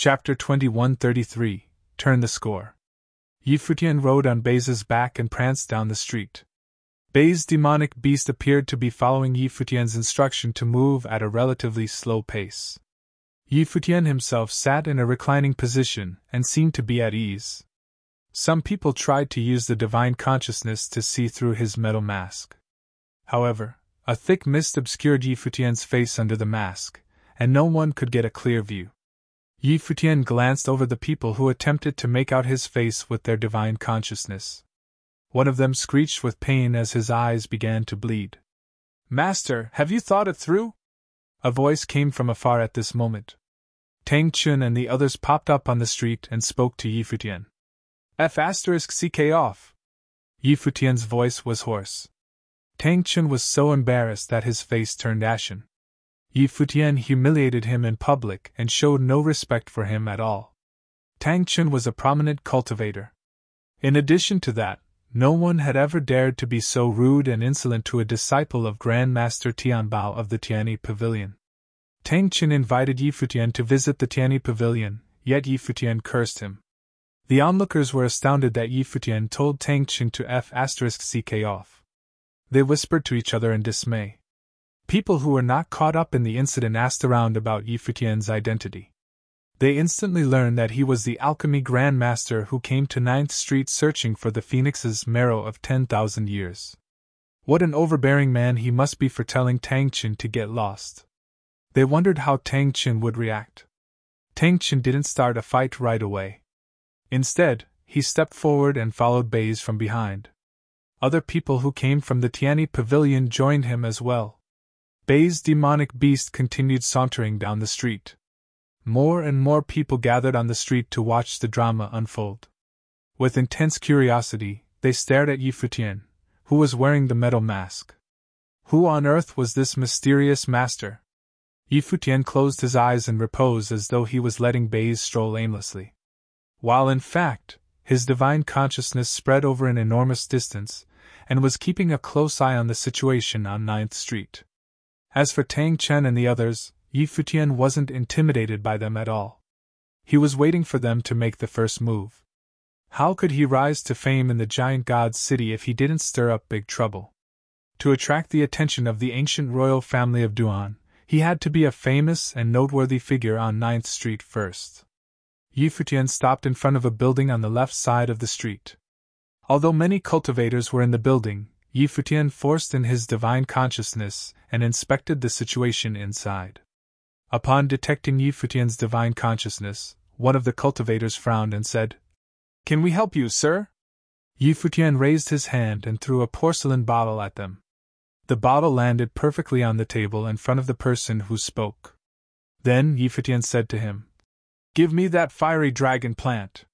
Chapter 2133 Turn the Score. Futian rode on Bai's back and pranced down the street. Bai's demonic beast appeared to be following Futian's instruction to move at a relatively slow pace. Futian himself sat in a reclining position and seemed to be at ease. Some people tried to use the divine consciousness to see through his metal mask. However, a thick mist obscured Futian's face under the mask, and no one could get a clear view. Futian glanced over the people who attempted to make out his face with their divine consciousness. One of them screeched with pain as his eyes began to bleed. "Master, have you thought it through?" A voice came from afar at this moment. Tang Chun and the others popped up on the street and spoke to Futian. F***ck off. Futian's voice was hoarse. Tang Chun was so embarrassed that his face turned ashen. Futian humiliated him in public and showed no respect for him at all. Tang Chun was a prominent cultivator. In addition to that, no one had ever dared to be so rude and insolent to a disciple of Grand Master Tianbao of the Tianyi Pavilion. Tang Chun invited Futian to visit the Tianyi Pavilion, yet Futian cursed him. The onlookers were astounded that Futian told Tang Chun to F***ck off. They whispered to each other in dismay. People who were not caught up in the incident asked around about Futian's identity. They instantly learned that he was the alchemy Grand Master who came to 9th Street searching for the Phoenix's marrow of 10,000 years. What an overbearing man he must be for telling Tang Chun to get lost. They wondered how Tang Chun would react. Tang Chun didn't start a fight right away. Instead, he stepped forward and followed Bai from behind. Other people who came from the Tianyi Pavilion joined him as well. Bai's demonic beast continued sauntering down the street. More and more people gathered on the street to watch the drama unfold. With intense curiosity, they stared at Futian, who was wearing the metal mask. Who on earth was this mysterious master? Futian closed his eyes in repose as though he was letting Bai stroll aimlessly. While in fact, his divine consciousness spread over an enormous distance, and was keeping a close eye on the situation on 9th Street. As for Tang Chun and the others, Futian wasn't intimidated by them at all. He was waiting for them to make the first move. How could he rise to fame in the giant god's city if he didn't stir up big trouble? To attract the attention of the ancient royal family of Duan, he had to be a famous and noteworthy figure on 9th Street first. Futian stopped in front of a building on the left side of the street. Although many cultivators were in the building, Futian forced in his divine consciousness and inspected the situation inside. Upon detecting Futian's divine consciousness, one of the cultivators frowned and said, "Can we help you, sir?" Futian raised his hand and threw a porcelain bottle at them. The bottle landed perfectly on the table in front of the person who spoke. Then Futian said to him, "Give me that fiery dragon plant."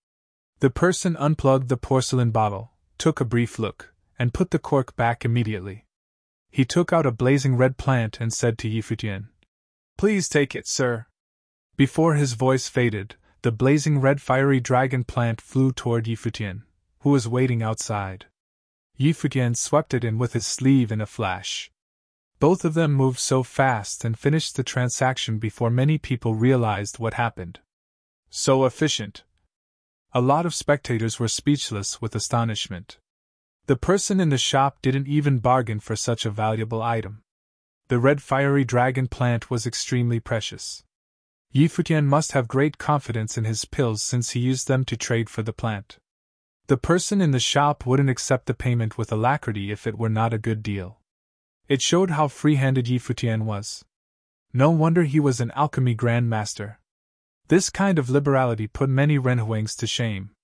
The person unplugged the porcelain bottle, took a brief look, and put the cork back immediately. He took out a blazing red plant and said to Futian, "Please take it, sir." Before his voice faded, the blazing red fiery dragon plant flew toward Futian, who was waiting outside. Futian swept it in with his sleeve in a flash. Both of them moved so fast and finished the transaction before many people realized what happened. So efficient. A lot of spectators were speechless with astonishment. The person in the shop didn't even bargain for such a valuable item. The red fiery dragon plant was extremely precious. Futian must have great confidence in his pills since he used them to trade for the plant. The person in the shop wouldn't accept the payment with alacrity if it were not a good deal. It showed how free-handed Futian was. No wonder he was an alchemy Grand Master. This kind of liberality put many renhuangs to shame.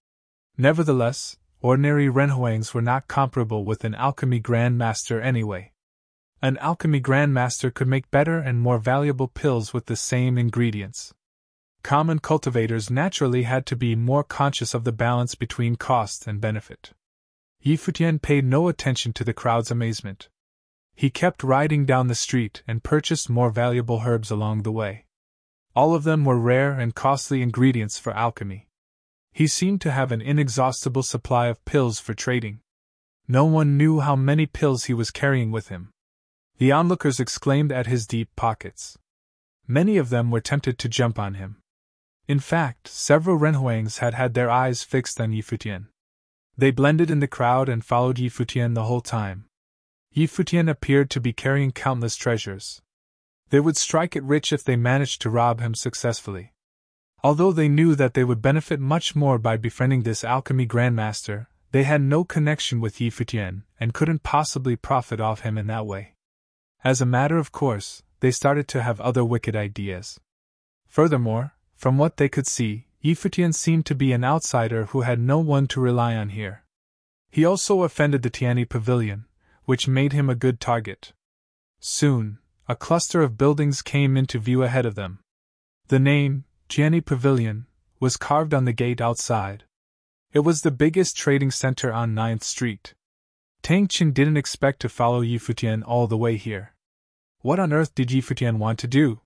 Nevertheless, ordinary renhuangs were not comparable with an alchemy Grand Master anyway. An alchemy Grand Master could make better and more valuable pills with the same ingredients. Common cultivators naturally had to be more conscious of the balance between cost and benefit. Futian paid no attention to the crowd's amazement. He kept riding down the street and purchased more valuable herbs along the way. All of them were rare and costly ingredients for alchemy. He seemed to have an inexhaustible supply of pills for trading. No one knew how many pills he was carrying with him. The onlookers exclaimed at his deep pockets. Many of them were tempted to jump on him. In fact, several Renhuangs had had their eyes fixed on Yi Futian. They blended in the crowd and followed Yi Futian the whole time. Yi Futian appeared to be carrying countless treasures. They would strike it rich if they managed to rob him successfully. Although they knew that they would benefit much more by befriending this alchemy grandmaster, they had no connection with Yi Futian and couldn't possibly profit off him in that way. As a matter of course, they started to have other wicked ideas. Furthermore, from what they could see, Yi Futian seemed to be an outsider who had no one to rely on here. He also offended the Tianyi Pavilion, which made him a good target. Soon, a cluster of buildings came into view ahead of them. The name, Tianyi Pavilion, was carved on the gate outside. It was the biggest trading center on 9th Street. Tang Qin didn't expect to follow Yi Futian all the way here. What on earth did Yi Futian want to do?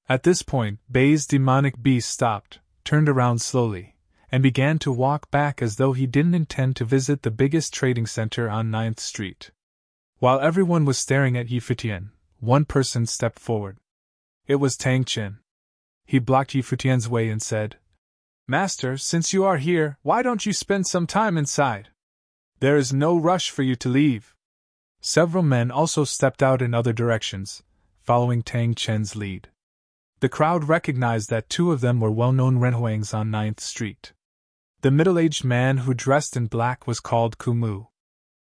At this point, Bei's demonic beast stopped, turned around slowly, and began to walk back as though he didn't intend to visit the biggest trading center on 9th Street. While everyone was staring at Yi Futian, one person stepped forward. It was Tang Qin. He blocked Yi Futian's way and said, "Master, since you are here, why don't you spend some time inside? There is no rush for you to leave." Several men also stepped out in other directions, following Tang Qin's lead. The crowd recognized that two of them were well-known Renhuangs on 9th Street. The middle-aged man who dressed in black was called Kumu.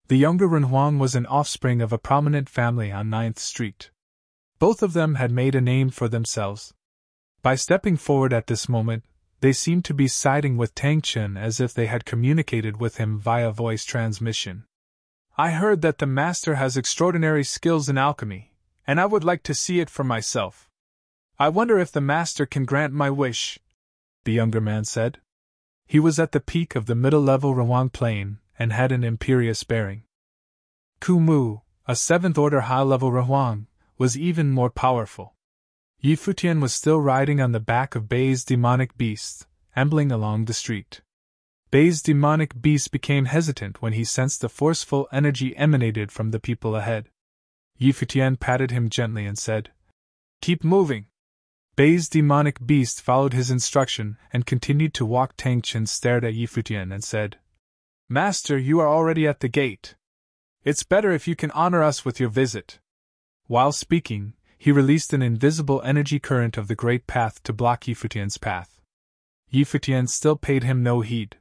The younger Renhuang was an offspring of a prominent family on 9th Street. Both of them had made a name for themselves. By stepping forward at this moment, they seemed to be siding with Tang Qin as if they had communicated with him via voice transmission. "I heard that the master has extraordinary skills in alchemy, and I would like to see it for myself. I wonder if the master can grant my wish," the younger man said. He was at the peak of the middle-level Renhuang plane and had an imperious bearing. Kumu, a 7th-order high-level Renhuang, was even more powerful. Yi Futian was still riding on the back of Bei's demonic beast, ambling along the street. Bei's demonic beast became hesitant when he sensed the forceful energy emanated from the people ahead. Yi Futian patted him gently and said, "Keep moving." Bei's demonic beast followed his instruction and continued to walk. Tang Qin stared at Yi Futian and said, "Master, you are already at the gate. It's better if you can honor us with your visit." While speaking, he released an invisible energy current of the Great Path to block Yi Futian's path. Yi Futian still paid him no heed.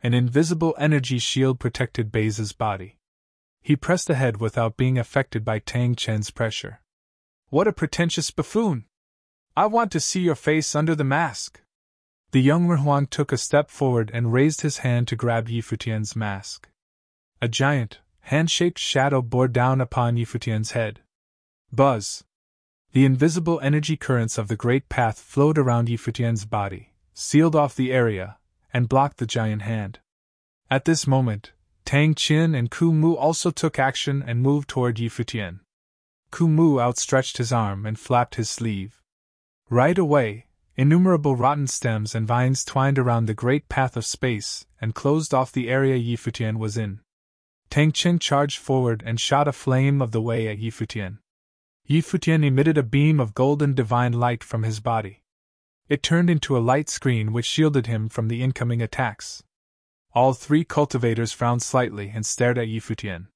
An invisible energy shield protected Bei's body. He pressed ahead without being affected by Tang Qin's pressure. "What a pretentious buffoon! I want to see your face under the mask." The young Renhuang took a step forward and raised his hand to grab Yi Futian's mask. A giant, hand-shaped shadow bore down upon Yi Futian's head. Buzz! The invisible energy currents of the Great Path flowed around Yi Futian's body, sealed off the area, and blocked the giant hand. At this moment, Tang Qin and Kumu also took action and moved toward Yi Futian. Kumu outstretched his arm and flapped his sleeve. Right away, innumerable rotten stems and vines twined around the Great Path of space and closed off the area Yi Futian was in. Tang Qin charged forward and shot a flame of the way at Yi Futian. Yi Futian emitted a beam of golden divine light from his body. It turned into a light screen which shielded him from the incoming attacks. All three cultivators frowned slightly and stared at Yi Futian.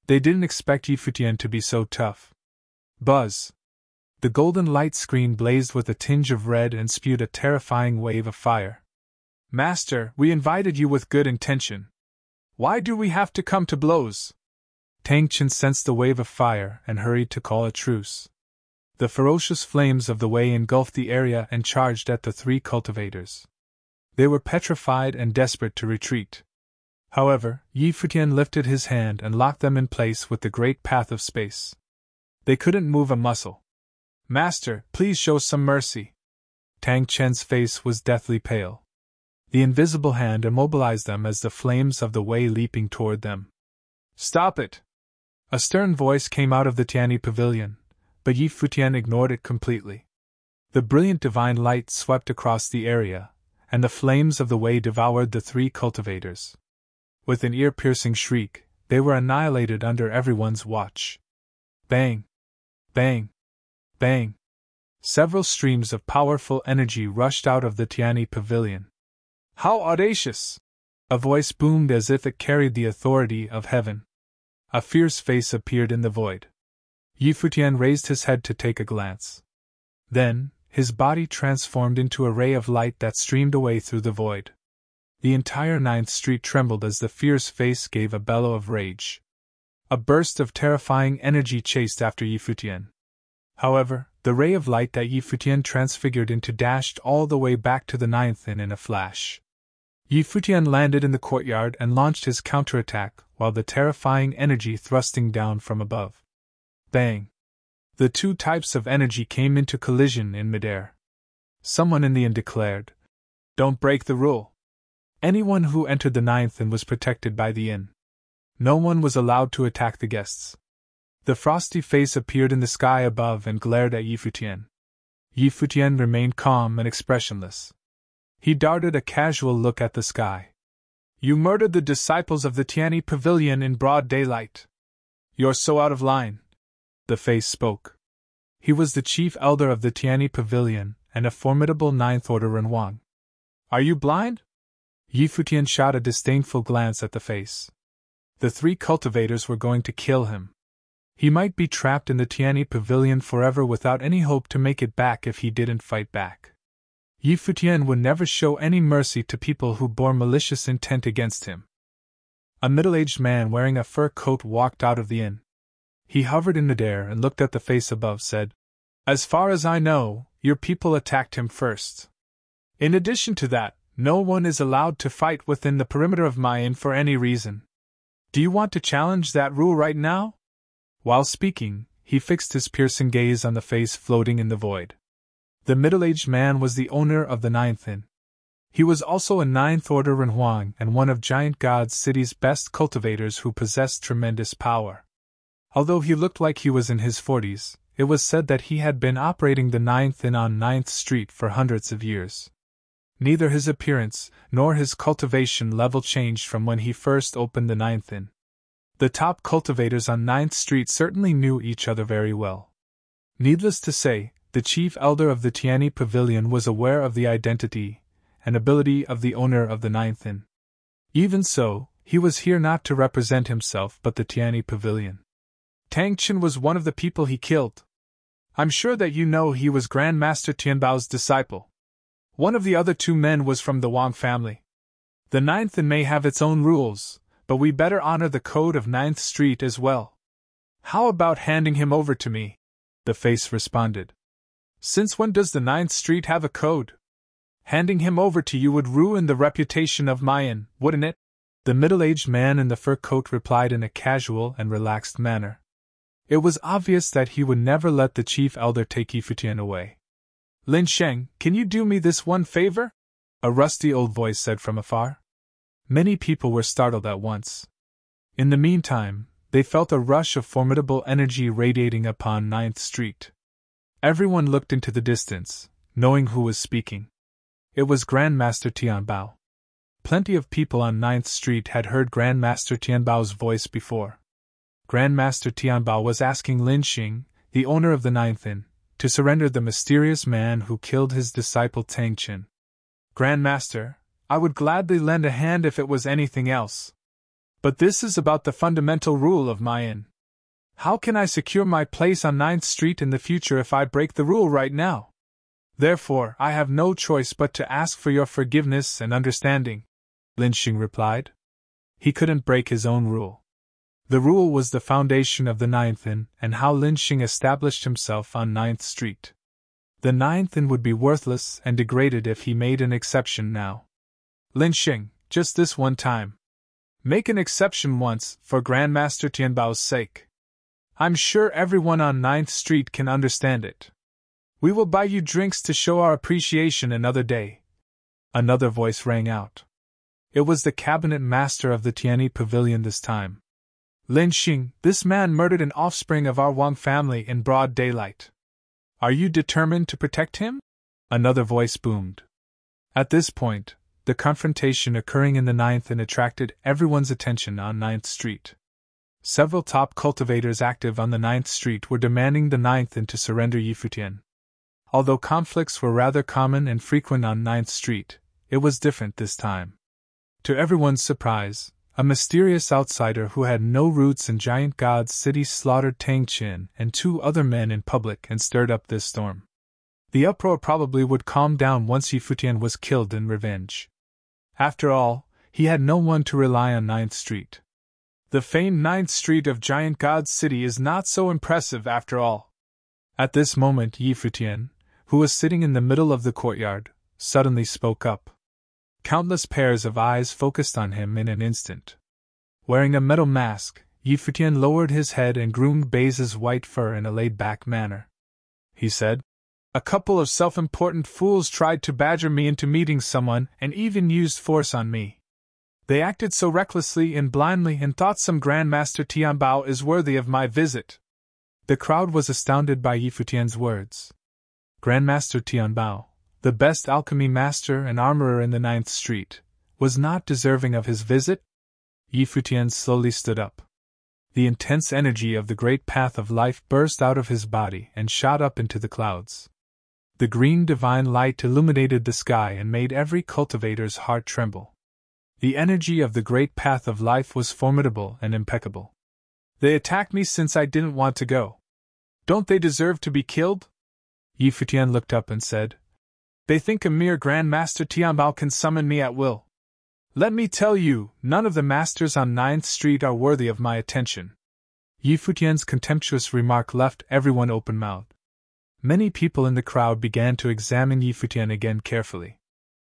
They didn't expect Yi Futian to be so tough. Buzz! The golden light screen blazed with a tinge of red and spewed a terrifying wave of fire. "Master, we invited you with good intention. Why do we have to come to blows?" Tang Qin sensed the wave of fire and hurried to call a truce. The ferocious flames of the way engulfed the area and charged at the three cultivators. They were petrified and desperate to retreat. However, Yi Futian lifted his hand and locked them in place with the Great Path of space. They couldn't move a muscle. "Master, please show some mercy." Tang Qin's face was deathly pale. The invisible hand immobilized them as the flames of the way leaping toward them. "Stop it!" A stern voice came out of the Tianyi Pavilion, but Yi Futian ignored it completely. The brilliant divine light swept across the area, and the flames of the way devoured the three cultivators. With an ear-piercing shriek, they were annihilated under everyone's watch. Bang! Bang! Bang! Several streams of powerful energy rushed out of the Tiani pavilion. How audacious! A voice boomed as if it carried the authority of heaven. A fierce face appeared in the void. Yi Futian raised his head to take a glance. Then, his body transformed into a ray of light that streamed away through the void. The entire 9th Street trembled as the fierce face gave a bellow of rage. A burst of terrifying energy chased after Yi Futian. However, the ray of light that Yi Futian transfigured into dashed all the way back to the 9th Inn in a flash. Yi Futian landed in the courtyard and launched his counterattack, while the terrifying energy thrusting down from above. Bang! The two types of energy came into collision in midair. Someone in the inn declared, "Don't break the rule." Anyone who entered the 9th Inn was protected by the inn. No one was allowed to attack the guests. The frosty face appeared in the sky above and glared at Yi Futian. Yi Futian remained calm and expressionless. He darted a casual look at the sky. "You murdered the disciples of the Tiani Pavilion in broad daylight. You're so out of line." The face spoke. He was the chief elder of the Tiani Pavilion and a formidable 9th Order Renwang. "Are you blind?" Yi Futian shot a disdainful glance at the face. The 3 cultivators were going to kill him. He might be trapped in the Tiani Pavilion forever without any hope to make it back if he didn't fight back. Yi Futian would never show any mercy to people who bore malicious intent against him. A middle-aged man wearing a fur coat walked out of the inn. He hovered in midair and looked at the face above, said, "As far as I know, your people attacked him first. In addition to that, no one is allowed to fight within the perimeter of my inn for any reason. Do you want to challenge that rule right now?" While speaking, he fixed his piercing gaze on the face floating in the void. The middle-aged man was the owner of the 9th Inn. He was also a 9th Order Renwang and one of Giant God's city's best cultivators who possessed tremendous power. Although he looked like he was in his 40s, it was said that he had been operating the 9th Inn on 9th Street for hundreds of years. Neither his appearance nor his cultivation level changed from when he first opened the 9th Inn. The top cultivators on 9th Street certainly knew each other very well. Needless to say, the chief elder of the Tiani Pavilion was aware of the identity and ability of the owner of the 9th Inn. Even so, he was here not to represent himself but the Tiani Pavilion. Tang Chen was one of the people he killed. I'm sure that you know he was Grand Master Tianbao's disciple. One of the other 2 men was from the Wang family. The 9th Inn may have its own rules, but we better honor the code of 9th Street as well. How about handing him over to me? The face responded. Since when does the 9th Street have a code? Handing him over to you would ruin the reputation of my inn, wouldn't it? The middle-aged man in the fur coat replied in a casual and relaxed manner. It was obvious that he would never let the chief elder take Yi Futian away. Lin Sheng, can you do me this one favor? A rusty old voice said from afar. Many people were startled at once. In the meantime, they felt a rush of formidable energy radiating upon 9th Street. Everyone looked into the distance, knowing who was speaking. It was Grand Master Tianbao. Plenty of people on 9th Street had heard Grand Master Tianbao's voice before. Grand Master Tianbao was asking Lin Xing, the owner of the 9th Inn, to surrender the mysterious man who killed his disciple Tang Chen. Grand Master, I would gladly lend a hand if it was anything else. But this is about the fundamental rule of my inn. How can I secure my place on 9th Street in the future if I break the rule right now? Therefore, I have no choice but to ask for your forgiveness and understanding, Lin Xing replied. He couldn't break his own rule. The rule was the foundation of the 9th Inn and how Lin Xing established himself on 9th Street. The 9th Inn would be worthless and degraded if he made an exception now. Lin Xing, just this one time. Make an exception once, for Grand Master Tianbao's sake. I'm sure everyone on 9th Street can understand it. We will buy you drinks to show our appreciation another day. Another voice rang out. It was the cabinet master of the Tiani Pavilion this time. Lin Xing, this man murdered an offspring of our Wang family in broad daylight. Are you determined to protect him? Another voice boomed. At this point, the confrontation occurring in the 9th Inn attracted everyone's attention on 9th Street. Several top cultivators active on the 9th Street were demanding the 9th Inn to surrender Yi Futian. Although conflicts were rather common and frequent on 9th Street, it was different this time. To everyone's surprise, a mysterious outsider who had no roots in Giant God's city slaughtered Tang Chin and 2 other men in public and stirred up this storm. The uproar probably would calm down once Futian was killed in revenge. After all, he had no one to rely on 9th Street. The famed 9th Street of Giant God's city is not so impressive after all. At this moment Futian, who was sitting in the middle of the courtyard, suddenly spoke up. Countless pairs of eyes focused on him in an instant. Wearing a metal mask, Futian lowered his head and groomed Baze's white fur in a laid-back manner. He said, "A couple of self-important fools tried to badger me into meeting someone and even used force on me. They acted so recklessly and blindly and thought some Grandmaster Tianbao is worthy of my visit." The crowd was astounded by Futian's words. Grandmaster Tianbao, the best alchemy master and armorer in the 9th Street, was not deserving of his visit? Futian slowly stood up. The intense energy of the great path of life burst out of his body and shot up into the clouds. The green divine light illuminated the sky and made every cultivator's heart tremble. The energy of the great path of life was formidable and impeccable. "They attacked me since I didn't want to go. Don't they deserve to be killed?" Futian looked up and said, "They think a mere Grandmaster Tianbao can summon me at will. Let me tell you, none of the masters on 9th Street are worthy of my attention." Futian's contemptuous remark left everyone open-mouthed. Many people in the crowd began to examine Futian again carefully.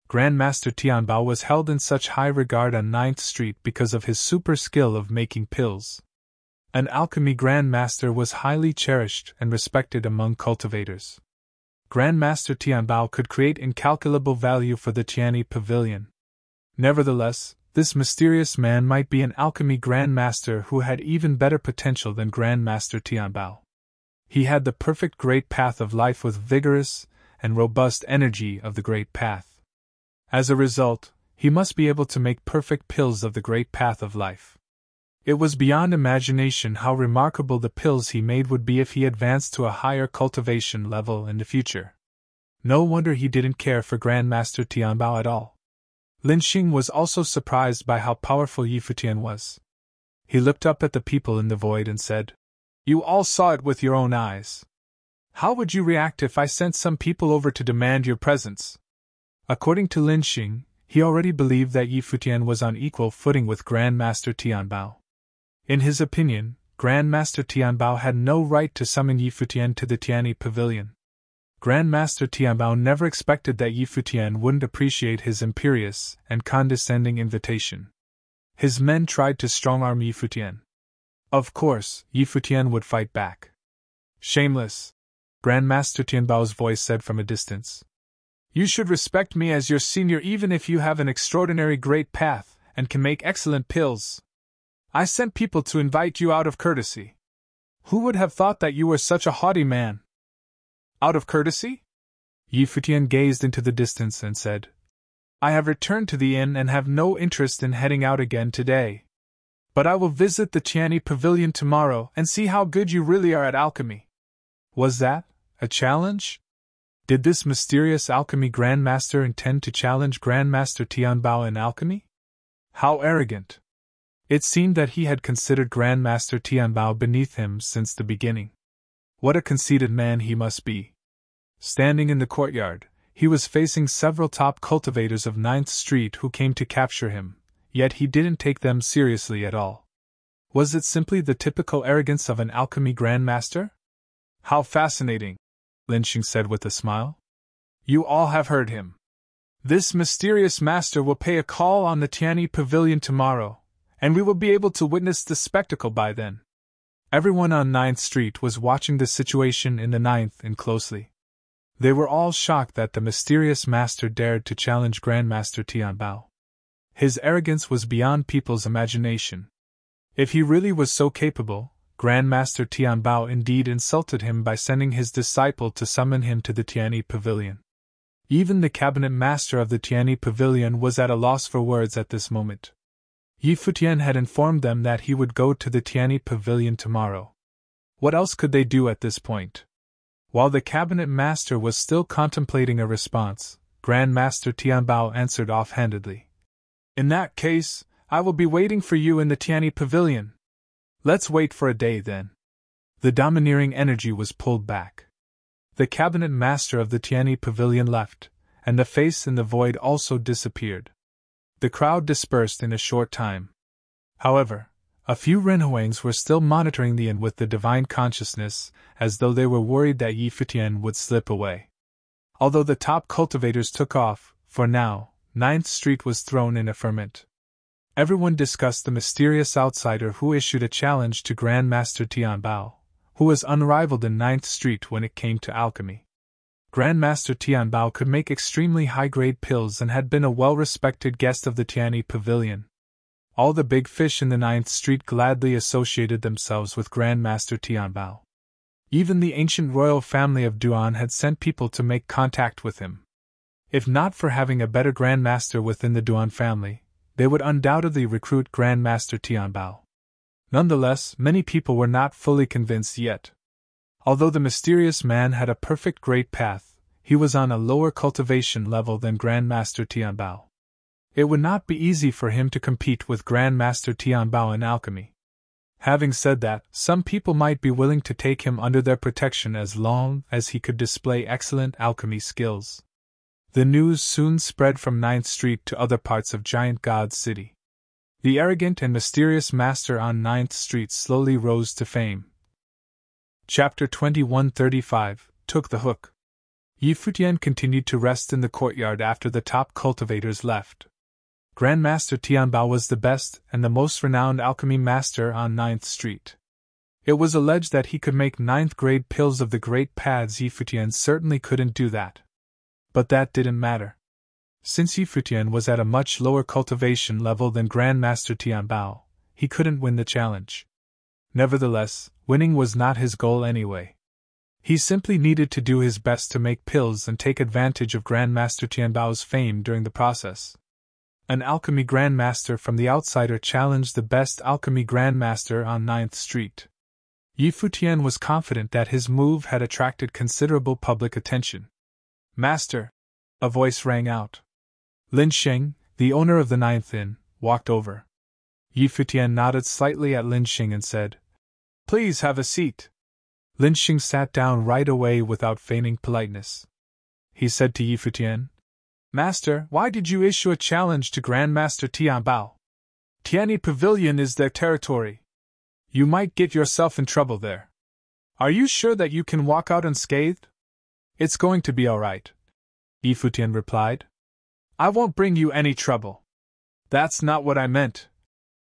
Grandmaster Tianbao was held in such high regard on 9th Street because of his super skill of making pills. An alchemy Grandmaster was highly cherished and respected among cultivators. Grandmaster Tianbao could create incalculable value for the Tianyi Pavilion. Nevertheless, this mysterious man might be an alchemy Grandmaster who had even better potential than Grandmaster Tianbao. He had the perfect great path of life with vigorous and robust energy of the great path. As a result, he must be able to make perfect pills of the great path of life. It was beyond imagination how remarkable the pills he made would be if he advanced to a higher cultivation level in the future. No wonder he didn't care for Grandmaster Tianbao at all. Lin Xing was also surprised by how powerful Futian was. He looked up at the people in the void and said, "You all saw it with your own eyes. How would you react if I sent some people over to demand your presence?" According to Lin Xing, he already believed that Futian was on equal footing with Grandmaster Tianbao. In his opinion, Grandmaster Tianbao had no right to summon Futian to the Tianyi Pavilion. Grandmaster Tianbao never expected that Futian wouldn't appreciate his imperious and condescending invitation. His men tried to strong-arm Futian. Of course, Futian would fight back. "Shameless," Grandmaster Tianbao's voice said from a distance. "You should respect me as your senior even if you have an extraordinary great path and can make excellent pills. I sent people to invite you out of courtesy. Who would have thought that you were such a haughty man?" "Out of courtesy?" Futian gazed into the distance and said, "I have returned to the inn and have no interest in heading out again today. But I will visit the Tianyi Pavilion tomorrow and see how good you really are at alchemy." Was that a challenge? Did this mysterious alchemy Grandmaster intend to challenge Grandmaster Tianbao in alchemy? How arrogant! It seemed that he had considered Grandmaster Tianbao beneath him since the beginning. What a conceited man he must be! Standing in the courtyard, he was facing several top cultivators of 9th Street who came to capture him, yet he didn't take them seriously at all. Was it simply the typical arrogance of an alchemy Grandmaster? "How fascinating," Lin Xing said with a smile. "You all have heard him. This mysterious master will pay a call on the Tianyi Pavilion tomorrow, and we will be able to witness the spectacle by then." Everyone on 9th Street was watching the situation in the 9th Inn closely. They were all shocked that the mysterious master dared to challenge Grandmaster Tianbao. His arrogance was beyond people's imagination. If he really was so capable, Grandmaster Tianbao indeed insulted him by sending his disciple to summon him to the Tianyi Pavilion. Even the cabinet master of the Tianyi Pavilion was at a loss for words at this moment. Futian had informed them that he would go to the Tianyi Pavilion tomorrow. What else could they do at this point? While the cabinet master was still contemplating a response, Grand Master Tianbao answered offhandedly. In that case, I will be waiting for you in the Tianyi Pavilion. Let's wait for a day then. The domineering energy was pulled back. The cabinet master of the Tianyi Pavilion left, and the face in the void also disappeared. The crowd dispersed in a short time. However, a few Renhuangs were still monitoring the inn with the divine consciousness, as though they were worried that Yi Futian would slip away. Although the top cultivators took off, for now, 9th Street was thrown in a ferment. Everyone discussed the mysterious outsider who issued a challenge to Grand Master Tianbao, who was unrivaled in 9th Street when it came to alchemy. Grand Master Tianbao could make extremely high-grade pills and had been a well-respected guest of the Tianyi Pavilion. All the big fish in the 9th Street gladly associated themselves with Grand Master Tianbao. Even the ancient royal family of Duan had sent people to make contact with him. If not for having a better Grand Master within the Duan family, they would undoubtedly recruit Grand Master Tianbao. Nonetheless, many people were not fully convinced yet. Although the mysterious man had a perfect great path, he was on a lower cultivation level than Grand Master Tianbao. It would not be easy for him to compete with Grand Master Tianbao in alchemy. Having said that, some people might be willing to take him under their protection as long as he could display excellent alchemy skills. The news soon spread from 9th Street to other parts of Giant God's city. The arrogant and mysterious master on 9th Street slowly rose to fame. Chapter 2135 Took the Hook. Yi Futian continued to rest in the courtyard after the top cultivators left. Grand Master Tianbao was the best and the most renowned alchemy master on 9th Street. It was alleged that he could make 9th-grade pills of the great pads. Yi Futian certainly couldn't do that. But that didn't matter. Since Yi Futian was at a much lower cultivation level than Grand Master Tianbao, he couldn't win the challenge. Nevertheless, winning was not his goal anyway. He simply needed to do his best to make pills and take advantage of Grand Master Tianbao's fame during the process. An alchemy grandmaster from the outsider challenged the best alchemy grandmaster on 9th Street. Yi Futian was confident that his move had attracted considerable public attention. Master! A voice rang out. Lin Sheng, the owner of the 9th Inn, walked over. Yi Futian nodded slightly at Lin Sheng and said, Please have a seat. Lin Sheng sat down right away without feigning politeness. He said to Yi Futian, Master, why did you issue a challenge to Grand Master Tianbao? Tianyi Pavilion is their territory. You might get yourself in trouble there. Are you sure that you can walk out unscathed? It's going to be all right, Yi Futian replied. I won't bring you any trouble. That's not what I meant,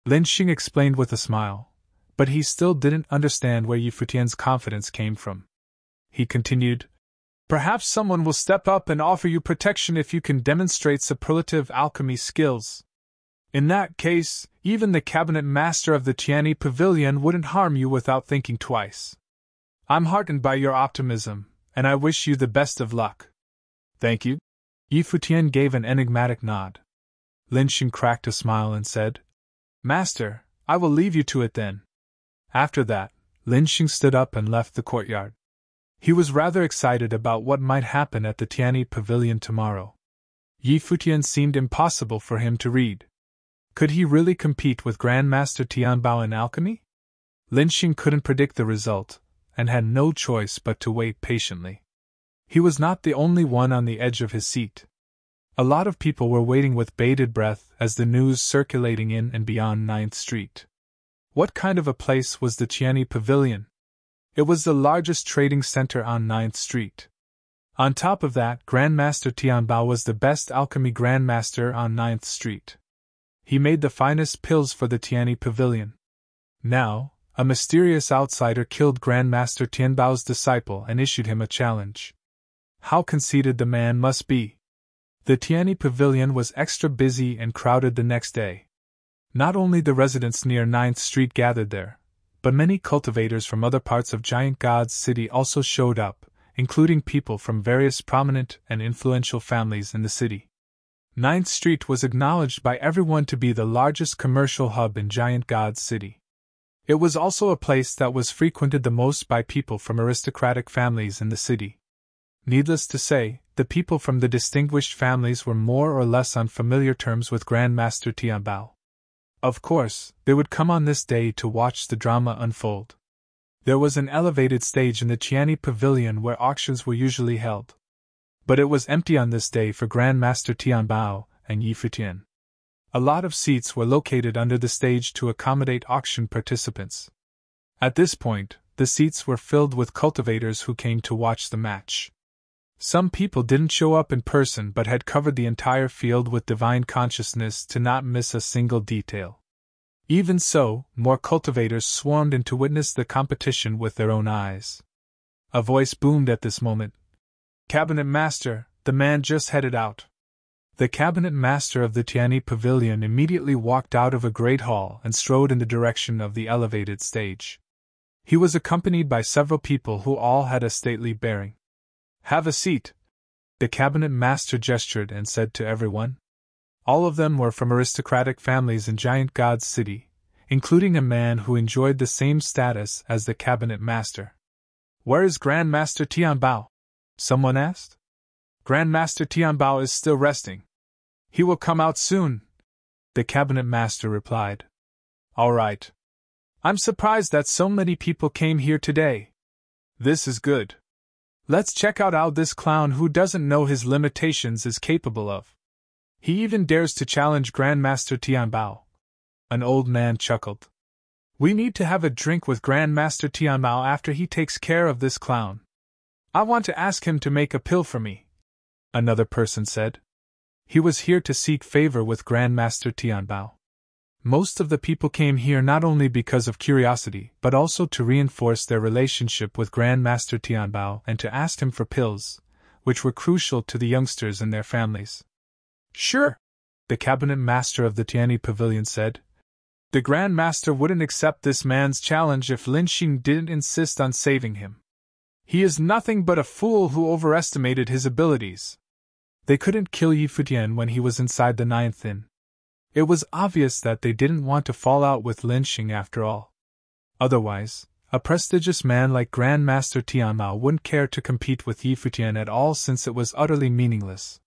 Lin Sheng explained with a smile, but he still didn't understand where Yi Futian's confidence came from. He continued, Perhaps someone will step up and offer you protection if you can demonstrate superlative alchemy skills. In that case, even the cabinet master of the Tianyi Pavilion wouldn't harm you without thinking twice. I'm heartened by your optimism, and I wish you the best of luck. Thank you. Yi Futian gave an enigmatic nod. Lin Sheng cracked a smile and said, Master, I will leave you to it then. After that, Lin Sheng stood up and left the courtyard. He was rather excited about what might happen at the Tianyi Pavilion tomorrow. Yi Futian seemed impossible for him to read. Could he really compete with Grand Master Tianbao in alchemy? Lin Sheng couldn't predict the result, and had no choice but to wait patiently. He was not the only one on the edge of his seat. A lot of people were waiting with bated breath as the news circulating in and beyond 9th Street. What kind of a place was the Tianyi Pavilion? It was the largest trading center on 9th Street. On top of that, Grandmaster Tianbao was the best alchemy grandmaster on 9th Street. He made the finest pills for the Tianyi Pavilion. Now, a mysterious outsider killed Grandmaster Tianbao's disciple and issued him a challenge. How conceited the man must be! The Tianyi Pavilion was extra busy and crowded the next day. Not only the residents near 9th Street gathered there, but many cultivators from other parts of Giant God's city also showed up, including people from various prominent and influential families in the city. 9th Street was acknowledged by everyone to be the largest commercial hub in Giant God's city. It was also a place that was frequented the most by people from aristocratic families in the city. Needless to say, the people from the distinguished families were more or less on familiar terms with Grandmaster Tianbao. Of course, they would come on this day to watch the drama unfold. There was an elevated stage in the Qiani Pavilion where auctions were usually held. But it was empty on this day for Grandmaster Tianbao and Yi Futian. A lot of seats were located under the stage to accommodate auction participants. At this point, the seats were filled with cultivators who came to watch the match. Some people didn't show up in person but had covered the entire field with divine consciousness to not miss a single detail. Even so, more cultivators swarmed in to witness the competition with their own eyes. A voice boomed at this moment. "Cabinet Master, the man just headed out." The cabinet master of the Tiani Pavilion immediately walked out of a great hall and strode in the direction of the elevated stage. He was accompanied by several people who all had a stately bearing. "Have a seat," the cabinet master gestured and said to everyone. All of them were from aristocratic families in Giant God's city, including a man who enjoyed the same status as the cabinet master. "Where is Grandmaster Tianbao?" someone asked. "Grandmaster Tianbao is still resting. He will come out soon," the cabinet master replied. "All right. I'm surprised that so many people came here today. This is good. Let's check out how this clown who doesn't know his limitations is capable of. He even dares to challenge Grandmaster Tianbao." An old man chuckled. "We need to have a drink with Grandmaster Tianbao after he takes care of this clown. I want to ask him to make a pill for me," another person said. He was here to seek favor with Grandmaster Tianbao. Most of the people came here not only because of curiosity but also to reinforce their relationship with Grandmaster Tianbao and to ask him for pills, which were crucial to the youngsters and their families. "Sure," the cabinet master of the Tiani Pavilion said. "The Grand Master wouldn't accept this man's challenge if Lin Xing didn't insist on saving him. He is nothing but a fool who overestimated his abilities." They couldn't kill Yi Futian when he was inside the ninth inn. It was obvious that they didn't want to fall out with Lin Xing after all. Otherwise, a prestigious man like Grandmaster Tianbao wouldn't care to compete with Yi Futian at all since it was utterly meaningless.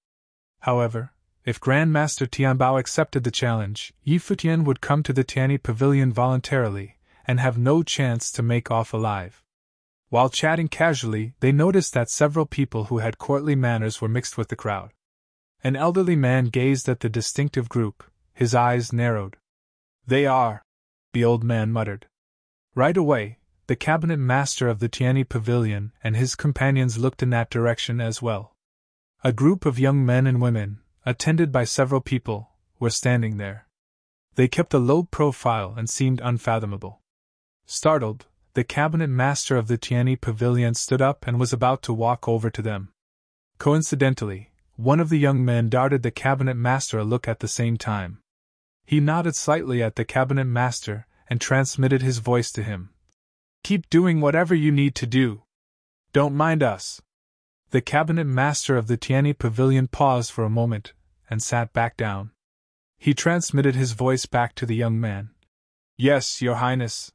However, if Grandmaster Tianbao accepted the challenge, Yi Futian would come to the Tiani Pavilion voluntarily, and have no chance to make off alive. While chatting casually, they noticed that several people who had courtly manners were mixed with the crowd. An elderly man gazed at the distinctive group, his eyes narrowed. "They are," the old man muttered. Right away, the cabinet master of the Tiani Pavilion and his companions looked in that direction as well. A group of young men and women, attended by several people, were standing there. They kept a low profile and seemed unfathomable. Startled, the cabinet master of the Tiani Pavilion stood up and was about to walk over to them. Coincidentally, one of the young men darted the cabinet master a look at the same time. He nodded slightly at the cabinet master and transmitted his voice to him. "Keep doing whatever you need to do. Don't mind us." The cabinet master of the Tiani Pavilion paused for a moment and sat back down. He transmitted his voice back to the young man. "Yes, Your Highness.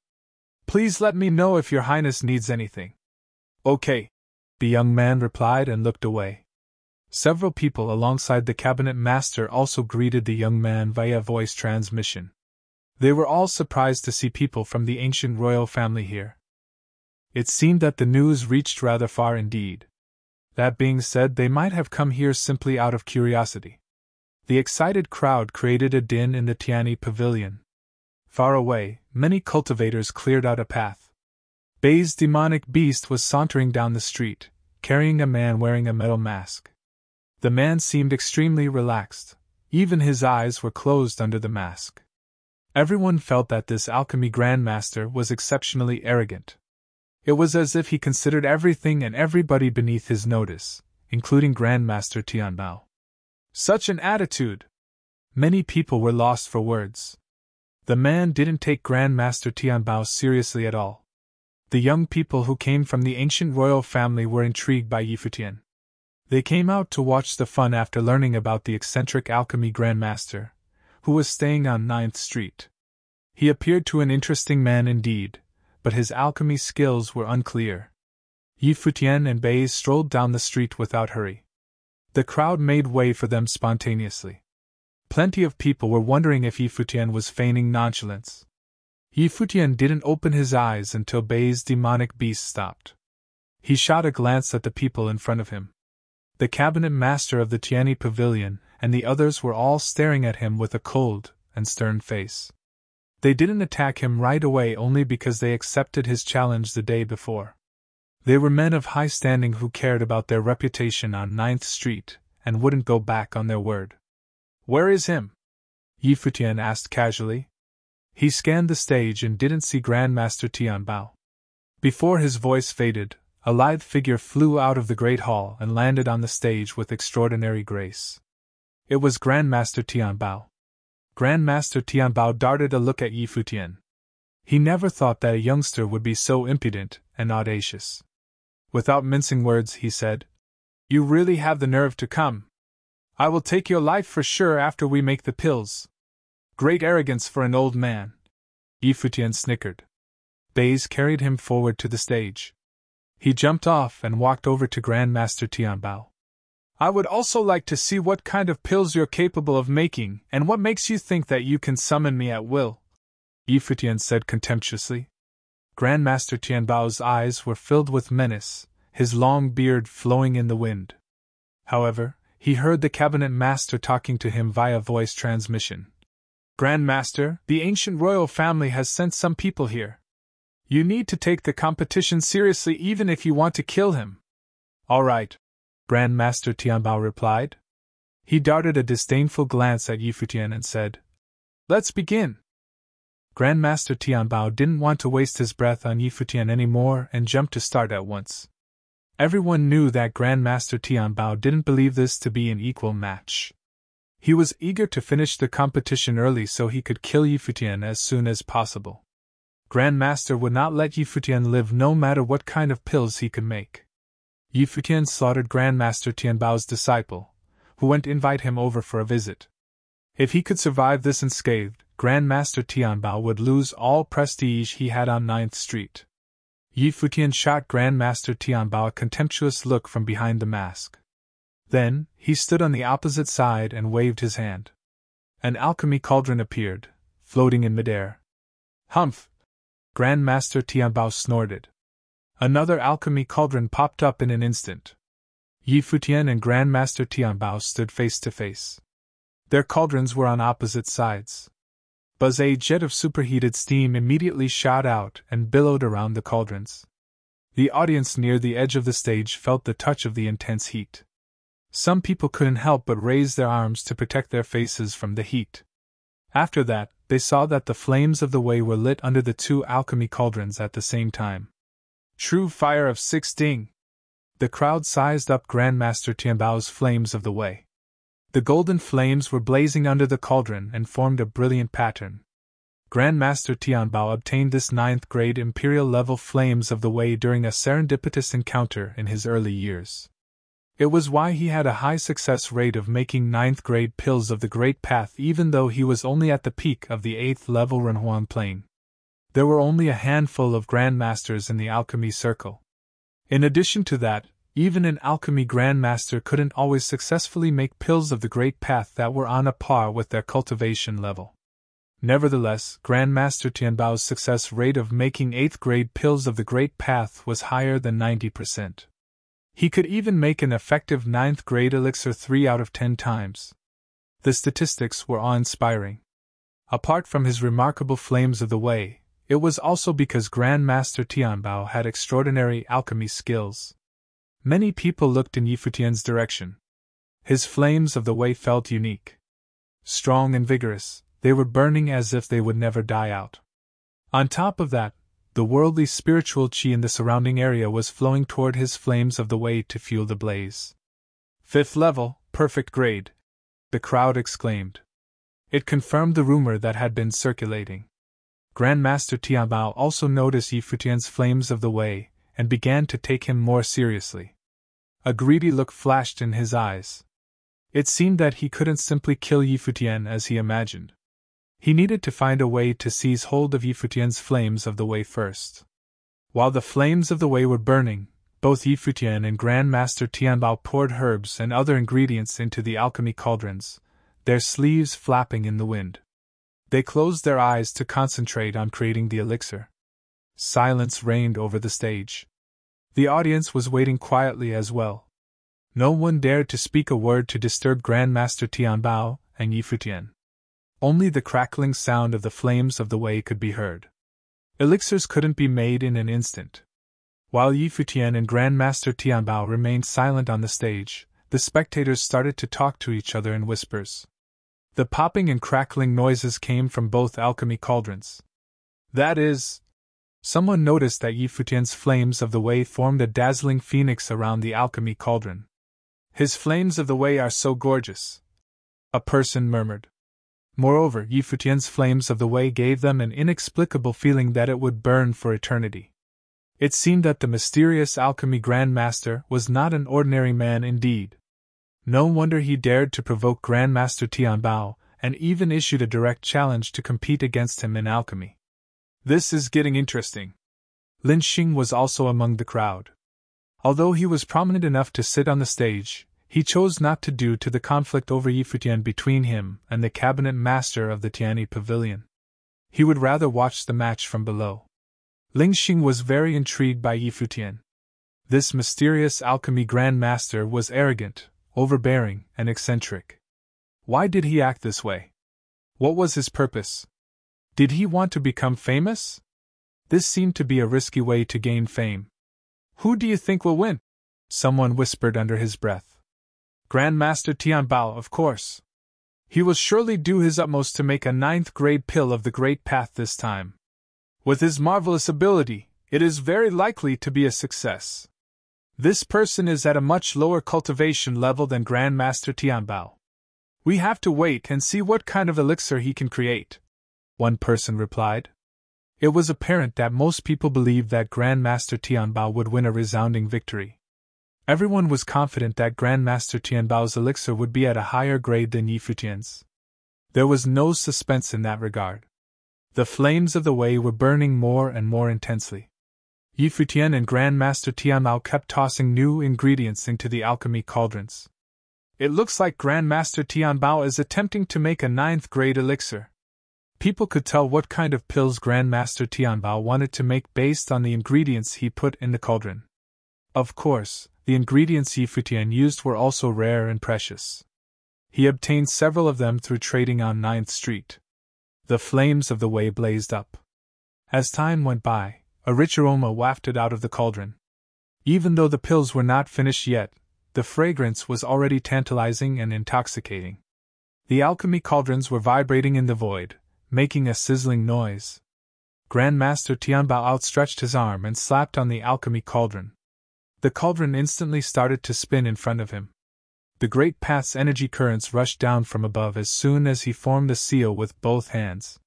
Please let me know if Your Highness needs anything." "Okay," the young man replied and looked away. Several people alongside the cabinet master also greeted the young man via voice transmission. They were all surprised to see people from the ancient royal family here. It seemed that the news reached rather far indeed. That being said, they might have come here simply out of curiosity. The excited crowd created a din in the Tiani Pavilion. Far away, many cultivators cleared out a path. Bai's demonic beast was sauntering down the street, carrying a man wearing a metal mask. The man seemed extremely relaxed. Even his eyes were closed under the mask. Everyone felt that this alchemy grandmaster was exceptionally arrogant. It was as if he considered everything and everybody beneath his notice, including Grandmaster Tianbao. Such an attitude! Many people were lost for words. The man didn't take Grandmaster Tianbao seriously at all. The young people who came from the ancient royal family were intrigued by Yi Futian. They came out to watch the fun after learning about the eccentric alchemy grandmaster, who was staying on 9th Street. He appeared to an interesting man indeed, but his alchemy skills were unclear. Yi Futian and Bei strolled down the street without hurry. The crowd made way for them spontaneously. Plenty of people were wondering if Yi Futian was feigning nonchalance. Yi Futian didn't open his eyes until Bei's demonic beast stopped. He shot a glance at the people in front of him. The cabinet master of the Tianyi pavilion and the others were all staring at him with a cold and stern face. They didn't attack him right away only because they accepted his challenge the day before. They were men of high standing who cared about their reputation on 9th Street and wouldn't go back on their word. "Where is him?" Yi Futian asked casually. He scanned the stage and didn't see Grandmaster Tianbao. Before his voice faded, a lithe figure flew out of the great hall and landed on the stage with extraordinary grace. It was Grandmaster Tianbao. Grandmaster Tianbao darted a look at Yi Futian. He never thought that a youngster would be so impudent and audacious. Without mincing words, he said, "You really have the nerve to come. I will take your life for sure after we make the pills." "Great arrogance for an old man," Yi Futian snickered. Baze carried him forward to the stage. He jumped off and walked over to Grandmaster Tianbao. "I would also like to see what kind of pills you're capable of making, and what makes you think that you can summon me at will," Yi Futian said contemptuously. Grandmaster Tianbao's eyes were filled with menace, his long beard flowing in the wind. However, he heard the cabinet master talking to him via voice transmission. "Grandmaster, the ancient royal family has sent some people here. You need to take the competition seriously even if you want to kill him." "All right," Grandmaster Tianbao replied. He darted a disdainful glance at Yi Futian and said, "Let's begin." Grandmaster Tianbao didn't want to waste his breath on Yi Futian anymore and jumped to start at once. Everyone knew that Grandmaster Tianbao didn't believe this to be an equal match. He was eager to finish the competition early so he could kill Yi Futian as soon as possible. Grandmaster would not let Yi Futian live no matter what kind of pills he could make. Yi Futian slaughtered Grandmaster Tianbao's disciple, who went to invite him over for a visit. If he could survive this unscathed, Grandmaster Tianbao would lose all prestige he had on 9th Street. Yi Futian shot Grandmaster Tianbao a contemptuous look from behind the mask. Then, he stood on the opposite side and waved his hand. An alchemy cauldron appeared, floating in midair. "Humph!" Grandmaster Tianbao snorted. Another alchemy cauldron popped up in an instant. Yi Futian and Grandmaster Tianbao stood face to face. Their cauldrons were on opposite sides. A jet of superheated steam immediately shot out and billowed around the cauldrons. The audience near the edge of the stage felt the touch of the intense heat. Some people couldn't help but raise their arms to protect their faces from the heat. After that, they saw that the flames of the way were lit under the two alchemy cauldrons at the same time. "True fire of 6 ding!" The crowd sized up Grandmaster Tianbao's flames of the way. The golden flames were blazing under the cauldron and formed a brilliant pattern. Grandmaster Tianbao obtained this 9th grade Imperial level flames of the way during a serendipitous encounter in his early years. It was why he had a high success rate of making 9th grade pills of the Great Path even though he was only at the peak of the 8th level Renhuang plane. There were only a handful of grandmasters in the alchemy circle. In addition to that, even an alchemy grandmaster couldn't always successfully make pills of the Great Path that were on a par with their cultivation level. Nevertheless, Grandmaster Tianbao's success rate of making 8th grade pills of the Great Path was higher than 90%. He could even make an effective 9th grade elixir 3 out of 10 times. The statistics were awe-inspiring. Apart from his remarkable flames of the way, it was also because Grandmaster Tianbao had extraordinary alchemy skills. Many people looked in Yi Futian's direction. His flames of the way felt unique. Strong and vigorous, they were burning as if they would never die out. On top of that, the worldly spiritual chi in the surrounding area was flowing toward his flames of the way to fuel the blaze. 5th level, perfect grade, the crowd exclaimed. It confirmed the rumor that had been circulating. Grandmaster Tianbao also noticed Yi Futian's flames of the way, and began to take him more seriously. A greedy look flashed in his eyes. It seemed that he couldn't simply kill Yi Futian as he imagined. He needed to find a way to seize hold of Yi Futian's flames of the way first. While the flames of the way were burning, both Yi Futian and Grand Master Tianbao poured herbs and other ingredients into the alchemy cauldrons, their sleeves flapping in the wind. They closed their eyes to concentrate on creating the elixir. Silence reigned over the stage. The audience was waiting quietly as well. No one dared to speak a word to disturb Grand Master Tianbao and Yi Futian. Only the crackling sound of the flames of the way could be heard. Elixirs couldn't be made in an instant. While Yi Futian and Grand Master Tianbao remained silent on the stage, the spectators started to talk to each other in whispers. The popping and crackling noises came from both alchemy cauldrons. That is, someone noticed that Yi Futian's flames of the way formed a dazzling phoenix around the alchemy cauldron. His flames of the way are so gorgeous, a person murmured. Moreover, Yi Futian's flames of the way gave them an inexplicable feeling that it would burn for eternity. It seemed that the mysterious alchemy Grand Master was not an ordinary man indeed. No wonder he dared to provoke Grand Master Tianbao, and even issued a direct challenge to compete against him in alchemy. This is getting interesting. Lin Xing was also among the crowd. Although he was prominent enough to sit on the stage, he chose not to due to the conflict over Yi Futian between him and the cabinet master of the Tianyi Pavilion. He would rather watch the match from below. Ling Xing was very intrigued by Yi Futian. This mysterious alchemy Grand Master was arrogant, overbearing, and eccentric. Why did he act this way? What was his purpose? Did he want to become famous? This seemed to be a risky way to gain fame. Who do you think will win? Someone whispered under his breath. Grand Master Tianbao, of course. He will surely do his utmost to make a 9th-grade pill of the Great Path this time. With his marvelous ability, it is very likely to be a success. This person is at a much lower cultivation level than Grand Master Tianbao. We have to wait and see what kind of elixir he can create, one person replied. It was apparent that most people believed that Grand Master Tianbao would win a resounding victory. Everyone was confident that Grand Master Tianbao's elixir would be at a higher grade than Yi Futian's. There was no suspense in that regard. The flames of the way were burning more and more intensely. Yi Futian and Grand Master Tianbao kept tossing new ingredients into the alchemy cauldrons. It looks like Grand Master Tianbao is attempting to make a 9th-grade elixir. People could tell what kind of pills Grand Master Tianbao wanted to make based on the ingredients he put in the cauldron. Of course, the ingredients Yi Futian used were also rare and precious. He obtained several of them through trading on 9th Street. The flames of the way blazed up. As time went by, a rich aroma wafted out of the cauldron. Even though the pills were not finished yet, the fragrance was already tantalizing and intoxicating. The alchemy cauldrons were vibrating in the void, making a sizzling noise. Grand Master Tianbao outstretched his arm and slapped on the alchemy cauldron. The cauldron instantly started to spin in front of him. The Great Path's energy currents rushed down from above as soon as he formed the seal with both hands.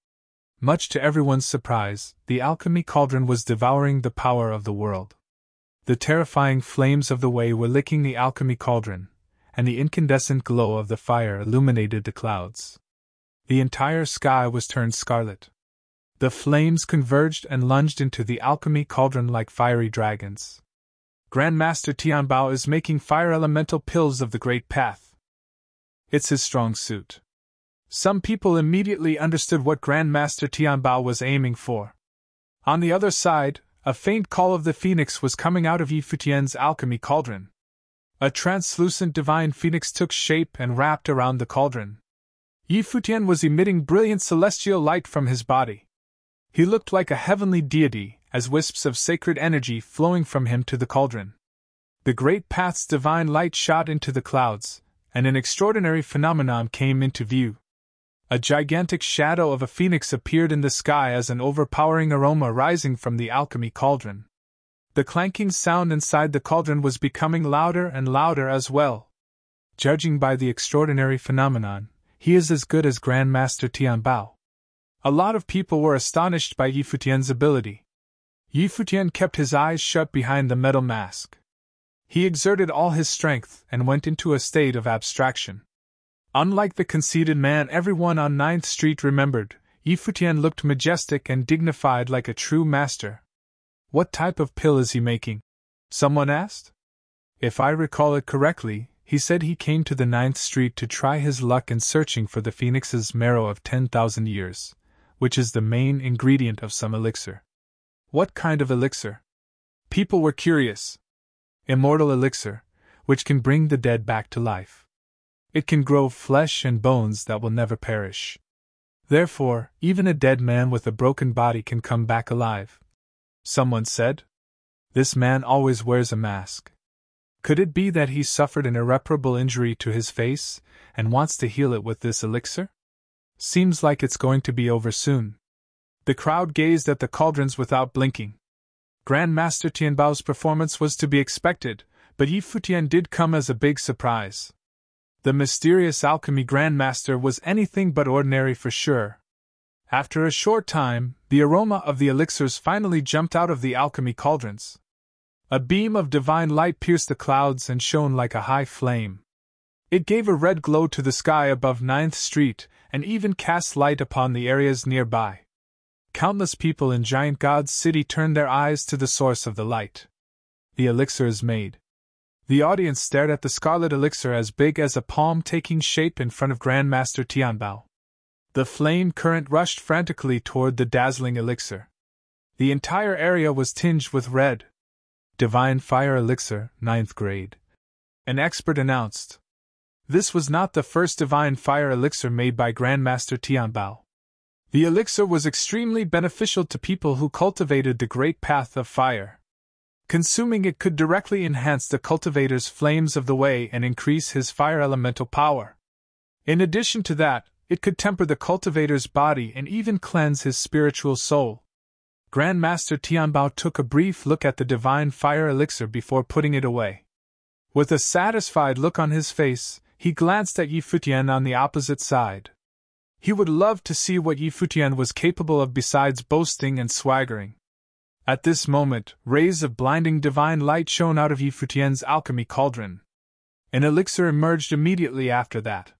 Much to everyone's surprise, the alchemy cauldron was devouring the power of the world. The terrifying flames of the way were licking the alchemy cauldron, and the incandescent glow of the fire illuminated the clouds. The entire sky was turned scarlet. The flames converged and lunged into the alchemy cauldron like fiery dragons. Grand Master Tianbao is making fire elemental pills of the Great Path. It's his strong suit. Some people immediately understood what Grand Master Tianbao was aiming for. On the other side, a faint call of the phoenix was coming out of Yi Futian's alchemy cauldron. A translucent divine phoenix took shape and wrapped around the cauldron. Yi Futian was emitting brilliant celestial light from his body. He looked like a heavenly deity, as wisps of sacred energy flowing from him to the cauldron. The Great Path's divine light shot into the clouds, and an extraordinary phenomenon came into view. A gigantic shadow of a phoenix appeared in the sky as an overpowering aroma rising from the alchemy cauldron. The clanking sound inside the cauldron was becoming louder and louder as well. Judging by the extraordinary phenomenon, he is as good as Grand Master Tianbao. A lot of people were astonished by Yi Futian's ability. Yi Futian kept his eyes shut behind the metal mask. He exerted all his strength and went into a state of abstraction. Unlike the conceited man everyone on 9th Street remembered, Yi Futian looked majestic and dignified like a true master. What type of pill is he making? Someone asked. If I recall it correctly, he said he came to the 9th Street to try his luck in searching for the phoenix's marrow of 10,000 years, which is the main ingredient of some elixir. What kind of elixir? People were curious. Immortal elixir, which can bring the dead back to life. It can grow flesh and bones that will never perish. Therefore, even a dead man with a broken body can come back alive. Someone said. This man always wears a mask. Could it be that he suffered an irreparable injury to his face, and wants to heal it with this elixir? Seems like it's going to be over soon. The crowd gazed at the cauldrons without blinking. Grand Master Tianbao's performance was to be expected, but Yi Futian did come as a big surprise. The mysterious alchemy Grandmaster was anything but ordinary for sure. After a short time, the aroma of the elixirs finally jumped out of the alchemy cauldrons. A beam of divine light pierced the clouds and shone like a high flame. It gave a red glow to the sky above 9th Street, and even cast light upon the areas nearby. Countless people in Giant God's city turned their eyes to the source of the light. The elixir is made. The audience stared at the scarlet elixir as big as a palm taking shape in front of Grandmaster Tianbao. The flame current rushed frantically toward the dazzling elixir. The entire area was tinged with red. Divine Fire Elixir, 9th grade. An expert announced. This was not the first Divine Fire Elixir made by Grandmaster Tianbao. The elixir was extremely beneficial to people who cultivated the great path of fire. Consuming it could directly enhance the cultivator's flames of the way and increase his fire elemental power. In addition to that, it could temper the cultivator's body and even cleanse his spiritual soul. Grandmaster Tianbao took a brief look at the divine fire elixir before putting it away. With a satisfied look on his face, he glanced at Yi Futian on the opposite side. He would love to see what Yi Futian was capable of besides boasting and swaggering. At this moment, rays of blinding divine light shone out of Yi Futian's alchemy cauldron. An elixir emerged immediately after that.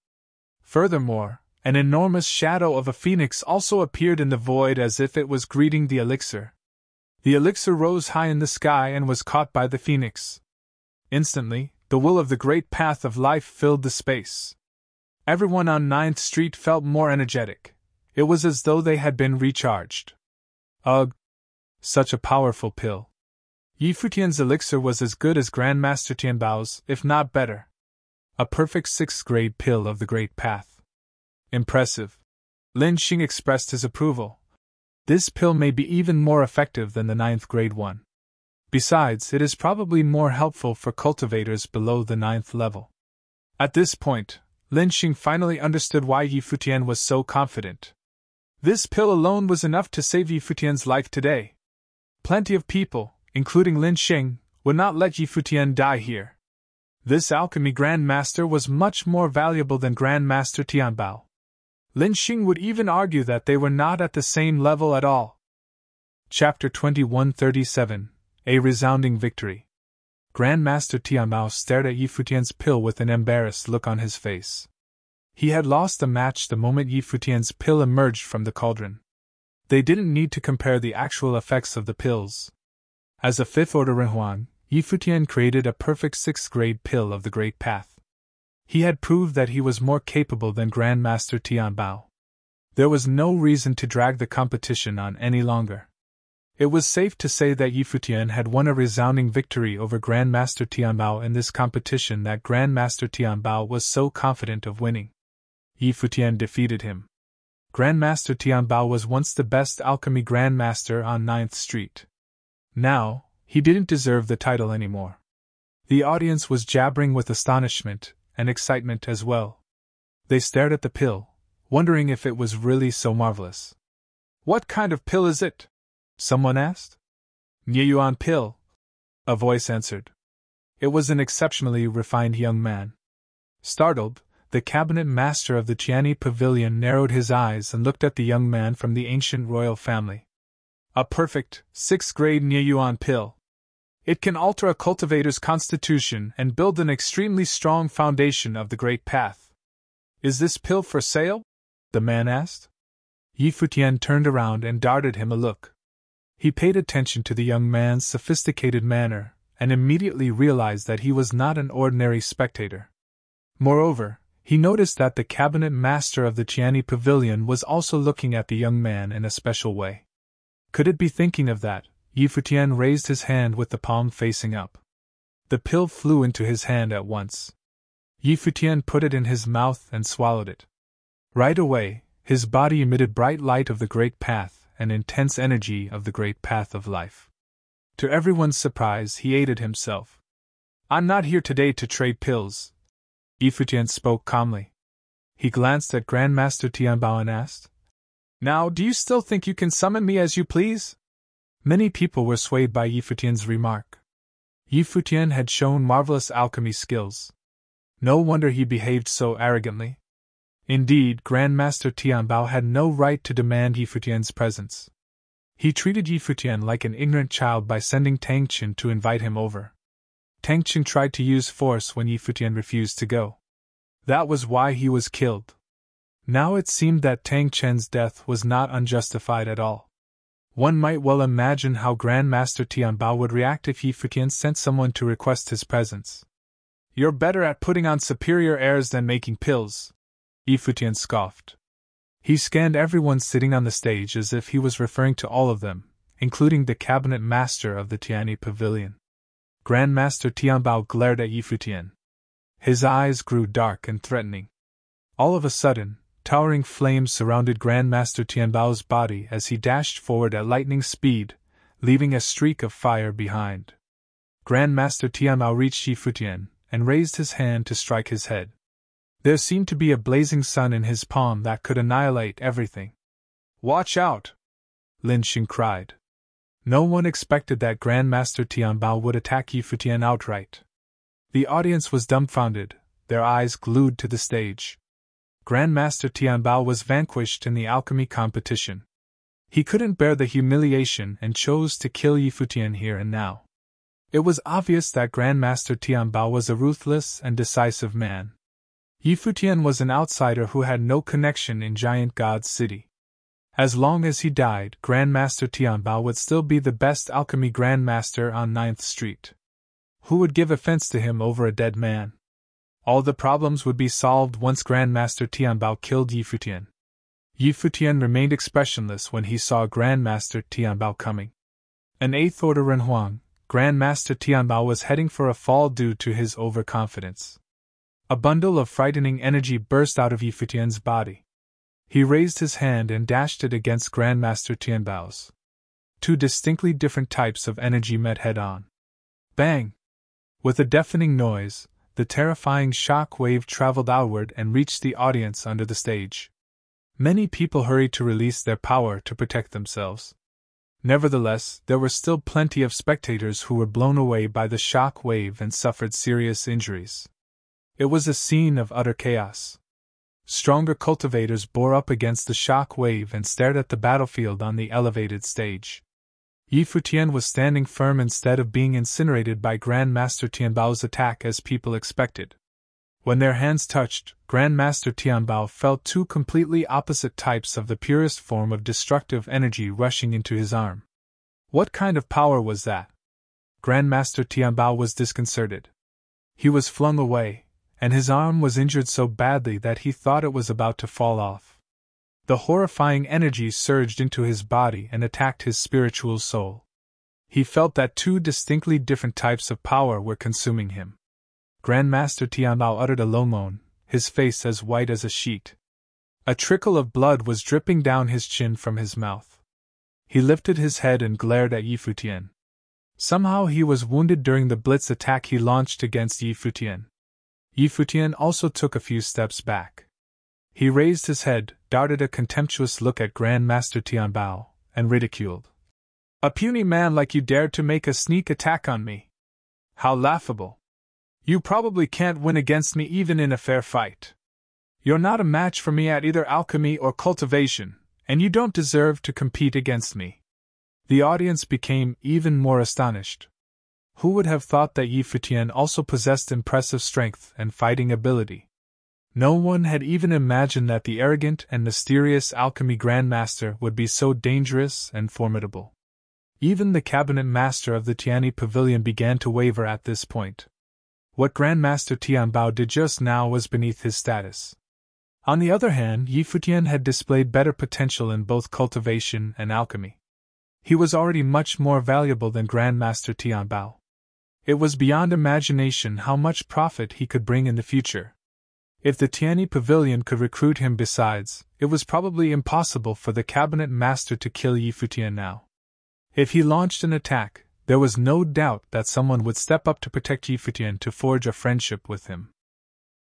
Furthermore, an enormous shadow of a phoenix also appeared in the void as if it was greeting the elixir. The elixir rose high in the sky and was caught by the phoenix. Instantly, the will of the great path of life filled the space. Everyone on 9th Street felt more energetic. It was as though they had been recharged. Ugh! Such a powerful pill. Yi Futian's elixir was as good as Grandmaster Tianbao's, if not better. A perfect 6th grade pill of the Great Path. Impressive. Lin Xing expressed his approval. This pill may be even more effective than the 9th grade one. Besides, it is probably more helpful for cultivators below the 9th level. At this point, Lin Xing finally understood why Yi Futian was so confident. This pill alone was enough to save Yi Futian's life today. Plenty of people, including Lin Xing, would not let Yi Futian die here. This alchemy Grandmaster was much more valuable than Grandmaster Tianbao. Lin Xing would even argue that they were not at the same level at all. Chapter 2137 A Resounding Victory. Grandmaster Tianbao stared at Yi Futian's pill with an embarrassed look on his face. He had lost the match the moment Yi Futian's pill emerged from the cauldron. They didn't need to compare the actual effects of the pills. As a 5th order Renhuan, Yi Futian created a perfect 6th grade pill of the Great Path. He had proved that he was more capable than Grandmaster Tianbao. There was no reason to drag the competition on any longer. It was safe to say that Yi Futian had won a resounding victory over Grandmaster Tianbao in this competition that Grandmaster Tianbao was so confident of winning. Yi Futian defeated him. Grandmaster Tianbao was once the best alchemy Grandmaster on 9th Street. Now, he didn't deserve the title anymore. The audience was jabbering with astonishment and excitement as well. They stared at the pill, wondering if it was really so marvelous. What kind of pill is it? Someone asked. Yuan pill, a voice answered. It was an exceptionally refined young man. Startled, the cabinet master of the Qiani Pavilion narrowed his eyes and looked at the young man from the ancient royal family. A perfect, 6th grade Yuan pill. It can alter a cultivator's constitution and build an extremely strong foundation of the Great Path. Is this pill for sale? The man asked. Yi Futian turned around and darted him a look. He paid attention to the young man's sophisticated manner, and immediately realized that he was not an ordinary spectator. Moreover, he noticed that the cabinet master of the Qiani Pavilion was also looking at the young man in a special way. Could it be thinking of that? Yi Futian raised his hand with the palm facing up. The pill flew into his hand at once. Yi Futian put it in his mouth and swallowed it. Right away, his body emitted bright light of the great path and intense energy of the great path of life. To everyone's surprise, he ate it himself. "I'm not here today to trade pills," Yi Futian spoke calmly. He glanced at Grandmaster Tianbao and asked, "Now, do you still think you can summon me as you please?" Many people were swayed by Yi Futian's remark. Yi Futian had shown marvelous alchemy skills. No wonder he behaved so arrogantly. Indeed, Grandmaster Tianbao had no right to demand Yi Futian's presence. He treated Yi Futian like an ignorant child by sending Tang Chen to invite him over. Tang Chen tried to use force when Yi Futian refused to go. That was why he was killed. Now it seemed that Tang Chen's death was not unjustified at all. One might well imagine how Grandmaster Tianbao would react if Yi Futian sent someone to request his presence. "You're better at putting on superior airs than making pills," Yi Futian scoffed. He scanned everyone sitting on the stage as if he was referring to all of them, including the cabinet master of the Qiani Pavilion. Grandmaster Tianbao glared at Yi Futian. His eyes grew dark and threatening. All of a sudden, towering flames surrounded Grandmaster Tianbao's body as he dashed forward at lightning speed, leaving a streak of fire behind. Grandmaster Tianbao reached Yi Futian and raised his hand to strike his head. There seemed to be a blazing sun in his palm that could annihilate everything. "Watch out!" Lin Xing cried. No one expected that Grandmaster Tianbao would attack Yi Futian outright. The audience was dumbfounded, their eyes glued to the stage. Grandmaster Tianbao was vanquished in the alchemy competition. He couldn't bear the humiliation and chose to kill Yi Futian here and now. It was obvious that Grandmaster Tianbao was a ruthless and decisive man. Yi Futian was an outsider who had no connection in Giant God's city. As long as he died, Grandmaster Tianbao would still be the best alchemy grandmaster on 9th Street. Who would give offense to him over a dead man? All the problems would be solved once Grandmaster Tianbao killed Yi Futian. Yi Futian remained expressionless when he saw Grandmaster Tianbao coming. An 8th Order Renhuang, Grandmaster Tianbao was heading for a fall due to his overconfidence. A bundle of frightening energy burst out of Yi Futian's body. He raised his hand and dashed it against Grandmaster Tianbao's. Two distinctly different types of energy met head-on. Bang! With a deafening noise, the terrifying shock wave traveled outward and reached the audience under the stage. Many people hurried to release their power to protect themselves. Nevertheless, there were still plenty of spectators who were blown away by the shock wave and suffered serious injuries. It was a scene of utter chaos. Stronger cultivators bore up against the shock wave and stared at the battlefield on the elevated stage. Yi Futian was standing firm instead of being incinerated by Grandmaster Tianbao's attack as people expected. When their hands touched, Grandmaster Tianbao felt two completely opposite types of the purest form of destructive energy rushing into his arm. What kind of power was that? Grandmaster Tianbao was disconcerted. He was flung away, and his arm was injured so badly that he thought it was about to fall off. The horrifying energy surged into his body and attacked his spiritual soul. He felt that two distinctly different types of power were consuming him. Grandmaster Tianbao uttered a low moan, his face as white as a sheet. A trickle of blood was dripping down his chin from his mouth. He lifted his head and glared at Yi Futian. Somehow he was wounded during the blitz attack he launched against Yi Futian. Yi Futian also took a few steps back. He raised his head, darted a contemptuous look at Grandmaster Tianbao, and ridiculed. "A puny man like you dared to make a sneak attack on me? How laughable! You probably can't win against me even in a fair fight. You're not a match for me at either alchemy or cultivation, and you don't deserve to compete against me." The audience became even more astonished. Who would have thought that Yi Futian also possessed impressive strength and fighting ability? No one had even imagined that the arrogant and mysterious alchemy grandmaster would be so dangerous and formidable. Even the cabinet master of the Tiani Pavilion began to waver at this point. What Grandmaster Tianbao did just now was beneath his status. On the other hand, Yi Futian had displayed better potential in both cultivation and alchemy. He was already much more valuable than Grandmaster Tianbao. It was beyond imagination how much profit he could bring in the future. If the Tiani Pavilion could recruit him besides, it was probably impossible for the cabinet master to kill Yi Futian now. If he launched an attack, there was no doubt that someone would step up to protect Yi Futian to forge a friendship with him.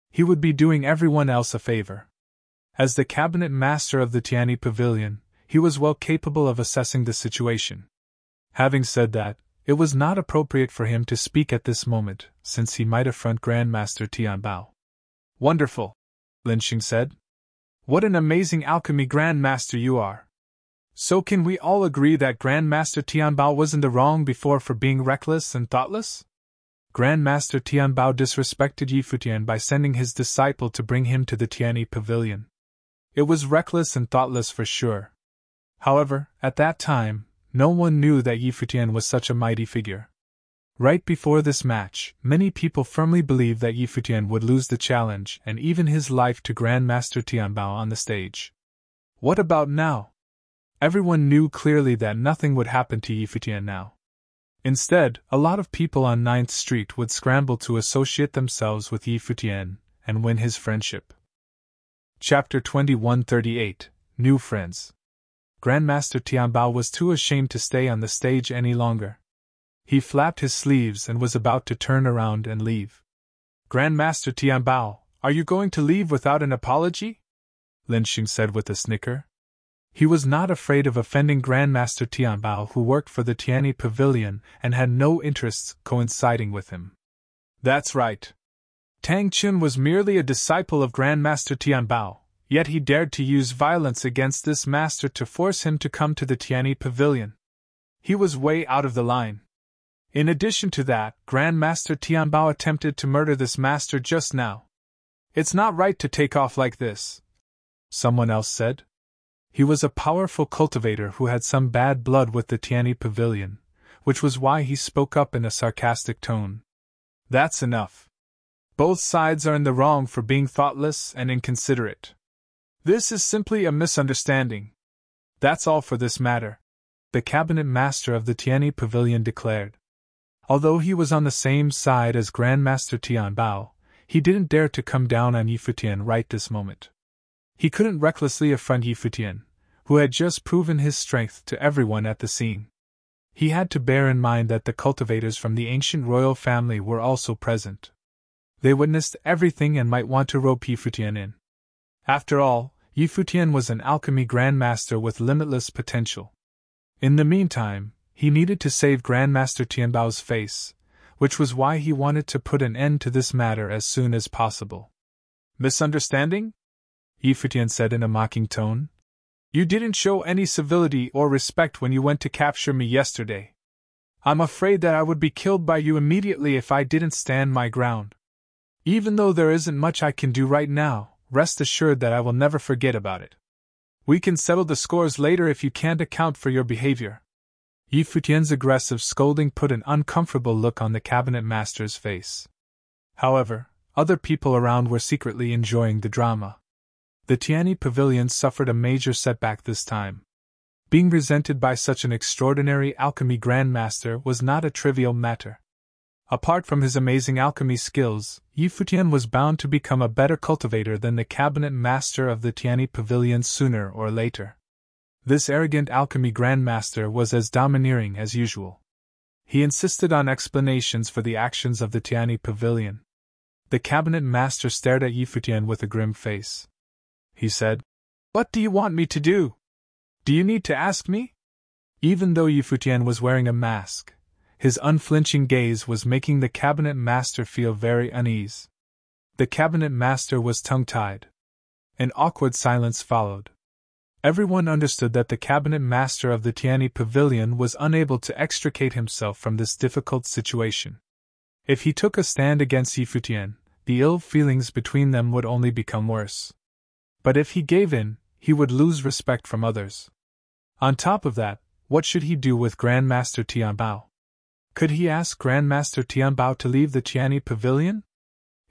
He would be doing everyone else a favor. As the cabinet master of the Tiani Pavilion, he was well capable of assessing the situation. Having said that, it was not appropriate for him to speak at this moment, since he might affront Grandmaster Tianbao. Wonderful, Lin Xing said. What an amazing alchemy grandmaster you are. So can we all agree that Grandmaster Tianbao was in the wrong before for being reckless and thoughtless? Grandmaster Tianbao disrespected Yi Futian by sending his disciple to bring him to the Tiani Pavilion. It was reckless and thoughtless for sure. However, at that time, no one knew that Yi Futian was such a mighty figure. Right before this match, many people firmly believed that Yi Futian would lose the challenge and even his life to Grandmaster Tianbao on the stage. What about now? Everyone knew clearly that nothing would happen to Yi Futian now. Instead, a lot of people on 9th Street would scramble to associate themselves with Yi Futian and win his friendship. Chapter 2138 New Friends. Grandmaster Tianbao was too ashamed to stay on the stage any longer. He flapped his sleeves and was about to turn around and leave. Grandmaster Tianbao, are you going to leave without an apology? Lin Xing said with a snicker. He was not afraid of offending Grandmaster Tianbao, who worked for the Tiani Pavilion and had no interests coinciding with him. That's right. Tang Chun was merely a disciple of Grandmaster Tianbao, yet he dared to use violence against this master to force him to come to the Tiani Pavilion. He was way out of the line. In addition to that, Grandmaster Tianbao attempted to murder this master just now. It's not right to take off like this, someone else said. He was a powerful cultivator who had some bad blood with the Tiani Pavilion, which was why he spoke up in a sarcastic tone. That's enough. Both sides are in the wrong for being thoughtless and inconsiderate. This is simply a misunderstanding. That's all for this matter, the cabinet master of the Tiani Pavilion declared. Although he was on the same side as Grandmaster Tianbao, he didn't dare to come down on Yi Futian right this moment. He couldn't recklessly affront Yi Futian, who had just proven his strength to everyone at the scene. He had to bear in mind that the cultivators from the ancient royal family were also present. They witnessed everything and might want to rope Yi Futian in. After all, Yi Futian was an alchemy grandmaster with limitless potential. In the meantime, he needed to save Grandmaster Tianbao's face, which was why he wanted to put an end to this matter as soon as possible. Misunderstanding? Yi Futian said in a mocking tone. You didn't show any civility or respect when you went to capture me yesterday. I'm afraid that I would be killed by you immediately if I didn't stand my ground. Even though there isn't much I can do right now, rest assured that I will never forget about it. We can settle the scores later if you can't account for your behavior. Yi Futian's aggressive scolding put an uncomfortable look on the cabinet master's face. However, other people around were secretly enjoying the drama. The Tiani Pavilion suffered a major setback this time. Being resented by such an extraordinary alchemy grandmaster was not a trivial matter. Apart from his amazing alchemy skills, Yi Futian was bound to become a better cultivator than the cabinet master of the Tiani Pavilion sooner or later. This arrogant alchemy grandmaster was as domineering as usual. He insisted on explanations for the actions of the Tiani Pavilion. The cabinet master stared at Yi Futian with a grim face. He said, "What do you want me to do? Do you need to ask me?" Even though Yi Futian was wearing a mask, his unflinching gaze was making the cabinet master feel very uneasy. The cabinet master was tongue-tied. An awkward silence followed. Everyone understood that the cabinet master of the Tiani Pavilion was unable to extricate himself from this difficult situation. If he took a stand against Yi Futian, the ill feelings between them would only become worse. But if he gave in, he would lose respect from others. On top of that, what should he do with Grandmaster Tianbao? Could he ask Grandmaster Tianbao to leave the Tianyi Pavilion?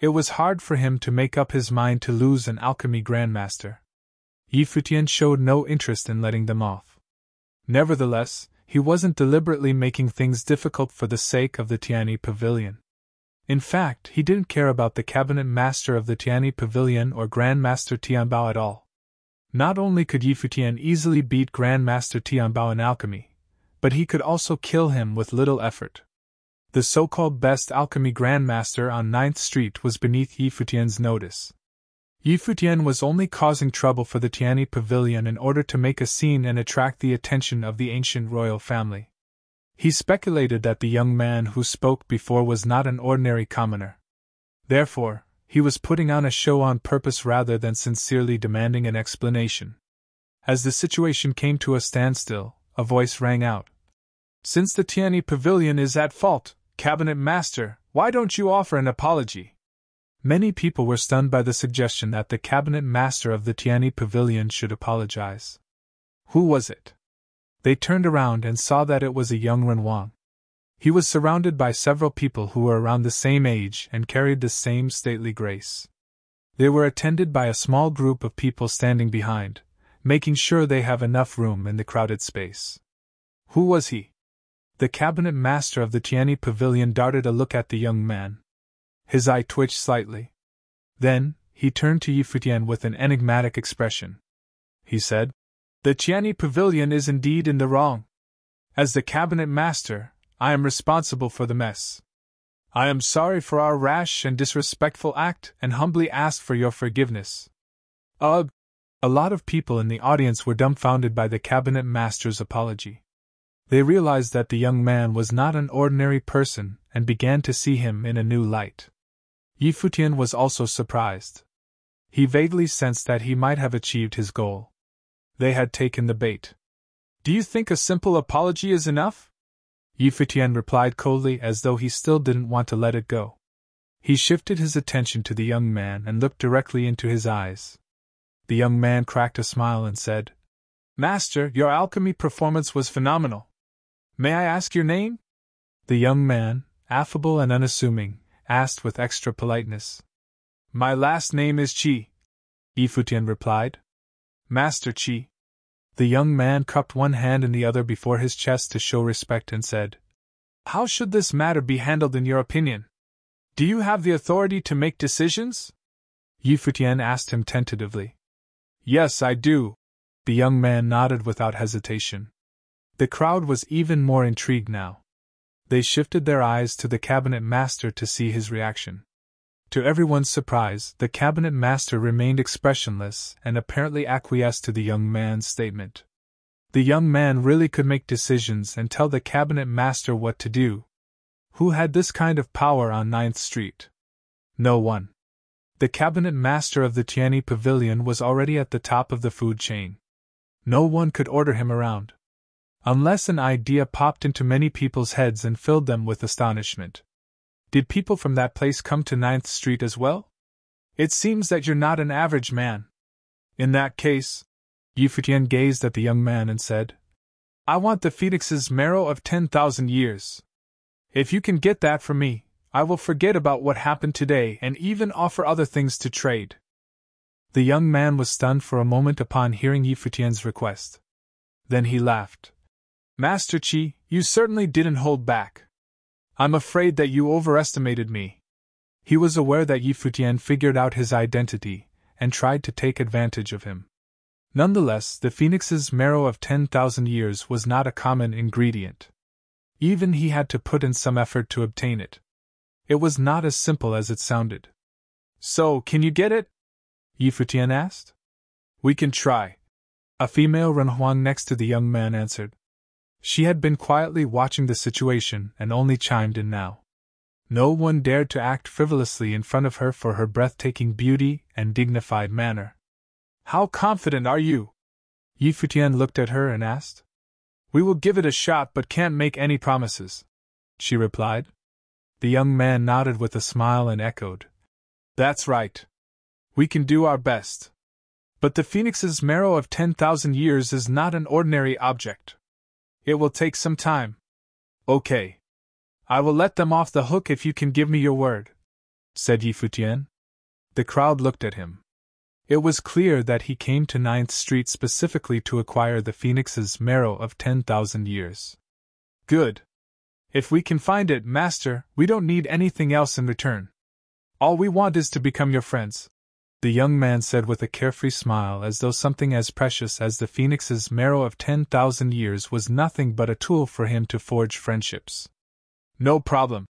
It was hard for him to make up his mind to lose an alchemy Grandmaster. Yi Futian showed no interest in letting them off. Nevertheless, he wasn't deliberately making things difficult for the sake of the Tianyi Pavilion. In fact, he didn't care about the cabinet master of the Tianyi Pavilion or Grandmaster Tianbao at all. Not only could Yi Futian easily beat Grandmaster Tianbao in alchemy, but he could also kill him with little effort. The so-called best alchemy Grandmaster on 9th Street was beneath Yi Futian's notice. Yi Futian was only causing trouble for the Tianyi Pavilion in order to make a scene and attract the attention of the ancient royal family. He speculated that the young man who spoke before was not an ordinary commoner. Therefore, he was putting on a show on purpose rather than sincerely demanding an explanation. As the situation came to a standstill, a voice rang out. "Since the Tianyi Pavilion is at fault, Cabinet Master, why don't you offer an apology?" Many people were stunned by the suggestion that the Cabinet Master of the Tianyi Pavilion should apologize. Who was it? They turned around and saw that it was a young Renhuang. He was surrounded by several people who were around the same age and carried the same stately grace. They were attended by a small group of people standing behind, making sure they have enough room in the crowded space. Who was he? The Cabinet Master of the Tianyi Pavilion darted a look at the young man. His eye twitched slightly. Then, he turned to Yi Futian with an enigmatic expression. He said, "The Tianyi Pavilion is indeed in the wrong. As the Cabinet Master, I am responsible for the mess. I am sorry for our rash and disrespectful act and humbly ask for your forgiveness." Ugh! A lot of people in the audience were dumbfounded by the Cabinet Master's apology. They realized that the young man was not an ordinary person and began to see him in a new light. Yi Futian was also surprised. He vaguely sensed that he might have achieved his goal. They had taken the bait. "Do you think a simple apology is enough?" Yi Futian replied coldly, as though he still didn't want to let it go. He shifted his attention to the young man and looked directly into his eyes. The young man cracked a smile and said, "Master, your alchemy performance was phenomenal. May I ask your name?" The young man, affable and unassuming, asked with extra politeness. "My last name is Qi," Yi Futian replied. "Master Qi." The young man cupped one hand in the other before his chest to show respect and said, "How should this matter be handled in your opinion? Do you have the authority to make decisions?" Yi Futian asked him tentatively. "Yes, I do." The young man nodded without hesitation. The crowd was even more intrigued now. They shifted their eyes to the Cabinet Master to see his reaction. To everyone's surprise, the Cabinet Master remained expressionless and apparently acquiesced to the young man's statement. The young man really could make decisions and tell the Cabinet Master what to do. Who had this kind of power on 9th Street? No one. The Cabinet Master of the Tianyi Pavilion was already at the top of the food chain. No one could order him around. Unless an idea popped into many people's heads and filled them with astonishment. Did people from that place come to 9th Street as well? It seems that you're not an average man. In that case, Yi Futian gazed at the young man and said, "I want the phoenix's marrow of 10,000 years. If you can get that for me, I will forget about what happened today and even offer other things to trade." The young man was stunned for a moment upon hearing Yi Futian's request. Then he laughed. "Master Qi, you certainly didn't hold back. I'm afraid that you overestimated me." He was aware that Yi Futian figured out his identity and tried to take advantage of him. Nonetheless, the phoenix's marrow of 10,000 years was not a common ingredient. Even he had to put in some effort to obtain it. It was not as simple as it sounded. "So, can you get it?" Yi Futian asked. "We can try," a female Renhuang next to the young man answered. She had been quietly watching the situation and only chimed in now. No one dared to act frivolously in front of her for her breathtaking beauty and dignified manner. "How confident are you?" Yi Futian looked at her and asked. "We will give it a shot but can't make any promises," she replied. The young man nodded with a smile and echoed, That's right. We can do our best. But the phoenix's marrow of 10,000 years is not an ordinary object. It will take some time. Okay. I will let them off the hook if you can give me your word, said Yi Futian. The crowd looked at him. It was clear that he came to 9th Street specifically to acquire the phoenix's marrow of 10,000 years. Good. If we can find it, Master, we don't need anything else in return. All we want is to become your friends, the young man said with a carefree smile, as though something as precious as the phoenix's marrow of 10,000 years was nothing but a tool for him to forge friendships. No problem,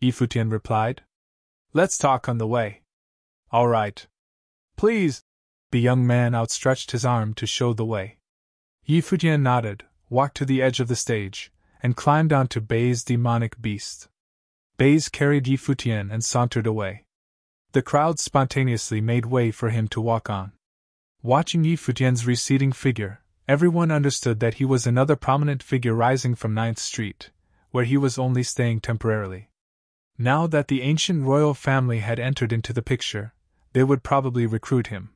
Yi Futian replied. Let's talk on the way. All right. Please. The young man outstretched his arm to show the way. Yi Futian nodded, walked to the edge of the stage, and climbed onto Bei's demonic beast. Bei carried Yi Futian and sauntered away. The crowd spontaneously made way for him to walk on. Watching Yi Futian's receding figure, everyone understood that he was another prominent figure rising from 9th Street, where he was only staying temporarily. Now that the ancient royal family had entered into the picture, they would probably recruit him.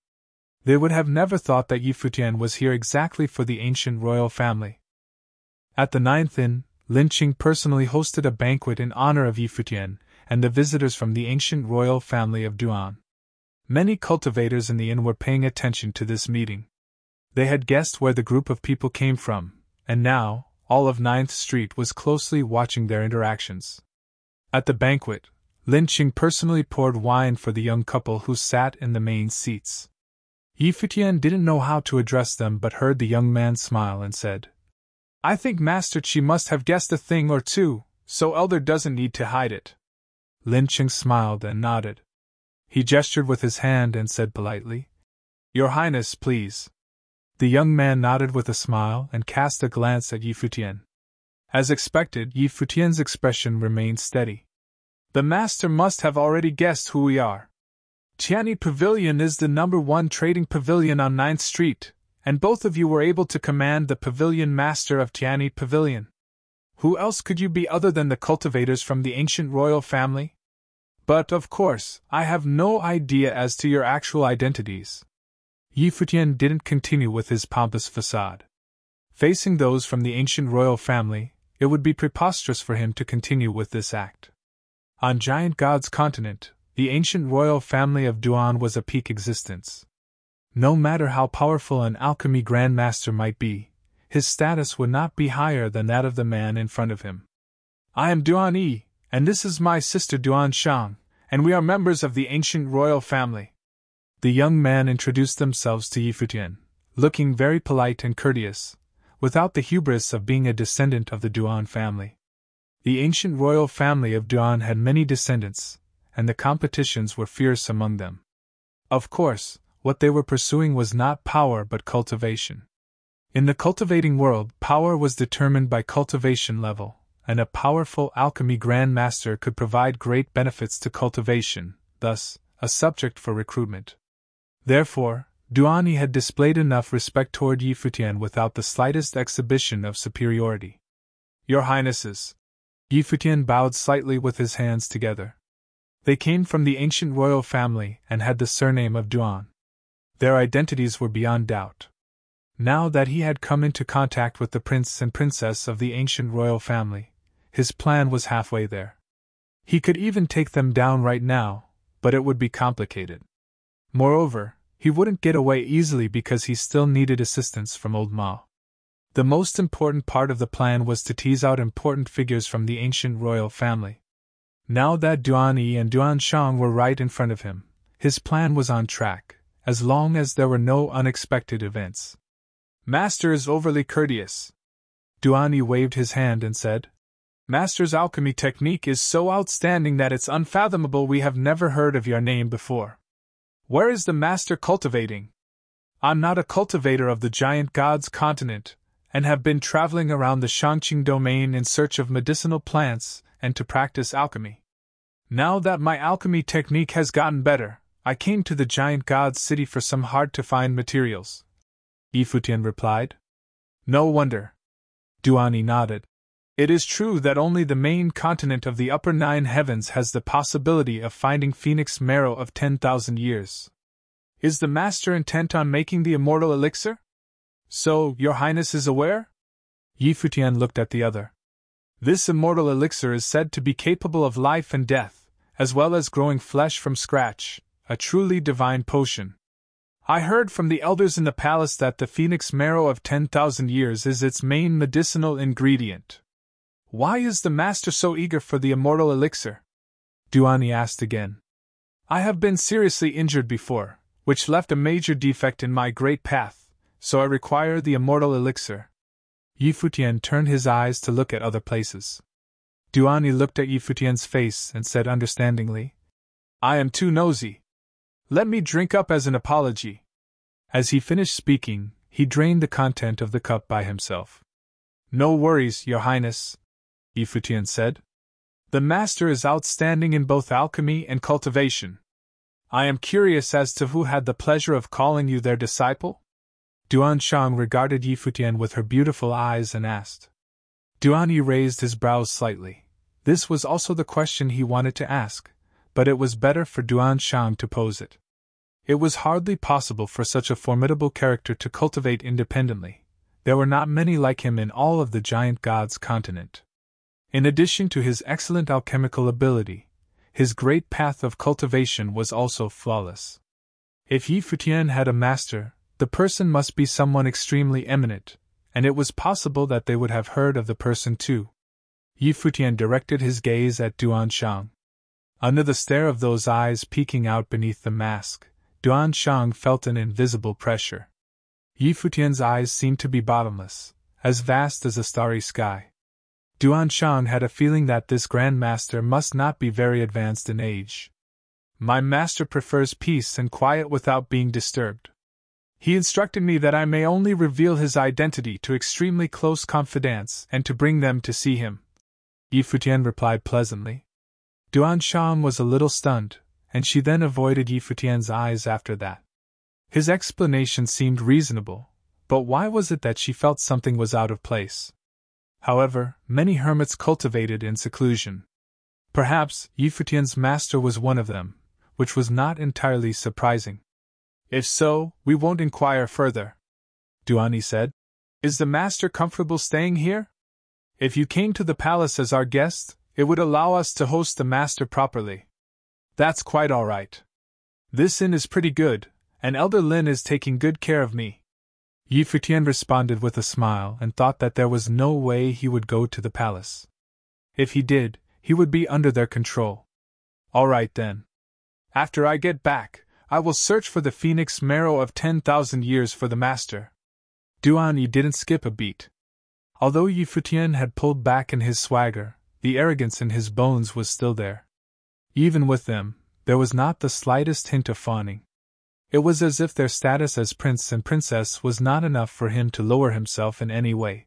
They would have never thought that Yi Futian was here exactly for the ancient royal family. At the 9th Inn, Lin Qing personally hosted a banquet in honor of Yi Futian and the visitors from the ancient royal family of Duan. Many cultivators in the inn were paying attention to this meeting. They had guessed where the group of people came from, and now, all of 9th Street was closely watching their interactions. At the banquet, Lin Qing personally poured wine for the young couple who sat in the main seats. Yi Futian didn't know how to address them but heard the young man smile and said, I think Master Qi must have guessed a thing or two, so Elder doesn't need to hide it. Lin Qing smiled and nodded. He gestured with his hand and said politely, Your Highness, please. The young man nodded with a smile and cast a glance at Yi Futian. As expected, Yi Futian's expression remained steady. The master must have already guessed who we are. Tianyi Pavilion is the #1 trading pavilion on 9th Street, and both of you were able to command the pavilion master of Tianyi Pavilion. Who else could you be other than the cultivators from the ancient royal family? But, of course, I have no idea as to your actual identities. Yi Futian didn't continue with his pompous facade. Facing those from the ancient royal family, it would be preposterous for him to continue with this act. On Giant God's continent, the ancient royal family of Duan was a peak existence. No matter how powerful an alchemy grandmaster might be, his status would not be higher than that of the man in front of him. I am Duan Yi, and this is my sister Duan Shang, and we are members of the ancient royal family. The young man introduced themselves to Yi Futian, looking very polite and courteous, without the hubris of being a descendant of the Duan family. The ancient royal family of Duan had many descendants, and the competitions were fierce among them. Of course, what they were pursuing was not power but cultivation. In the cultivating world, power was determined by cultivation level, and a powerful alchemy grandmaster could provide great benefits to cultivation, thus, a subject for recruitment. Therefore, Duan Yi had displayed enough respect toward Yi Futian without the slightest exhibition of superiority. Your Highnesses. Yi Futian bowed slightly with his hands together. They came from the ancient royal family and had the surname of Duan. Their identities were beyond doubt. Now that he had come into contact with the prince and princess of the ancient royal family, his plan was halfway there. He could even take them down right now, but it would be complicated. Moreover, he wouldn't get away easily because he still needed assistance from old Mao. The most important part of the plan was to tease out important figures from the ancient royal family. Now that Duan Yi and Duan Shang were right in front of him, his plan was on track, as long as there were no unexpected events. Master is overly courteous. Duan Yi waved his hand and said, Master's alchemy technique is so outstanding that it's unfathomable we have never heard of your name before. Where is the master cultivating? I'm not a cultivator of the Giant God's continent, and have been traveling around the Shangqing domain in search of medicinal plants and to practice alchemy. Now that my alchemy technique has gotten better, I came to the Giant God's city for some hard-to-find materials. Yi Futian replied. No wonder. Duan Yi nodded. It is true that only the main continent of the upper 9 heavens has the possibility of finding phoenix marrow of 10,000 years. Is the Master intent on making the immortal elixir? So, your Highness is aware? Yi Futian looked at the other. This immortal elixir is said to be capable of life and death, as well as growing flesh from scratch, a truly divine potion. I heard from the elders in the palace that the phoenix marrow of 10,000 years is its main medicinal ingredient. Why is the Master so eager for the immortal elixir? Duani asked again. I have been seriously injured before, which left a major defect in my great path, so I require the immortal elixir. Yi Futian turned his eyes to look at other places. Duani looked at Yi Futian's face and said understandingly, I am too nosy. Let me drink up as an apology. As he finished speaking, he drained the content of the cup by himself. No worries, Your Highness, Yi Futian said. The Master is outstanding in both alchemy and cultivation. I am curious as to who had the pleasure of calling you their disciple? Duan Shang regarded Yi Futian with her beautiful eyes and asked. Duani raised his brows slightly. This was also the question he wanted to ask, but it was better for Duan Shang to pose it. It was hardly possible for such a formidable character to cultivate independently. There were not many like him in all of the giant gods' continent. In addition to his excellent alchemical ability, his great path of cultivation was also flawless. If Yi Futian had a master, the person must be someone extremely eminent, and it was possible that they would have heard of the person too. Yi Futian directed his gaze at Duan Shang. Under the stare of those eyes peeking out beneath the mask, Duan Shang felt an invisible pressure. Yi Futian's eyes seemed to be bottomless, as vast as a starry sky. Duan Shang had a feeling that this Grand Master must not be very advanced in age. My master prefers peace and quiet without being disturbed. He instructed me that I may only reveal his identity to extremely close confidants and to bring them to see him. Yi Futian replied pleasantly. Duan Shang was a little stunned, and she then avoided Yi Futian's eyes after that. His explanation seemed reasonable, but why was it that she felt something was out of place? However, many hermits cultivated in seclusion. Perhaps Yi Futian's master was one of them, which was not entirely surprising. If so, we won't inquire further, Duani said. Is the master comfortable staying here? If you came to the palace as our guest, it would allow us to host the master properly. That's quite all right. This inn is pretty good, and Elder Lin is taking good care of me. Yi Futian responded with a smile and thought that there was no way he would go to the palace. If he did, he would be under their control. All right then. After I get back, I will search for the phoenix marrow of 10,000 years for the master. Duani didn't skip a beat. Although Yi Futian had pulled back in his swagger, the arrogance in his bones was still there. Even with them, there was not the slightest hint of fawning. It was as if their status as prince and princess was not enough for him to lower himself in any way.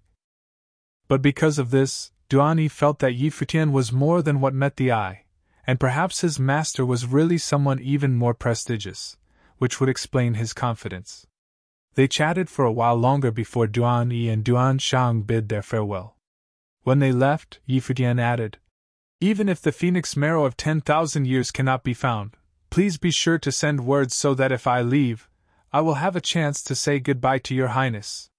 But because of this, Duani felt that Yi Futian was more than what met the eye, and perhaps his master was really someone even more prestigious, which would explain his confidence. They chatted for a while longer before Duani and Duan Shang bid their farewell. When they left, Yi Futian added, Even if the phoenix marrow of 10,000 years cannot be found, please be sure to send word so that if I leave, I will have a chance to say goodbye to your highness.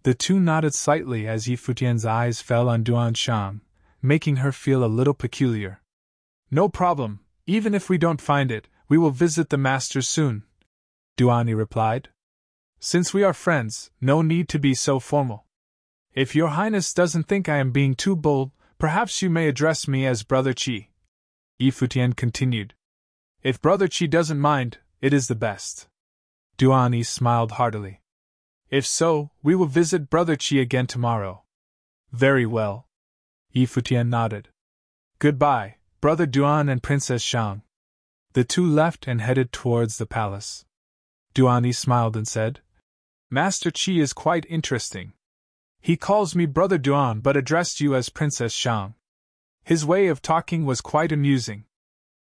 The two nodded slightly as Yi Futian's eyes fell on Duan Shang, making her feel a little peculiar. No problem, even if we don't find it, we will visit the master soon, Duani replied. Since we are friends, no need to be so formal. If your highness doesn't think I am being too bold, perhaps you may address me as Brother Qi. Yi Futian continued. If Brother Qi doesn't mind, it is the best. Duani smiled heartily. If so, we will visit Brother Qi again tomorrow. Very well. Yi Futian nodded. Goodbye, Brother Duan and Princess Shang. The two left and headed towards the palace. Duani smiled and said, Master Qi is quite interesting. He calls me Brother Duan but addressed you as Princess Shang. His way of talking was quite amusing.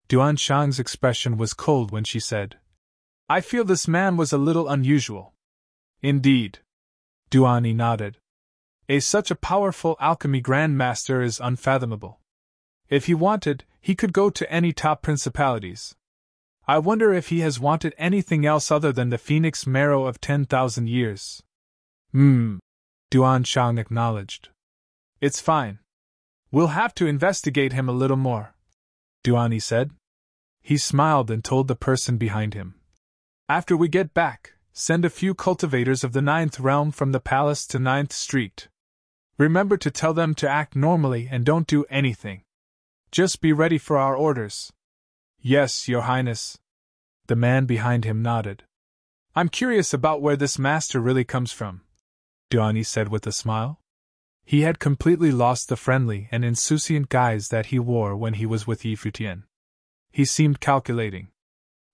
Duan Shang's expression was cold when she said, I feel this man was a little unusual. Indeed. Duani nodded. Such a powerful alchemy grandmaster is unfathomable. If he wanted, he could go to any top principalities. I wonder if he has wanted anything else other than the phoenix marrow of 10,000 years. Duan Shang acknowledged. It's fine. We'll have to investigate him a little more, Duan said. He smiled and told the person behind him. After we get back, send a few cultivators of the 9th realm from the palace to 9th Street. Remember to tell them to act normally and don't do anything. Just be ready for our orders. Yes, Your Highness. The man behind him nodded. I'm curious about where this master really comes from, Duan said with a smile. He had completely lost the friendly and insouciant guise that he wore when he was with Futian. He seemed calculating.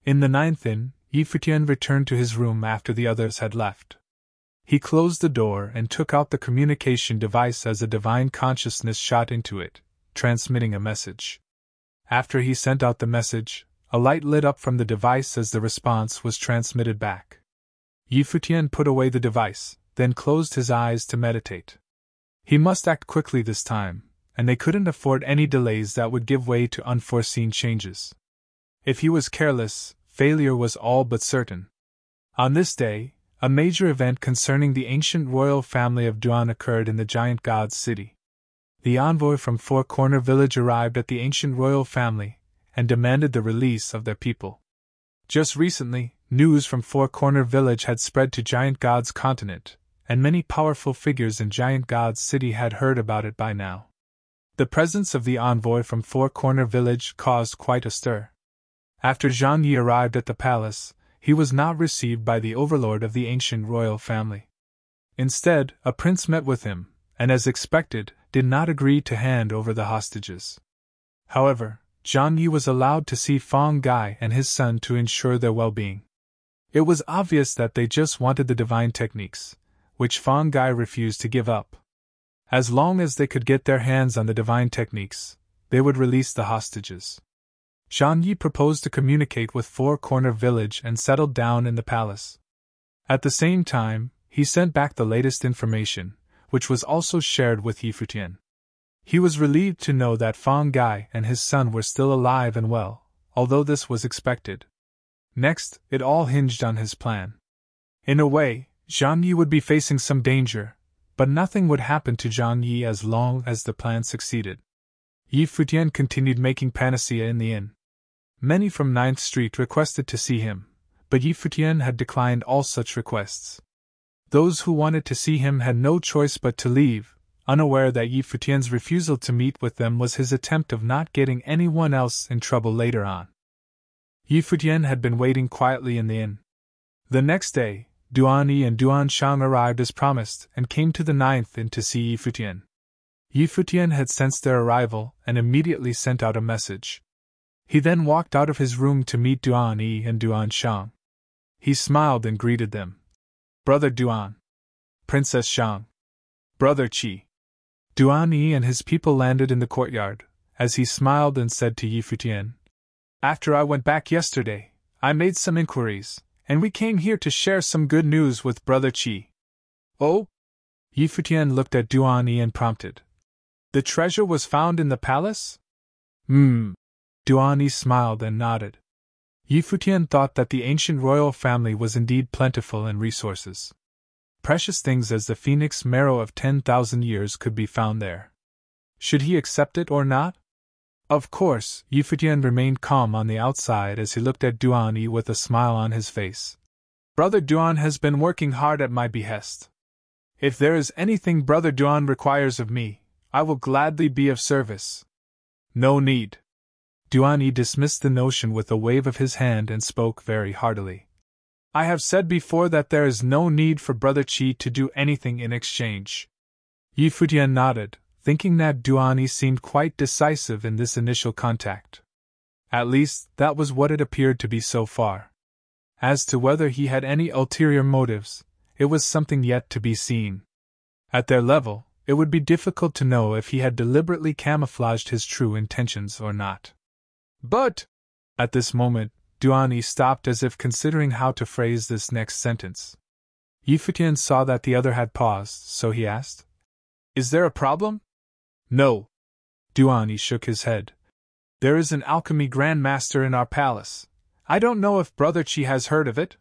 In the 9th inn, Futian returned to his room after the others had left. He closed the door and took out the communication device as a divine consciousness shot into it, transmitting a message. After he sent out the message, a light lit up from the device as the response was transmitted back. Futian put away the device, then closed his eyes to meditate. He must act quickly this time, and they couldn't afford any delays that would give way to unforeseen changes. If he was careless, failure was all but certain. On this day, a major event concerning the ancient royal family of Duan occurred in the giant god's city. The envoy from Four Corner Village arrived at the ancient royal family and demanded the release of their people. Just recently, news from Four Corner Village had spread to Giant God's continent, and many powerful figures in Giant God's city had heard about it by now. The presence of the envoy from Four Corner Village caused quite a stir. After Zhang Yi arrived at the palace, he was not received by the overlord of the ancient royal family. Instead, a prince met with him, and as expected, did not agree to hand over the hostages. However, Zhang Yi was allowed to see Fang Gai and his son to ensure their well-being. It was obvious that they just wanted the divine techniques, which Fang Gai refused to give up. As long as they could get their hands on the divine techniques, they would release the hostages. Zhang Yi proposed to communicate with Four Corner Village and settled down in the palace. At the same time, he sent back the latest information, which was also shared with Futian. He was relieved to know that Fang Gai and his son were still alive and well, although this was expected. Next, it all hinged on his plan. In a way, Zhang Yi would be facing some danger, but nothing would happen to Zhang Yi as long as the plan succeeded. Futian continued making panacea in the inn. Many from 9th Street requested to see him, but Futian had declined all such requests. Those who wanted to see him had no choice but to leave, unaware that Futian's refusal to meet with them was his attempt of not getting anyone else in trouble later on. Futian had been waiting quietly in the inn. The next day, Duan Yi and Duan Shang arrived as promised and came to the 9th inn to see Futian. Futian had sensed their arrival and immediately sent out a message. He then walked out of his room to meet Duan Yi and Duan Shang. He smiled and greeted them. Brother Duan. Princess Shang. Brother Qi. Duan Yi and his people landed in the courtyard, as he smiled and said to Futian, After I went back yesterday, I made some inquiries, and we came here to share some good news with Brother Qi. Oh? Futian looked at Duan Yi and prompted. The treasure was found in the palace? Duan Yi smiled and nodded. Futian thought that the ancient royal family was indeed plentiful in resources. Precious things as the phoenix marrow of 10,000 years could be found there. Should he accept it or not? Of course, Futian remained calm on the outside as he looked at Duan Yi with a smile on his face. Brother Duan has been working hard at my behest. If there is anything Brother Duan requires of me, I will gladly be of service. No need. Duan Yi dismissed the notion with a wave of his hand and spoke very heartily. I have said before that there is no need for Brother Qi to do anything in exchange. Futian nodded, thinking that Duan Yi seemed quite decisive in this initial contact. At least, that was what it appeared to be so far. As to whether he had any ulterior motives, it was something yet to be seen. At their level, it would be difficult to know if he had deliberately camouflaged his true intentions or not. But, at this moment, Duan Yi stopped as if considering how to phrase this next sentence. Futian saw that the other had paused, so he asked, Is there a problem? No. Duan shook his head. There is an alchemy grandmaster in our palace. I don't know if Brother Qi has heard of it.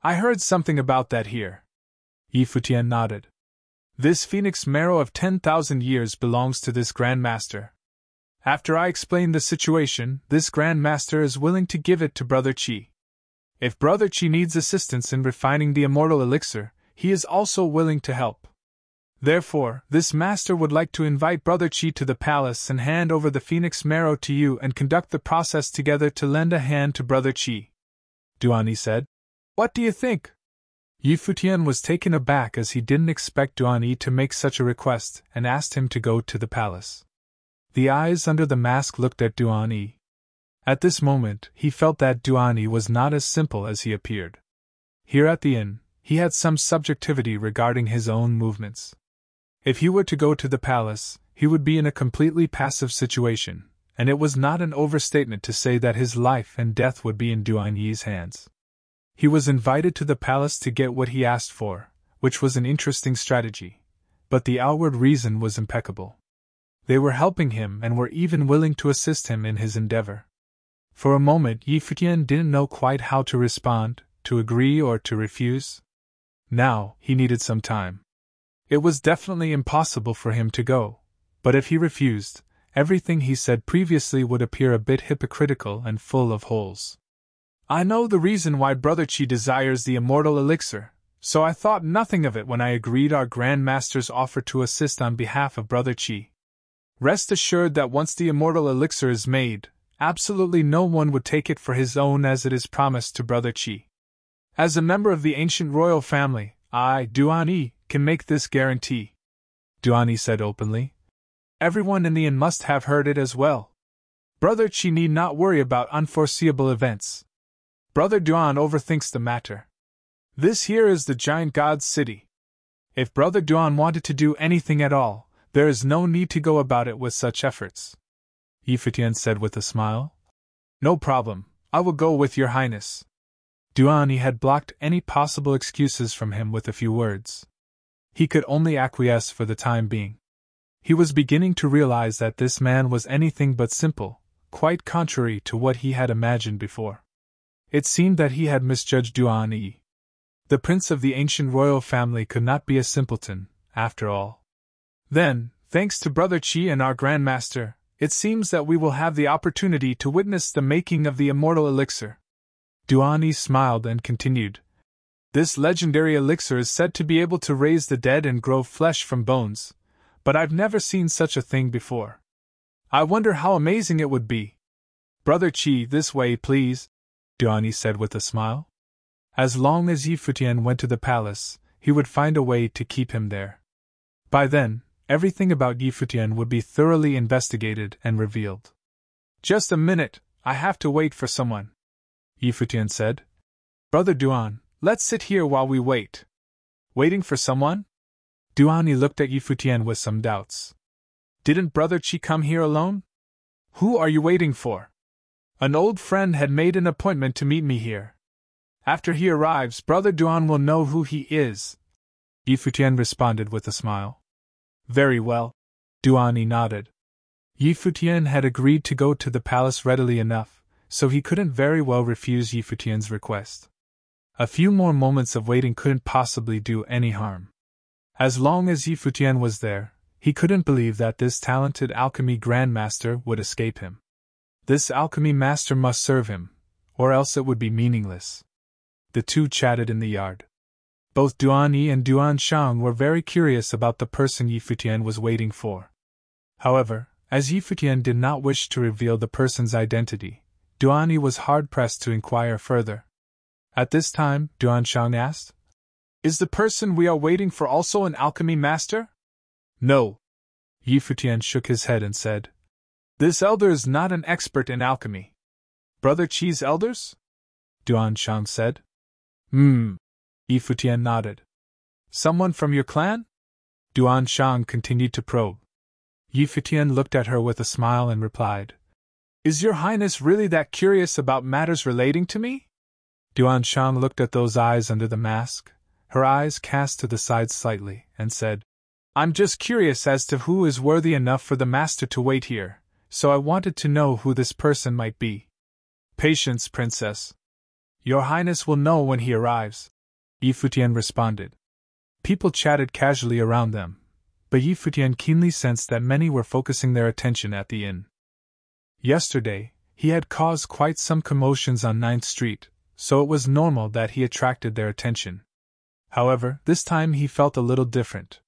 I heard something about that here. Futian nodded. This phoenix marrow of 10,000 years belongs to this grandmaster. After I explain the situation, this grandmaster is willing to give it to Brother Qi. If Brother Qi needs assistance in refining the immortal elixir, he is also willing to help. Therefore, this master would like to invite Brother Qi to the palace and hand over the phoenix marrow to you and conduct the process together to lend a hand to Brother Qi. Duan said. What do you think? Futian was taken aback as he didn't expect Duan to make such a request and asked him to go to the palace. The eyes under the mask looked at Duan. At this moment, he felt that Duan was not as simple as he appeared. Here at the inn, he had some subjectivity regarding his own movements. If he were to go to the palace, he would be in a completely passive situation, and it was not an overstatement to say that his life and death would be in Duan's hands. He was invited to the palace to get what he asked for, which was an interesting strategy, but the outward reason was impeccable. They were helping him and were even willing to assist him in his endeavor. For a moment Futian didn't know quite how to respond, to agree or to refuse. Now, he needed some time. It was definitely impossible for him to go, but if he refused, everything he said previously would appear a bit hypocritical and full of holes. I know the reason why Brother Qi desires the immortal elixir, so I thought nothing of it when I agreed our Grand Master's offer to assist on behalf of Brother Qi. Rest assured that once the immortal elixir is made, absolutely no one would take it for his own as it is promised to Brother Qi. As a member of the ancient royal family, I, Duan, can make this guarantee. Duan said openly. Everyone in the inn must have heard it as well. Brother Qi need not worry about unforeseeable events. Brother Duan overthinks the matter. This here is the giant god's city. If Brother Duan wanted to do anything at all, there is no need to go about it with such efforts. Futian said with a smile. No problem, I will go with your highness. Duan had blocked any possible excuses from him with a few words. He could only acquiesce for the time being. He was beginning to realize that this man was anything but simple, quite contrary to what he had imagined before. It seemed that he had misjudged Duan. The prince of the ancient royal family could not be a simpleton, after all. Then, thanks to Brother Qi and our Grand Master, it seems that we will have the opportunity to witness the making of the immortal elixir. Duan smiled and continued. This legendary elixir is said to be able to raise the dead and grow flesh from bones, but I've never seen such a thing before. I wonder how amazing it would be. Brother Qi, this way, please, Duan said with a smile. As long as Futian went to the palace, he would find a way to keep him there. By then, everything about Futian would be thoroughly investigated and revealed. Just a minute, I have to wait for someone, Futian said. Brother Duan, let's sit here while we wait. Waiting for someone? Duan looked at Futian with some doubts. Didn't Brother Qi come here alone? Who are you waiting for? An old friend had made an appointment to meet me here. After he arrives, Brother Duan will know who he is, Futian responded with a smile. Very well, Duan nodded. Futian had agreed to go to the palace readily enough, so he couldn't very well refuse Futian's request. A few more moments of waiting couldn't possibly do any harm. As long as Futian was there, he couldn't believe that this talented alchemy grandmaster would escape him. This alchemy master must serve him, or else it would be meaningless. The two chatted in the yard. Both Duan and Duan Shang were very curious about the person Futian was waiting for. However, as Futian did not wish to reveal the person's identity, Duan was hard-pressed to inquire further. At this time, Duan Shang asked, Is the person we are waiting for also an alchemy master? No. Futian shook his head and said, This elder is not an expert in alchemy. Brother Qi's elders? Duan Shang said. Futian nodded. Someone from your clan? Duan Shang continued to probe. Futian looked at her with a smile and replied, Is your highness really that curious about matters relating to me? Duan Shang looked at those eyes under the mask, her eyes cast to the side slightly, and said, I'm just curious as to who is worthy enough for the master to wait here, so I wanted to know who this person might be. Patience, princess. Your Highness will know when he arrives, Yi Futian responded. People chatted casually around them, but Yi Futian keenly sensed that many were focusing their attention at the inn. Yesterday, he had caused quite some commotions on 9th Street, so it was normal that he attracted their attention. However, this time he felt a little different.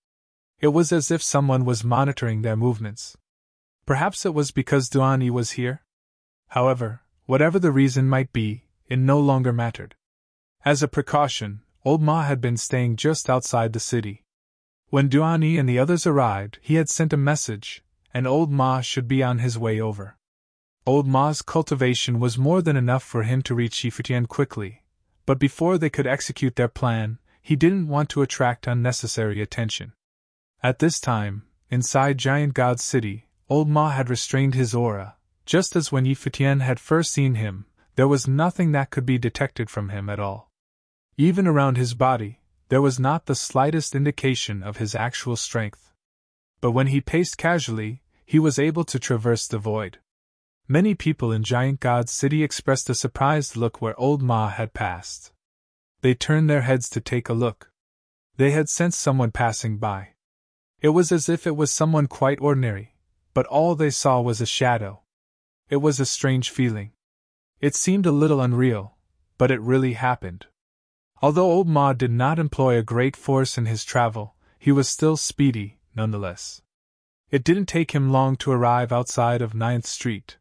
It was as if someone was monitoring their movements. Perhaps it was because Duan was here? However, whatever the reason might be, it no longer mattered. As a precaution, Old Ma had been staying just outside the city. When Duan and the others arrived, he had sent a message, and Old Ma should be on his way over. Old Ma's cultivation was more than enough for him to reach Futian quickly, but before they could execute their plan, he didn't want to attract unnecessary attention. At this time, inside Giant God's city, Old Ma had restrained his aura. Just as when Yi Futian had first seen him, there was nothing that could be detected from him at all. Even around his body, there was not the slightest indication of his actual strength. But when he paced casually, he was able to traverse the void. Many people in Giant God's city expressed a surprised look where Old Ma had passed. They turned their heads to take a look. They had sensed someone passing by. It was as if it was someone quite ordinary, but all they saw was a shadow. It was a strange feeling. It seemed a little unreal, but it really happened. Although Old Ma did not employ a great force in his travel, he was still speedy, nonetheless. It didn't take him long to arrive outside of 9th Street.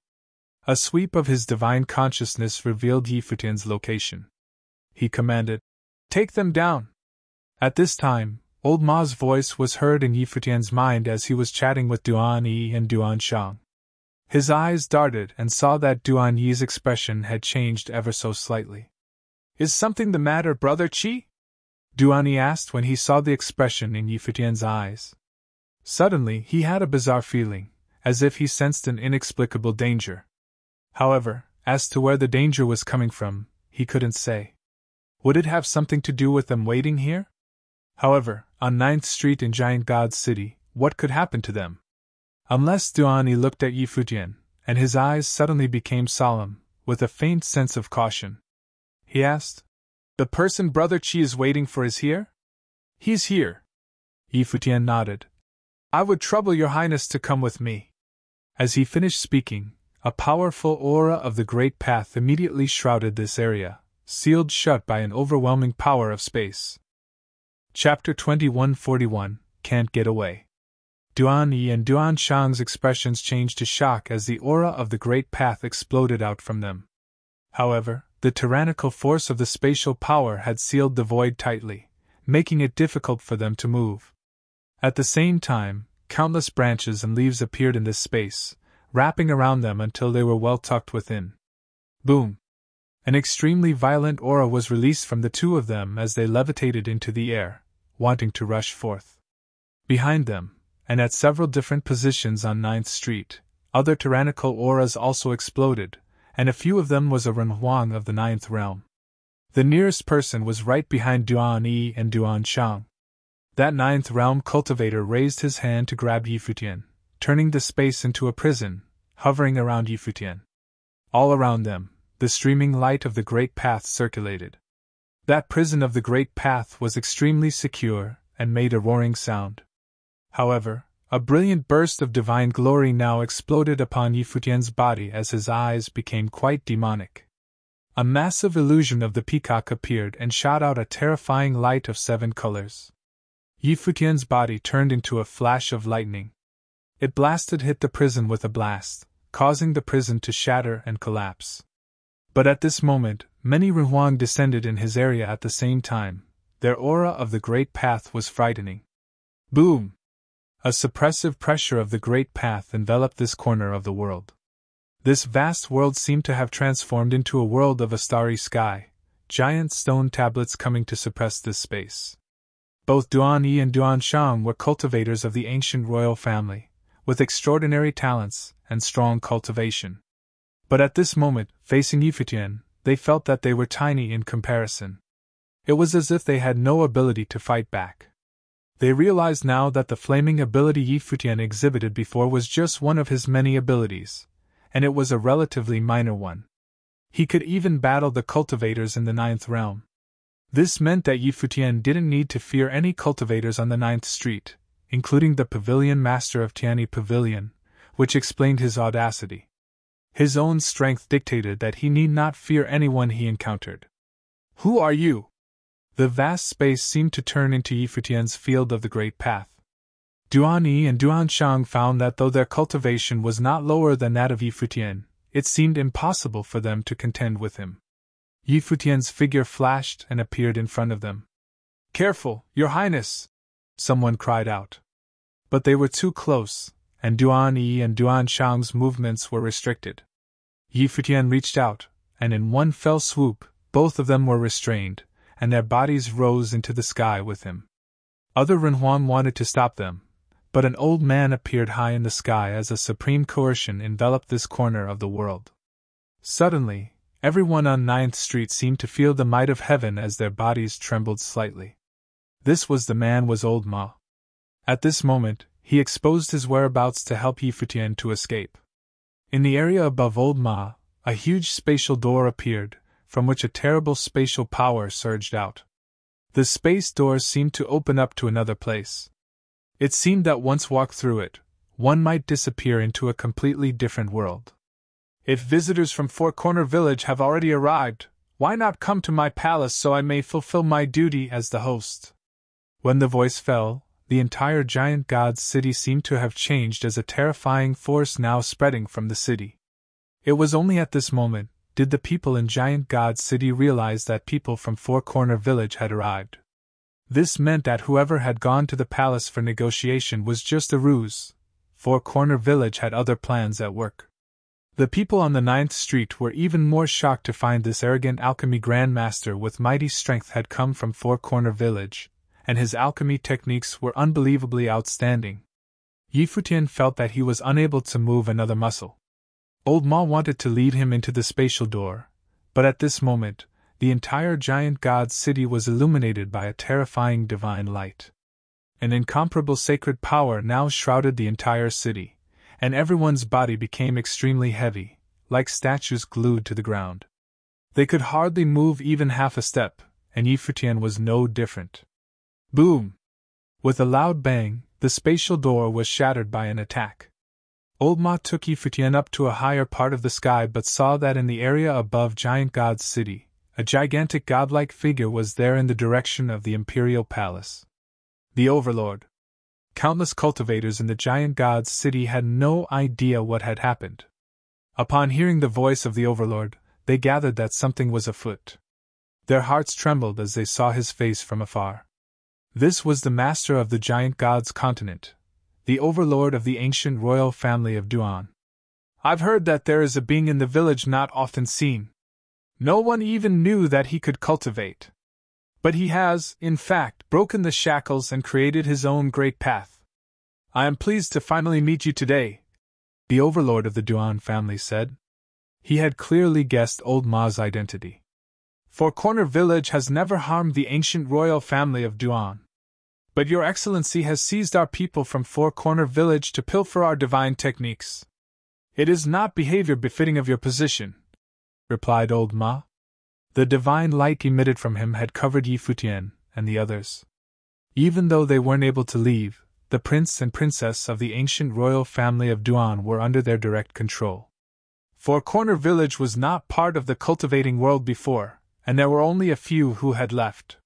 A sweep of his divine consciousness revealed Yi Futian's location. He commanded, "Take them down!" At this time, Old Ma's voice was heard in Yi Futian's mind as he was chatting with Duan Yi and Duan Shang. His eyes darted and saw that Duan Yi's expression had changed ever so slightly. "Is something the matter, Brother Qi?" Duan Yi asked when he saw the expression in Yi Futian's eyes. Suddenly, he had a bizarre feeling, as if he sensed an inexplicable danger. However, as to where the danger was coming from, he couldn't say. Would it have something to do with them waiting here? However, on 9th Street in Giant God's city, what could happen to them? Unless Duan Yi looked at Yi Futian, and his eyes suddenly became solemn, with a faint sense of caution. He asked, "The person Brother Qi is waiting for is here?" "He's here." Yi Futian nodded. "I would trouble your Highness to come with me." As he finished speaking, a powerful aura of the Great Path immediately shrouded this area, sealed shut by an overwhelming power of space. Chapter 2141, Can't Get Away. Duan Yi and Duan Shang's expressions changed to shock as the aura of the Great Path exploded out from them. However, the tyrannical force of the spatial power had sealed the void tightly, making it difficult for them to move. At the same time, countless branches and leaves appeared in this space, wrapping around them until they were well tucked within. Boom! An extremely violent aura was released from the two of them as they levitated into the air, wanting to rush forth. Behind them, and at several different positions on 9th Street, other tyrannical auras also exploded, and a few of them was a Renhuang of the 9th realm. The nearest person was right behind Duan Yi and Duan Shang. That 9th realm cultivator raised his hand to grab Yi Futian, turning the space into a prison, hovering around Yi Futian. All around them, the streaming light of the Great Path circulated. That prison of the Great Path was extremely secure and made a roaring sound. However, a brilliant burst of divine glory now exploded upon Yi Futian's body as his eyes became quite demonic. A massive illusion of the peacock appeared and shot out a terrifying light of 7 colors. Yi Futian's body turned into a flash of lightning. It hit the prison with a blast, causing the prison to shatter and collapse. But at this moment, many Renhuang descended in his area at the same time. Their aura of the Great Path was frightening. Boom! A suppressive pressure of the Great Path enveloped this corner of the world. This vast world seemed to have transformed into a world of a starry sky, giant stone tablets coming to suppress this space. Both Duan Yi and Duan Shang were cultivators of the ancient royal family, with extraordinary talents and strong cultivation. But at this moment, facing Yi Futian, they felt that they were tiny in comparison. It was as if they had no ability to fight back. They realized now that the flaming ability Yi Futian exhibited before was just one of his many abilities, and it was a relatively minor one. He could even battle the cultivators in the 9th realm. This meant that Yi Futian didn't need to fear any cultivators on the 9th street, including the pavilion master of Tianyi Pavilion, which explained his audacity. His own strength dictated that he need not fear anyone he encountered. Who are you? The vast space seemed to turn into Yi Futian's field of the Great Path. Duan Yi and Duan Shang found that though their cultivation was not lower than that of Yi Futian, it seemed impossible for them to contend with him. Yi Futian's figure flashed and appeared in front of them. "Careful, Your Highness!" someone cried out. But they were too close, and Duan Yi and Duan Shang's movements were restricted. Yi Futian reached out, and in one fell swoop, both of them were restrained, and their bodies rose into the sky with him. Other Renhuan wanted to stop them, but an old man appeared high in the sky as a supreme coercion enveloped this corner of the world. Suddenly, everyone on 9th Street seemed to feel the might of heaven as their bodies trembled slightly. This was the man was Old Ma. At this moment, he exposed his whereabouts to help Yi Futian to escape. In the area above Old Ma, a huge spatial door appeared, from which a terrible spatial power surged out. The space doors seemed to open up to another place. It seemed that once walked through it, one might disappear into a completely different world. If visitors from Four Corner Village have already arrived, why not come to my palace so I may fulfill my duty as the host? When the voice fell, the entire giant god's city seemed to have changed as a terrifying force now spreading from the city. It was only at this moment did the people in Giant God's city realize that people from Four Corner Village had arrived. This meant that whoever had gone to the palace for negotiation was just a ruse. Four Corner Village had other plans at work. The people on the 9th Street were even more shocked to find this arrogant alchemy grandmaster with mighty strength had come from Four Corner Village, and his alchemy techniques were unbelievably outstanding. Yi Futian felt that he was unable to move another muscle. Old Ma wanted to lead him into the spatial door, but at this moment, the entire giant god's city was illuminated by a terrifying divine light. An incomparable sacred power now shrouded the entire city, and everyone's body became extremely heavy, like statues glued to the ground. They could hardly move even half a step, and Yi Futian was no different. Boom! With a loud bang, the spatial door was shattered by an attack. Old Ma took Yi Futian up to a higher part of the sky but saw that in the area above Giant God's city, a gigantic godlike figure was there in the direction of the Imperial Palace. The Overlord. Countless cultivators in the Giant God's city had no idea what had happened. Upon hearing the voice of the Overlord, they gathered that something was afoot. Their hearts trembled as they saw his face from afar. This was the master of the Giant God's continent, the overlord of the ancient royal family of Duan. "I've heard that there is a being in the village not often seen. No one even knew that he could cultivate. But he has, in fact, broken the shackles and created his own great path. I am pleased to finally meet you today," the overlord of the Duan family said. He had clearly guessed Old Ma's identity. "Four Corner Village has never harmed the ancient royal family of Duan. But your excellency has seized our people from Four Corner Village to pilfer our divine techniques. It is not behavior befitting of your position," replied Old Ma. The divine light emitted from him had covered Yi Futian and the others. Even though they weren't able to leave, the prince and princess of the ancient royal family of Duan were under their direct control. Four Corner Village was not part of the cultivating world before, and there were only a few who had left.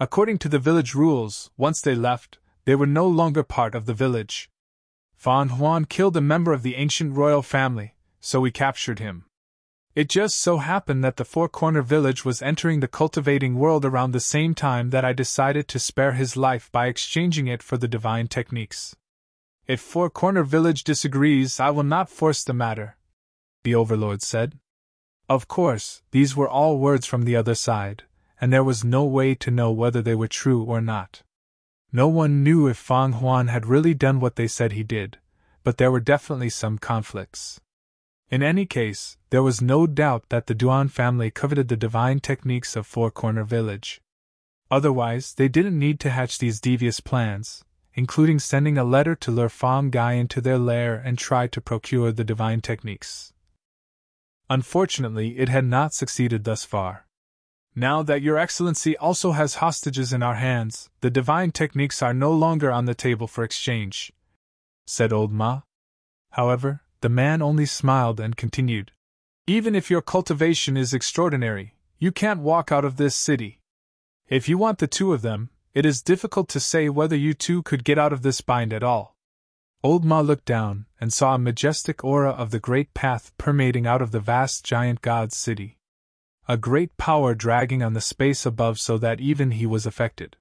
According to the village rules, once they left, they were no longer part of the village. Fan Huan killed a member of the ancient royal family, so we captured him. It just so happened that the Four Corner Village was entering the cultivating world around the same time that I decided to spare his life by exchanging it for the divine techniques. If Four Corner Village disagrees, I will not force the matter," the overlord said. Of course, these were all words from the other side, and there was no way to know whether they were true or not. No one knew if Fang Huan had really done what they said he did, but there were definitely some conflicts. In any case, there was no doubt that the Duan family coveted the divine techniques of Four Corner Village. Otherwise, they didn't need to hatch these devious plans, including sending a letter to lure Fang Gai into their lair and try to procure the divine techniques. Unfortunately, it had not succeeded thus far. Now that Your Excellency also has hostages in our hands, the divine techniques are no longer on the table for exchange, said old Ma. However, the man only smiled and continued. Even if your cultivation is extraordinary, you can't walk out of this city. If you want the two of them, it is difficult to say whether you two could get out of this bind at all. Old Ma looked down and saw a majestic aura of the great path permeating out of the vast giant god's city. A great power dragging on the space above so that even he was affected.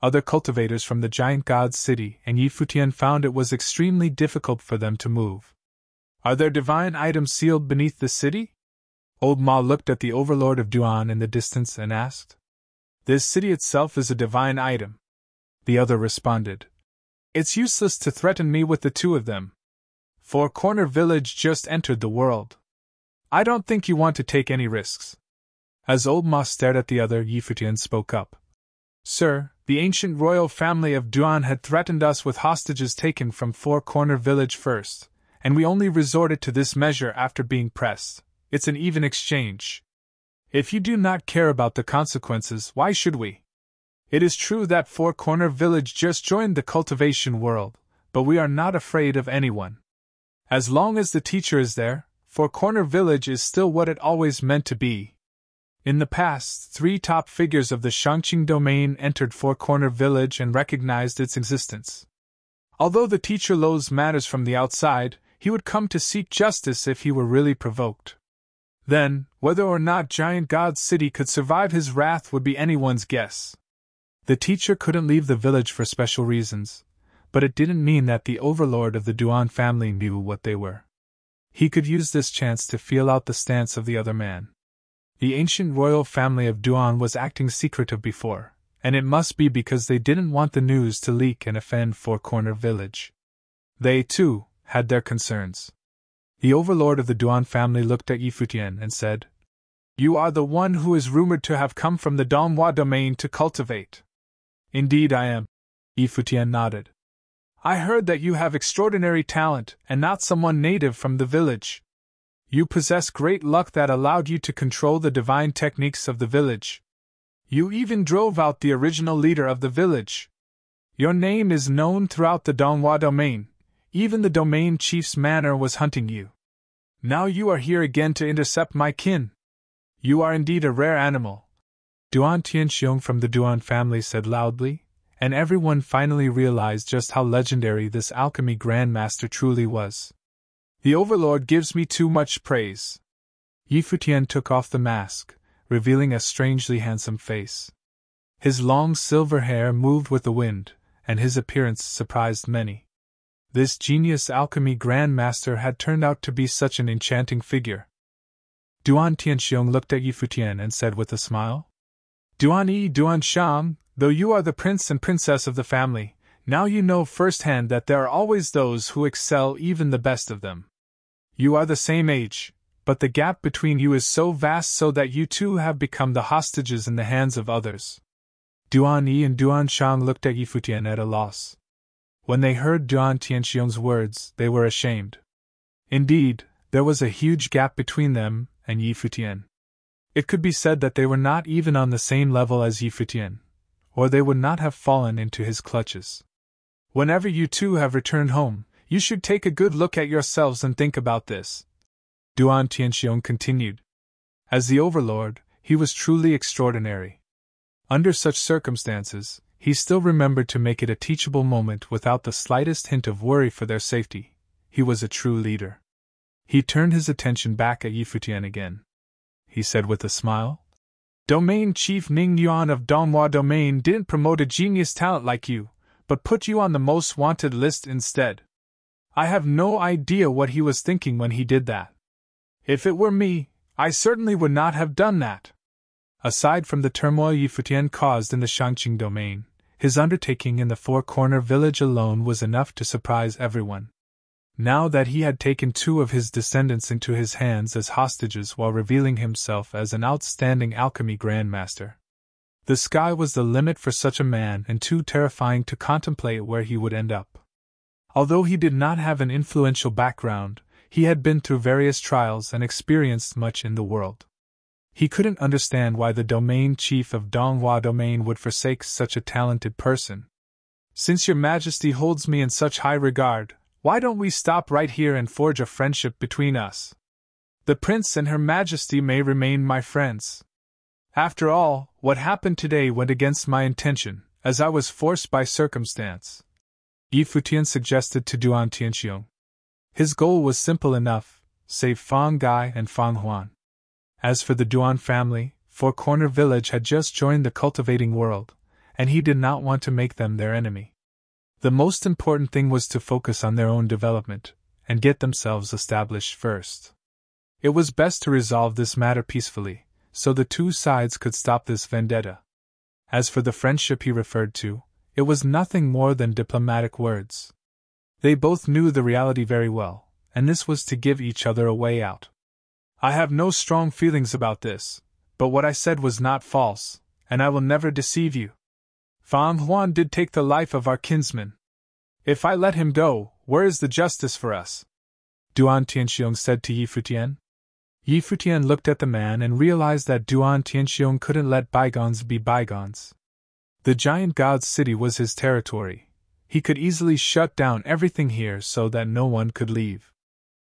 Other cultivators from the giant god's city and Yi Futian found it was extremely difficult for them to move. Are there divine items sealed beneath the city? Old Ma looked at the overlord of Duan in the distance and asked. This city itself is a divine item. The other responded. It's useless to threaten me with the two of them. Four Corner Village just entered the world. I don't think you want to take any risks. As Old Ma stared at the other, Yi Futian spoke up. Sir, the ancient royal family of Duan had threatened us with hostages taken from Four Corner Village first, and we only resorted to this measure after being pressed. It's an even exchange. If you do not care about the consequences, why should we? It is true that Four Corner Village just joined the cultivation world, but we are not afraid of anyone. As long as the teacher is there, Four Corner Village is still what it always meant to be. In the past, 3 top figures of the Shangqing domain entered Four Corner Village and recognized its existence. Although the teacher loathes matters from the outside, he would come to seek justice if he were really provoked. Then, whether or not Giant God's City could survive his wrath would be anyone's guess. The teacher couldn't leave the village for special reasons, but it didn't mean that the overlord of the Duan family knew what they were. He could use this chance to feel out the stance of the other man. The ancient royal family of Duan was acting secretive before, and it must be because they didn't want the news to leak and offend Four Corner Village. They, too, had their concerns. The overlord of the Duan family looked at Yi Futian and said, You are the one who is rumored to have come from the Donghua domain to cultivate. Indeed I am. Yi Futian nodded. I heard that you have extraordinary talent and not someone native from the village. You possess great luck that allowed you to control the divine techniques of the village. You even drove out the original leader of the village. Your name is known throughout the Donghua domain. Even the domain chief's manor was hunting you. Now you are here again to intercept my kin. You are indeed a rare animal. Duan Tianxiong from the Duan family said loudly, and everyone finally realized just how legendary this alchemy grandmaster truly was. The overlord gives me too much praise. Yi Futian took off the mask, revealing a strangely handsome face. His long silver hair moved with the wind, and his appearance surprised many. This genius alchemy grandmaster had turned out to be such an enchanting figure. Duan Tianxiong looked at Yi Futian and said with a smile, Duan Yi Duan Shang, though you are the prince and princess of the family, now you know firsthand that there are always those who excel even the best of them. You are the same age, but the gap between you is so vast so that you too have become the hostages in the hands of others. Duan Yi and Duan Shang looked at Yi Futian at a loss. When they heard Duan Tianxiong's words, they were ashamed. Indeed, there was a huge gap between them and Yi Futian. It could be said that they were not even on the same level as Yi Futian, or they would not have fallen into his clutches. Whenever you two have returned home, you should take a good look at yourselves and think about this. Duan Tianxiong continued. As the overlord, he was truly extraordinary. Under such circumstances, he still remembered to make it a teachable moment without the slightest hint of worry for their safety. He was a true leader. He turned his attention back at Yi Futian again. He said with a smile, Domain Chief Ning Yuan of Donghua Domain didn't promote a genius talent like you, but put you on the most wanted list instead. I have no idea what he was thinking when he did that. If it were me, I certainly would not have done that. Aside from the turmoil Yi Futian caused in the Shangqing domain, his undertaking in the Four Corner Village alone was enough to surprise everyone. Now that he had taken 2 of his descendants into his hands as hostages while revealing himself as an outstanding alchemy grandmaster, The sky was the limit for such a man and too terrifying to contemplate where he would end up. Although he did not have an influential background, he had been through various trials and experienced much in the world. He couldn't understand why the domain chief of Donghua Domain would forsake such a talented person. Since your majesty holds me in such high regard, why don't we stop right here and forge a friendship between us? The prince and her majesty may remain my friends. After all, what happened today went against my intention, as I was forced by circumstance, Yi Futian suggested to Duan Tianxiong. His goal was simple enough: save Fang Gai and Fang Huan. As for the Duan family, Four Corner Village had just joined the cultivating world, and he did not want to make them their enemy. The most important thing was to focus on their own development, and get themselves established first. It was best to resolve this matter peacefully, so the two sides could stop this vendetta. As for the friendship he referred to, it was nothing more than diplomatic words. They both knew the reality very well, and this was to give each other a way out. I have no strong feelings about this, but what I said was not false, and I will never deceive you. Fang Huan did take the life of our kinsman. If I let him go, where is the justice for us? Duan Tianxiong said to Yi Futian. Yi Futian looked at the man and realized that Duan Tianxiong couldn't let bygones be bygones. The giant god's city was his territory. He could easily shut down everything here so that no one could leave.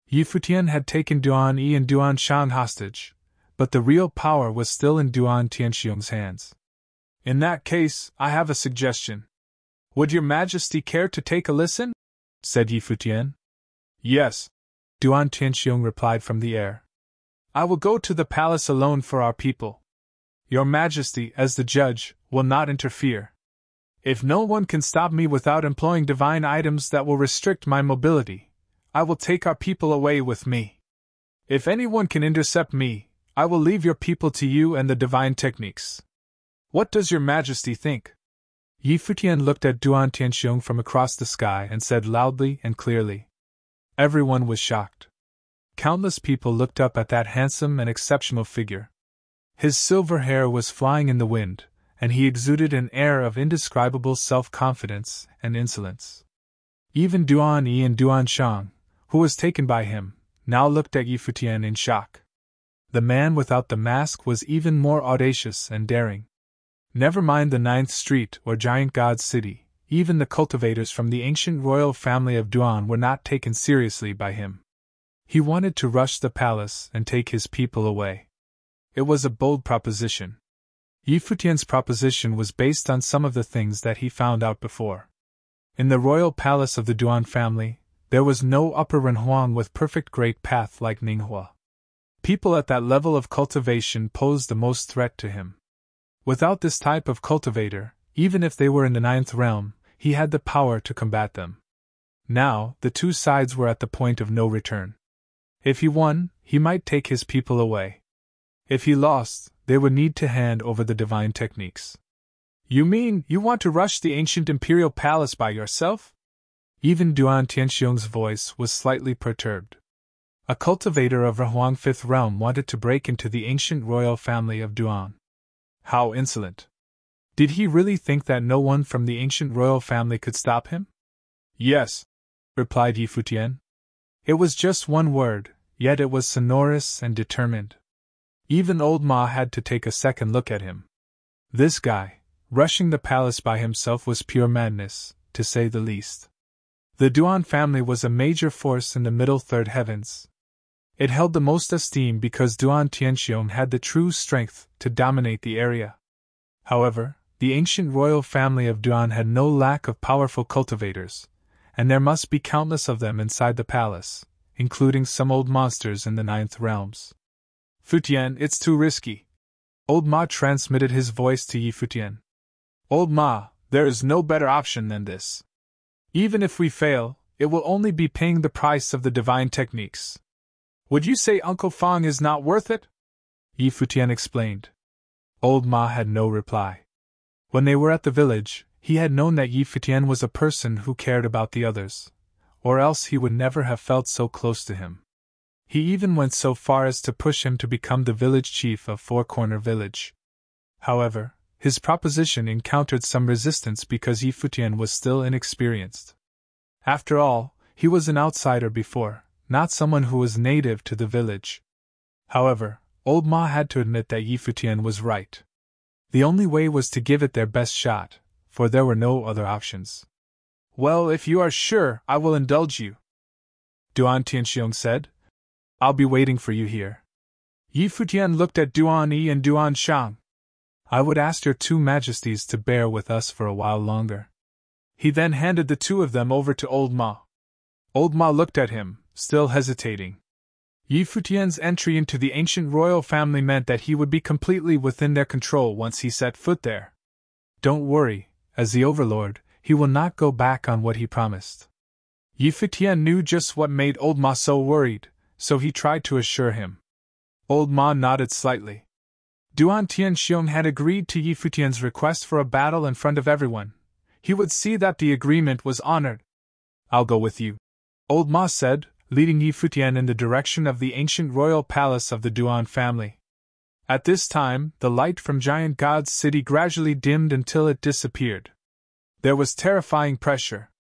Yi Futian had taken Duan Yi and Duan Shang hostage, but the real power was still in Duan Tianxiong's hands. In that case, I have a suggestion. Would your majesty care to take a listen? Said Yi Futian. Yes, Duan Tianxiong replied from the air. I will go to the palace alone for our people. Your majesty, as the judge, will not interfere. If no one can stop me without employing divine items that will restrict my mobility, I will take our people away with me. If anyone can intercept me, I will leave your people to you and the divine techniques. What does your majesty think? Yi Futian looked at Duan Tianxiong from across the sky and said loudly and clearly. Everyone was shocked. Countless people looked up at that handsome and exceptional figure. His silver hair was flying in the wind, and he exuded an air of indescribable self-confidence and insolence. Even Duan Yi and Duan Shang, who was taken by him, now looked at Yi Futian in shock. The man without the mask was even more audacious and daring. Never mind the 9th Street or Giant God's City, even the cultivators from the ancient royal family of Duan were not taken seriously by him. He wanted to rush the palace and take his people away. It was a bold proposition. Yi Futian's proposition was based on some of the things that he found out before. In the royal palace of the Duan family, there was no upper Renhuang with perfect great path like Ninghua. People at that level of cultivation posed the most threat to him. Without this type of cultivator, even if they were in the 9th realm, he had the power to combat them. Now, the two sides were at the point of no return. If he won, he might take his people away. If he lost, they would need to hand over the divine techniques. You mean you want to rush the ancient imperial palace by yourself? Even Duan Tianxiong's voice was slightly perturbed. A cultivator of Renhuang 5th realm wanted to break into the ancient royal family of Duan. How insolent! Did he really think that no one from the ancient royal family could stop him? Yes, replied Yi Futian. It was just one word, yet it was sonorous and determined. Even old Ma had to take a second look at him. This guy, rushing the palace by himself, was pure madness, to say the least. The Duan family was a major force in the middle third heavens. It held the most esteem because Duan Tianxiong had the true strength to dominate the area. However, the ancient royal family of Duan had no lack of powerful cultivators, and there must be countless of them inside the palace, including some old monsters in the 9th realms. Futian, it's too risky. Old Ma transmitted his voice to Yi Futian. Old Ma, there is no better option than this. Even if we fail, it will only be paying the price of the divine techniques. Would you say Uncle Fang is not worth it? Yi Futian explained. Old Ma had no reply. When they were at the village, he had known that Yi Futian was a person who cared about the others, or else he would never have felt so close to him. He even went so far as to push him to become the village chief of Four Corner Village. However, His proposition encountered some resistance because Yi Futian was still inexperienced. After all, he was an outsider before, not someone who was native to the village. However, Old Ma had to admit that Yi Futian was right. The only way was to give it their best shot, for there were no other options. "Well, if you are sure, I will indulge you," Duan Tianxiong said. "I'll be waiting for you here." Yi Futian looked at Duan Yi and Duan Shang. "I would ask your two majesties to bear with us for a while longer." He then handed the two of them over to Old Ma. Old Ma looked at him, still hesitating. Yi Futian's entry into the ancient royal family meant that he would be completely within their control once he set foot there. "Don't worry, as the overlord, he will not go back on what he promised." Yi Futian knew just what made Old Ma so worried, so he tried to assure him. Old Ma nodded slightly. Duan Tianxiong had agreed to Yi Futian's request for a battle in front of everyone. He would see that the agreement was honored. "I'll go with you," Old Ma said, leading Yi Futian in the direction of the ancient royal palace of the Duan family. At this time, the light from Giant God's city gradually dimmed until it disappeared. There was terrifying pressure.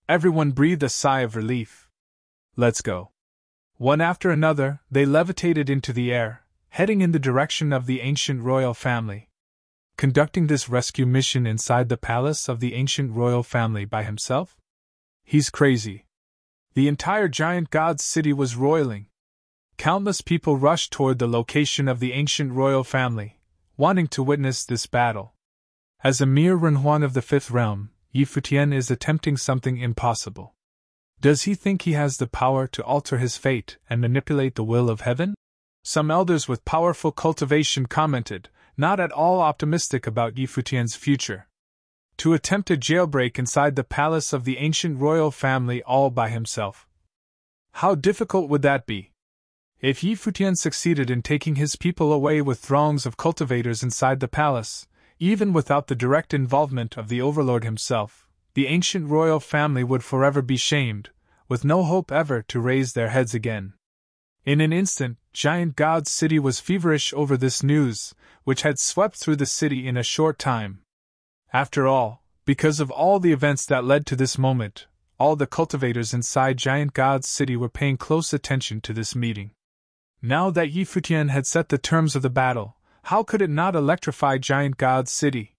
Everyone breathed a sigh of relief. "Let's go." One after another, they levitated into the air, heading in the direction of the ancient royal family. Conducting this rescue mission inside the palace of the ancient royal family by himself? He's crazy. The entire Giant God's city was roiling. Countless people rushed toward the location of the ancient royal family, wanting to witness this battle. As a mere Renhuan of the Fifth Realm, Yi Futian is attempting something impossible. Does he think he has the power to alter his fate and manipulate the will of heaven? Some elders with powerful cultivation commented, not at all optimistic about Yi Futian's future. To attempt a jailbreak inside the palace of the ancient royal family all by himself. How difficult would that be? If Yi Futian succeeded in taking his people away with throngs of cultivators inside the palace, even without the direct involvement of the overlord himself, the ancient royal family would forever be shamed, with no hope ever to raise their heads again. In an instant, Giant God's city was feverish over this news, which had swept through the city in a short time. After all, because of all the events that led to this moment, all the cultivators inside Giant God's city were paying close attention to this meeting. Now that Yi Futian had set the terms of the battle, how could it not electrify Giant God's city?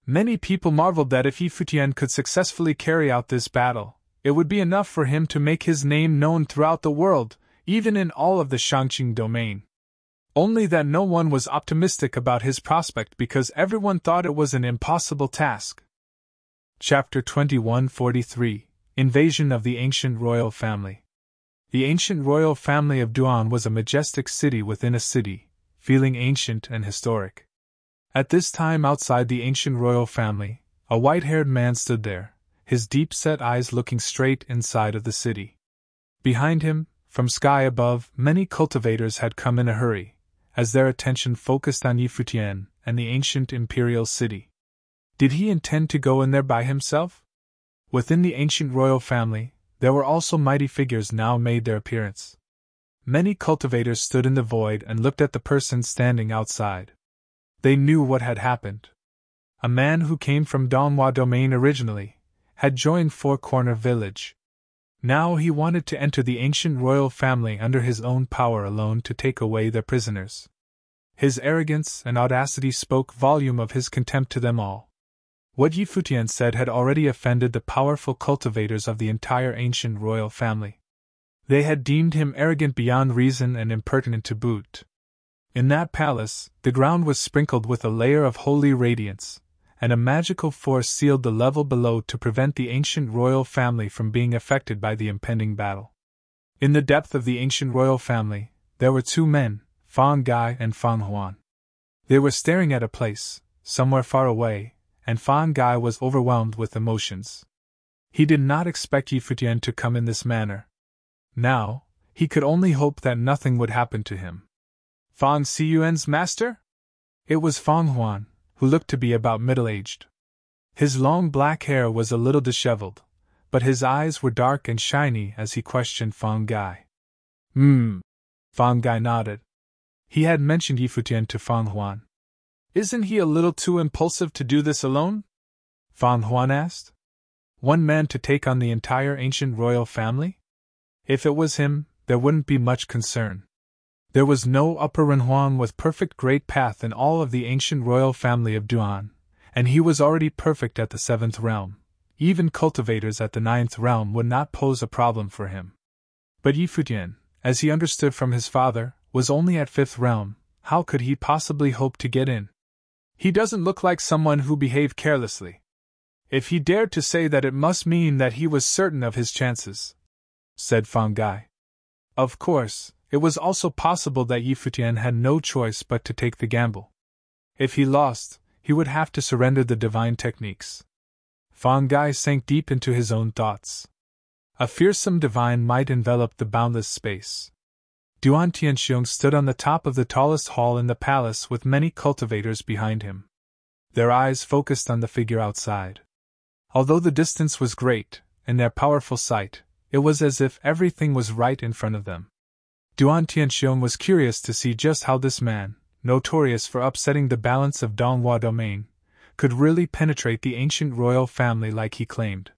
Many people marveled that if Yi Futian could successfully carry out this battle, it would be enough for him to make his name known throughout the world, even in all of the Shangqing domain. Only that no one was optimistic about his prospect because everyone thought it was an impossible task. Chapter 2143 Invasion of the Ancient Royal Family. The ancient royal family of Duan was a majestic city within a city, feeling ancient and historic. At this time outside the ancient royal family, a white-haired man stood there, his deep-set eyes looking straight inside of the city. Behind him, from sky above, many cultivators had come in a hurry, as their attention focused on Yi Futian and the ancient imperial city. Did he intend to go in there by himself? Within the ancient royal family, there were also mighty figures now made their appearance. Many cultivators stood in the void and looked at the person standing outside. They knew what had happened. A man who came from Donghua domain originally had joined Four Corner Village. Now he wanted to enter the ancient royal family under his own power alone to take away their prisoners. His arrogance and audacity spoke volume of his contempt to them all. What Yi Futian said had already offended the powerful cultivators of the entire ancient royal family. They had deemed him arrogant beyond reason and impertinent to boot. In that palace, the ground was sprinkled with a layer of holy radiance, and a magical force sealed the level below to prevent the ancient royal family from being affected by the impending battle. In the depth of the ancient royal family, there were two men, Fang Gai and Fang Huan. They were staring at a place, somewhere far away, and Fang Gai was overwhelmed with emotions. He did not expect Yi Futian to come in this manner. Now, he could only hope that nothing would happen to him. Fang Siyuan's master? It was Fang Huan, who looked to be about middle-aged. His long black hair was a little disheveled, but his eyes were dark and shiny as he questioned Fang Gai. Fang Gai nodded. He had mentioned Yi Futian to Fang Huan. Isn't he a little too impulsive to do this alone? Fang Huan asked. One man to take on the entire ancient royal family? If it was him, there wouldn't be much concern. There was no upper Renhuang with perfect great path in all of the ancient royal family of Duan, and he was already perfect at the 7th realm. Even cultivators at the 9th realm would not pose a problem for him. But Yi Futian, as he understood from his father, was only at 5th realm. How could he possibly hope to get in? He doesn't look like someone who behaved carelessly. If he dared to say that, it must mean that he was certain of his chances, said Fang Gai. Of course, it was also possible that Yi Futian had no choice but to take the gamble. If he lost, he would have to surrender the divine techniques. Fang Gai sank deep into his own thoughts. A fearsome divine might envelop the boundless space. Duan Tianxiong stood on the top of the tallest hall in the palace with many cultivators behind him. Their eyes focused on the figure outside. Although the distance was great, in their powerful sight, it was as if everything was right in front of them. Duan Tianxiong was curious to see just how this man, notorious for upsetting the balance of Donghua domain, could really penetrate the ancient royal family like he claimed.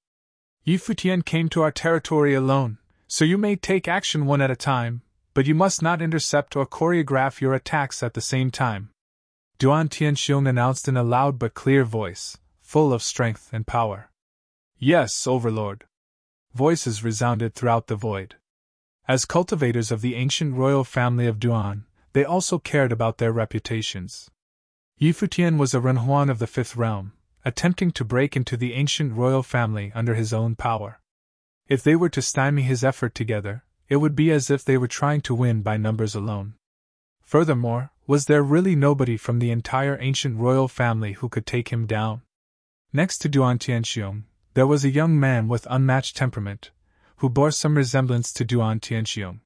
Yi Futian came to our territory alone, so you may take action one at a time, but you must not intercept or choreograph your attacks at the same time, Duan Tianxiong announced in a loud but clear voice, full of strength and power. Yes, Overlord. Voices resounded throughout the void. As cultivators of the ancient royal family of Duan, they also cared about their reputations. Yi Futian was a Renhuan of the 5th realm, attempting to break into the ancient royal family under his own power. If they were to stymie his effort together, it would be as if they were trying to win by numbers alone. Furthermore, was there really nobody from the entire ancient royal family who could take him down? Next to Duan Tianxiong, there was a young man with unmatched temperament, who bore some resemblance to Duan Tianxiong.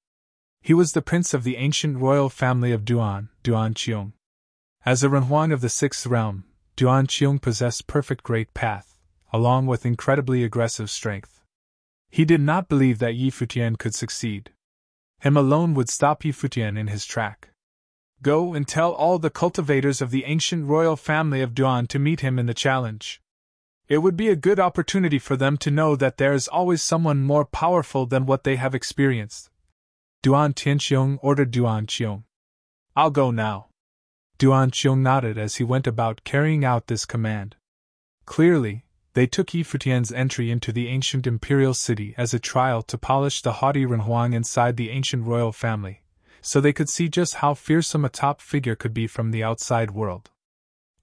He was the prince of the ancient royal family of Duan, Duan Qiong. As a Renhuang of the 6th realm, Duan Qiong possessed perfect great path, along with incredibly aggressive strength. He did not believe that Yi Futian could succeed. Him alone would stop Yi Futian in his track. Go and tell all the cultivators of the ancient royal family of Duan to meet him in the challenge. It would be a good opportunity for them to know that there is always someone more powerful than what they have experienced. Duan Tianxiong ordered Duan Qiong. I'll go now. Duan Qiong nodded as he went about carrying out this command. Clearly, they took Yi Futian's entry into the ancient imperial city as a trial to polish the haughty Renhuang inside the ancient royal family, so they could see just how fearsome a top figure could be from the outside world.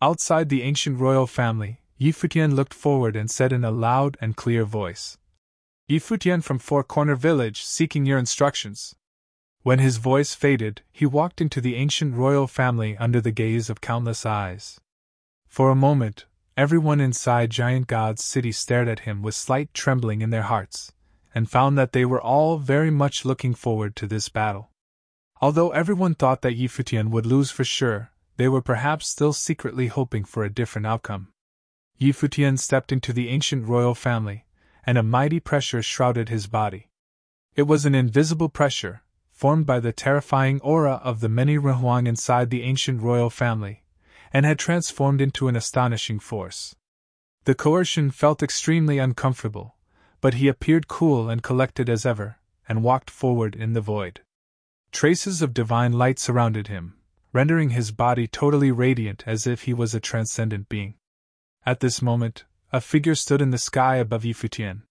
Outside the ancient royal family, Yi Futian looked forward and said in a loud and clear voice, Yi Futian from Four Corner Village seeking your instructions. When his voice faded, he walked into the ancient royal family under the gaze of countless eyes. For a moment, everyone inside Giant God's city stared at him with slight trembling in their hearts, and found that they were all very much looking forward to this battle. Although everyone thought that Yi Futian would lose for sure, they were perhaps still secretly hoping for a different outcome. Yi Futian stepped into the ancient royal family, and a mighty pressure shrouded his body. It was an invisible pressure, formed by the terrifying aura of the many Renhuang inside the ancient royal family, and had transformed into an astonishing force. The coercion felt extremely uncomfortable, but he appeared cool and collected as ever, and walked forward in the void. Traces of divine light surrounded him, rendering his body totally radiant as if he was a transcendent being. At this moment, a figure stood in the sky above Yi Futian.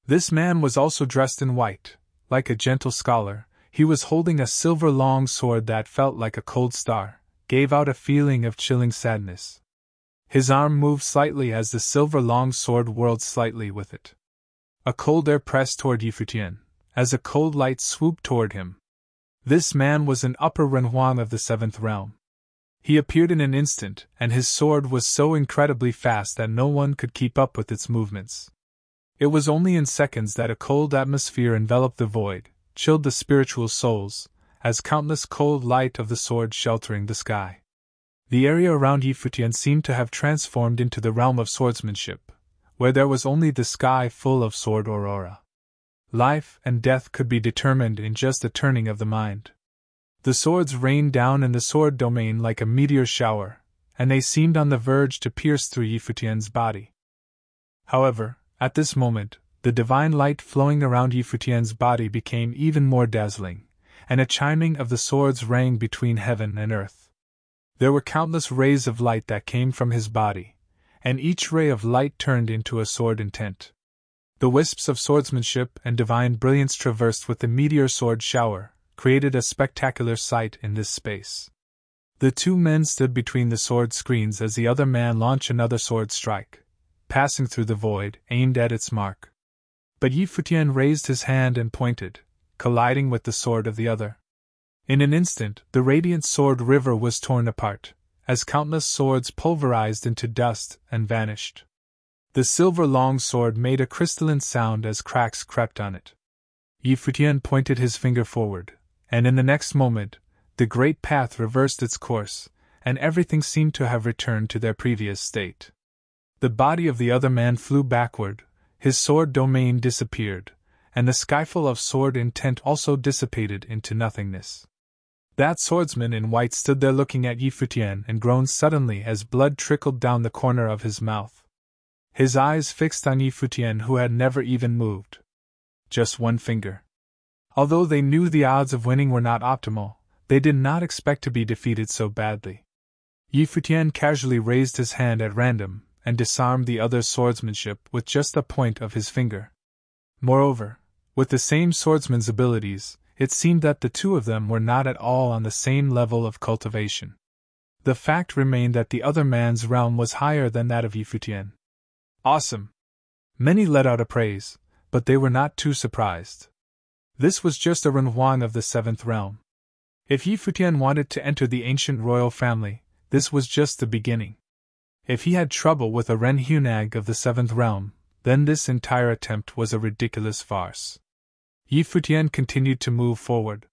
This man was also dressed in white. Like a gentle scholar, he was holding a silver long sword that felt like a cold star, gave out a feeling of chilling sadness. His arm moved slightly as the silver long sword whirled slightly with it. A cold air pressed toward Yi Futian, as a cold light swooped toward him. This man was an upper Renhuang of the 7th realm. He appeared in an instant, and his sword was so incredibly fast that no one could keep up with its movements. It was only in seconds that a cold atmosphere enveloped the void, chilled the spiritual souls, as countless cold light of the sword sheltering the sky. The area around Yi Futian seemed to have transformed into the realm of swordsmanship, where there was only the sky full of sword aurora. Life and death could be determined in just a turning of the mind. The swords rained down in the sword domain like a meteor shower, and they seemed on the verge to pierce through Yi Futian's body. However, at this moment, the divine light flowing around Yi Futian's body became even more dazzling, and a chiming of the swords rang between heaven and earth. There were countless rays of light that came from his body, and each ray of light turned into a sword intent. The wisps of swordsmanship and divine brilliance traversed with the meteor sword shower, created a spectacular sight in this space. The two men stood between the sword screens as the other man launched another sword strike, passing through the void, aimed at its mark. But Yi Futian raised his hand and pointed, colliding with the sword of the other. In an instant, the radiant sword river was torn apart, as countless swords pulverized into dust and vanished. The silver long sword made a crystalline sound as cracks crept on it. Yi Futian pointed his finger forward, and in the next moment, the great path reversed its course, and everything seemed to have returned to their previous state. The body of the other man flew backward, his sword domain disappeared, and the skyfall of sword intent also dissipated into nothingness. That swordsman in white stood there looking at Yi Futian and groaned suddenly as blood trickled down the corner of his mouth. His eyes fixed on Yi Futian, who had never even moved. Just one finger. Although they knew the odds of winning were not optimal, they did not expect to be defeated so badly. Yi Futian casually raised his hand at random and disarmed the other's swordsmanship with just the point of his finger. Moreover, with the same swordsman's abilities, it seemed that the two of them were not at all on the same level of cultivation. The fact remained that the other man's realm was higher than that of Yi Futian. Awesome! Many let out a praise, but they were not too surprised. This was just a renhuang of the seventh realm. If Yi Futian wanted to enter the ancient royal family, this was just the beginning. If he had trouble with a renhunag of the seventh realm, then this entire attempt was a ridiculous farce. Yi Futian continued to move forward.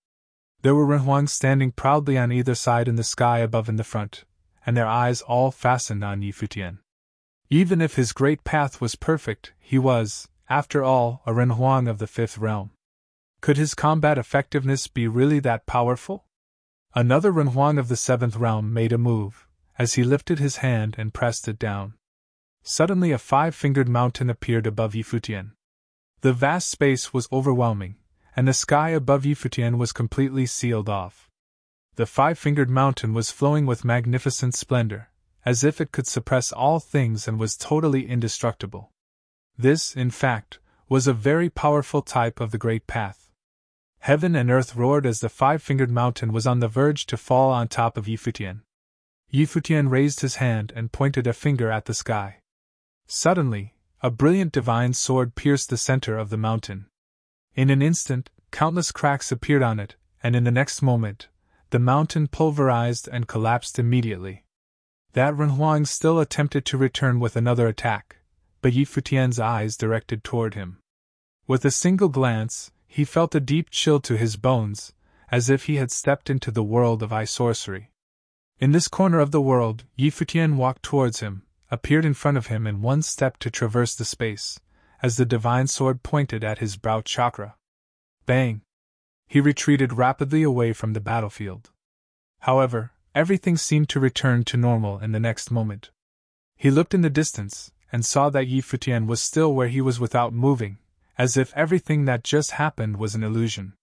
There were renhuangs standing proudly on either side in the sky above and the front, and their eyes all fastened on Yi Futian. Even if his great path was perfect, he was, after all, a renhuang of the fifth realm. Could his combat effectiveness be really that powerful? Another renhuang of the seventh realm made a move, as he lifted his hand and pressed it down. Suddenly a five-fingered mountain appeared above Yi Futian. The vast space was overwhelming, and the sky above Yi Futian was completely sealed off. The five-fingered mountain was flowing with magnificent splendor, as if it could suppress all things and was totally indestructible. This, in fact, was a very powerful type of the Great Path. Heaven and earth roared as the five-fingered mountain was on the verge to fall on top of Yi Futian. Yi Futian raised his hand and pointed a finger at the sky. Suddenly, a brilliant divine sword pierced the center of the mountain. In an instant, countless cracks appeared on it, and in the next moment, the mountain pulverized and collapsed immediately. That renhuang still attempted to return with another attack, but Yi Futian's eyes directed toward him. With a single glance, he felt a deep chill to his bones, as if he had stepped into the world of ice sorcery. In this corner of the world, Yi Futian walked towards him, appeared in front of him in one step to traverse the space, as the divine sword pointed at his brow chakra. Bang! He retreated rapidly away from the battlefield. However, everything seemed to return to normal in the next moment. He looked in the distance, and saw that Yi Futian was still where he was without moving, as if everything that just happened was an illusion.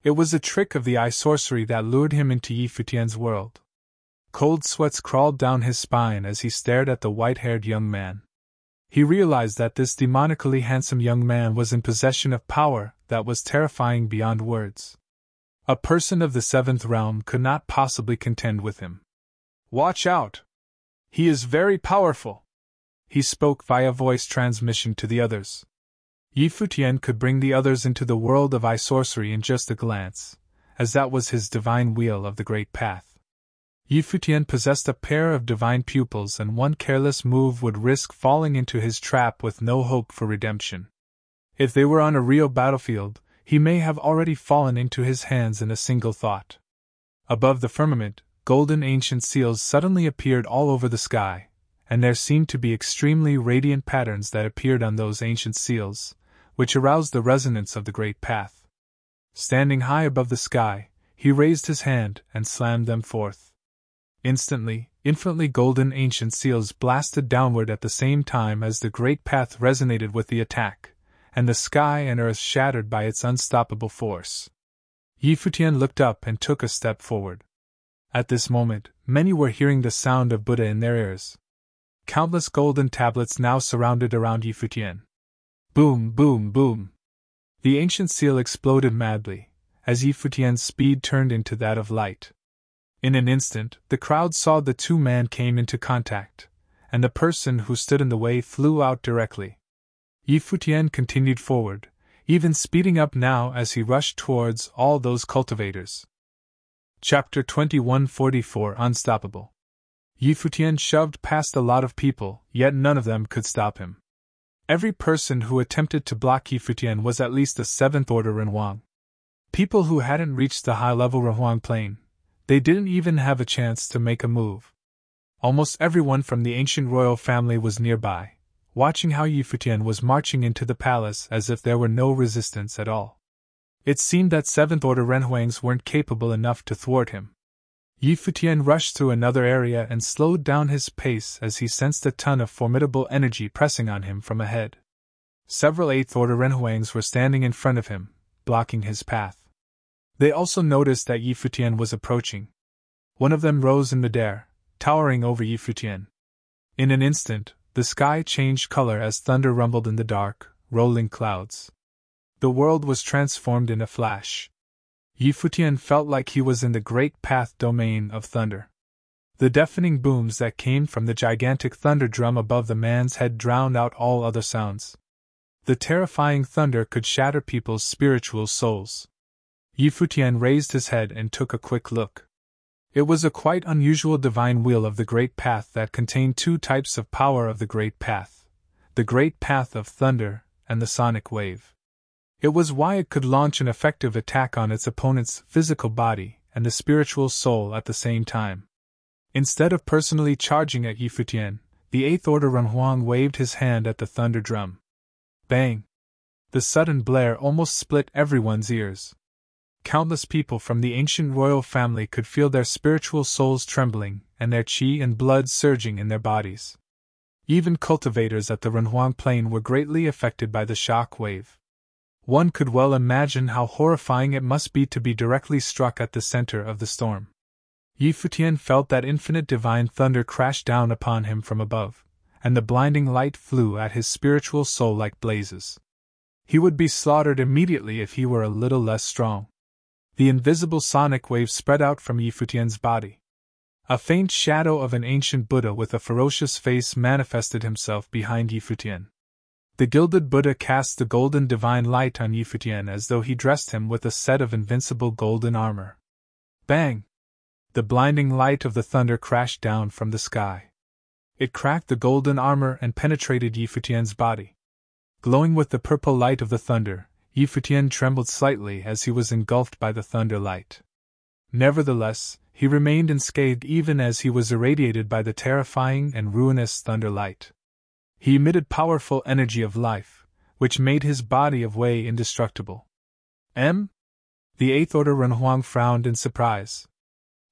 It was a trick of the eye sorcery that lured him into Yi Futian's world. Cold sweats crawled down his spine as he stared at the white-haired young man. He realized that this demonically handsome young man was in possession of power that was terrifying beyond words. A person of the seventh realm could not possibly contend with him. "Watch out! He is very powerful!" He spoke via voice transmission to the others. Yi Futian could bring the others into the world of eye sorcery in just a glance, as that was his divine wheel of the Great Path. Yi Futian possessed a pair of divine pupils, and one careless move would risk falling into his trap with no hope for redemption. If they were on a real battlefield, he may have already fallen into his hands in a single thought. Above the firmament, golden ancient seals suddenly appeared all over the sky, and there seemed to be extremely radiant patterns that appeared on those ancient seals, which aroused the resonance of the Great Path. Standing high above the sky, he raised his hand and slammed them forth. Instantly, infinitely golden ancient seals blasted downward at the same time as the great path resonated with the attack, and the sky and earth shattered by its unstoppable force. Futian looked up and took a step forward. At this moment, many were hearing the sound of Buddha in their ears. Countless golden tablets now surrounded around Futian. Boom, boom, boom. The ancient seal exploded madly, as Futian's speed turned into that of light. In an instant, the crowd saw the two men came into contact, and the person who stood in the way flew out directly. Futian continued forward, even speeding up now as he rushed towards all those cultivators. Chapter 2144 Unstoppable. Futian shoved past a lot of people, yet none of them could stop him. Every person who attempted to block Futian was at least a 7th-order Renhuang. People who hadn't reached the high-level Renhuang plane, they didn't even have a chance to make a move. Almost everyone from the ancient royal family was nearby, watching how Futian was marching into the palace as if there were no resistance at all. It seemed that 7th-order Renhuangs weren't capable enough to thwart him. Futian rushed through another area and slowed down his pace as he sensed a ton of formidable energy pressing on him from ahead. Several 8th-order Renhuangs were standing in front of him, blocking his path. They also noticed that Futian was approaching. One of them rose in midair, towering over Futian. In an instant, the sky changed color as thunder rumbled in the dark, rolling clouds. The world was transformed in a flash. Futian felt like he was in the great path domain of thunder. The deafening booms that came from the gigantic thunder drum above the man's head drowned out all other sounds. The terrifying thunder could shatter people's spiritual souls. Futian raised his head and took a quick look. It was a quite unusual divine wheel of the great path that contained two types of power of the great path: the great path of thunder and the sonic wave. It was why it could launch an effective attack on its opponent's physical body and the spiritual soul at the same time. Instead of personally charging at Futian, the 8th-order Renhuang waved his hand at the thunder drum. Bang! The sudden blare almost split everyone's ears. Countless people from the ancient royal family could feel their spiritual souls trembling and their qi and blood surging in their bodies. Even cultivators at the Renhuang plain were greatly affected by the shock wave. One could well imagine how horrifying it must be to be directly struck at the center of the storm. Futian felt that infinite divine thunder crash down upon him from above, and the blinding light flew at his spiritual soul like blazes. He would be slaughtered immediately if he were a little less strong. The invisible sonic wave spread out from Futian's body. A faint shadow of an ancient Buddha with a ferocious face manifested himself behind Futian. The gilded Buddha cast the golden divine light on Futian as though he dressed him with a set of invincible golden armor. Bang! The blinding light of the thunder crashed down from the sky. It cracked the golden armor and penetrated Futian's body. Glowing with the purple light of the thunder, Futian trembled slightly as he was engulfed by the thunder light. Nevertheless, he remained unscathed even as he was irradiated by the terrifying and ruinous thunder light. He emitted powerful energy of life, which made his body of Wei indestructible. The 8th-order Renhuang frowned in surprise.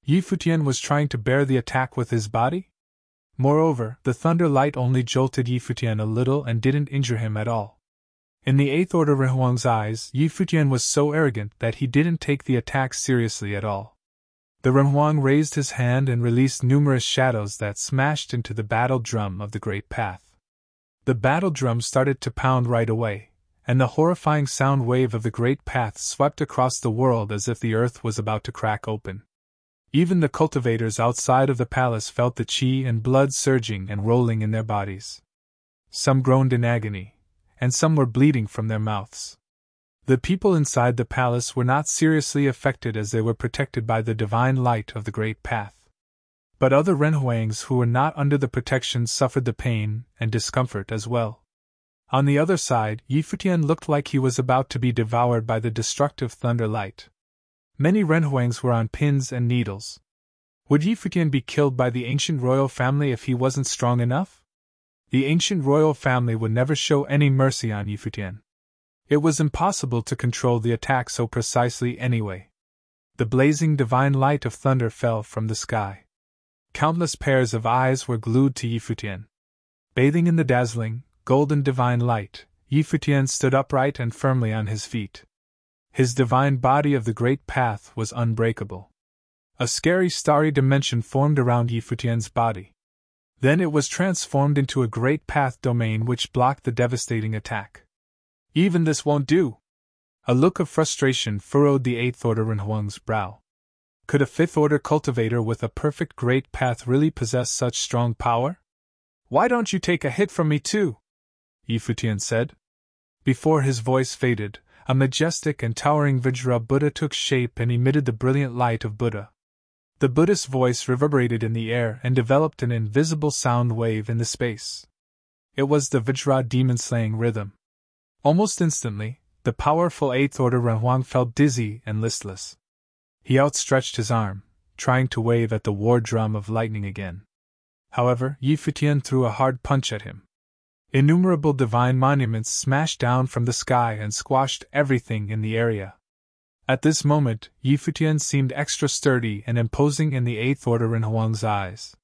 Futian was trying to bear the attack with his body? Moreover, the thunder light only jolted Futian a little and didn't injure him at all. In the 8th-order Renhuang's eyes, Futian was so arrogant that he didn't take the attack seriously at all. The Renhuang raised his hand and released numerous shadows that smashed into the battle drum of the great path. The battle drum started to pound right away, and the horrifying sound wave of the great path swept across the world as if the earth was about to crack open. Even the cultivators outside of the palace felt the qi and blood surging and rolling in their bodies. Some groaned in agony, and some were bleeding from their mouths. The people inside the palace were not seriously affected as they were protected by the divine light of the great path. But other Renhuangs who were not under the protection suffered the pain and discomfort as well. On the other side, Futian looked like he was about to be devoured by the destructive thunder light. Many Renhuangs were on pins and needles. Would Futian be killed by the ancient royal family if he wasn't strong enough? The ancient royal family would never show any mercy on Futian. It was impossible to control the attack so precisely anyway. The blazing divine light of thunder fell from the sky. Countless pairs of eyes were glued to Yi Futian. Bathing in the dazzling, golden divine light, Yi Futian stood upright and firmly on his feet. His divine body of the great path was unbreakable. A scary starry dimension formed around Yi Futian's body. Then it was transformed into a great path domain which blocked the devastating attack. Even this won't do! A look of frustration furrowed the 8th Order Renhuang's brow. Could a 5th Order cultivator with a perfect great path really possess such strong power? Why don't you take a hit from me too? Yi Futian said. Before his voice faded, a majestic and towering Vajra Buddha took shape and emitted the brilliant light of Buddha. The Buddhist voice reverberated in the air and developed an invisible sound wave in the space. It was the Vajra demon-slaying rhythm. Almost instantly, the powerful 8th Order Renhuang felt dizzy and listless. He outstretched his arm, trying to wave at the war drum of lightning again. However, Yi Futian threw a hard punch at him. Innumerable divine monuments smashed down from the sky and squashed everything in the area. At this moment, Yi Futian seemed extra sturdy and imposing in the 8th Order Renhuang's eyes.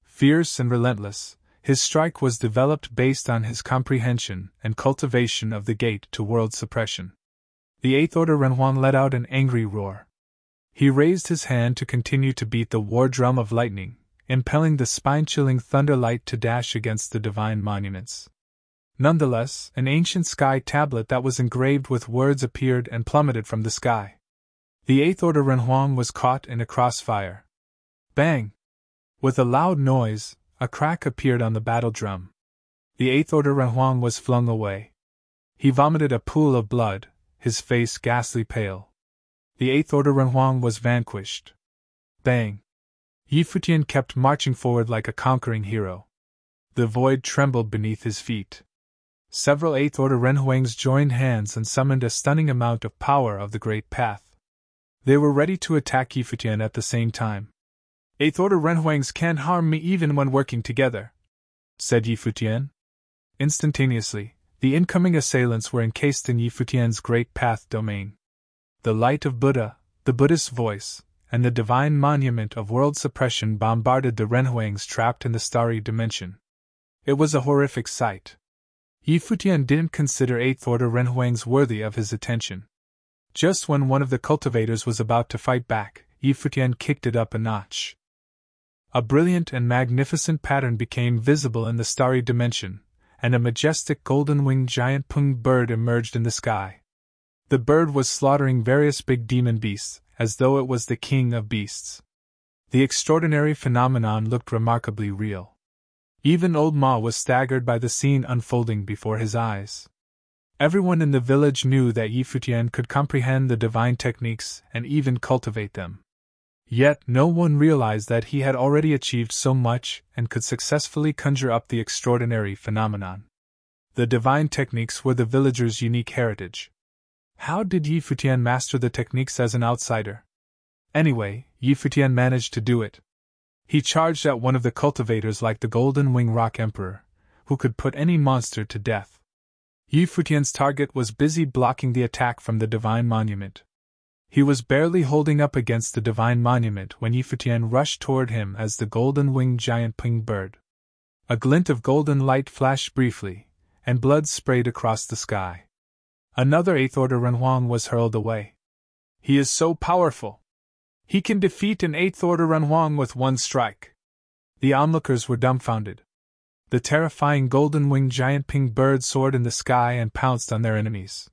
Fierce and relentless, his strike was developed based on his comprehension and cultivation of the gate to world suppression. The 8th Order Renhuang let out an angry roar. He raised his hand to continue to beat the war drum of lightning, impelling the spine-chilling thunder light to dash against the divine monuments. Nonetheless, an ancient sky tablet that was engraved with words appeared and plummeted from the sky. The 8th Order Renhuang was caught in a crossfire. Bang! With a loud noise, a crack appeared on the battle drum. The 8th Order Renhuang was flung away. He vomited a pool of blood, his face ghastly pale. The 8th Order Renhuang was vanquished. Bang! Yi Futian kept marching forward like a conquering hero. The void trembled beneath his feet. Several 8th Order Renhuangs joined hands and summoned a stunning amount of power of the Great Path. They were ready to attack Yi Futian at the same time. 8th Order Renhuangs can't harm me even when working together, said Yi Futian. Instantaneously, the incoming assailants were encased in Yi Futian's Great Path domain. The light of Buddha, the Buddhist voice, and the divine monument of world suppression bombarded the Renhuangs trapped in the starry dimension. It was a horrific sight. Yi Futian didn't consider 8th Order Renhuangs worthy of his attention. Just when one of the cultivators was about to fight back, Yi Futian kicked it up a notch. A brilliant and magnificent pattern became visible in the starry dimension, and a majestic golden-winged giant pung bird emerged in the sky. The bird was slaughtering various big demon beasts, as though it was the king of beasts. The extraordinary phenomenon looked remarkably real. Even old Ma was staggered by the scene unfolding before his eyes. Everyone in the village knew that Yi Futian could comprehend the divine techniques and even cultivate them. Yet no one realized that he had already achieved so much and could successfully conjure up the extraordinary phenomenon. The divine techniques were the villagers' unique heritage. How did Yi Futian master the techniques as an outsider? Anyway, Yi Futian managed to do it. He charged at one of the cultivators like the Golden Wing Rock Emperor, who could put any monster to death. Yi Futian's target was busy blocking the attack from the divine monument. He was barely holding up against the divine monument when Yi Futian rushed toward him as the golden-winged giant ping bird. A glint of golden light flashed briefly, and blood sprayed across the sky. Another 8th Order Renhuang was hurled away. He is so powerful! He can defeat an 8th Order Renhuang with one strike. The onlookers were dumbfounded. The terrifying golden-winged giant ping bird soared in the sky and pounced on their enemies.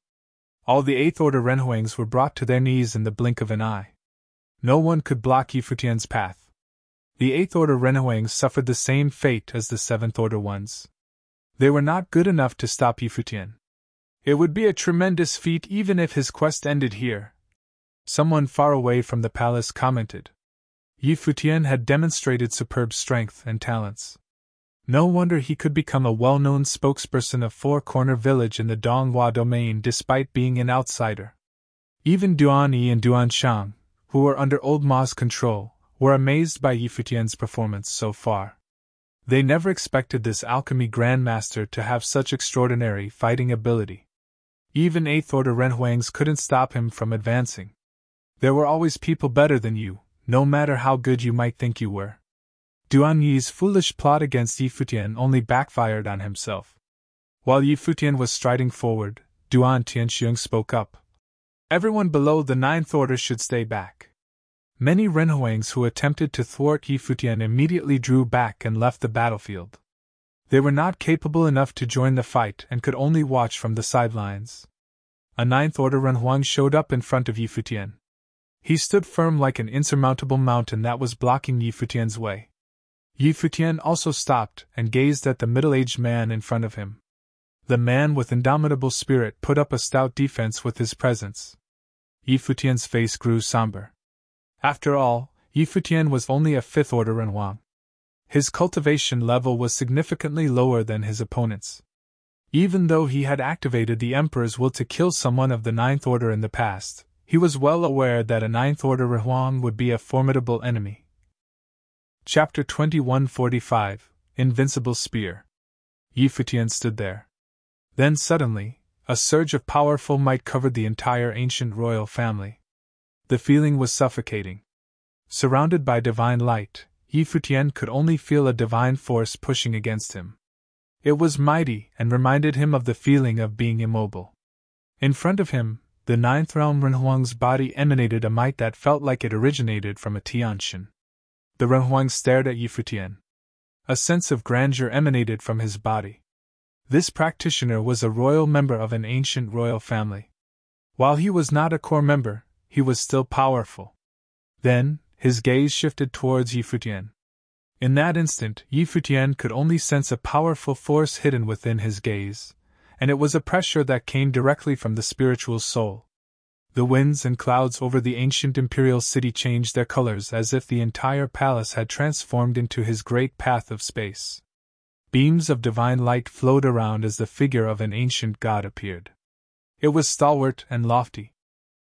All the 8th Order Renhuangs were brought to their knees in the blink of an eye. No one could block Yi Futian's path. The 8th Order Renhuangs suffered the same fate as the 7th Order ones. They were not good enough to stop Yi Futian. It would be a tremendous feat even if his quest ended here, someone far away from the palace commented. Yi Futian had demonstrated superb strength and talents. No wonder he could become a well-known spokesperson of Four Corner Village in the Donghua domain despite being an outsider. Even Duan Yi and Duan Shang, who were under Old Ma's control, were amazed by Yi Futian's performance so far. They never expected this alchemy grandmaster to have such extraordinary fighting ability. Even 8th Order Renhuangs couldn't stop him from advancing. There were always people better than you, no matter how good you might think you were. Duan Yi's foolish plot against Yi Futian only backfired on himself. While Yi Futian was striding forward, Duan Tianxiong spoke up. Everyone below the Ninth Order should stay back. Many Renhuangs who attempted to thwart Yi Futian immediately drew back and left the battlefield. They were not capable enough to join the fight and could only watch from the sidelines. A Ninth Order Renhuang showed up in front of Yi Futian. He stood firm like an insurmountable mountain that was blocking Yi Futian's way. Yi Futian also stopped and gazed at the middle-aged man in front of him. The man with indomitable spirit put up a stout defense with his presence. Yi Futian's face grew somber. After all, Yi Futian was only a Fifth Order Renhuang. His cultivation level was significantly lower than his opponent's. Even though he had activated the Emperor's will to kill someone of the Ninth Order in the past, he was well aware that a Ninth Order Renhuang would be a formidable enemy. Chapter 2145 Invincible Spear. Yi Futian stood there. Then suddenly, a surge of powerful might covered the entire ancient royal family. The feeling was suffocating. Surrounded by divine light, Yi Futian could only feel a divine force pushing against him. It was mighty and reminded him of the feeling of being immobile. In front of him, the Ninth Realm Renhuang's body emanated a might that felt like it originated from a Tianxin. The Renhuang stared at Yi Futian. A sense of grandeur emanated from his body. This practitioner was a royal member of an ancient royal family. While he was not a core member, he was still powerful. Then, his gaze shifted towards Yi Futian. In that instant, Yi Futian could only sense a powerful force hidden within his gaze, and it was a pressure that came directly from the spiritual soul. The winds and clouds over the ancient imperial city changed their colors as if the entire palace had transformed into his great path of space. Beams of divine light flowed around as the figure of an ancient god appeared. It was stalwart and lofty.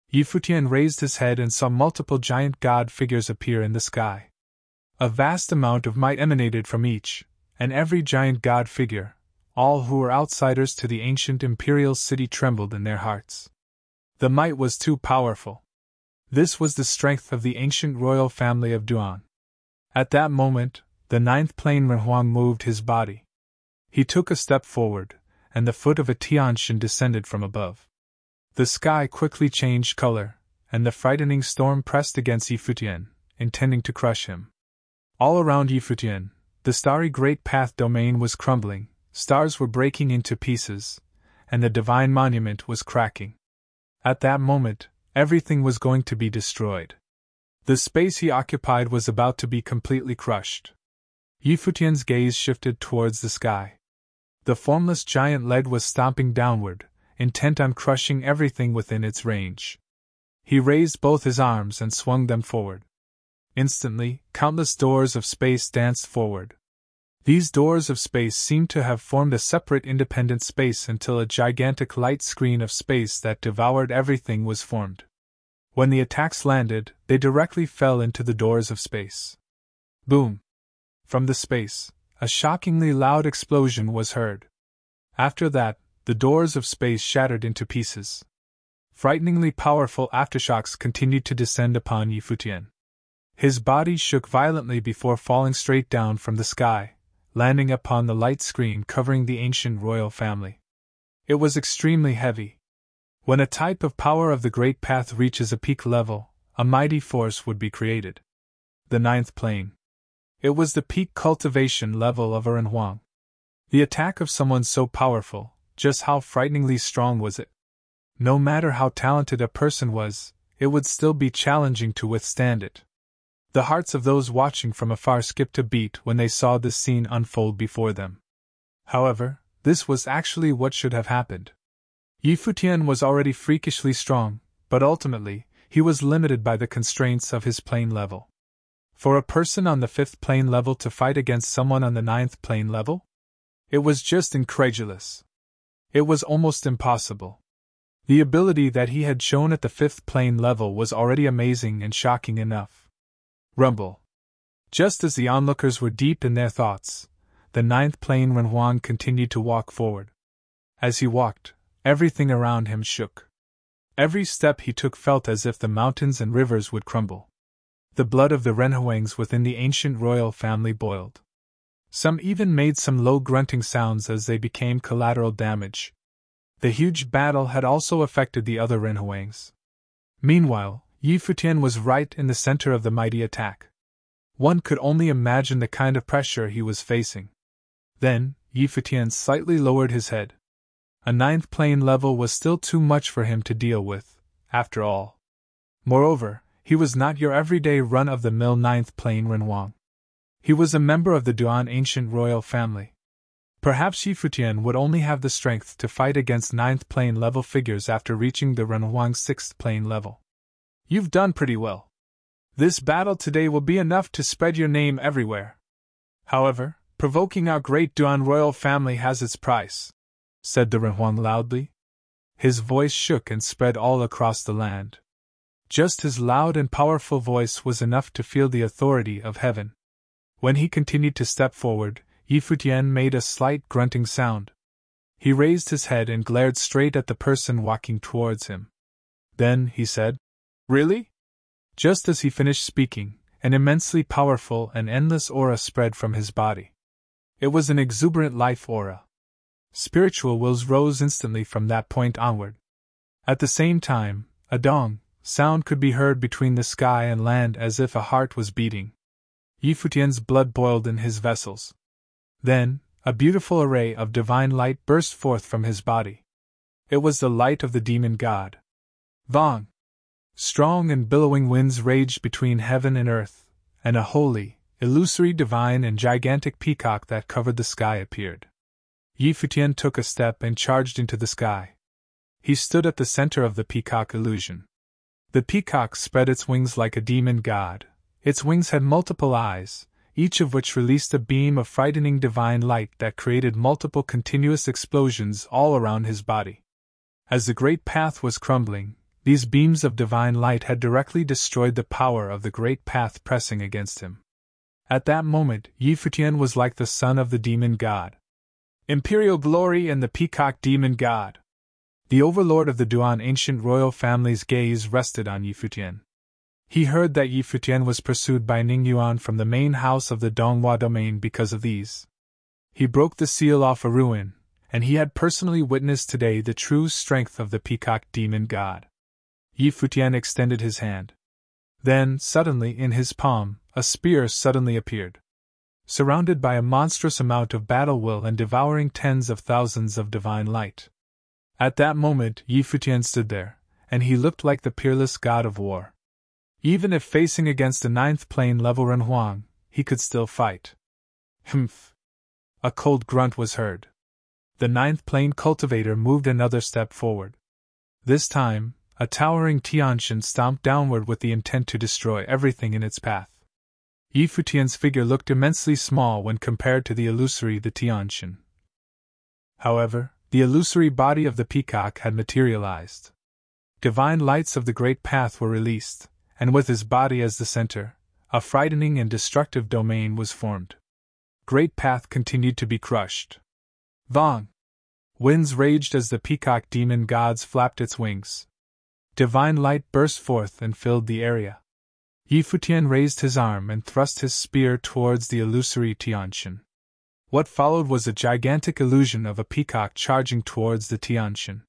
Yi Futian raised his head and saw multiple giant god figures appear in the sky. A vast amount of might emanated from each, and every giant god figure, all who were outsiders to the ancient imperial city, trembled in their hearts. The might was too powerful. This was the strength of the ancient royal family of Duan. At that moment, the Ninth Plane Renhuang moved his body. He took a step forward, and the foot of a Tianxin descended from above. The sky quickly changed color, and the frightening storm pressed against Yi Futian, intending to crush him. All around Yi Futian, the starry Great Path domain was crumbling, stars were breaking into pieces, and the divine monument was cracking. At that moment, everything was going to be destroyed. The space he occupied was about to be completely crushed. Yi Futian's gaze shifted towards the sky. The formless giant leg was stomping downward, intent on crushing everything within its range. He raised both his arms and swung them forward. Instantly, countless doors of space danced forward. These doors of space seemed to have formed a separate independent space until a gigantic light screen of space that devoured everything was formed. When the attacks landed, they directly fell into the doors of space. Boom! From the space, a shockingly loud explosion was heard. After that, the doors of space shattered into pieces. Frighteningly powerful aftershocks continued to descend upon Yi Futian. His body shook violently before falling straight down from the sky, landing upon the light screen covering the ancient royal family. It was extremely heavy. When a type of power of the Great Path reaches a peak level, a mighty force would be created. The Ninth Plane. It was the peak cultivation level of a Renhuang. The attack of someone so powerful, just how frighteningly strong was it? No matter how talented a person was, it would still be challenging to withstand it. The hearts of those watching from afar skipped a beat when they saw this scene unfold before them. However, this was actually what should have happened. Yi Futian was already freakishly strong, but ultimately, he was limited by the constraints of his plane level. For a person on the 5th plane level to fight against someone on the 9th plane level? It was just incredulous. It was almost impossible. The ability that he had shown at the 5th plane level was already amazing and shocking enough. Rumble. Just as the onlookers were deep in their thoughts, the 9th plane Renhuang continued to walk forward. As he walked, everything around him shook. Every step he took felt as if the mountains and rivers would crumble. the blood of the Renhuangs within the ancient royal family boiled. Some even made some low grunting sounds as they became collateral damage. The huge battle had also affected the other Renhuangs. Meanwhile, Yi Futian was right in the center of the mighty attack. One could only imagine the kind of pressure he was facing. Then, Yi Futian slightly lowered his head. A ninth plane level was still too much for him to deal with, after all. Moreover, he was not your everyday run-of-the-mill ninth plane Renhuang. He was a member of the Duan ancient royal family. Perhaps Yi Futian would only have the strength to fight against ninth plane level figures after reaching the Renhuang sixth plane level. You've done pretty well. This battle today will be enough to spread your name everywhere. However, provoking our great Duan royal family has its price, said the Renhuang loudly. His voice shook and spread all across the land. Just his loud and powerful voice was enough to feel the authority of heaven. When he continued to step forward, Yi Futian made a slight grunting sound. He raised his head and glared straight at the person walking towards him. Then he said, "Really?" Just as he finished speaking, an immensely powerful and endless aura spread from his body. It was an exuberant life aura. Spiritual wills rose instantly from that point onward. At the same time, a dong sound could be heard between the sky and land as if a heart was beating. Yi Futian's blood boiled in his vessels. Then, a beautiful array of divine light burst forth from his body. It was the light of the demon god. Vong! Strong and billowing winds raged between heaven and earth, and a holy, illusory divine and gigantic peacock that covered the sky appeared. Yi Futian took a step and charged into the sky. He stood at the center of the peacock illusion. The peacock spread its wings like a demon god. Its wings had multiple eyes, each of which released a beam of frightening divine light that created multiple continuous explosions all around his body. As the great path was crumbling, these beams of divine light had directly destroyed the power of the great path pressing against him. At that moment, Yi Futian was like the son of the demon god. Imperial glory and the peacock demon god. The overlord of the Duan ancient royal family's gaze rested on Yi Futian. He heard that Yi Futian was pursued by Ning Yuan from the main house of the Donghua domain because of these. He broke the seal off a ruin, and he had personally witnessed today the true strength of the peacock demon god. Yi Futian extended his hand. Then, suddenly in his palm, a spear suddenly appeared. Surrounded by a monstrous amount of battle will and devouring tens of thousands of divine light. At that moment, Yi Futian stood there, and he looked like the peerless god of war. Even if facing against a ninth plane level Renhuang, he could still fight. Humph! A cold grunt was heard. The ninth plane cultivator moved another step forward. This time, a towering Tianshan stomped downward with the intent to destroy everything in its path. Yi Futian's figure looked immensely small when compared to the illusory the Tianshan. However, the illusory body of the peacock had materialized. Divine lights of the great path were released, and with his body as the center, a frightening and destructive domain was formed. Great path continued to be crushed. Vong! Winds raged as the peacock demon gods flapped its wings. Divine light burst forth and filled the area. Yi Futian raised his arm and thrust his spear towards the illusory Tianshan. What followed was a gigantic illusion of a peacock charging towards the Tianshan.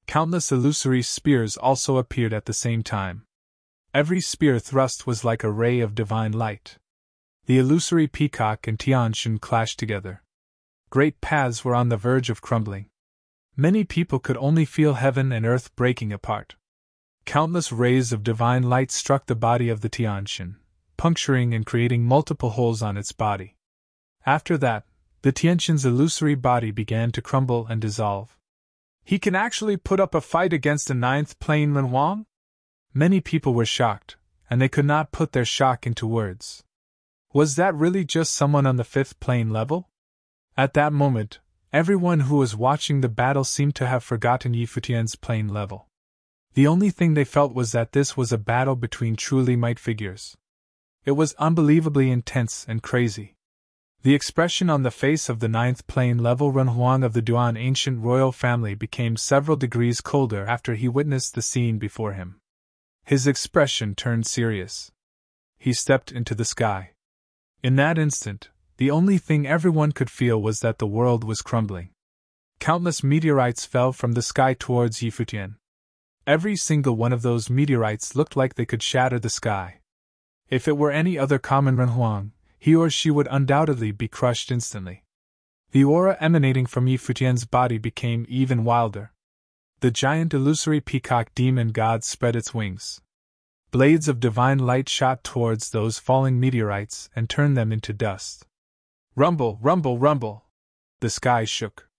Countless illusory spears also appeared at the same time. Every spear thrust was like a ray of divine light. The illusory peacock and Tianshan clashed together. Great paths were on the verge of crumbling. Many people could only feel heaven and earth breaking apart. Countless rays of divine light struck the body of the Tianshan, puncturing and creating multiple holes on its body. After that, the Tianshan's illusory body began to crumble and dissolve. He can actually put up a fight against a ninth plane Renhuang? Many people were shocked, and they could not put their shock into words. Was that really just someone on the fifth plane level? At that moment, everyone who was watching the battle seemed to have forgotten Yi Futian's plane level. The only thing they felt was that this was a battle between truly might figures. It was unbelievably intense and crazy. The expression on the face of the ninth plane level Renhuang of the Duan ancient royal family became several degrees colder after he witnessed the scene before him. His expression turned serious. he stepped into the sky. In that instant, the only thing everyone could feel was that the world was crumbling. Countless meteorites fell from the sky towards Futian. Every single one of those meteorites looked like they could shatter the sky. If it were any other common Renhuang, he or she would undoubtedly be crushed instantly. The aura emanating from Futian's body became even wilder. The giant illusory peacock demon god spread its wings. Blades of divine light shot towards those falling meteorites and turned them into dust. Rumble, rumble, rumble! The sky shook.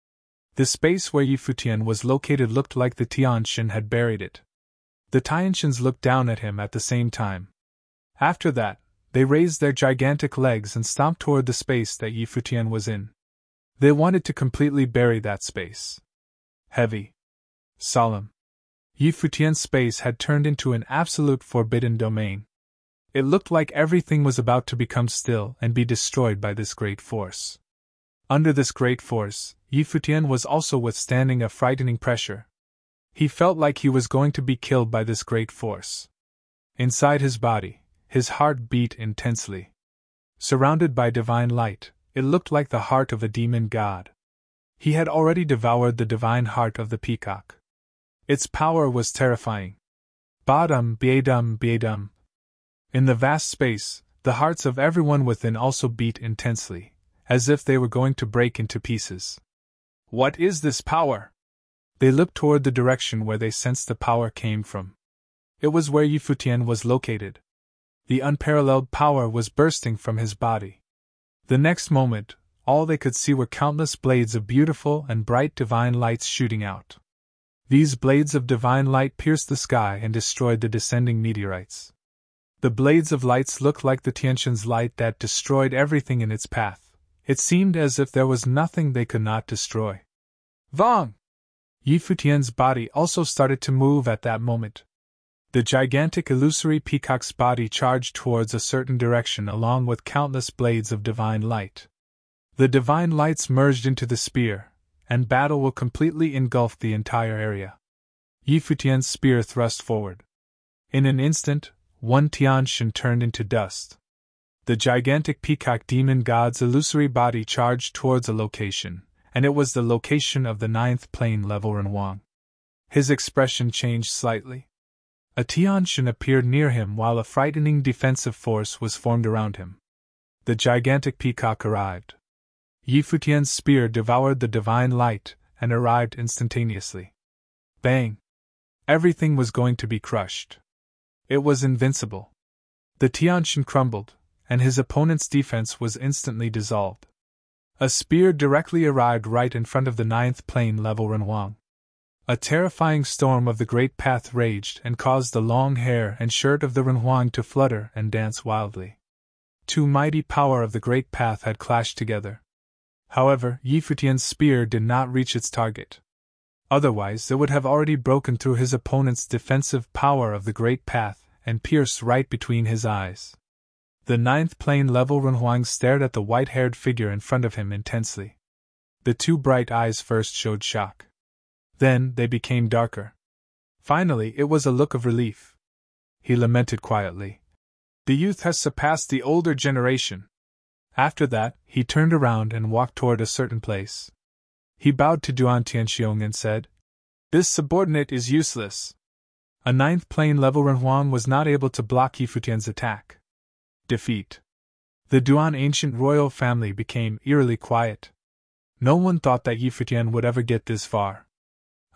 The space where Futian was located looked like the Tianshan had buried it. The Tianshans looked down at him at the same time. After that, they raised their gigantic legs and stomped toward the space that Futian was in. They wanted to completely bury that space. Heavy. Solemn. Futian's space had turned into an absolute forbidden domain. It looked like everything was about to become still and be destroyed by this great force. Under this great force, Futian was also withstanding a frightening pressure. He felt like he was going to be killed by this great force. Inside his body, his heart beat intensely. Surrounded by divine light, it looked like the heart of a demon god. He had already devoured the divine heart of the peacock. Its power was terrifying. Badum, biadum, biadum. In the vast space, the hearts of everyone within also beat intensely, as if they were going to break into pieces. What is this power? They looked toward the direction where they sensed the power came from. It was where Futian was located. The unparalleled power was bursting from his body. The next moment, all they could see were countless blades of beautiful and bright divine lights shooting out. These blades of divine light pierced the sky and destroyed the descending meteorites. The blades of lights looked like the Tianshan's light that destroyed everything in its path. It seemed as if there was nothing they could not destroy. Vong! Futian's body also started to move at that moment. The gigantic illusory peacock's body charged towards a certain direction along with countless blades of divine light. The divine lights merged into the spear, and battle will completely engulf the entire area. Futian's spear thrust forward. In an instant, one Tianshan turned into dust. The gigantic peacock demon god's illusory body charged towards a location, and it was the location of the 9th plane level Renhuang. His expression changed slightly. A Tianshan appeared near him while a frightening defensive force was formed around him. The gigantic peacock arrived. Futian's spear devoured the divine light and arrived instantaneously. Bang! Everything was going to be crushed. It was invincible. The Tianshan crumbled, and his opponent's defense was instantly dissolved. A spear directly arrived right in front of the 9th plane level Renhuang. A terrifying storm of the great path raged and caused the long hair and shirt of the Renhuang to flutter and dance wildly. Two mighty power of the great path had clashed together. However, Futian's spear did not reach its target. Otherwise, it would have already broken through his opponent's defensive power of the great path and pierced right between his eyes. The 9th plane level Renhuang stared at the white-haired figure in front of him intensely. The two bright eyes first showed shock. Then they became darker. Finally, it was a look of relief. He lamented quietly. The youth has surpassed the older generation. After that, he turned around and walked toward a certain place. He bowed to Duan Tianxiong and said, "This subordinate is useless." A 9th plane level Renhuang was not able to block Futian's attack. Defeat. The Duan ancient royal family became eerily quiet. No one thought that Futian would ever get this far.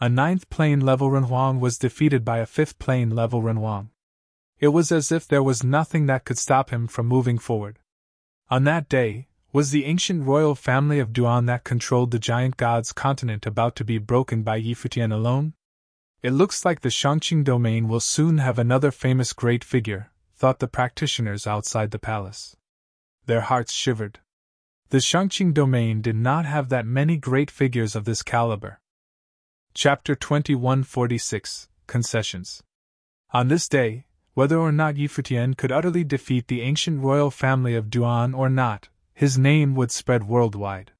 A 9th plane level Renhuang was defeated by a 5th plane level Renhuang. It was as if there was nothing that could stop him from moving forward. On that day, was the ancient royal family of Duan that controlled the giant god's continent about to be broken by Futian alone? It looks like the Shangqing domain will soon have another famous great figure, thought the practitioners outside the palace. Their hearts shivered. The Shangqing domain did not have that many great figures of this caliber. Chapter 2146 Concessions. On this day, whether or not Futian could utterly defeat the ancient royal family of Duan or not, his name would spread worldwide.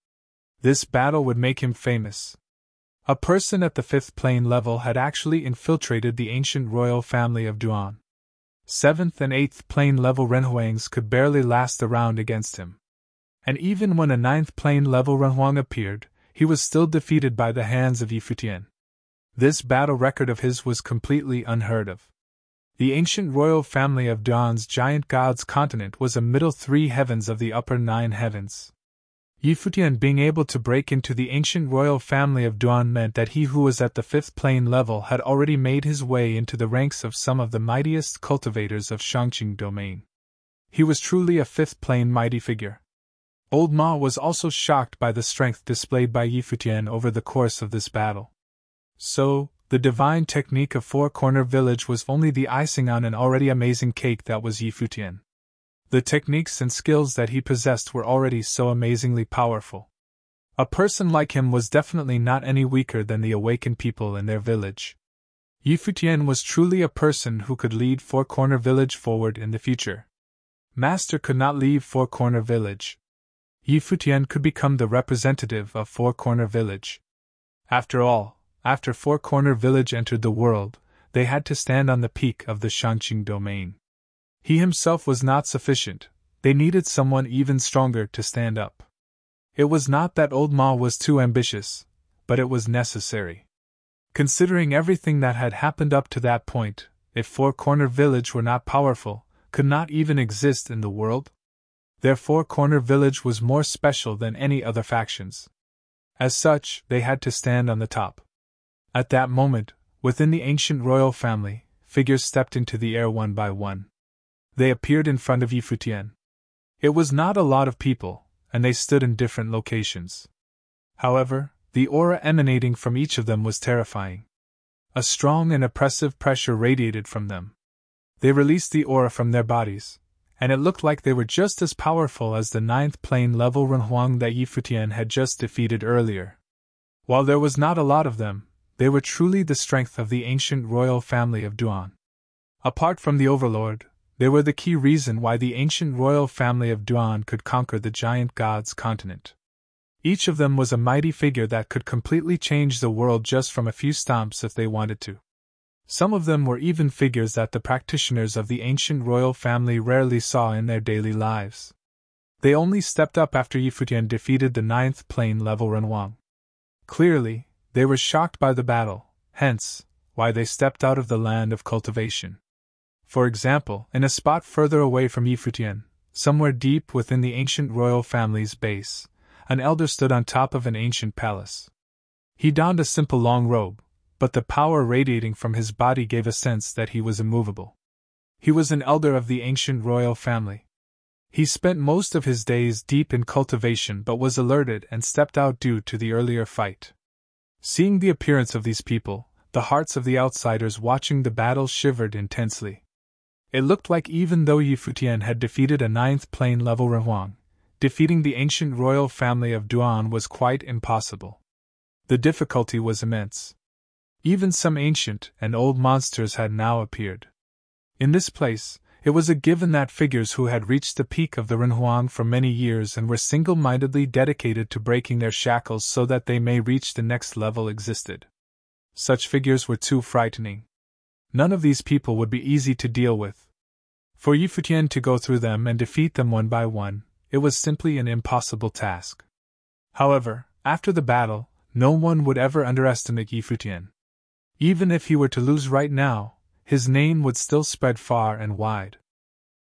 This battle would make him famous. A person at the 5th plane level had actually infiltrated the ancient royal family of Duan. 7th and 8th plane level Renhuangs could barely last a round against him. And even when a 9th plane level Renhuang appeared, he was still defeated by the hands of Yi Futian. This battle record of his was completely unheard of. The ancient royal family of Duan's giant god's continent was a middle 3 heavens of the upper 9 heavens. Yi Futian being able to break into the ancient royal family of Duan meant that he who was at the 5th plane level had already made his way into the ranks of some of the mightiest cultivators of Shangqing domain. He was truly a 5th plane mighty figure. Old Ma was also shocked by the strength displayed by Yi Futian over the course of this battle. So, the divine technique of Four Corner Village was only the icing on an already amazing cake that was Yi Futian. The techniques and skills that he possessed were already so amazingly powerful. A person like him was definitely not any weaker than the awakened people in their village. Yi Futian was truly a person who could lead Four Corner Village forward in the future. Master could not leave Four Corner Village. Yi Futian could become the representative of Four Corner Village. After all, after Four Corner Village entered the world, they had to stand on the peak of the Shangqing domain. He himself was not sufficient, they needed someone even stronger to stand up. It was not that old Ma was too ambitious, but it was necessary. Considering everything that had happened up to that point, if Four Corner Village were not powerful, could not even exist in the world, their Four Corner Village was more special than any other factions. As such, they had to stand on the top. At that moment, within the ancient royal family, figures stepped into the air one by one. They appeared in front of Yi Futian. It was not a lot of people, and they stood in different locations. However, the aura emanating from each of them was terrifying. A strong and oppressive pressure radiated from them. They released the aura from their bodies, and it looked like they were just as powerful as the 9th plane level Renhuang that Yi Futian had just defeated earlier. While there was not a lot of them, they were truly the strength of the ancient royal family of Duan. Apart from the Overlord, they were the key reason why the ancient royal family of Duan could conquer the giant god's continent. Each of them was a mighty figure that could completely change the world just from a few stomps if they wanted to. Some of them were even figures that the practitioners of the ancient royal family rarely saw in their daily lives. They only stepped up after Yi Futian defeated the 9th plane level Renhuang. Clearly, they were shocked by the battle, hence, why they stepped out of the land of cultivation. For example, in a spot further away from Yi Futian, somewhere deep within the ancient royal family's base, an elder stood on top of an ancient palace. He donned a simple long robe, but the power radiating from his body gave a sense that he was immovable. He was an elder of the ancient royal family. He spent most of his days deep in cultivation but was alerted and stepped out due to the earlier fight. Seeing the appearance of these people, the hearts of the outsiders watching the battle shivered intensely. It looked like even though Yi Futian had defeated a 9th plane level Renhuang, defeating the ancient royal family of Duan was quite impossible. The difficulty was immense. Even some ancient and old monsters had now appeared. In this place, it was a given that figures who had reached the peak of the Renhuang for many years and were single-mindedly dedicated to breaking their shackles so that they may reach the next level existed. Such figures were too frightening. None of these people would be easy to deal with. For Yi Futian to go through them and defeat them one by one, it was simply an impossible task. However, after the battle, no one would ever underestimate Yi Futian. Even if he were to lose right now, his name would still spread far and wide.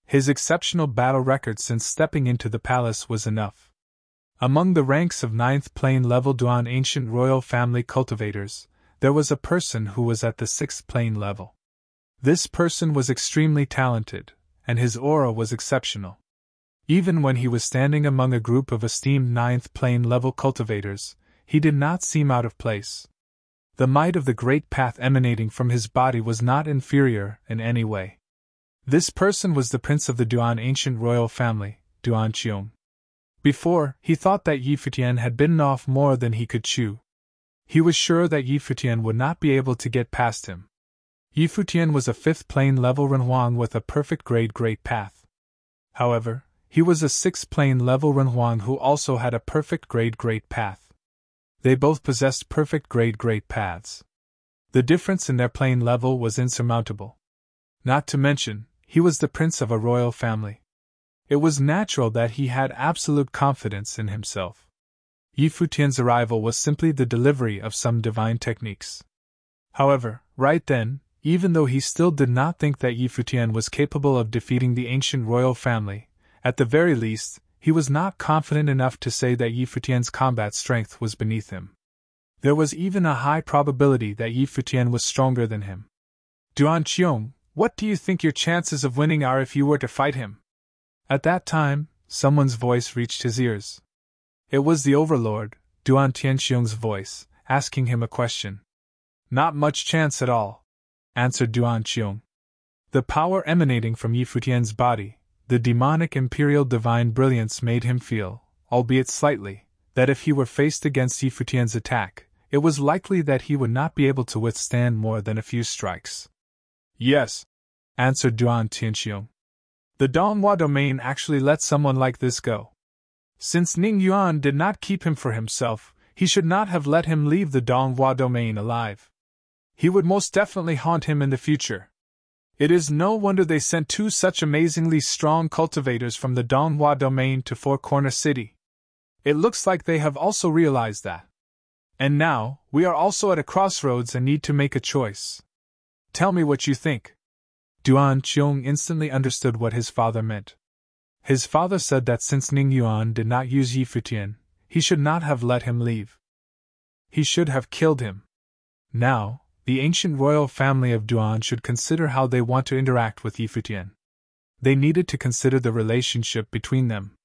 His exceptional battle record since stepping into the palace was enough. Among the ranks of 9th plane level Duan ancient royal family cultivators, there was a person who was at the 6th plane level. This person was extremely talented, and his aura was exceptional. Even when he was standing among a group of esteemed 9th plane level cultivators, he did not seem out of place. The might of the great path emanating from his body was not inferior in any way. This person was the prince of the Duan ancient royal family, Duan Qiong. Before, he thought that Yi Futian had bitten off more than he could chew. He was sure that Yi Futian would not be able to get past him. Yi Futian was a 5th plane level Renhuang with a perfect grade great path. However, he was a 6th plane level Renhuang who also had a perfect grade great path. They both possessed perfect grade great paths. The difference in their plane level was insurmountable. Not to mention, he was the prince of a royal family. It was natural that he had absolute confidence in himself. Yi Futian's arrival was simply the delivery of some divine techniques. However, right then, even though he still did not think that Yi Futian was capable of defeating the ancient royal family, at the very least, he was not confident enough to say that Yi Futian's combat strength was beneath him. There was even a high probability that Yi Futian was stronger than him. Duan Qiong, what do you think your chances of winning are if you were to fight him? At that time, someone's voice reached his ears. It was the overlord, Duan Tianxiong's voice, asking him a question. Not much chance at all, answered Duan Qiong. The power emanating from Yi Futian's body, the demonic imperial divine brilliance made him feel, albeit slightly, that if he were faced against Yi Futian's attack, it was likely that he would not be able to withstand more than a few strikes. Yes, answered Duan Tianxiong. The Donghua domain actually let someone like this go. Since Ning Yuan did not keep him for himself, he should not have let him leave the Donghua domain alive. He would most definitely haunt him in the future. It is no wonder they sent two such amazingly strong cultivators from the Donghua domain to Four Corner City. It looks like they have also realized that. And now, we are also at a crossroads and need to make a choice. Tell me what you think. Duan Qiong instantly understood what his father meant. His father said that since Ning Yuan did not use Yi Futian, he should not have let him leave. He should have killed him. Now, the ancient royal family of Duan should consider how they want to interact with Yi Futian. They needed to consider the relationship between them.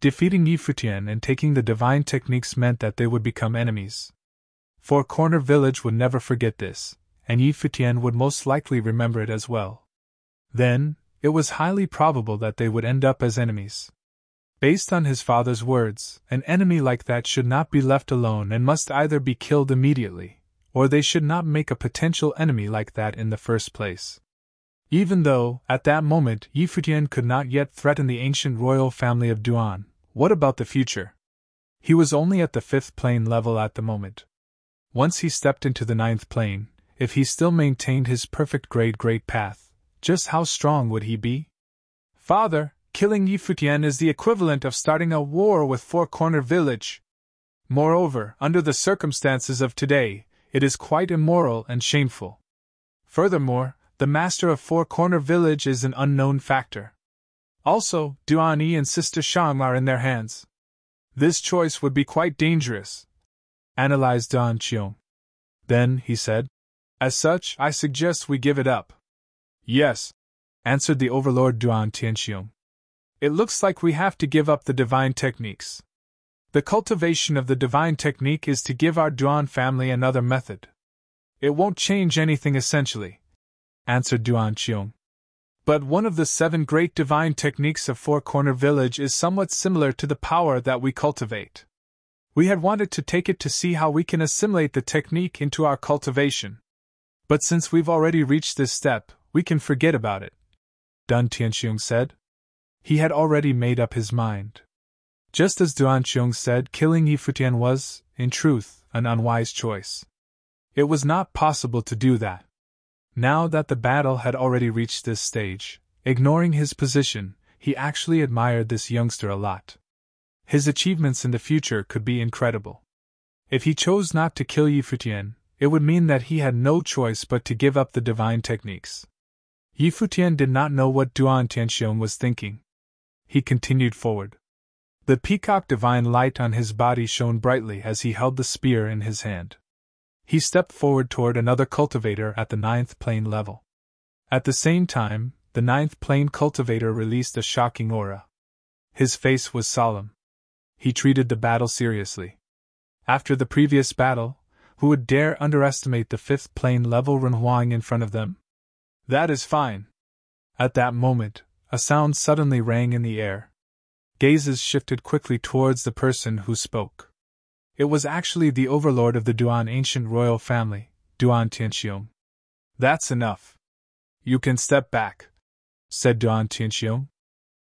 Defeating Yi Futian and taking the divine techniques meant that they would become enemies. Four Corner Village would never forget this, and Yi Futian would most likely remember it as well. Then, it was highly probable that they would end up as enemies. Based on his father's words, an enemy like that should not be left alone and must either be killed immediately, or they should not make a potential enemy like that in the first place. Even though, at that moment, Yi Futian could not yet threaten the ancient royal family of Duan, what about the future? He was only at the 5th plane level at the moment. Once he stepped into the 9th plane, if he still maintained his perfect great path, just how strong would he be? Father, killing Yi Futian is the equivalent of starting a war with Four Corner Village. Moreover, under the circumstances of today, it is quite immoral and shameful. Furthermore, the master of Four Corner Village is an unknown factor. Also, Duan Yi and Sister Shang are in their hands. This choice would be quite dangerous, analyzed Duan Qiong. Then, he said, as such, I suggest we give it up. Yes, answered the overlord Duan Tianxiong. It looks like we have to give up the divine techniques. The cultivation of the divine technique is to give our Duan family another method. It won't change anything essentially, answered Duan Qiong. But one of the 7 great divine techniques of Four Corner Village is somewhat similar to the power that we cultivate. We had wanted to take it to see how we can assimilate the technique into our cultivation. But since we've already reached this step, we can forget about it, Duan Tianxiong said. He had already made up his mind. Just as Duan Qiong said, killing Yi Futian was, in truth, an unwise choice. It was not possible to do that. Now that the battle had already reached this stage, ignoring his position, he actually admired this youngster a lot. His achievements in the future could be incredible. If he chose not to kill Yi Futian, it would mean that he had no choice but to give up the divine techniques. Yi Futian did not know what Duan Tianxiong was thinking. He continued forward. The peacock divine light on his body shone brightly as he held the spear in his hand. He stepped forward toward another cultivator at the 9th plane level. At the same time, the 9th plane cultivator released a shocking aura. His face was solemn. He treated the battle seriously. After the previous battle, who would dare underestimate the 5th plane level Renhuang in front of them? That is fine. At that moment, a sound suddenly rang in the air. Gazes shifted quickly towards the person who spoke. It was actually the overlord of the Duan ancient royal family, Duan Tianxiong. That's enough. You can step back, said Duan Tianxiong.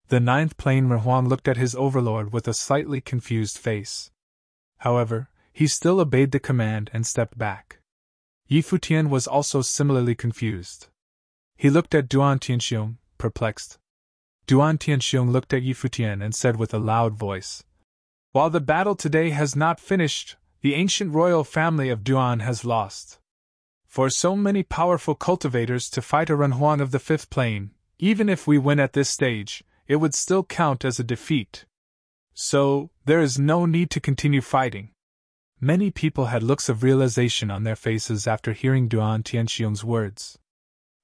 The 9th plane Renhuang looked at his overlord with a slightly confused face. However, he still obeyed the command and stepped back. Yi Futian was also similarly confused. He looked at Duan Tianxiong, perplexed. Duan Tianxiong looked at Yi Futian and said with a loud voice, "While the battle today has not finished, the ancient royal family of Duan has lost. For so many powerful cultivators to fight a Renhuang of the fifth plane, even if we win at this stage, it would still count as a defeat. So, there is no need to continue fighting." Many people had looks of realization on their faces after hearing Duan Tianxiong's words.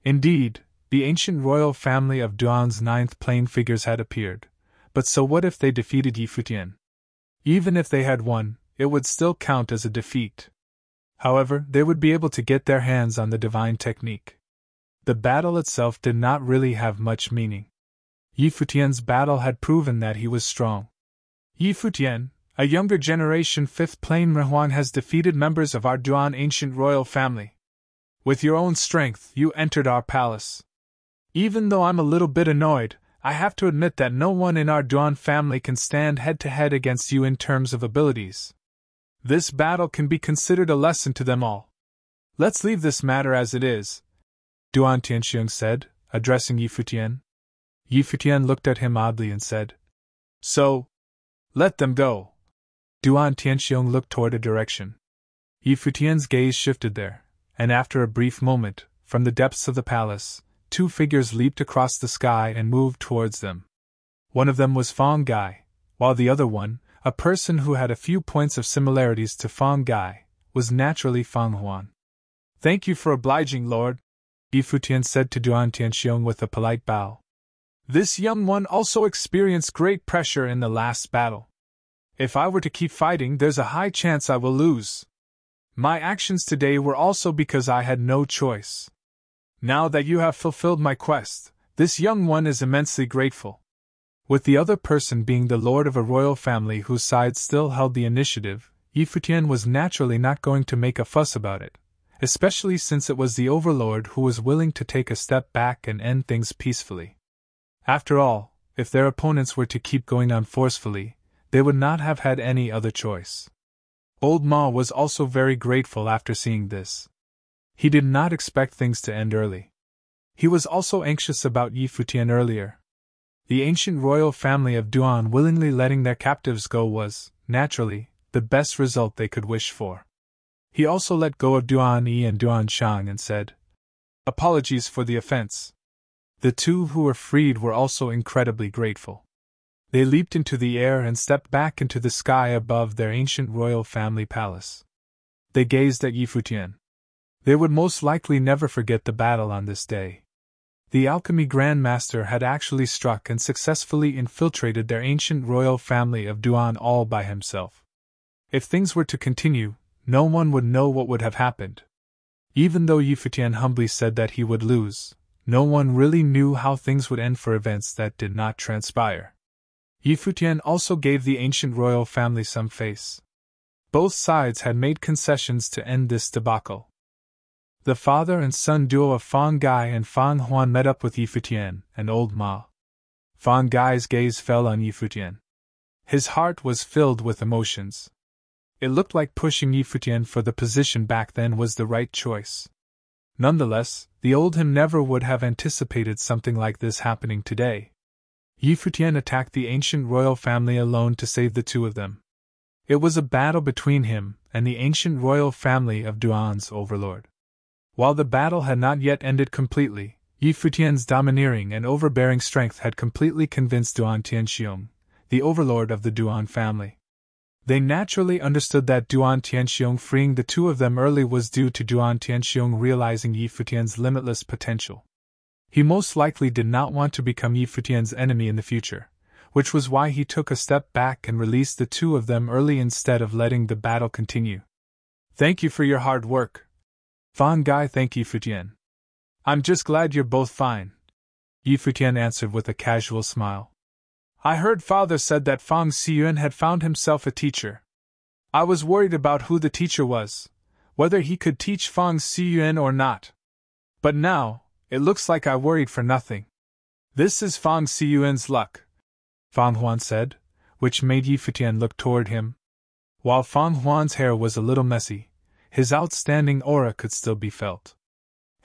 Indeed, the ancient royal family of Duan's ninth plane figures had appeared, but so what if they defeated Yi Futian? Even if they had won, it would still count as a defeat. However, they would be able to get their hands on the divine technique. The battle itself did not really have much meaning. Yi Futian's battle had proven that he was strong. Yi Futian, a younger generation fifth plane Renhuang, has defeated members of our Duan ancient royal family. With your own strength, you entered our palace. Even though I'm a little bit annoyed, I have to admit that no one in our Duan family can stand head-to-head against you in terms of abilities. This battle can be considered a lesson to them all. Let's leave this matter as it is, Duan Tianxiong said, addressing Yi Futian. Yi Futian looked at him oddly and said, "So, let them go." Duan Tianxiong looked toward a direction. Yi Futian's gaze shifted there, and after a brief moment, from the depths of the palace, two figures leaped across the sky and moved towards them. One of them was Fang Gai, while the other one, a person who had a few points of similarities to Fang Gai, was naturally Fang Huan. "Thank you for obliging, Lord," Yi Futian said to Duan Tianxiong with a polite bow. "This young one also experienced great pressure in the last battle. If I were to keep fighting, there's a high chance I will lose. My actions today were also because I had no choice. Now that you have fulfilled my quest, this young one is immensely grateful." With the other person being the lord of a royal family whose side still held the initiative, Yi Futian was naturally not going to make a fuss about it, especially since it was the overlord who was willing to take a step back and end things peacefully. After all, if their opponents were to keep going on forcefully, they would not have had any other choice. Old Ma was also very grateful after seeing this. He did not expect things to end early. He was also anxious about Yi Futian earlier. The ancient royal family of Duan willingly letting their captives go was, naturally, the best result they could wish for. He also let go of Duan Yi and Duan Shang and said, "Apologies for the offense." The two who were freed were also incredibly grateful. They leaped into the air and stepped back into the sky above their ancient royal family palace. They gazed at Yi Futian. They would most likely never forget the battle on this day. The alchemy Grandmaster had actually struck and successfully infiltrated their ancient royal family of Duan all by himself. If things were to continue, no one would know what would have happened. Even though Yi Futian humbly said that he would lose, no one really knew how things would end for events that did not transpire. Yi Futian also gave the ancient royal family some face. Both sides had made concessions to end this debacle. The father and son duo of Fang Gai and Fang Huan met up with Yi Futian and Old Ma. Fang Gai's gaze fell on Yi Futian. His heart was filled with emotions. It looked like pushing Yi Futian for the position back then was the right choice. Nonetheless, the old him never would have anticipated something like this happening today. Yi Futian attacked the ancient royal family alone to save the two of them. It was a battle between him and the ancient royal family of Duan's overlord. While the battle had not yet ended completely, Yi Futian's domineering and overbearing strength had completely convinced Duan Tianxiong, the overlord of the Duan family. They naturally understood that Duan Tianxiong freeing the two of them early was due to Duan Tianxiong realizing Yi Futian's limitless potential. He most likely did not want to become Yi Futian's enemy in the future, which was why he took a step back and released the two of them early instead of letting the battle continue. "Thank you for your hard work. Fang Gai thank Yi Futian. I'm just glad you're both fine," Yi Futian answered with a casual smile. "I heard father said that Fang Xiyuan had found himself a teacher. I was worried about who the teacher was, whether he could teach Fang Xiyuan or not. But now, it looks like I worried for nothing. This is Fang Xiyuan's luck," Fang Huan said, which made Yi Futian look toward him. While Fang Huan's hair was a little messy, his outstanding aura could still be felt.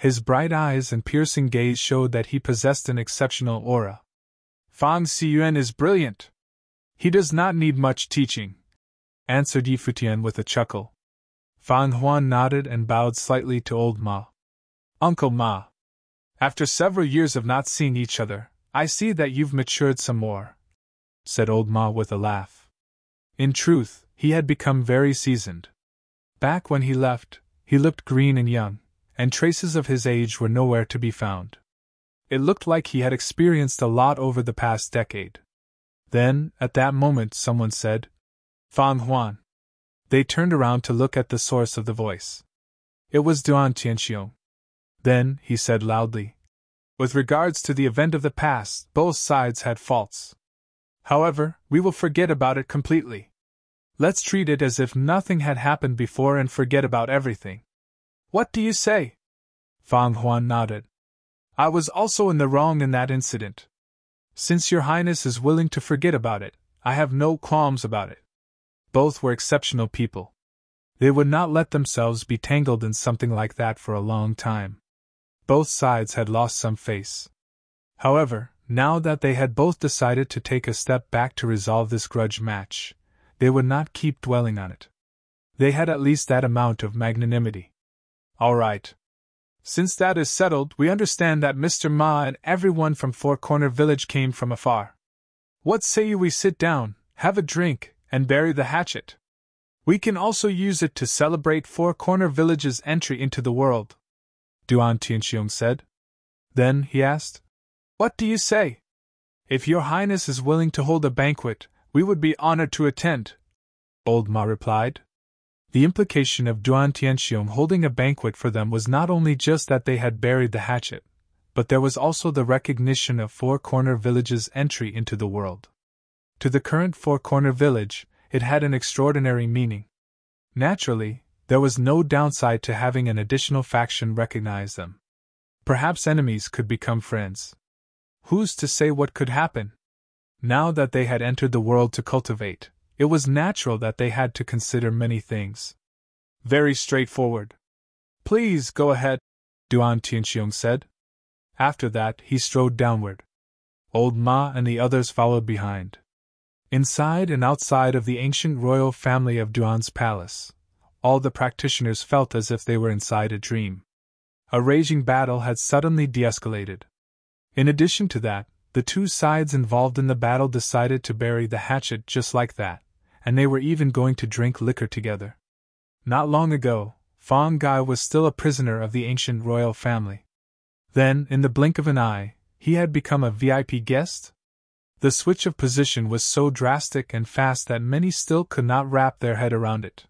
His bright eyes and piercing gaze showed that he possessed an exceptional aura. Fang Xiyuan is brilliant. He does not need much teaching, answered Yi Futian with a chuckle. Fang Huan nodded and bowed slightly to old Ma. Uncle Ma. After several years of not seeing each other, I see that you've matured some more, said old Ma with a laugh. In truth, he had become very seasoned. Back when he left, he looked green and young, and traces of his age were nowhere to be found. It looked like he had experienced a lot over the past decade. Then, at that moment, someone said, Fang Huan. They turned around to look at the source of the voice. It was Duan Tianxiong. Then, he said loudly, with regards to the event of the past, both sides had faults. However, we will forget about it completely. Let's treat it as if nothing had happened before and forget about everything. What do you say? Fang Huan nodded. I was also in the wrong in that incident. Since your Highness is willing to forget about it, I have no qualms about it. Both were exceptional people. They would not let themselves be tangled in something like that for a long time. Both sides had lost some face. However, now that they had both decided to take a step back to resolve this grudge match, they would not keep dwelling on it. They had at least that amount of magnanimity. All right. Since that is settled, we understand that Mr. Ma and everyone from Four Corner Village came from afar. What say you we sit down, have a drink, and bury the hatchet? We can also use it to celebrate Four Corner Village's entry into the world, Duan Tianxiong said. Then, he asked, what do you say? If your Highness is willing to hold a banquet, we would be honored to attend, old Ma replied. The implication of Duan Tianxiong holding a banquet for them was not only just that they had buried the hatchet, but there was also the recognition of Four Corner Village's entry into the world. To the current Four Corner Village, it had an extraordinary meaning. Naturally, there was no downside to having an additional faction recognize them. Perhaps enemies could become friends. Who's to say what could happen? Now that they had entered the world to cultivate, it was natural that they had to consider many things. Very straightforward. Please go ahead, Duan Tianxiong said. After that, he strode downward. Old Ma and the others followed behind. Inside and outside of the ancient royal family of Duan's palace, all the practitioners felt as if they were inside a dream. A raging battle had suddenly de-escalated. In addition to that, the two sides involved in the battle decided to bury the hatchet just like that, and they were even going to drink liquor together. Not long ago, Fang Gai was still a prisoner of the ancient royal family. Then, in the blink of an eye, he had become a VIP guest? The switch of position was so drastic and fast that many still could not wrap their head around it.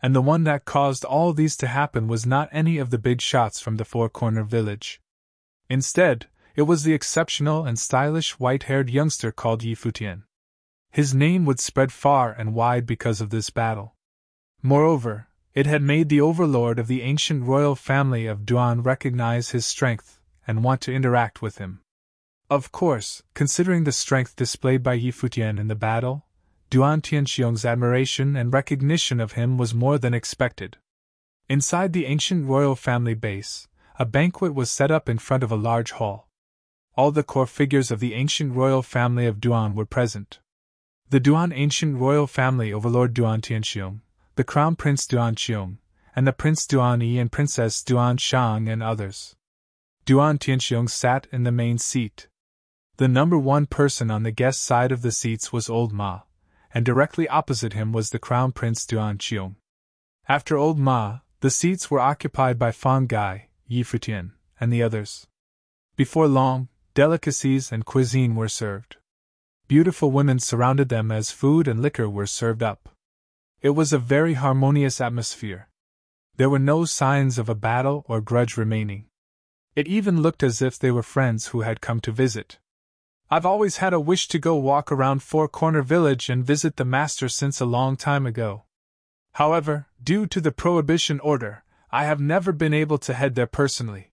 And the one that caused all these to happen was not any of the big shots from the Four Corner Village. Instead, it was the exceptional and stylish white-haired youngster called Yi Futian. His name would spread far and wide because of this battle. Moreover, it had made the overlord of the ancient royal family of Duan recognize his strength and want to interact with him. Of course, considering the strength displayed by Yi Futian in the battle, Duan Tianxiong's admiration and recognition of him was more than expected. Inside the ancient royal family base, a banquet was set up in front of a large hall. All the core figures of the ancient royal family of Duan were present. The Duan ancient royal family overlord Duan Tianxiong, the Crown Prince Duan Qiong, and the Prince Duan Yi and Princess Duan Shang and others. Duan Tianxiong sat in the main seat. The number one person on the guest side of the seats was Old Ma, and directly opposite him was the Crown Prince Duan Qiong. After Old Ma, the seats were occupied by Fang Gai, Yi Futian, and the others. Before long, delicacies and cuisine were served. Beautiful women surrounded them as food and liquor were served up. It was a very harmonious atmosphere. There were no signs of a battle or grudge remaining. It even looked as if they were friends who had come to visit. I've always had a wish to go walk around Four Corner Village and visit the master since a long time ago. However, due to the prohibition order, I have never been able to head there personally.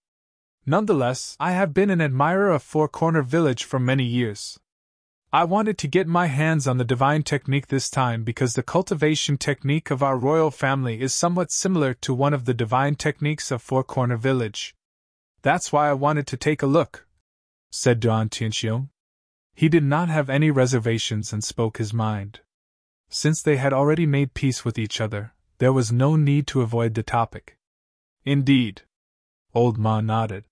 Nonetheless, I have been an admirer of Four Corner Village for many years. I wanted to get my hands on the divine technique this time because the cultivation technique of our royal family is somewhat similar to one of the divine techniques of Four Corner Village. That's why I wanted to take a look, said Duan Tianxiong. He did not have any reservations and spoke his mind. Since they had already made peace with each other, there was no need to avoid the topic. Indeed. Old Ma nodded.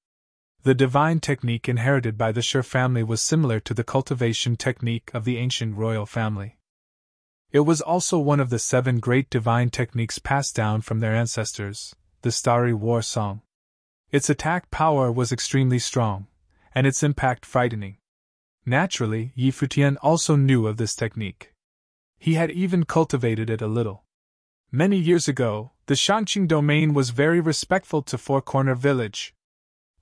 The divine technique inherited by the Shi family was similar to the cultivation technique of the ancient royal family. It was also one of the 7 great divine techniques passed down from their ancestors, the Starry War Song. Its attack power was extremely strong, and its impact frightening. Naturally, Yi Futian also knew of this technique. He had even cultivated it a little. Many years ago, the Shanqing domain was very respectful to Four Corner Village.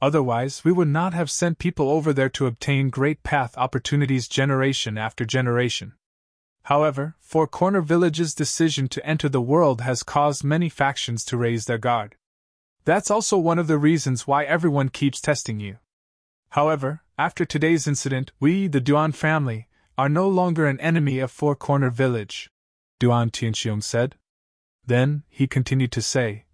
Otherwise, we would not have sent people over there to obtain great path opportunities generation after generation. However, Four Corner Village's decision to enter the world has caused many factions to raise their guard. That's also one of the reasons why everyone keeps testing you. However, after today's incident, we, the Duan family, are no longer an enemy of Four Corner Village, Duan Tianxiong said. Then, he continued to say,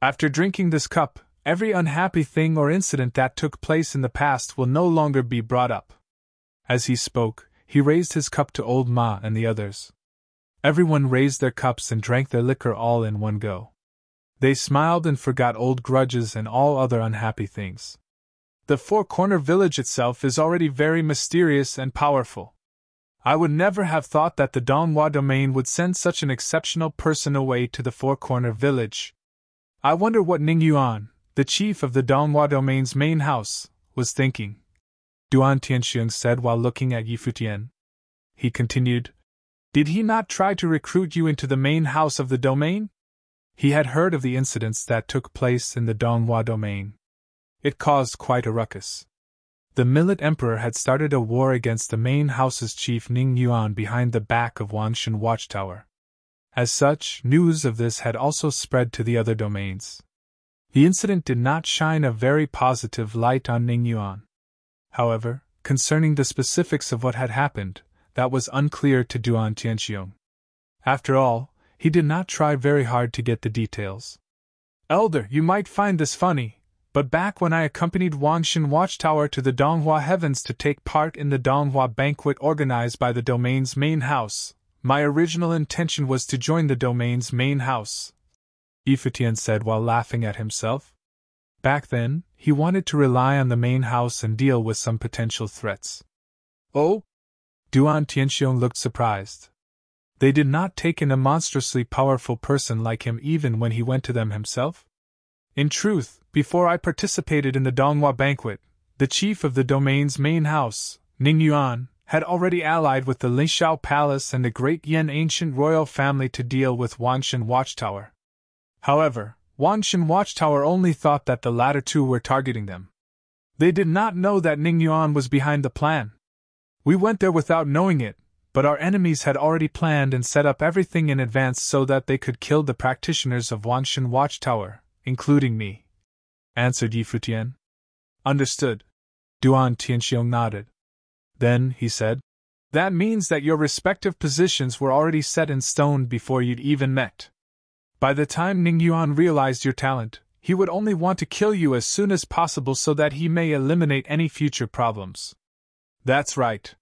after drinking this cup, every unhappy thing or incident that took place in the past will no longer be brought up. As he spoke, he raised his cup to Old Ma and the others. Everyone raised their cups and drank their liquor all in one go. They smiled and forgot old grudges and all other unhappy things. The Four Corner Village itself is already very mysterious and powerful. I would never have thought that the Donghua domain would send such an exceptional person away to the Four Corner Village. I wonder what Ning Yuan, the chief of the Donghua domain's main house, was thinking, Duan Tianxiong said while looking at Yi Futian. He continued, did he not try to recruit you into the main house of the domain? He had heard of the incidents that took place in the Donghua domain. It caused quite a ruckus. The Millet Emperor had started a war against the main house's chief Ning Yuan behind the back of Wangshan Watchtower. As such, news of this had also spread to the other domains. The incident did not shine a very positive light on Ning Yuan. However, concerning the specifics of what had happened, that was unclear to Duan Tianxiong. After all, he did not try very hard to get the details. Elder, you might find this funny, but back when I accompanied Wangshan Watchtower to the Donghua Heavens to take part in the Donghua banquet organized by the domain's main house, my original intention was to join the domain's main house, Yi Futian said while laughing at himself. Back then, he wanted to rely on the main house and deal with some potential threats. Oh? Duan Tianxiong looked surprised. They did not take in a monstrously powerful person like him even when he went to them himself? In truth, before I participated in the Donghua banquet, the chief of the domain's main house, Ning Yuan, had already allied with the Lishao Palace and the Great Yan ancient royal family to deal with Wangshan Watchtower. However, Wangshan Watchtower only thought that the latter two were targeting them. They did not know that Ning Yuan was behind the plan. We went there without knowing it, but our enemies had already planned and set up everything in advance so that they could kill the practitioners of Wangshan Watchtower, including me, answered Yi Futian. Understood. Duan Tianxiong nodded. Then, he said, that means that your respective positions were already set in stone before you'd even met. By the time Ning Yuan realized your talent, he would only want to kill you as soon as possible so that he may eliminate any future problems. That's right.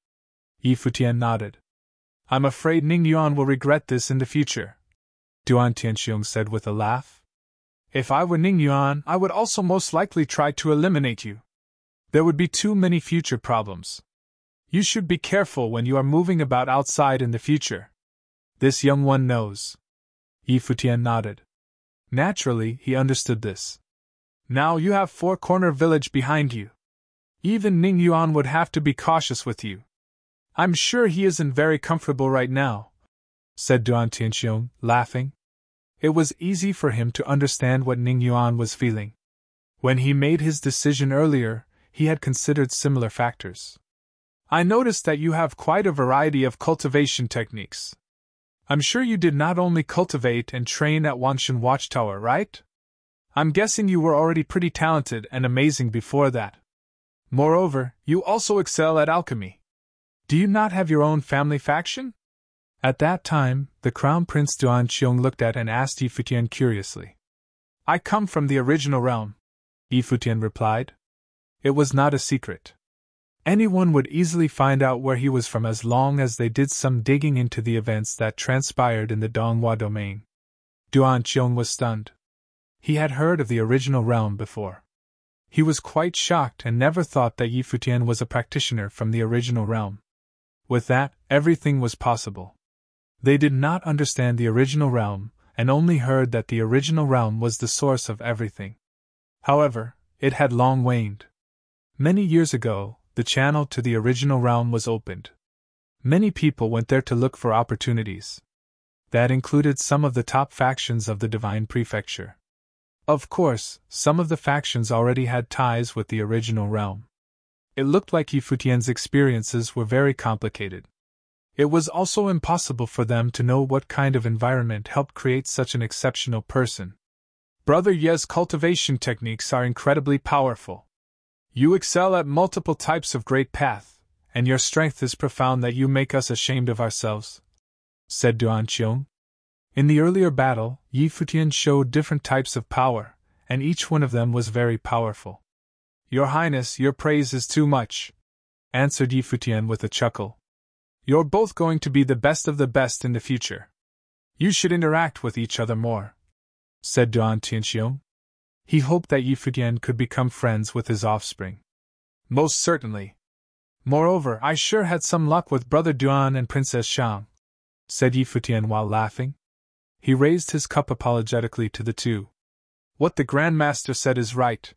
Yi Futian nodded. I'm afraid Ning Yuan will regret this in the future, Duan Tianxiong said with a laugh. If I were Ning Yuan, I would also most likely try to eliminate you. There would be too many future problems. You should be careful when you are moving about outside in the future. This young one knows. Yi Futian nodded. Naturally, he understood this. Now you have Four Corner Village behind you. Even Ning Yuan would have to be cautious with you. I'm sure he isn't very comfortable right now, said Duan Tianxiong, laughing. It was easy for him to understand what Ning Yuan was feeling. When he made his decision earlier, he had considered similar factors. I noticed that you have quite a variety of cultivation techniques. I'm sure you did not only cultivate and train at Wangshan Watchtower, right? I'm guessing you were already pretty talented and amazing before that. Moreover, you also excel at alchemy. Do you not have your own family faction? At that time, the Crown Prince Duan Qiong looked at and asked Yi Futian curiously. I come from the original realm. Yi Futian replied. It was not a secret. Anyone would easily find out where he was from as long as they did some digging into the events that transpired in the Donghua domain. Duan Qiong was stunned. He had heard of the original realm before. He was quite shocked and never thought that Yi Futian was a practitioner from the original realm. With that, everything was possible. They did not understand the original realm, and only heard that the original realm was the source of everything. However, it had long waned. Many years ago, the channel to the original realm was opened. Many people went there to look for opportunities. That included some of the top factions of the Divine Prefecture. Of course, some of the factions already had ties with the original realm. It looked like Yi Futian's experiences were very complicated. It was also impossible for them to know what kind of environment helped create such an exceptional person. Brother Ye's cultivation techniques are incredibly powerful. You excel at multiple types of great path, and your strength is profound that you make us ashamed of ourselves, said Duan Qiong. In the earlier battle, Yi Futian showed different types of power, and each one of them was very powerful. Your Highness, your praise is too much, answered Yi Futian with a chuckle. You're both going to be the best of the best in the future. You should interact with each other more, said Duan Tianxiong. He hoped that Yi Futian could become friends with his offspring. Most certainly. Moreover, I sure had some luck with Brother Duan and Princess Shang, said Yi Futian while laughing. He raised his cup apologetically to the two. What the Grand Master said is right.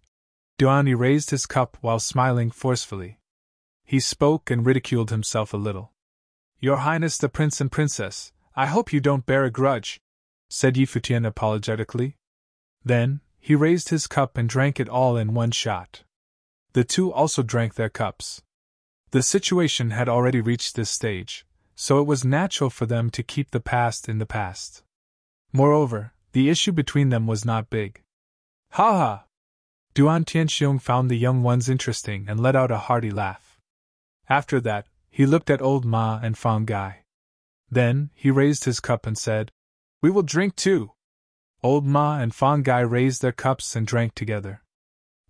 Duan raised his cup while smiling forcefully. He spoke and ridiculed himself a little. Your Highness the Prince and Princess, I hope you don't bear a grudge, said Yi Futian apologetically. Then, he raised his cup and drank it all in one shot. The two also drank their cups. The situation had already reached this stage, so it was natural for them to keep the past in the past. Moreover, the issue between them was not big. Ha ha! Duan Tianxiong found the young ones interesting and let out a hearty laugh. After that, he looked at old Ma and Fang Gai. Then, he raised his cup and said, We will drink too. Old Ma and Fang Gai raised their cups and drank together.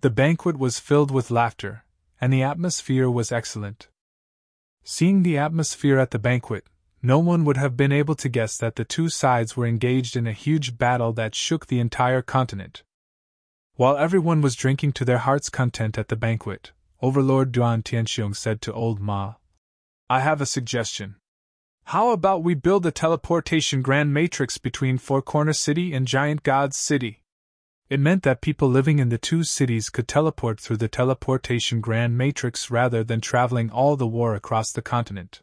The banquet was filled with laughter, and the atmosphere was excellent. Seeing the atmosphere at the banquet, no one would have been able to guess that the two sides were engaged in a huge battle that shook the entire continent. While everyone was drinking to their heart's content at the banquet, Overlord Duan Tianxiong said to Old Ma, I have a suggestion. How about we build a teleportation grand matrix between Four Corner City and Giant God's City? It meant that people living in the two cities could teleport through the teleportation grand matrix rather than traveling all the war across the continent.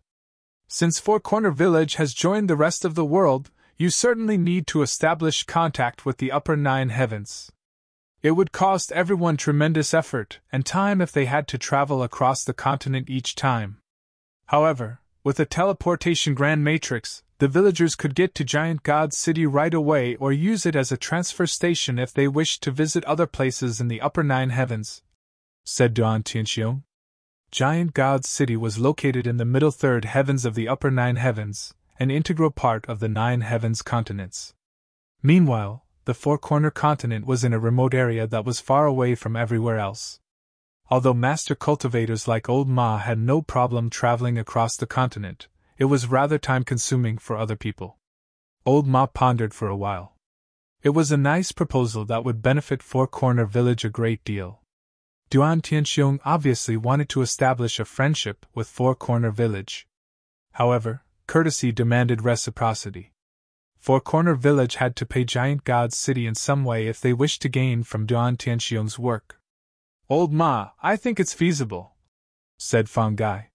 Since Four Corner Village has joined the rest of the world, you certainly need to establish contact with the upper 9 heavens. It would cost everyone tremendous effort and time if they had to travel across the continent each time. However, with a teleportation grand matrix, the villagers could get to Giant God's City right away or use it as a transfer station if they wished to visit other places in the upper 9 heavens, said Duan Tianxiong. Giant God's City was located in the middle 3rd heavens of the upper 9 heavens, an integral part of the 9 heavens continents. Meanwhile, the Four Corner continent was in a remote area that was far away from everywhere else. Although master cultivators like Old Ma had no problem traveling across the continent, it was rather time-consuming for other people. Old Ma pondered for a while. It was a nice proposal that would benefit Four Corner Village a great deal. Duan Tianxiong obviously wanted to establish a friendship with Four Corner Village. However, courtesy demanded reciprocity. Four Corner Village had to pay Giant God's City in some way if they wished to gain from Duan Tianxiong's work. Old Ma, I think it's feasible, said Fang Gai.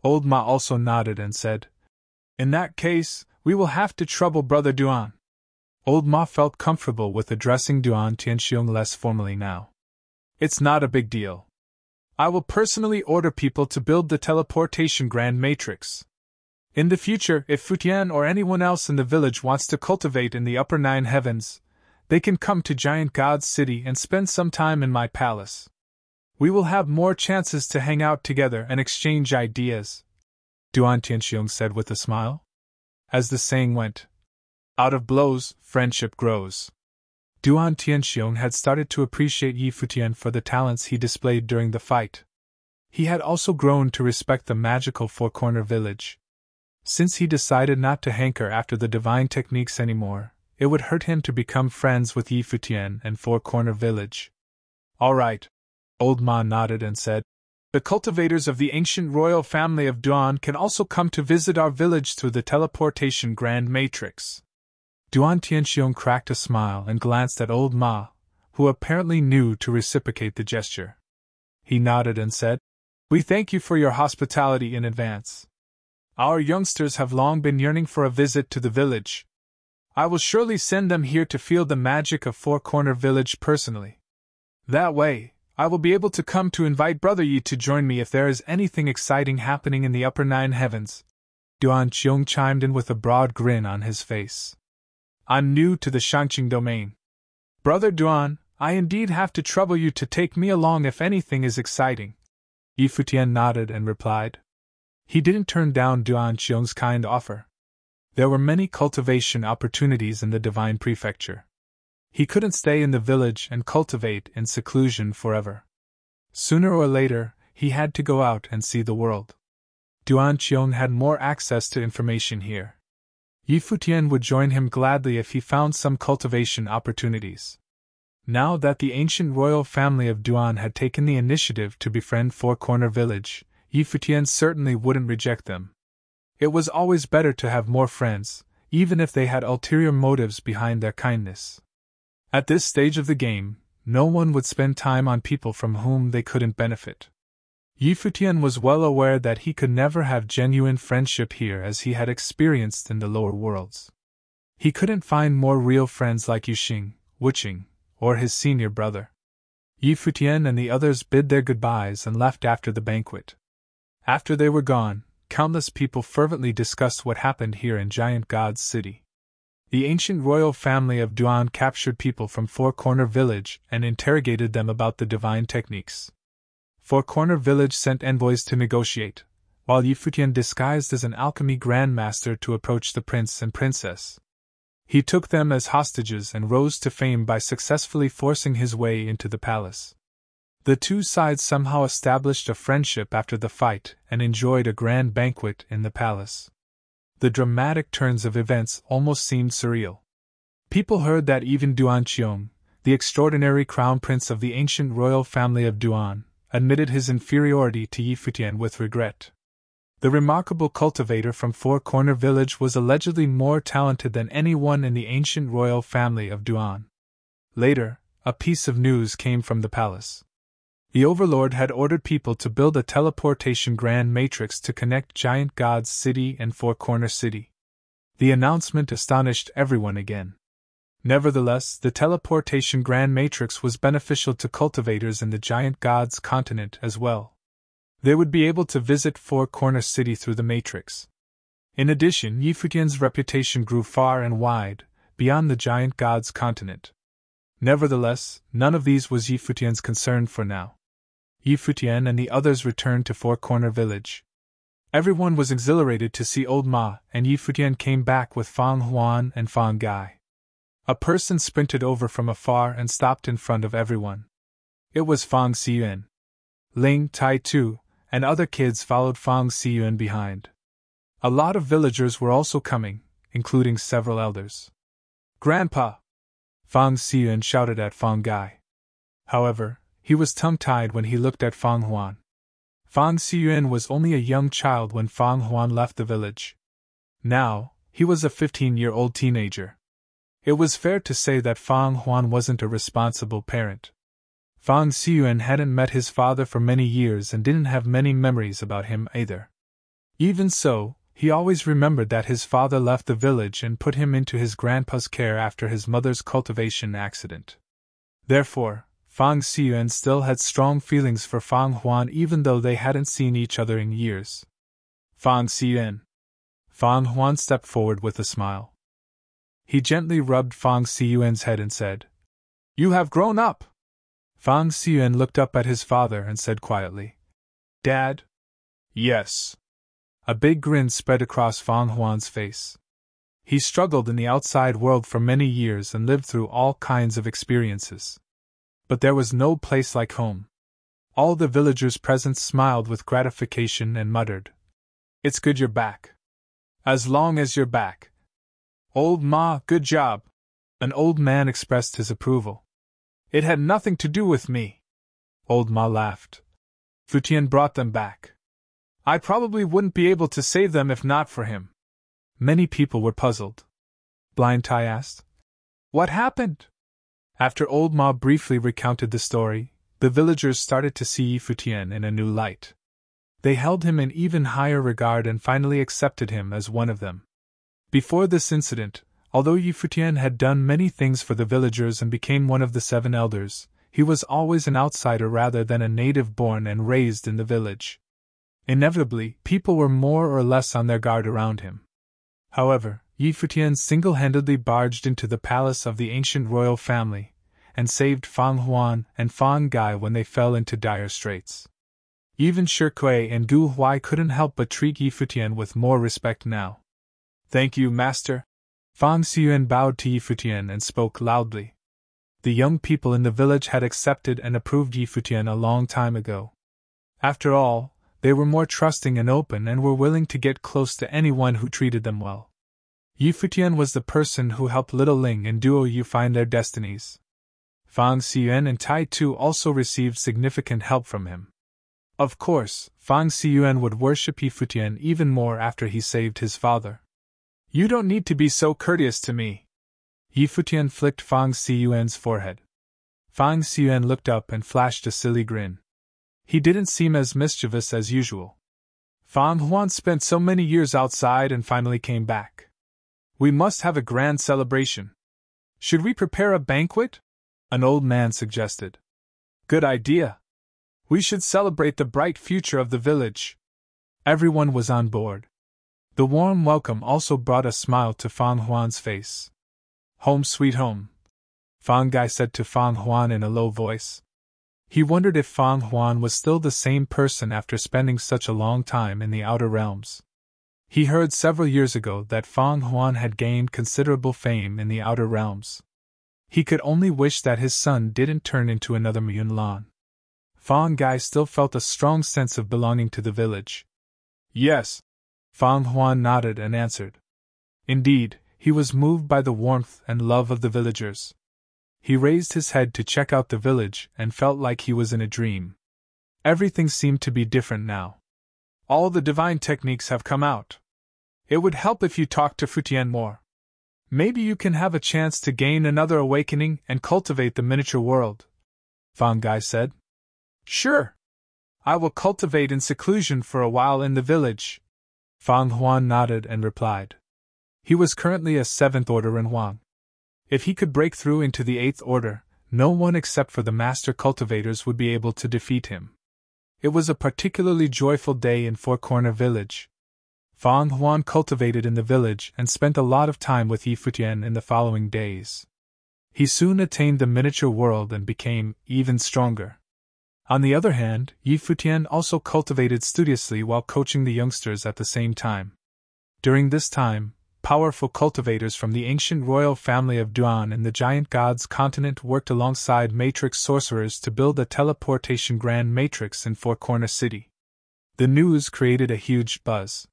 Old Ma also nodded and said, In that case, we will have to trouble Brother Duan. Old Ma felt comfortable with addressing Duan Tianxiong less formally now. It's not a big deal. I will personally order people to build the teleportation grand matrix. In the future, if Futian or anyone else in the village wants to cultivate in the upper 9 heavens, they can come to Giant God's City and spend some time in my palace. We will have more chances to hang out together and exchange ideas, Duan Tianxiong said with a smile. As the saying went, out of blows, friendship grows. Duan Tianxiong had started to appreciate Yi Futian for the talents he displayed during the fight. He had also grown to respect the magical four-corner village. Since he decided not to hanker after the divine techniques anymore, it would hurt him to become friends with Yi Futian and four-corner village. All right. Old Ma nodded and said, the cultivators of the ancient royal family of Duan can also come to visit our village through the teleportation grand matrix. Duan Tianxiong cracked a smile and glanced at Old Ma, who apparently knew to reciprocate the gesture. He nodded and said, we thank you for your hospitality in advance. Our youngsters have long been yearning for a visit to the village. I will surely send them here to feel the magic of Four Corner Village personally. That way, I will be able to come to invite Brother Yi to join me if there is anything exciting happening in the upper nine heavens. Duan Qiong chimed in with a broad grin on his face. I'm new to the Shangqing domain. Brother Duan, I indeed have to trouble you to take me along if anything is exciting. Yi Futian nodded and replied. He didn't turn down Duan Qiong's kind offer. There were many cultivation opportunities in the Divine Prefecture. He couldn't stay in the village and cultivate in seclusion forever. Sooner or later, he had to go out and see the world. Duan Qiong had more access to information here. Yi Futian would join him gladly if he found some cultivation opportunities. Now that the ancient royal family of Duan had taken the initiative to befriend Four Corner Village, Yi Futian certainly wouldn't reject them. It was always better to have more friends, even if they had ulterior motives behind their kindness. At this stage of the game, no one would spend time on people from whom they couldn't benefit. Yi Futian was well aware that he could never have genuine friendship here as he had experienced in the lower worlds. He couldn't find more real friends like Yuxing, Wuqing, or his senior brother. Yi Futian and the others bid their goodbyes and left after the banquet. After they were gone, countless people fervently discussed what happened here in Giant God's City. The ancient royal family of Duan captured people from Four Corner Village and interrogated them about the divine techniques. Four Corner Village sent envoys to negotiate, while Yi Futian disguised as an alchemy grandmaster to approach the prince and princess. He took them as hostages and rose to fame by successfully forcing his way into the palace. The two sides somehow established a friendship after the fight and enjoyed a grand banquet in the palace. The dramatic turns of events almost seemed surreal. People heard that even Duan Qiong, the extraordinary crown prince of the ancient royal family of Duan, admitted his inferiority to Yi Futian with regret. The remarkable cultivator from Four Corner Village was allegedly more talented than anyone in the ancient royal family of Duan. Later, a piece of news came from the palace. The overlord had ordered people to build a teleportation grand matrix to connect Giant God's City and Four Corner City. The announcement astonished everyone again. Nevertheless, the teleportation grand matrix was beneficial to cultivators in the Giant God's continent as well. They would be able to visit Four Corner City through the matrix. In addition, Yi Futian's reputation grew far and wide, beyond the Giant God's continent. Nevertheless, none of these was Yi Futian's concern for now. Yi Futian and the others returned to Four Corner Village. Everyone was exhilarated to see Old Ma, and Yi Futian came back with Fang Huan and Fang Gai. A person sprinted over from afar and stopped in front of everyone. It was Fang Xiyuan. Ling, Tai Tu, and other kids followed Fang Xiyuan behind. A lot of villagers were also coming, including several elders. Grandpa! Fang Xiyuan shouted at Fang Gai. However, he was tongue-tied when he looked at Fang Huan. Fang Xiyuan was only a young child when Fang Huan left the village. Now, he was a 15-year-old teenager. It was fair to say that Fang Huan wasn't a responsible parent. Fang Xiyuan hadn't met his father for many years and didn't have many memories about him either. Even so, he always remembered that his father left the village and put him into his grandpa's care after his mother's cultivation accident. Therefore, Fang Xiyuan still had strong feelings for Fang Huan even though they hadn't seen each other in years. Fang Xiyuan. Fang Huan stepped forward with a smile. He gently rubbed Fang Xiyuan's head and said, "You have grown up." Fang Xiyuan looked up at his father and said quietly, "Dad?" "Yes." A big grin spread across Fang Huan's face. He struggled in the outside world for many years and lived through all kinds of experiences. But there was no place like home. All the villagers present smiled with gratification and muttered, "It's good you're back. As long as you're back." "Old Ma, good job." An old man expressed his approval. "It had nothing to do with me." Old Ma laughed. "Futian brought them back. I probably wouldn't be able to save them if not for him." Many people were puzzled. Blind Tai asked, "What happened?" After Old Ma briefly recounted the story, the villagers started to see Futian in a new light. They held him in even higher regard and finally accepted him as one of them. Before this incident, although Futian had done many things for the villagers and became one of the 7 elders, he was always an outsider rather than a native born and raised in the village. Inevitably, people were more or less on their guard around him. However, Futian single-handedly barged into the palace of the ancient royal family, and saved Fang Huan and Fang Gai when they fell into dire straits. Even Shi Kui and Gu Huai couldn't help but treat Futian with more respect now. "Thank you, master." Fang Xiyuan bowed to Futian and spoke loudly. The young people in the village had accepted and approved Futian a long time ago. After all, they were more trusting and open and were willing to get close to anyone who treated them well. Futian was the person who helped Little Ling and Duo Yu find their destinies. Fang Xiyuan and Tai Tu also received significant help from him. Of course, Fang Xiyuan would worship Futian even more after he saved his father. "You don't need to be so courteous to me." Futian flicked Fang Xiyuan's forehead. Fang Xiyuan looked up and flashed a silly grin. He didn't seem as mischievous as usual. "Fang Huan spent so many years outside and finally came back. We must have a grand celebration. Should we prepare a banquet?" an old man suggested. "Good idea. We should celebrate the bright future of the village." Everyone was on board. The warm welcome also brought a smile to Fang Huan's face. "Home sweet home," Fang Gai said to Fang Huan in a low voice. He wondered if Fang Huan was still the same person after spending such a long time in the outer realms. He heard several years ago that Fang Huan had gained considerable fame in the outer realms. He could only wish that his son didn't turn into another Yunlan. Fang Gai still felt a strong sense of belonging to the village. "Yes." Fang Huan nodded and answered. Indeed, he was moved by the warmth and love of the villagers. He raised his head to check out the village and felt like he was in a dream. Everything seemed to be different now. "All the divine techniques have come out. It would help if you talked to Futian more. Maybe you can have a chance to gain another awakening and cultivate the miniature world," Fang Gai said. "Sure. I will cultivate in seclusion for a while in the village." Fang Huan nodded and replied. He was currently a 7th order in Huang. If he could break through into the 8th order, no one except for the master cultivators would be able to defeat him. It was a particularly joyful day in Four Corner Village. Fang Huan cultivated in the village and spent a lot of time with Futian in the following days. He soon attained the miniature world and became even stronger. On the other hand, Futian also cultivated studiously while coaching the youngsters at the same time. During this time, powerful cultivators from the ancient royal family of Duan and the giant gods continent worked alongside matrix sorcerers to build a teleportation grand matrix in Four Corner City. The news created a huge buzz.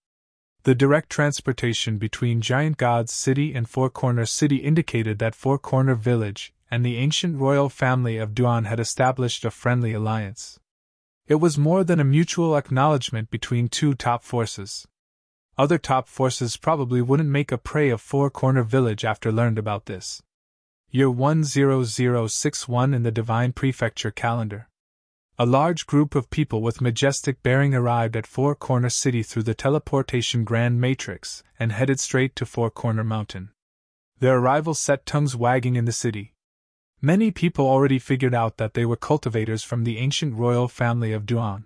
The direct transportation between Giant God's City and Four Corner City indicated that Four Corner Village and the ancient royal family of Duan had established a friendly alliance. It was more than a mutual acknowledgement between two top forces. Other top forces probably wouldn't make a prey of Four Corner Village after learned about this. Year 10061 in the Divine Prefecture calendar. A large group of people with majestic bearing arrived at Four Corner City through the teleportation Grand Matrix and headed straight to Four Corner Mountain. Their arrival set tongues wagging in the city. Many people already figured out that they were cultivators from the ancient royal family of Duan.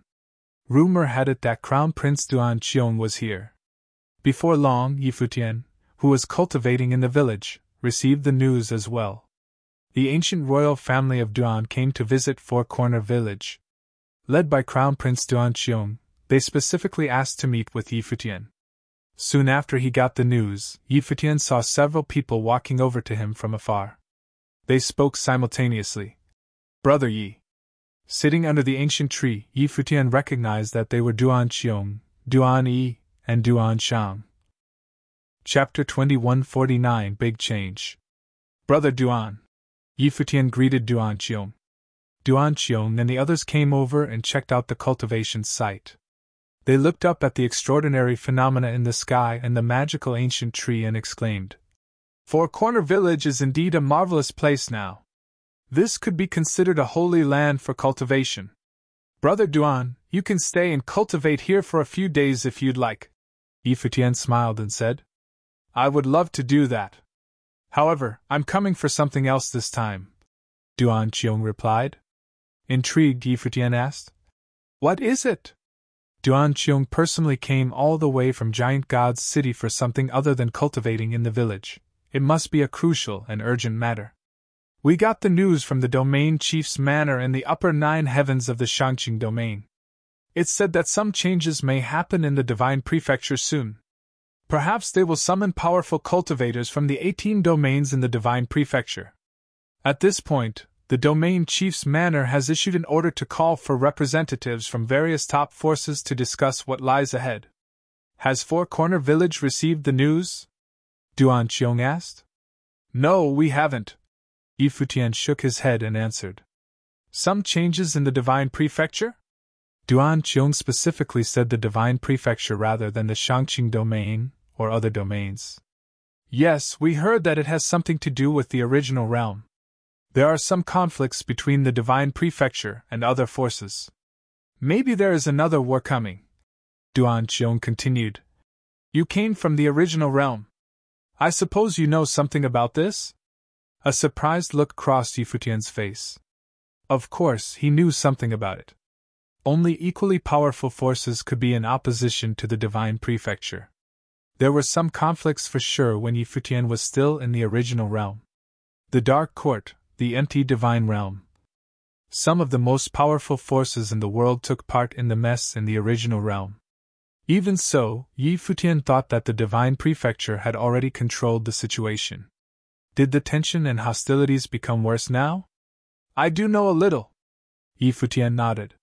Rumor had it that Crown Prince Duan Qiong was here. Before long, Futian, who was cultivating in the village, received the news as well. The ancient royal family of Duan came to visit Four Corner Village. Led by Crown Prince Duan Qiong, they specifically asked to meet with Futian. Soon after he got the news, Futian saw several people walking over to him from afar. They spoke simultaneously. Brother Yi. Sitting under the ancient tree, Futian recognized that they were Duan Qiong, Duan Yi, and Duan Shang. Chapter 2149 Big Change. Brother Duan. Futian greeted Duan Qiong. Duan Qiong and the others came over and checked out the cultivation site. They looked up at the extraordinary phenomena in the sky and the magical ancient tree and exclaimed, "Four Corner Village is indeed a marvelous place now. This could be considered a holy land for cultivation. Brother Duan, you can stay and cultivate here for a few days if you'd like." Futian smiled and said, "I would love to do that. However, I'm coming for something else this time," Duan Qiong replied. Intrigued, Futian asked, "What is it?" Duan Qiong personally came all the way from Giant God's city for something other than cultivating in the village. It must be a crucial and urgent matter. "We got the news from the domain chief's manor in the upper 9 heavens of the Shangqing domain. It said that some changes may happen in the divine prefecture soon. Perhaps they will summon powerful cultivators from the 18 domains in the divine prefecture. At this point, the domain chief's manor has issued an order to call for representatives from various top forces to discuss what lies ahead." "Has Four Corner Village received the news?" Duan Qiong asked. "No, we haven't." Futian shook his head and answered. "Some changes in the divine prefecture?" Duan Qiong specifically said the divine prefecture rather than the Shangqing domain or other domains. "Yes, we heard that it has something to do with the original realm. There are some conflicts between the divine prefecture and other forces. Maybe there is another war coming." Duan Qiong continued. "You came from the original realm. I suppose you know something about this?" A surprised look crossed Futian's face. Of course, he knew something about it. Only equally powerful forces could be in opposition to the divine prefecture. There were some conflicts for sure when Futian was still in the original realm. The Dark Court, the empty divine realm. Some of the most powerful forces in the world took part in the mess in the original realm. Even so, Futian thought that the divine prefecture had already controlled the situation. Did the tension and hostilities become worse now? "I do know a little." Futian nodded.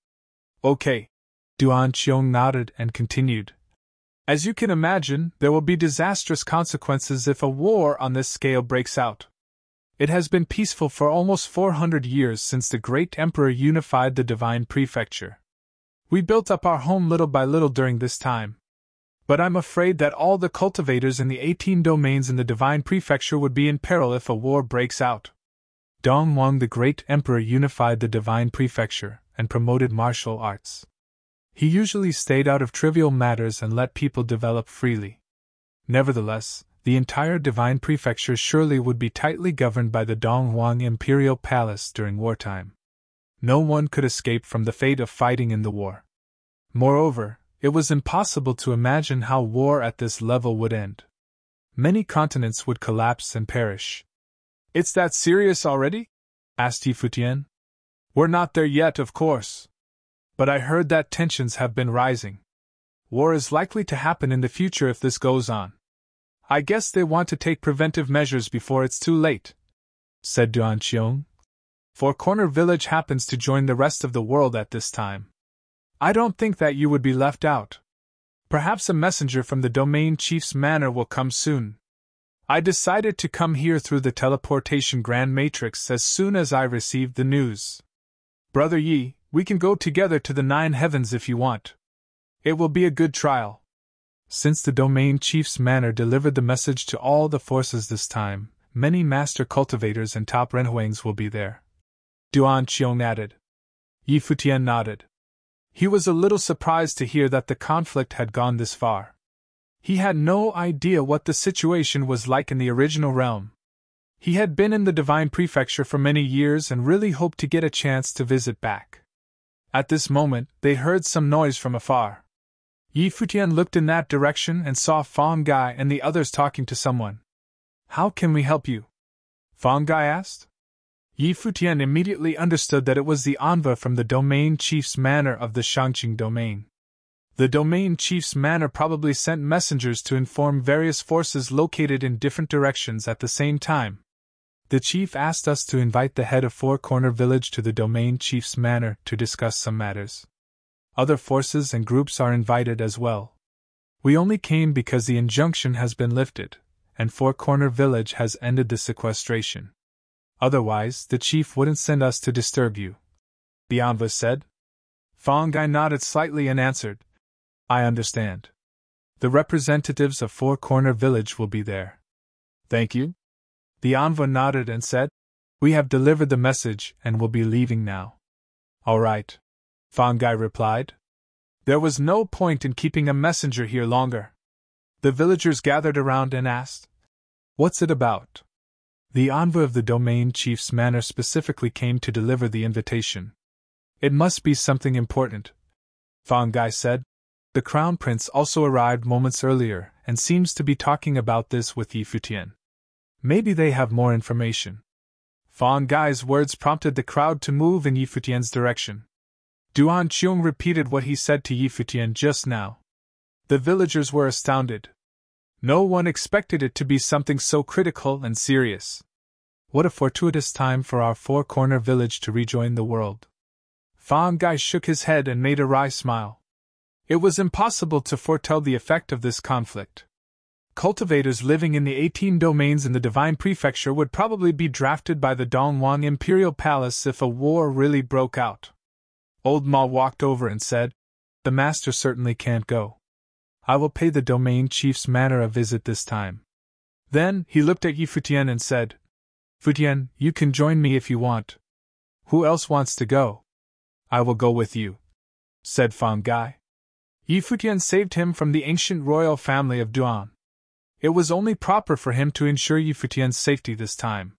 "Okay." Duan Qiong nodded and continued. "As you can imagine, there will be disastrous consequences if a war on this scale breaks out. It has been peaceful for almost 400 years since the great emperor unified the divine prefecture. We built up our home little by little during this time. But I'm afraid that all the cultivators in the 18 domains in the divine prefecture would be in peril if a war breaks out. Dongwang, the great emperor, unified the divine prefecture and promoted martial arts. He usually stayed out of trivial matters and let people develop freely. Nevertheless, the entire divine prefecture surely would be tightly governed by the Dongwang imperial palace during wartime. No one could escape from the fate of fighting in the war. Moreover, it was impossible to imagine how war at this level would end. Many continents would collapse and perish. "It's that serious already?" asked Futian. "We're not there yet, of course. But I heard that tensions have been rising. War is likely to happen in the future if this goes on. I guess they want to take preventive measures before it's too late," said Duan Qiong. "Four Corner Village happens to join the rest of the world at this time. I don't think that you would be left out. Perhaps a messenger from the domain chief's manor will come soon. I decided to come here through the teleportation grand matrix as soon as I received the news. Brother Yi, we can go together to the 9 heavens if you want. It will be a good trial." Since the domain chief's manor delivered the message to all the forces this time, many master cultivators and top renhuangs will be there. Duan Qiong added. Futian nodded. He was a little surprised to hear that the conflict had gone this far. He had no idea what the situation was like in the original realm. He had been in the divine prefecture for many years and really hoped to get a chance to visit back. At this moment, they heard some noise from afar. Futian looked in that direction and saw Fong Gai and the others talking to someone. "How can we help you?" Fong Gai asked. Futian immediately understood that it was the envoy from the domain chief's manor of the Shangqing domain. The domain chief's manor probably sent messengers to inform various forces located in different directions at the same time. The chief asked us to invite the head of Four Corner Village to the domain chief's manor to discuss some matters. Other forces and groups are invited as well. We only came because the injunction has been lifted, and Four Corner Village has ended the sequestration. Otherwise, the chief wouldn't send us to disturb you, the envoy said. Fangai nodded slightly and answered, I understand. The representatives of Four Corner Village will be there. Thank you. The envoy nodded and said, We have delivered the message and will be leaving now. All right, Fangai replied. There was no point in keeping a messenger here longer. The villagers gathered around and asked, What's it about? The envoy of the domain chief's manor specifically came to deliver the invitation. It must be something important, Fangai said. The crown prince also arrived moments earlier and seems to be talking about this with Yi Futian. Maybe they have more information. Fangai's words prompted the crowd to move in Yi Futian's direction. Duan Qiong repeated what he said to Yi Futian just now. The villagers were astounded. No one expected it to be something so critical and serious. What a fortuitous time for our Four Corner Village to rejoin the world. Fangai shook his head and made a wry smile. It was impossible to foretell the effect of this conflict. Cultivators living in the 18 domains in the Divine Prefecture would probably be drafted by the Dongwang Imperial Palace if a war really broke out. Old Ma walked over and said, The master certainly can't go. I will pay the domain chief's manor a visit this time. Then he looked at Yi Futian and said, Futian, you can join me if you want. Who else wants to go? I will go with you, said Fangai. Yi Futian saved him from the ancient royal family of Duan. It was only proper for him to ensure Yi Futian's safety this time.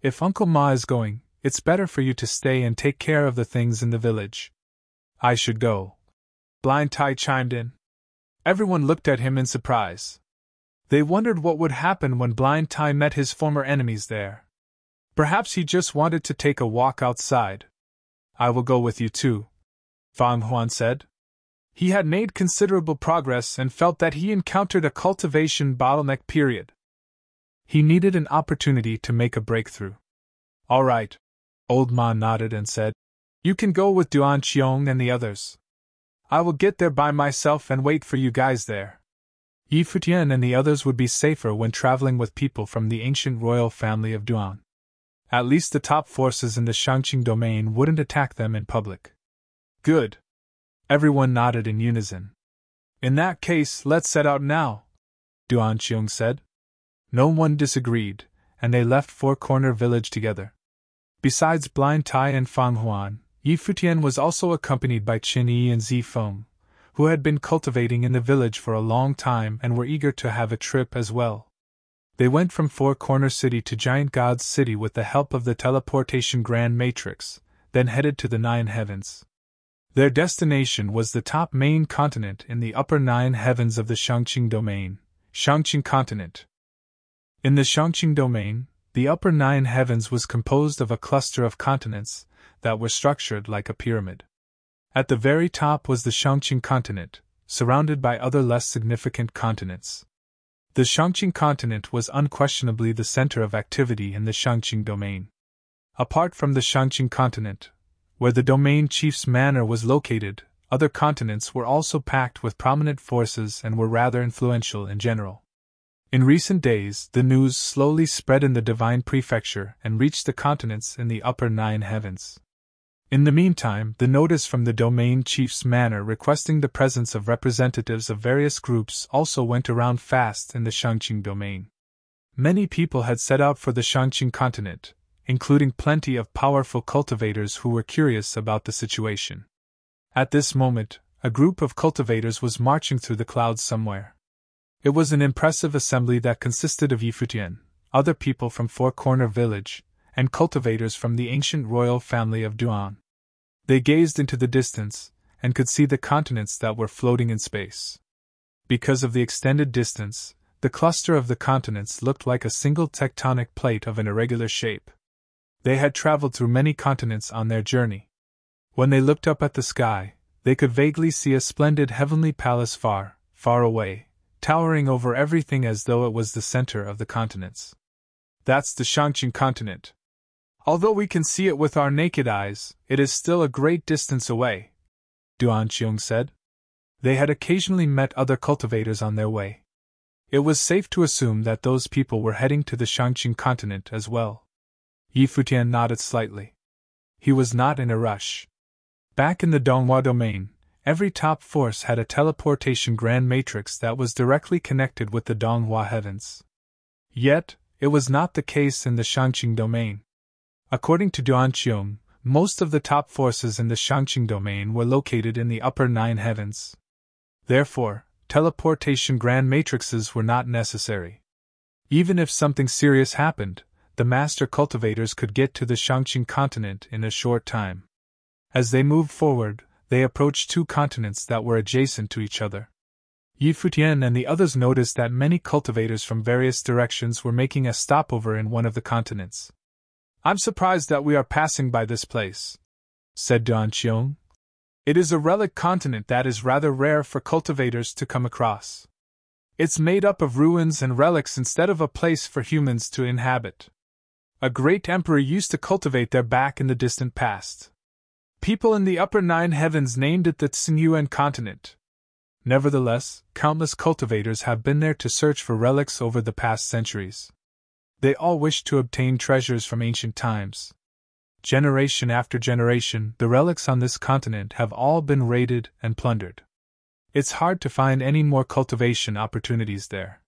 If Uncle Ma is going, it's better for you to stay and take care of the things in the village. I should go. Blind Tai chimed in. Everyone looked at him in surprise. They wondered what would happen when Blind Tai met his former enemies there. Perhaps he just wanted to take a walk outside. I will go with you too, Fang Huan said. He had made considerable progress and felt that he encountered a cultivation bottleneck period. He needed an opportunity to make a breakthrough. All right, Old Ma nodded and said, You can go with Duan Qiong and the others. I will get there by myself and wait for you guys there. Yi Futian and the others would be safer when traveling with people from the ancient royal family of Duan. At least the top forces in the Shangqing domain wouldn't attack them in public. Good. Everyone nodded in unison. In that case, let's set out now, Duan Qiong said. No one disagreed, and they left Four Corner Village together. Besides Blind Tai and Fang Huan, Yi Futian was also accompanied by Qin Yi and Zi Feng, who had been cultivating in the village for a long time and were eager to have a trip as well. They went from Four Corner City to Giant God's City with the help of the teleportation Grand Matrix, then headed to the Nine Heavens. Their destination was the top main continent in the upper Nine Heavens of the Shangqing domain, Shangqing Continent. In the Shangqing domain, the upper Nine Heavens was composed of a cluster of continents that were structured like a pyramid. At the very top was the Shangqing Continent, surrounded by other less significant continents. The Shangqing Continent was unquestionably the center of activity in the Shangqing domain. Apart from the Shangqing Continent, where the domain chief's manor was located, other continents were also packed with prominent forces and were rather influential in general. In recent days, the news slowly spread in the Divine Prefecture and reached the continents in the upper Nine Heavens. In the meantime, the notice from the domain chief's manor requesting the presence of representatives of various groups also went around fast in the Shangqing domain. Many people had set out for the Shangqing continent, including plenty of powerful cultivators who were curious about the situation. At this moment, a group of cultivators was marching through the clouds somewhere. It was an impressive assembly that consisted of Yi Futian, other people from Four Corner Village, and cultivators from the ancient royal family of Duan. They gazed into the distance, and could see the continents that were floating in space. Because of the extended distance, the cluster of the continents looked like a single tectonic plate of an irregular shape. They had traveled through many continents on their journey. When they looked up at the sky, They could vaguely see a splendid heavenly palace far, far away, towering over everything as though it was the center of the continents. That's the Shangqing continent. Although we can see it with our naked eyes, it is still a great distance away, Duan Qiong said. They had occasionally met other cultivators on their way. It was safe to assume that those people were heading to the Shangqing continent as well. Yi Futian nodded slightly. He was not in a rush. Back in the Donghua domain, every top force had a teleportation grand matrix that was directly connected with the Donghua heavens. Yet, it was not the case in the Shangqing domain. According to Duan Qiong, most of the top forces in the Shangqing domain were located in the upper 9 heavens. Therefore, teleportation grand matrices were not necessary. Even if something serious happened, the master cultivators could get to the Shangqing continent in a short time. As they moved forward, they approached 2 continents that were adjacent to each other. Yi Futian and the others noticed that many cultivators from various directions were making a stopover in one of the continents. "I'm surprised that we are passing by this place," said Duan Qiong. "It is a relic continent that is rather rare for cultivators to come across. It's made up of ruins and relics instead of a place for humans to inhabit. A great emperor used to cultivate there back in the distant past. People in the upper 9 heavens named it the Tsingyuan continent. Nevertheless, countless cultivators have been there to search for relics over the past centuries. They all wish to obtain treasures from ancient times. Generation after generation, the relics on this continent have all been raided and plundered. It's hard to find any more cultivation opportunities there.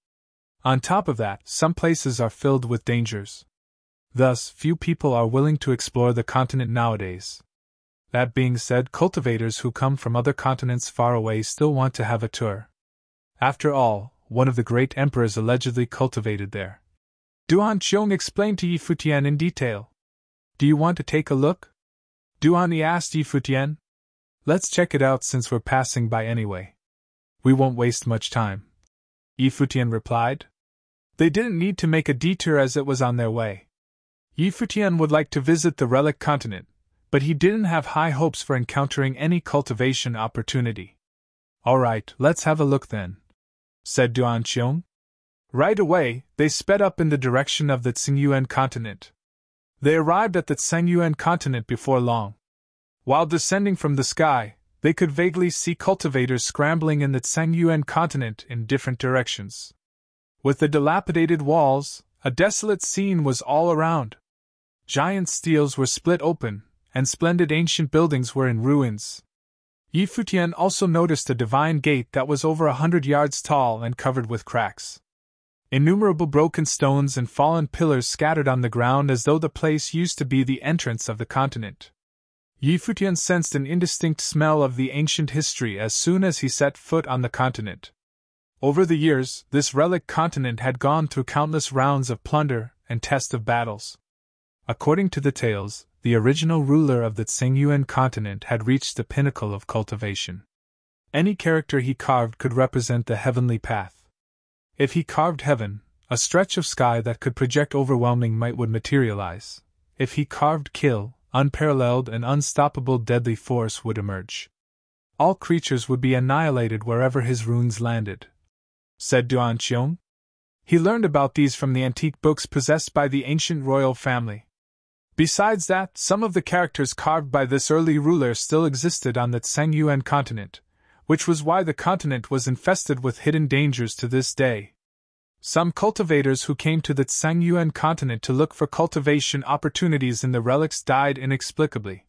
On top of that, some places are filled with dangers. Thus, few people are willing to explore the continent nowadays. That being said, cultivators who come from other continents far away still want to have a tour. After all, one of the great emperors allegedly cultivated there." Duan Qiong explained to Yi Futian in detail. "Do you want to take a look?" Duan asked Yi Futian. "Let's check it out since we're passing by anyway. We won't waste much time," Yi Futian replied. They didn't need to make a detour as it was on their way. Yi Futian would like to visit the relic continent, but he didn't have high hopes for encountering any cultivation opportunity. "All right, let's have a look then," said Duan Qiong. Right away, they sped up in the direction of the Tsingyuan continent. They arrived at the Tsingyuan continent before long. While descending from the sky, they could vaguely see cultivators scrambling in the Tsingyuan continent in different directions. With the dilapidated walls, a desolate scene was all around. Giant steels were split open, and splendid ancient buildings were in ruins. Yi Futian also noticed a divine gate that was over 100 yards tall and covered with cracks. Innumerable broken stones and fallen pillars scattered on the ground as though the place used to be the entrance of the continent. Yi Futian sensed an indistinct smell of the ancient history as soon as he set foot on the continent. Over the years, this relic continent had gone through countless rounds of plunder and test of battles. According to the tales, the original ruler of the Tsingyuan continent had reached the pinnacle of cultivation. Any character he carved could represent the heavenly path. If he carved heaven, a stretch of sky that could project overwhelming might would materialize. If he carved kill, unparalleled and unstoppable deadly force would emerge. All creatures would be annihilated wherever his runes landed, said Duan Qiong. He learned about these from the antique books possessed by the ancient royal family. Besides that, some of the characters carved by this early ruler still existed on the Tsingyuan continent, which was why the continent was infested with hidden dangers to this day. Some cultivators who came to the Tsingyuan continent to look for cultivation opportunities in the relics died inexplicably.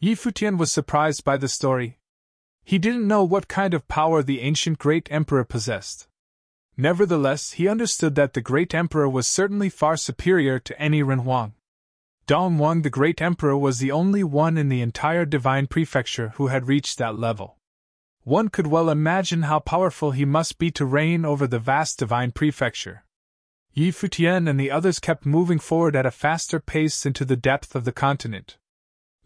Yi Futian was surprised by the story. He didn't know what kind of power the ancient great emperor possessed. Nevertheless, he understood that the great emperor was certainly far superior to any Renhuang. Dongwang the great emperor was the only one in the entire divine prefecture who had reached that level. One could well imagine how powerful he must be to reign over the vast divine prefecture. Yi Futian and the others kept moving forward at a faster pace into the depth of the continent.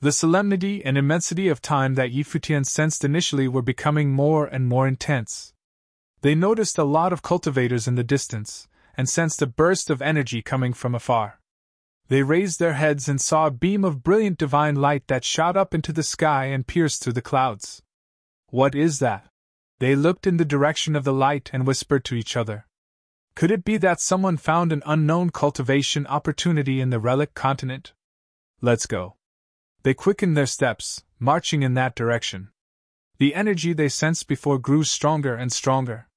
The solemnity and immensity of time that Yi Futian sensed initially were becoming more and more intense. They noticed a lot of cultivators in the distance, and sensed a burst of energy coming from afar. They raised their heads and saw a beam of brilliant divine light that shot up into the sky and pierced through the clouds. What is that? They looked in the direction of the light and whispered to each other. Could it be that someone found an unknown cultivation opportunity in the relic continent? Let's go. They quickened their steps, marching in that direction. The energy they sensed before grew stronger and stronger.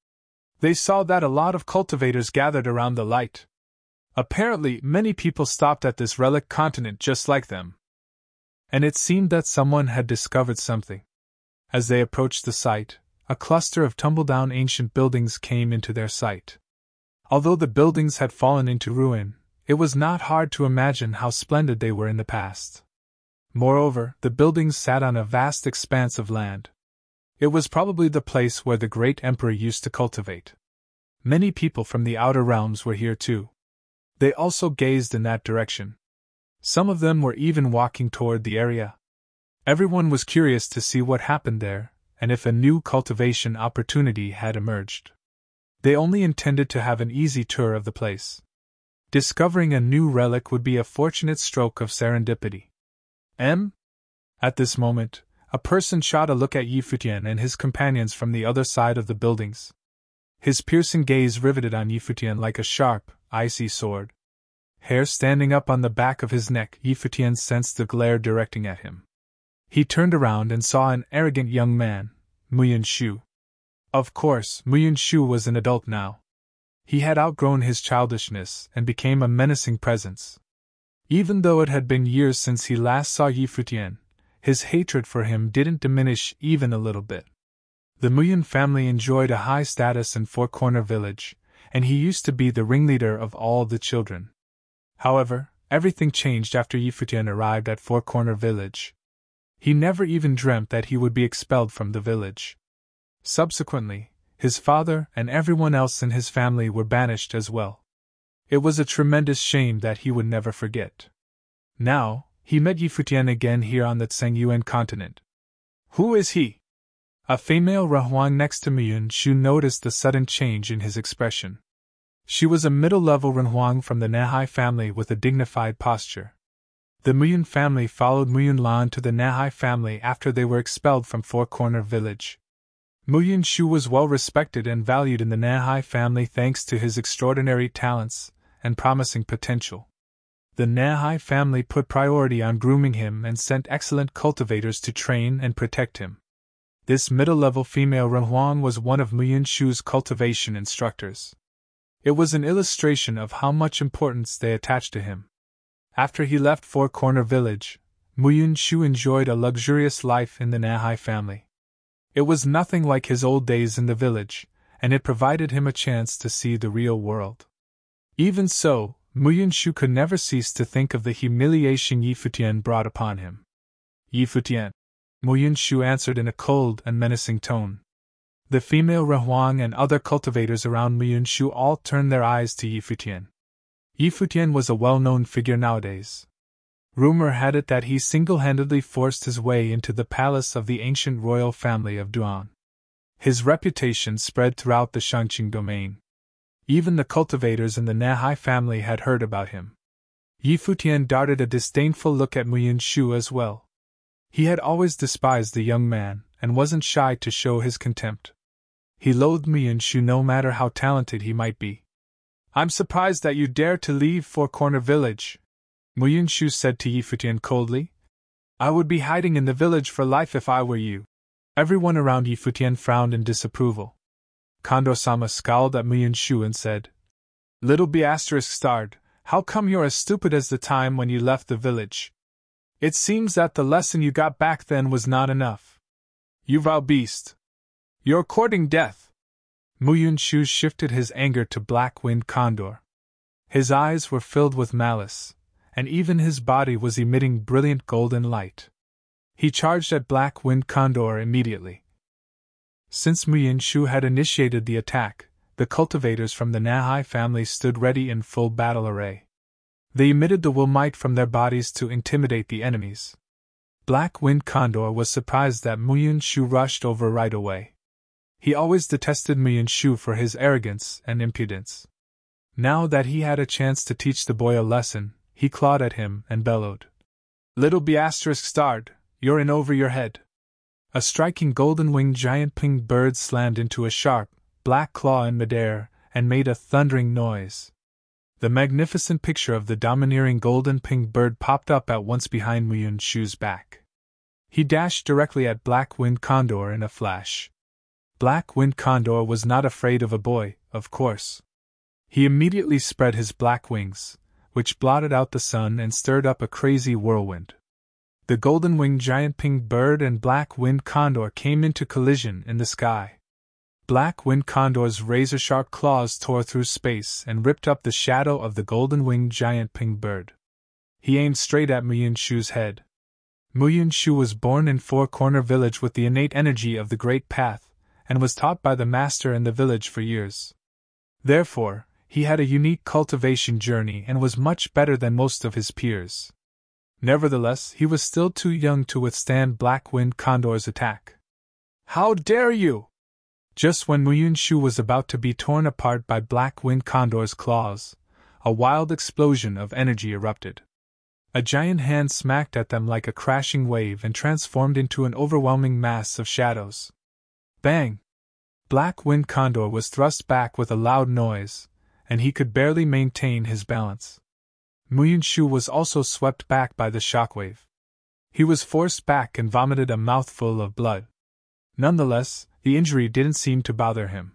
They saw that a lot of cultivators gathered around the light. Apparently, many people stopped at this relic continent just like them. And it seemed that someone had discovered something. As they approached the site, a cluster of tumble-down ancient buildings came into their sight. Although the buildings had fallen into ruin, it was not hard to imagine how splendid they were in the past. Moreover, the buildings sat on a vast expanse of land. It was probably the place where the great emperor used to cultivate. Many people from the outer realms were here too. They also gazed in that direction. Some of them were even walking toward the area. Everyone was curious to see what happened there, and if a new cultivation opportunity had emerged. They only intended to have an easy tour of the place. Discovering a new relic would be a fortunate stroke of serendipity. At this moment, a person shot a look at Futian and his companions from the other side of the buildings. His piercing gaze riveted on Futian like a sharp, icy sword. Hair standing up on the back of his neck, Futian sensed the glare directing at him. He turned around and saw an arrogant young man, Muyan Shu. Of course, Muyan Shu was an adult now. He had outgrown his childishness and became a menacing presence. Even though it had been years since he last saw Futian, his hatred for him didn't diminish even a little bit. The Muyan family enjoyed a high status in Four Corner Village, and he used to be the ringleader of all the children. However, everything changed after Futian arrived at Four Corner Village. He never even dreamt that he would be expelled from the village. Subsequently, his father and everyone else in his family were banished as well. It was a tremendous shame that he would never forget. Now, he met Futian again here on the Tsengyuan continent. Who is he? A female Rahuang next to Muyan Shu noticed the sudden change in his expression. She was a middle-level Renhuang from the Nahai family with a dignified posture. The Muyan family followed Muyan Lan to the Nahai family after they were expelled from Four Corner Village. Muyan Shu was well respected and valued in the Nahai family thanks to his extraordinary talents and promising potential. The Nahai family put priority on grooming him and sent excellent cultivators to train and protect him. This middle-level female Renhuang was one of Muyan Shu's cultivation instructors. It was an illustration of how much importance they attached to him. After he left Four Corner Village, Muyan Shu enjoyed a luxurious life in the Nahai family. It was nothing like his old days in the village, and it provided him a chance to see the real world. Even so, Muyan Shu could never cease to think of the humiliation Futian brought upon him. Futian, Muyan Shu answered in a cold and menacing tone. The female Rahuang and other cultivators around Muyan Shu all turned their eyes to Futian. Futian was a well-known figure nowadays. Rumor had it that he single-handedly forced his way into the palace of the ancient royal family of Duan. His reputation spread throughout the Shangqing domain. Even the cultivators in the Nahai family had heard about him. Futian darted a disdainful look at Muyan Shu as well. He had always despised the young man, and wasn't shy to show his contempt. He loathed Muyan Shu no matter how talented he might be. "I'm surprised that you dare to leave Four Corner Village," Muyan Shu said to Futian coldly. "I would be hiding in the village for life if I were you." Everyone around Futian frowned in disapproval. Kondo-sama scowled at Muyan Shu and said, "Little B****, how come you're as stupid as the time when you left the village? It seems that the lesson you got back then was not enough. You vile beast! You're courting death!" Muyan Shu shifted his anger to Black Wind Condor. His eyes were filled with malice, and even his body was emitting brilliant golden light. He charged at Black Wind Condor immediately. Since Muyan Shu had initiated the attack, the cultivators from the Nahai family stood ready in full battle array. They emitted the will might from their bodies to intimidate the enemies. Black Wind Condor was surprised that Muyan Shu rushed over right away. He always detested Muyan Shu for his arrogance and impudence. Now that he had a chance to teach the boy a lesson, he clawed at him and bellowed, "Little B****, you're in over your head. A striking golden-winged giant pink bird slammed into a sharp, black claw in midair and made a thundering noise. The magnificent picture of the domineering golden pink bird popped up at once behind Muyun Shu's back. He dashed directly at Black Wind Condor in a flash. Black Wind Condor was not afraid of a boy, of course. He immediately spread his black wings, which blotted out the sun and stirred up a crazy whirlwind. The golden-winged giant pink bird and Black Wind Condor came into collision in the sky. Black Wind Condor's razor-sharp claws tore through space and ripped up the shadow of the golden-winged giant pink bird. He aimed straight at Muyun Shu's head. Muyun Shu was born in Four Corner Village with the innate energy of the Great Path, and was taught by the master in the village for years. Therefore, he had a unique cultivation journey and was much better than most of his peers. Nevertheless, he was still too young to withstand Black Wind Condor's attack. "How dare you!" Just when Muyun Shu was about to be torn apart by Black Wind Condor's claws, a wild explosion of energy erupted. A giant hand smacked at them like a crashing wave and transformed into an overwhelming mass of shadows. Bang! Black Wind Condor was thrust back with a loud noise, and he could barely maintain his balance. Muyun Shu was also swept back by the shockwave. He was forced back and vomited a mouthful of blood. Nonetheless, the injury didn't seem to bother him.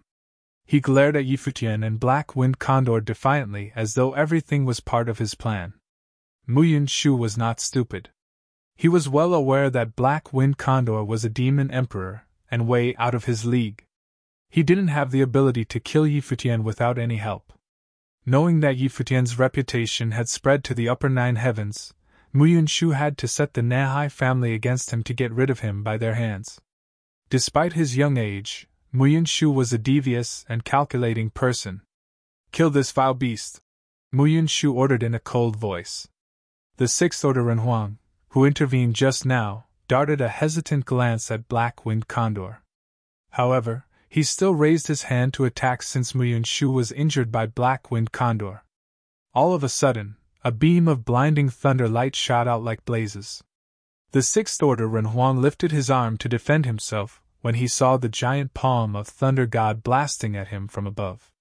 He glared at Futian and Black Wind Condor defiantly as though everything was part of his plan. Muyun Shu was not stupid. He was well aware that Black Wind Condor was a demon emperor, and way out of his league. He didn't have the ability to kill Futian without any help. Knowing that Futian's reputation had spread to the upper nine heavens, Muyun Shu had to set the Nahai family against him to get rid of him by their hands. Despite his young age, Muyun Shu was a devious and calculating person. "Kill this vile beast," Muyun Shu ordered in a cold voice. The Sixth Order Renhuang, who intervened just now, darted a hesitant glance at Black Wind Condor. However, he still raised his hand to attack since Muyun Shu was injured by Black Wind Condor. All of a sudden, a beam of blinding thunder light shot out like blazes. The Sixth Order Renhuang lifted his arm to defend himself when he saw the giant palm of Thunder God blasting at him from above.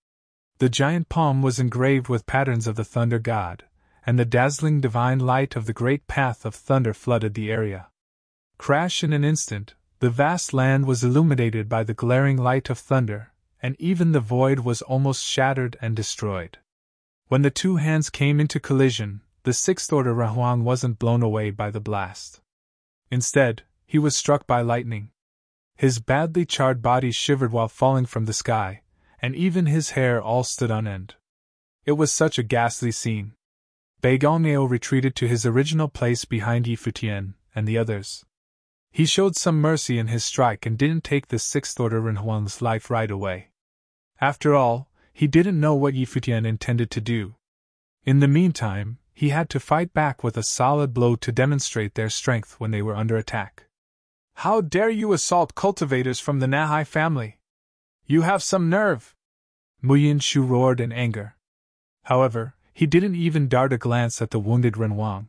The giant palm was engraved with patterns of the Thunder God, and the dazzling divine light of the great path of thunder flooded the area. Crash in an instant, the vast land was illuminated by the glaring light of thunder, and even the void was almost shattered and destroyed. When the two hands came into collision, the Sixth Order Renhuang wasn't blown away by the blast. Instead, he was struck by lightning. His badly charred body shivered while falling from the sky, and even his hair all stood on end. It was such a ghastly scene. Baigongao retreated to his original place behind Futian and the others. He showed some mercy in his strike and didn't take the Sixth Order Renhuang's life right away. After all, he didn't know what Futian intended to do. In the meantime, he had to fight back with a solid blow to demonstrate their strength when they were under attack. "How dare you assault cultivators from the Nahai family? You have some nerve!" Muyun Shu roared in anger. However, he didn't even dart a glance at the wounded Renhuang.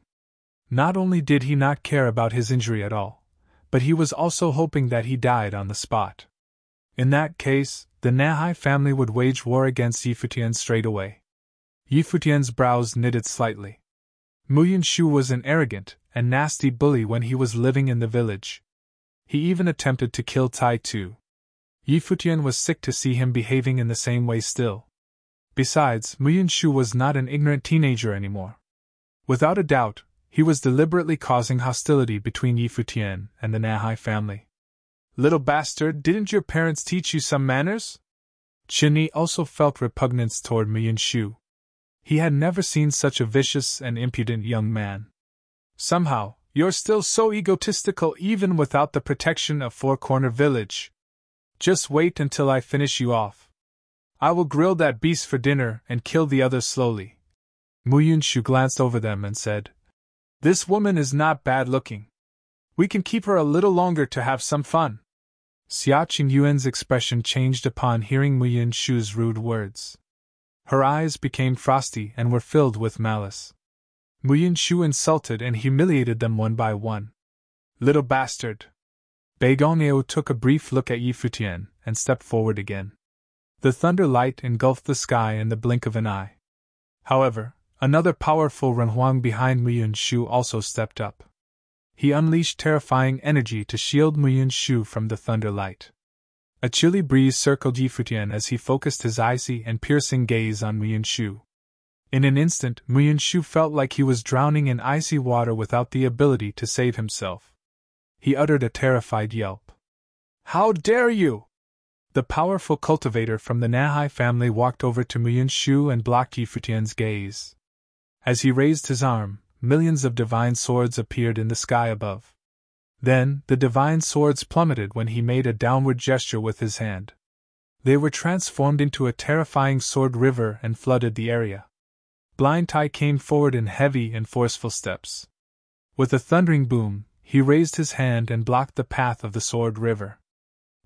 Not only did he not care about his injury at all, but he was also hoping that he died on the spot. In that case, the Nahai family would wage war against Futian straight away. Futian's brows knitted slightly. Muyun Shu was an arrogant and nasty bully when he was living in the village. He even attempted to kill Tai Tu. Futian was sick to see him behaving in the same way still. Besides, Muyun Shu was not an ignorant teenager anymore. Without a doubt, he was deliberately causing hostility between Futian and the Nahai family. "Little bastard, didn't your parents teach you some manners?" Chinni also felt repugnance toward Muyun Shu. He had never seen such a vicious and impudent young man. "Somehow, you're still so egotistical even without the protection of Four Corner Village. Just wait until I finish you off. I will grill that beast for dinner and kill the others slowly." Muyun Shu glanced over them and said, "This woman is not bad looking. We can keep her a little longer to have some fun." Xia Qingyuan's expression changed upon hearing Muyun Shu's rude words. Her eyes became frosty and were filled with malice. Muyun Shu insulted and humiliated them one by one. "Little bastard! Begoneo took a brief look at Yi Futian and stepped forward again. The thunder light engulfed the sky in the blink of an eye. However, another powerful Renhuang behind Muyun Shu also stepped up. He unleashed terrifying energy to shield Muyun Shu from the thunder light. A chilly breeze circled Yi Futian as he focused his icy and piercing gaze on Muyun Shu. In an instant, Muyun Shu felt like he was drowning in icy water without the ability to save himself. He uttered a terrified yelp. "How dare you!" The powerful cultivator from the Nahai family walked over to Muyun Shu and blocked Yi Futian's gaze. As he raised his arm, millions of divine swords appeared in the sky above. Then, the divine swords plummeted when he made a downward gesture with his hand. They were transformed into a terrifying sword river and flooded the area. Blind Tai came forward in heavy and forceful steps. With a thundering boom, he raised his hand and blocked the path of the sword river.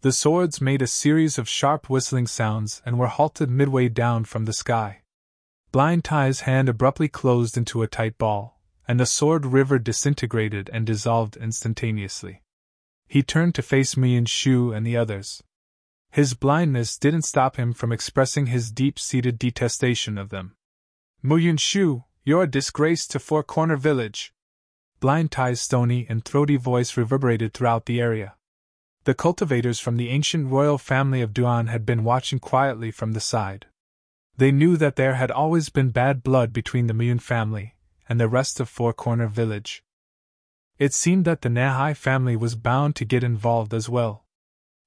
The swords made a series of sharp whistling sounds and were halted midway down from the sky. Blind Tai's hand abruptly closed into a tight ball, and the sword river disintegrated and dissolved instantaneously. He turned to face Muyun Shu and the others. His blindness didn't stop him from expressing his deep-seated detestation of them. "Muyun Shu, you're a disgrace to Four Corner Village." Blind Tai's stony and throaty voice reverberated throughout the area. The cultivators from the ancient royal family of Duan had been watching quietly from the side. They knew that there had always been bad blood between the Muyun family and the rest of Four Corner Village. It seemed that the Nahai family was bound to get involved as well.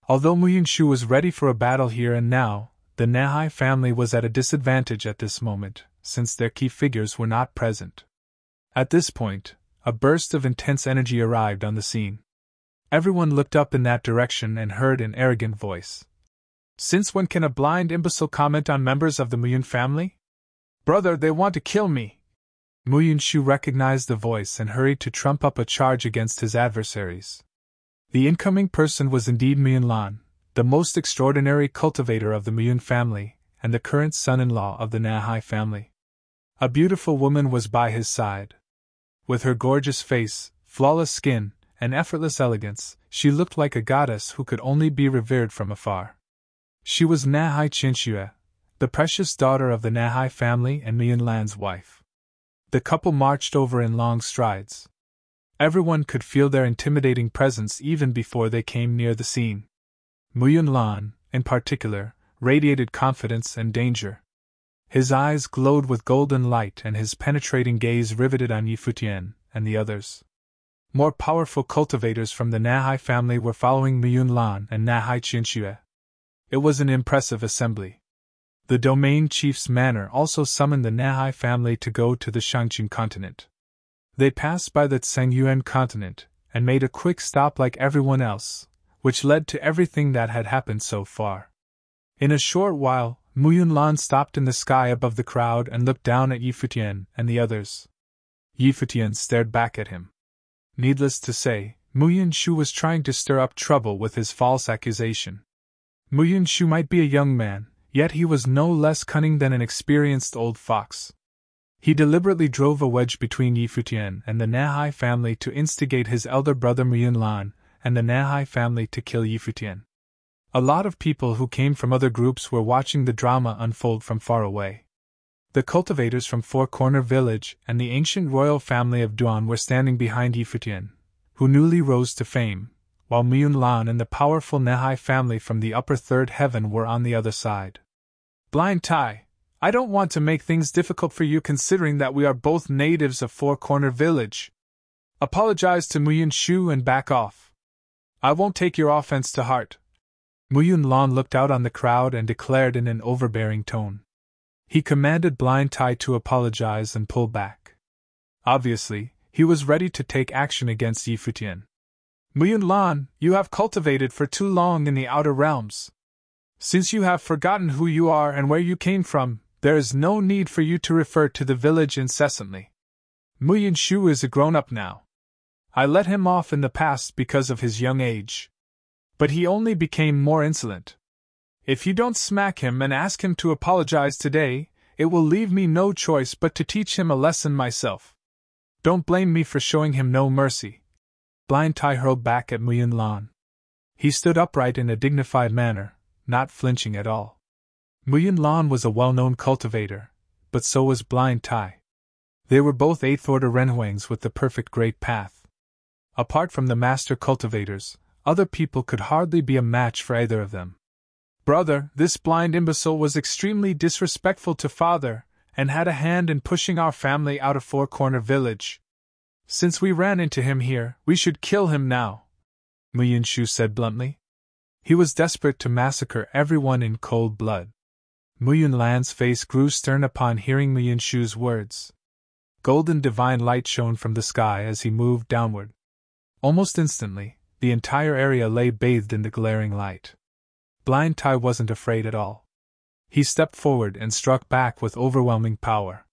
Although Muyun Shu was ready for a battle here and now, the Nahai family was at a disadvantage at this moment, since their key figures were not present. At this point, a burst of intense energy arrived on the scene. Everyone looked up in that direction and heard an arrogant voice. "Since when can a blind imbecile comment on members of the Muyun family? Brother, they want to kill me!" Muyun Shu recognized the voice and hurried to trump up a charge against his adversaries. The incoming person was indeed Muyun Lan, the most extraordinary cultivator of the Muyun family, and the current son-in-law of the Nahai family. A beautiful woman was by his side. With her gorgeous face, flawless skin, and effortless elegance, she looked like a goddess who could only be revered from afar. She was Nahai Qinxue, the precious daughter of the Nahai family and Muyun Lan's wife. The couple marched over in long strides. Everyone could feel their intimidating presence even before they came near the scene. Muyun Lan, in particular, radiated confidence and danger. His eyes glowed with golden light and his penetrating gaze riveted on Yi Futian and the others. More powerful cultivators from the Nahai family were following Muyun Lan and Nahai Qinxue. It was an impressive assembly. The domain chief's manor also summoned the Nahai family to go to the Shangqun continent. They passed by the Tsangyuan continent and made a quick stop like everyone else, which led to everything that had happened so far. In a short while, Muyun Lan stopped in the sky above the crowd and looked down at Yi Futian and the others. Yi Futian stared back at him. Needless to say, Muyun Shu was trying to stir up trouble with his false accusation. Muyun Shu might be a young man, yet he was no less cunning than an experienced old fox. He deliberately drove a wedge between Yi Futian and the Nahai family to instigate his elder brother Muyun Lan and the Nahai family to kill Yi Futian. A lot of people who came from other groups were watching the drama unfold from far away. The cultivators from Four Corner Village and the ancient royal family of Duan were standing behind Yi Futian, who newly rose to fame, while Muyun Lan and the powerful Nahai family from the upper third heaven were on the other side. "Blind Tai, I don't want to make things difficult for you considering that we are both natives of Four Corner Village. Apologize to Muyun Shu and back off. I won't take your offense to heart." Muyun Lan looked out on the crowd and declared in an overbearing tone. He commanded Blind Tai to apologize and pull back. Obviously, he was ready to take action against Yi Futian. "Muyun Lan, you have cultivated for too long in the outer realms. Since you have forgotten who you are and where you came from, there is no need for you to refer to the village incessantly. Muyun Shu is a grown-up now. I let him off in the past because of his young age. But he only became more insolent. If you don't smack him and ask him to apologize today, it will leave me no choice but to teach him a lesson myself. Don't blame me for showing him no mercy." Blind Tai hurled back at Muyun Lan. He stood upright in a dignified manner, not flinching at all. Muyin Lan was a well-known cultivator, but so was Blind Tai. They were both 8th order Renhuangs with the perfect great path. Apart from the master cultivators, other people could hardly be a match for either of them. Brother, this blind imbecile was extremely disrespectful to father, and had a hand in pushing our family out of Four Corner Village. Since we ran into him here, we should kill him now, Muyin Shu said bluntly. He was desperate to massacre everyone in cold blood. Muyin Lan's face grew stern upon hearing Muyin Shu's words. Golden divine light shone from the sky as he moved downward. Almost instantly, the entire area lay bathed in the glaring light. Blind Tai wasn't afraid at all. He stepped forward and struck back with overwhelming power.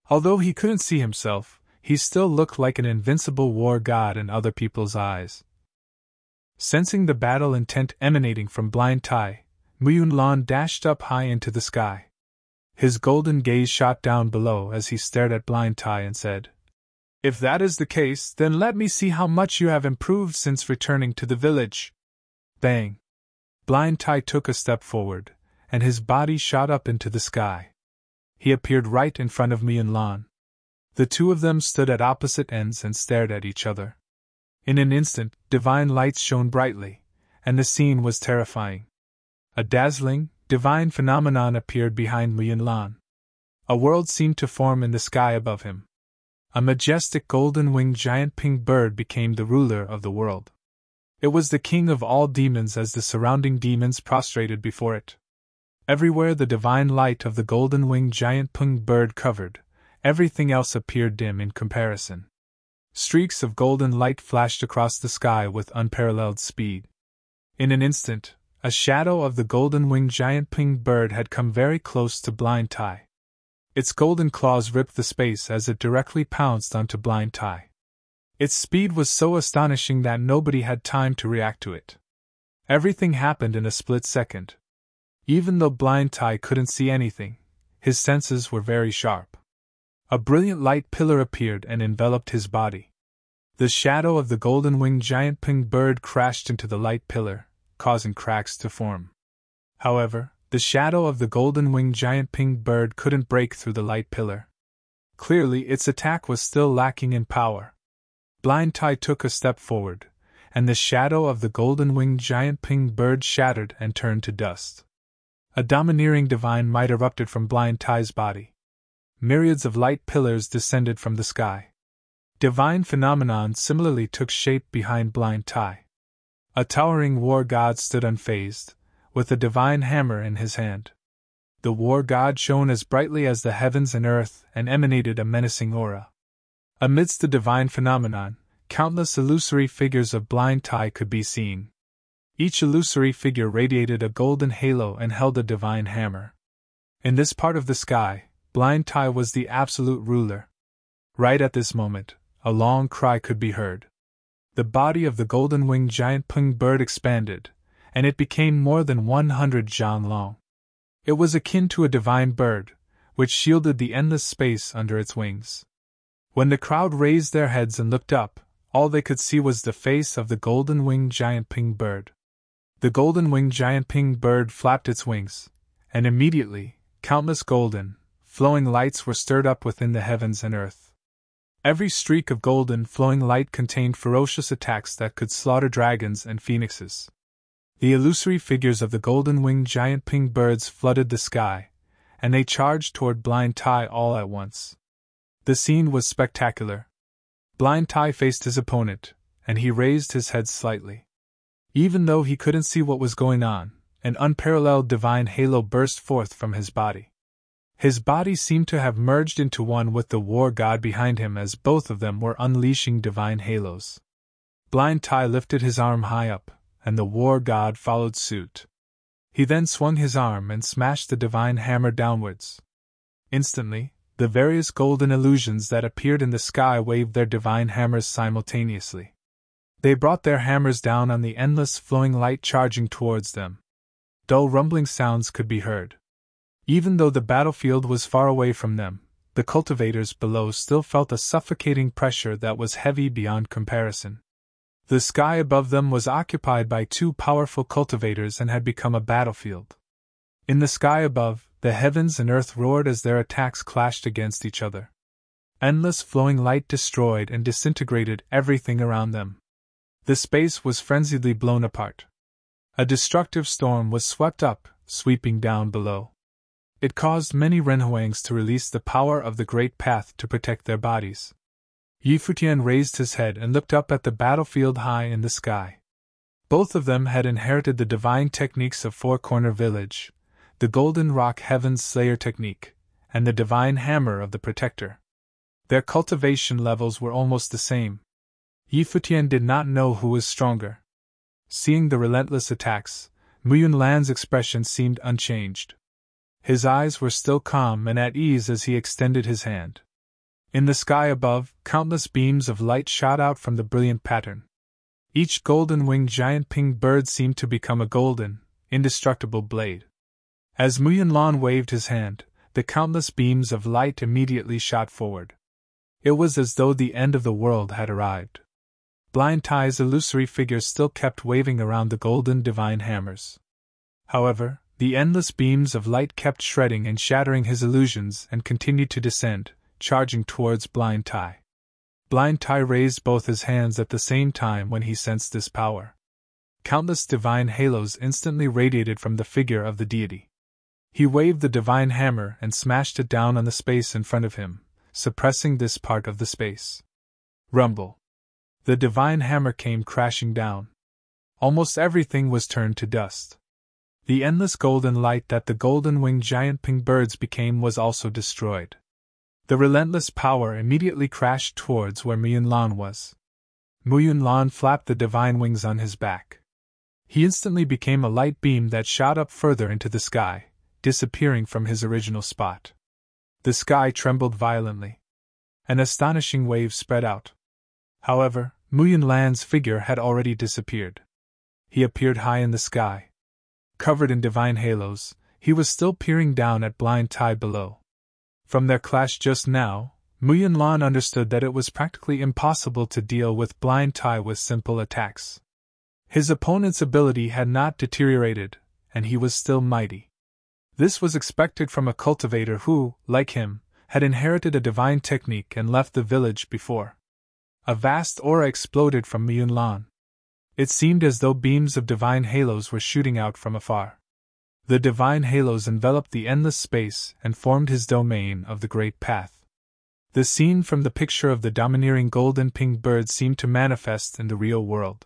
Although he couldn't see himself, he still looked like an invincible war god in other people's eyes. Sensing the battle intent emanating from Blind Tai, Muyin Lan dashed up high into the sky. His golden gaze shot down below as he stared at Blind Tai and said, "If that is the case, then let me see how much you have improved since returning to the village." Bang! Blind Tai took a step forward, and his body shot up into the sky. He appeared right in front of Muyin Lan. The two of them stood at opposite ends and stared at each other. In an instant, divine lights shone brightly, and the scene was terrifying. A dazzling, divine phenomenon appeared behind Muyin Lan. A world seemed to form in the sky above him. A majestic golden-winged giant pink bird became the ruler of the world. It was the king of all demons as the surrounding demons prostrated before it. Everywhere the divine light of the golden-winged giant pink bird covered, everything else appeared dim in comparison. Streaks of golden light flashed across the sky with unparalleled speed. In an instant, a shadow of the golden-winged giant pink bird had come very close to Blind Tai. Its golden claws ripped the space as it directly pounced onto Blind Tai. Its speed was so astonishing that nobody had time to react to it. Everything happened in a split second. Even though Blind Tai couldn't see anything, his senses were very sharp. A brilliant light pillar appeared and enveloped his body. The shadow of the golden-winged giant pink bird crashed into the light pillar, causing cracks to form. However, the shadow of the golden-winged giant pink bird couldn't break through the light pillar. Clearly, its attack was still lacking in power. Blind Tai took a step forward, and the shadow of the golden-winged giant pink bird shattered and turned to dust. A domineering divine might erupted from Blind Tai's body. Myriads of light pillars descended from the sky. Divine phenomenon similarly took shape behind Blind Tai. A towering war god stood unfazed, with a divine hammer in his hand. The war god shone as brightly as the heavens and earth and emanated a menacing aura. Amidst the divine phenomenon, countless illusory figures of Blind Tai could be seen. Each illusory figure radiated a golden halo and held a divine hammer. In this part of the sky, Blind Tai was the absolute ruler. Right at this moment, a long cry could be heard. The body of the golden-winged giant pink bird expanded, and it became more than 100 zhang long. It was akin to a divine bird, which shielded the endless space under its wings. When the crowd raised their heads and looked up, all they could see was the face of the golden-winged giant pink bird. The golden-winged giant pink bird flapped its wings, and immediately, countless golden, flowing lights were stirred up within the heavens and earth. Every streak of golden, flowing light contained ferocious attacks that could slaughter dragons and phoenixes. The illusory figures of the golden-winged giant pink birds flooded the sky, and they charged toward Blind Tai all at once. The scene was spectacular. Blind Tai faced his opponent, and he raised his head slightly. Even though he couldn't see what was going on, an unparalleled divine halo burst forth from his body. His body seemed to have merged into one with the war god behind him as both of them were unleashing divine halos. Blind Tai lifted his arm high up, and the war god followed suit. He then swung his arm and smashed the divine hammer downwards. Instantly, the various golden illusions that appeared in the sky waved their divine hammers simultaneously. They brought their hammers down on the endless flowing light charging towards them. Dull rumbling sounds could be heard. Even though the battlefield was far away from them, the cultivators below still felt a suffocating pressure that was heavy beyond comparison. The sky above them was occupied by two powerful cultivators and had become a battlefield. In the sky above, the heavens and earth roared as their attacks clashed against each other. Endless flowing light destroyed and disintegrated everything around them. The space was frenziedly blown apart. A destructive storm was swept up, sweeping down below. It caused many Renhuangs to release the power of the Great Path to protect their bodies. Futian raised his head and looked up at the battlefield high in the sky. Both of them had inherited the divine techniques of Four Corner Village, the Golden Rock Heaven's Slayer technique, and the divine hammer of the Protector. Their cultivation levels were almost the same. Futian did not know who was stronger. Seeing the relentless attacks, Muyunlan's expression seemed unchanged. His eyes were still calm and at ease as he extended his hand. In the sky above, countless beams of light shot out from the brilliant pattern. Each golden-winged giant pink bird seemed to become a golden, indestructible blade. As Muyunlan waved his hand, the countless beams of light immediately shot forward. It was as though the end of the world had arrived. Blind Tai's illusory figure still kept waving around the golden divine hammers. However, the endless beams of light kept shredding and shattering his illusions and continued to descend, charging towards Blind Tai. Blind Tai raised both his hands at the same time when he sensed this power. Countless divine halos instantly radiated from the figure of the deity. He waved the divine hammer and smashed it down on the space in front of him, suppressing this part of the space. Rumble. The divine hammer came crashing down. Almost everything was turned to dust. The endless golden light that the golden-winged giant pink birds became was also destroyed. The relentless power immediately crashed towards where Muyunlan was. Muyunlan flapped the divine wings on his back. He instantly became a light beam that shot up further into the sky, disappearing from his original spot. The sky trembled violently. An astonishing wave spread out. However, Muyunlan's figure had already disappeared. He appeared high in the sky. Covered in divine halos, he was still peering down at Blind Tai below. From their clash just now, Muyunlan understood that it was practically impossible to deal with Blind Tai with simple attacks. His opponent's ability had not deteriorated, and he was still mighty. This was expected from a cultivator who, like him, had inherited a divine technique and left the village before. A vast aura exploded from Muyunlan. It seemed as though beams of divine halos were shooting out from afar. The divine halos enveloped the endless space and formed his domain of the Great Path. The scene from the picture of the domineering golden pink bird seemed to manifest in the real world.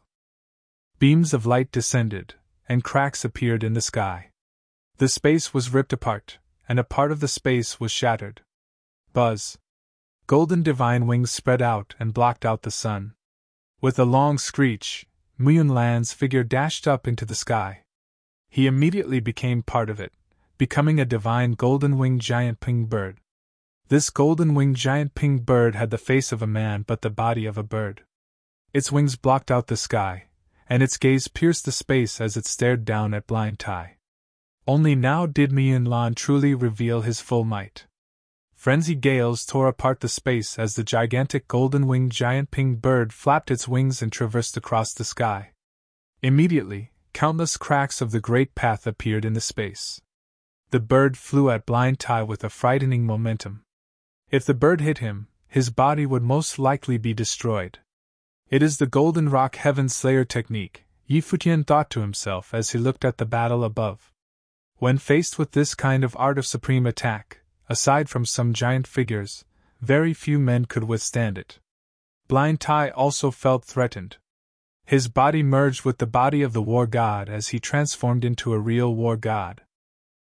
Beams of light descended, and cracks appeared in the sky. The space was ripped apart, and a part of the space was shattered. Buzz. Golden divine wings spread out and blocked out the sun. With a long screech, Muyunlan's figure dashed up into the sky. He immediately became part of it, becoming a divine golden-winged giant pink bird. This golden-winged giant pink bird had the face of a man but the body of a bird. Its wings blocked out the sky, and its gaze pierced the space as it stared down at Blind Tai. Only now did Muyunlan truly reveal his full might. Frenzied gales tore apart the space as the gigantic golden-winged giant pink bird flapped its wings and traversed across the sky. Immediately, countless cracks of the Great Path appeared in the space. The bird flew at Blind Tai with a frightening momentum. If the bird hit him, his body would most likely be destroyed. It is the Golden Rock Heaven's Slayer technique, Futian thought to himself as he looked at the battle above. When faced with this kind of art of supreme attack, aside from some giant figures, very few men could withstand it. Blind Tai also felt threatened. His body merged with the body of the war god as he transformed into a real war god.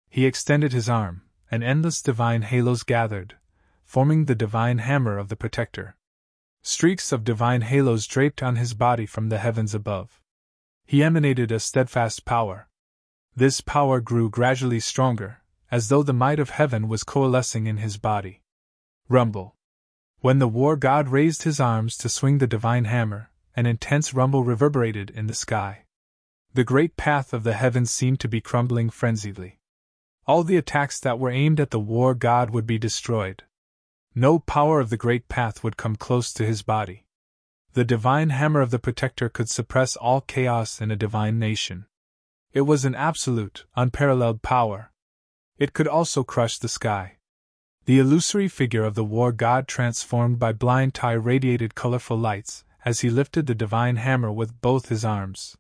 He extended his arm, and endless divine halos gathered, forming the divine hammer of the Protector. Streaks of divine halos draped on his body from the heavens above. He emanated a steadfast power. This power grew gradually stronger, as though the might of heaven was coalescing in his body. Rumble. When the war god raised his arms to swing the divine hammer, an intense rumble reverberated in the sky. The Great Path of the heavens seemed to be crumbling frenziedly. All the attacks that were aimed at the war god would be destroyed. No power of the Great Path would come close to his body. The divine hammer of the Protector could suppress all chaos in a divine nation. It was an absolute, unparalleled power. It could also crush the sky. The illusory figure of the war god transformed by blind Tai radiated colorful lights as he lifted the divine hammer with both his arms.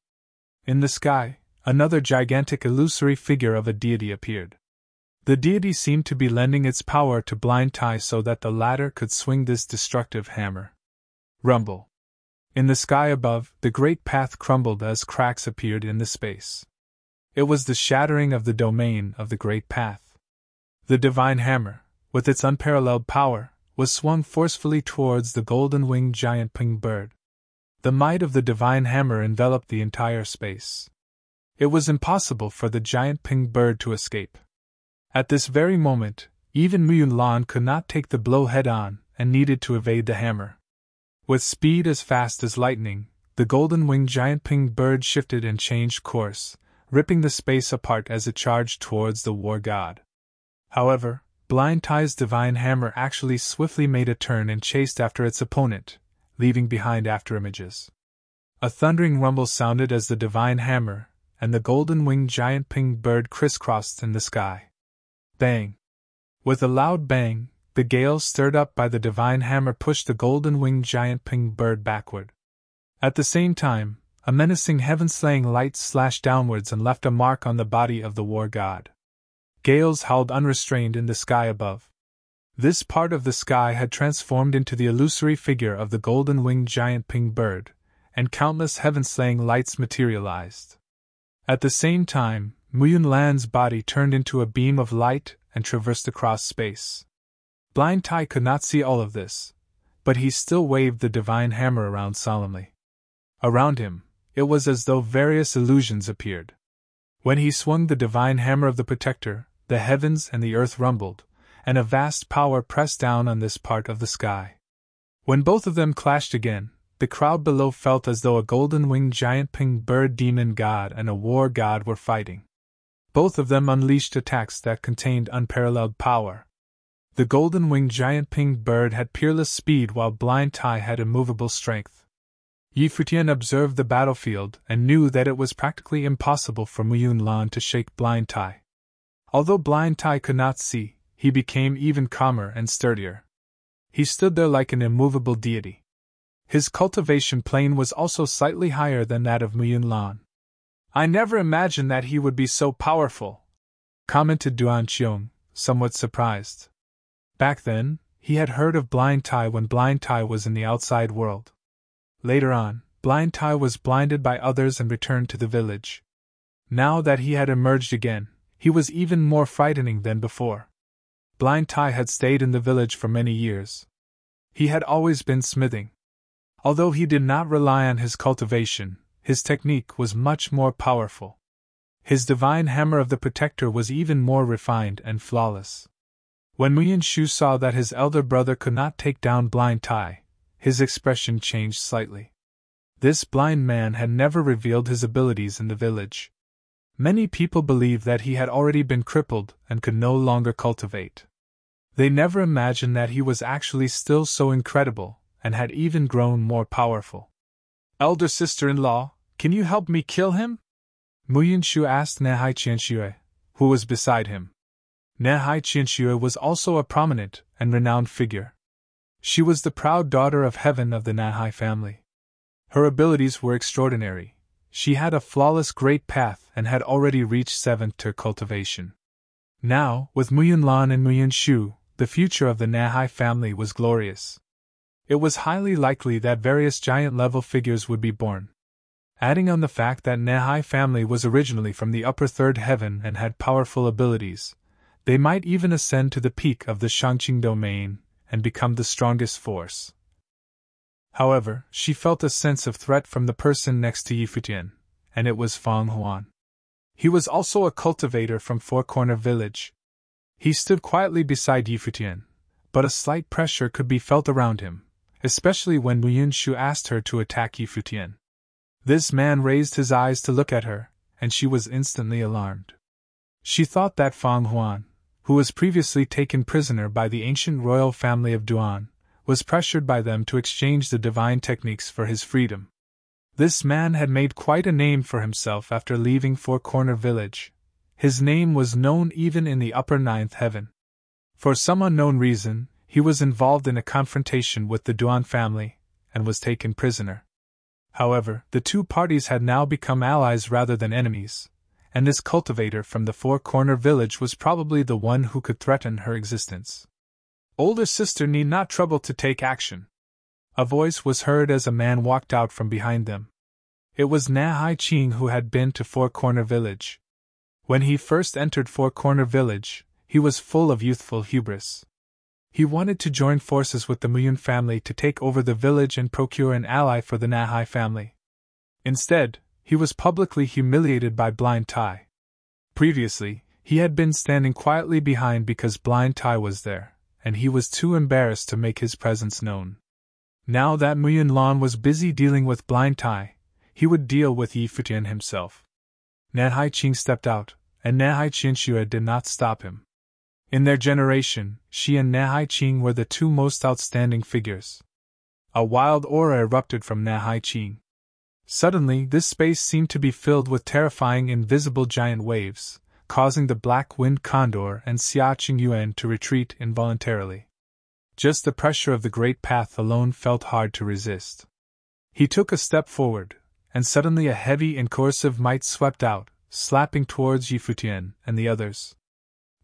In the sky, another gigantic illusory figure of a deity appeared. The deity seemed to be lending its power to blind Tai so that the latter could swing this destructive hammer. Rumble. In the sky above, the great path crumbled as cracks appeared in the space. It was the shattering of the domain of the great path. The divine hammer, with its unparalleled power, was swung forcefully towards the golden-winged giant pink bird. The might of the divine hammer enveloped the entire space. It was impossible for the giant pink bird to escape. At this very moment, even Muyun Lan could not take the blow head-on and needed to evade the hammer. With speed as fast as lightning, the golden-winged giant pink bird shifted and changed course, ripping the space apart as it charged towards the war god. However, Blind Tai's divine hammer actually swiftly made a turn and chased after its opponent, leaving behind afterimages. A thundering rumble sounded as the divine hammer and the golden-winged giant pink bird crisscrossed in the sky. Bang! With a loud bang, the gale stirred up by the divine hammer pushed the golden-winged giant pink bird backward. At the same time, a menacing heaven-slaying light slashed downwards and left a mark on the body of the war god. Gales howled unrestrained in the sky above. This part of the sky had transformed into the illusory figure of the golden-winged giant pink bird, and countless heaven-slaying lights materialized. At the same time, Muyun Lan's body turned into a beam of light and traversed across space. Blind Tai could not see all of this, but he still waved the divine hammer around solemnly. Around him, it was as though various illusions appeared. When he swung the divine hammer of the Protector, the heavens and the earth rumbled, and a vast power pressed down on this part of the sky. When both of them clashed again, the crowd below felt as though a golden-winged giant pink bird demon god and a war god were fighting. Both of them unleashed attacks that contained unparalleled power. The golden-winged giant pink bird had peerless speed while Blind Tai had immovable strength. Futian observed the battlefield and knew that it was practically impossible for Muyun Lan to shake Blind Tai. Although Blind Tai could not see, he became even calmer and sturdier. He stood there like an immovable deity. His cultivation plane was also slightly higher than that of Muyun Lan. "I never imagined that he would be so powerful," commented Duan Qiong, somewhat surprised. Back then, he had heard of Blind Tai when Blind Tai was in the outside world. Later on, Blind Tai was blinded by others and returned to the village. Now that he had emerged again, he was even more frightening than before. Blind Tai had stayed in the village for many years. He had always been smithing. Although he did not rely on his cultivation, his technique was much more powerful. His divine hammer of the Protector was even more refined and flawless. When Muyun Shu saw that his elder brother could not take down Blind Tai, his expression changed slightly. This blind man had never revealed his abilities in the village. Many people believed that he had already been crippled and could no longer cultivate. They never imagined that he was actually still so incredible, and had even grown more powerful. "Elder sister-in-law, can you help me kill him?" Muyun Shu asked Nehai Qianxue, who was beside him. Nehai Qianxue was also a prominent and renowned figure. She was the proud daughter of heaven of the Nehai family. Her abilities were extraordinary. She had a flawless great path and had already reached 7th tier cultivation. Now, with Muyun Lan and Muyun Shu, the future of the Nehai family was glorious. It was highly likely that various giant-level figures would be born. Adding on the fact that Nehai family was originally from the upper third heaven and had powerful abilities, they might even ascend to the peak of the Shangqing domain and become the strongest force. However, she felt a sense of threat from the person next to Futian, and it was Fang Huan. He was also a cultivator from Four Corner Village. He stood quietly beside Futian, but a slight pressure could be felt around him, especially when Muyun Shu asked her to attack Futian. This man raised his eyes to look at her, and she was instantly alarmed. She thought that Fang Huan, who was previously taken prisoner by the ancient royal family of Duan, was pressured by them to exchange the divine techniques for his freedom. This man had made quite a name for himself after leaving Four Corner Village. His name was known even in the upper ninth heaven. For some unknown reason, he was involved in a confrontation with the Duan family, and was taken prisoner. However, the two parties had now become allies rather than enemies, and this cultivator from the Four Corner Village was probably the one who could threaten her existence. Older sister need not trouble to take action. A voice was heard as a man walked out from behind them. It was Na Hai Ching, who had been to Four Corner Village. When he first entered Four Corner Village, he was full of youthful hubris. He wanted to join forces with the Muyun family to take over the village and procure an ally for the Na Hai family. Instead, he was publicly humiliated by Blind Tai. Previously, he had been standing quietly behind because Blind Tai was there, and he was too embarrassed to make his presence known. Now that Muyun Lan was busy dealing with Blind Tai, he would deal with Yi Futian himself. Na Hai Ching stepped out, and Na Hai Qianxue did not stop him. In their generation, she and Na Hai Ching were the two most outstanding figures. A wild aura erupted from Na Hai Ching. Suddenly, this space seemed to be filled with terrifying invisible giant waves, causing the black-winged condor and Xia Qingyuan to retreat involuntarily. Just the pressure of the great path alone felt hard to resist. He took a step forward, and suddenly a heavy and coercive might swept out, slapping towards Yi Futian and the others.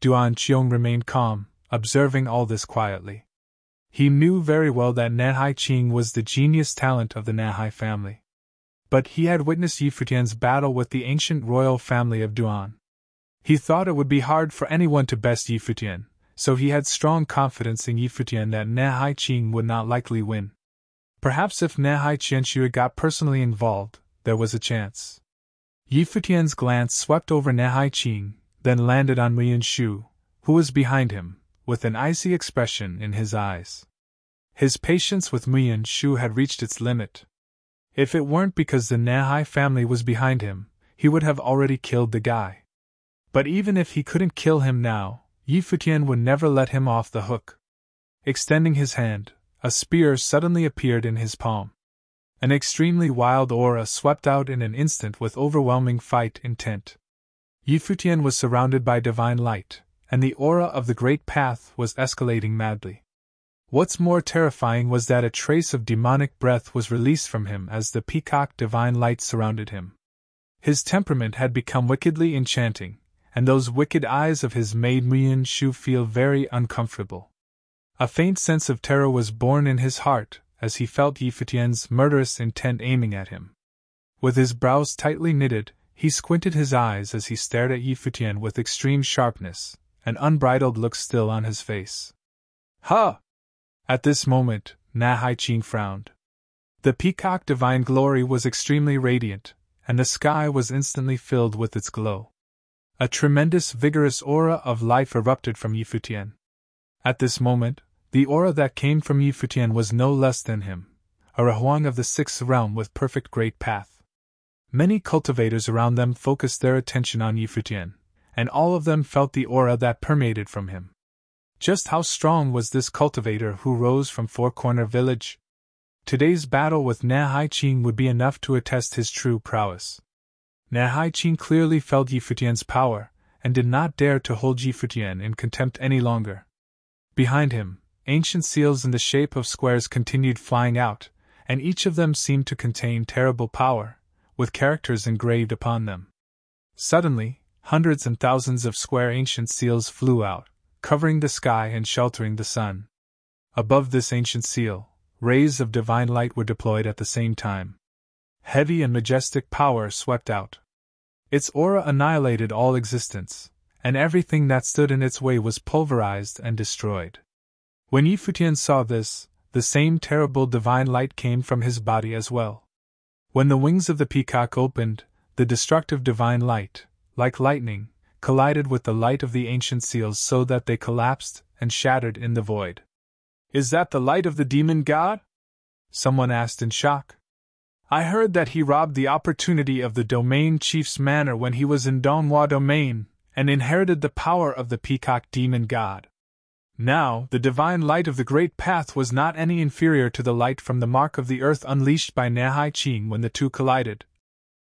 Duan Qiong remained calm, observing all this quietly. He knew very well that Na Hai Ching was the genius talent of the Na Hai family. But he had witnessed Yi Futian's battle with the ancient royal family of Duan. He thought it would be hard for anyone to best Yi Futian, so he had strong confidence in Yi Futian that Na Hai Ching would not likely win. Perhaps if Na Hai Qianxue got personally involved, there was a chance. Yi Futian's glance swept over Na Hai Ching, then landed on Muyun Shu, who was behind him, with an icy expression in his eyes. His patience with Muyun Shu had reached its limit. If it weren't because the Na Hai family was behind him, he would have already killed the guy. But even if he couldn't kill him now, Yi Futian would never let him off the hook. Extending his hand, a spear suddenly appeared in his palm. An extremely wild aura swept out in an instant with overwhelming fight intent. Yi Futian was surrounded by divine light, and the aura of the great path was escalating madly. What's more terrifying was that a trace of demonic breath was released from him as the peacock divine light surrounded him. His temperament had become wickedly enchanting, and those wicked eyes of his made Muyun Shu feel very uncomfortable. A faint sense of terror was born in his heart as he felt Yi Futian's murderous intent aiming at him. With his brows tightly knitted, he squinted his eyes as he stared at Yi Futian with extreme sharpness, an unbridled look still on his face. Ha! At this moment, Na Hai Ching frowned. The peacock divine glory was extremely radiant, and the sky was instantly filled with its glow. A tremendous vigorous aura of life erupted from Yi Futian. At this moment, the aura that came from Yi Futian was no less than him, a Rahuang of the sixth realm with perfect great path. Many cultivators around them focused their attention on Yi Futian, and all of them felt the aura that permeated from him. Just how strong was this cultivator who rose from Four Corner Village? Today's battle with Na Hai Ching would be enough to attest his true prowess. Na Hai Ching clearly felt Yi Futian's power, and did not dare to hold Yi Futian in contempt any longer. Behind him, ancient seals in the shape of squares continued flying out, and each of them seemed to contain terrible power, with characters engraved upon them. Suddenly, hundreds and thousands of square ancient seals flew out, covering the sky and sheltering the sun. Above this ancient seal, rays of divine light were deployed at the same time. Heavy and majestic power swept out. Its aura annihilated all existence, and everything that stood in its way was pulverized and destroyed. When Yi Futian saw this, the same terrible divine light came from his body as well. When the wings of the peacock opened, the destructive divine light, like lightning, collided with the light of the ancient seals so that they collapsed and shattered in the void. "Is that the light of the demon god?" someone asked in shock. "I heard that he robbed the opportunity of the domain chief's manor when he was in Donghua domain, and inherited the power of the peacock demon god." Now, the divine light of the Great Path was not any inferior to the light from the mark of the earth unleashed by Nahai Ching when the two collided.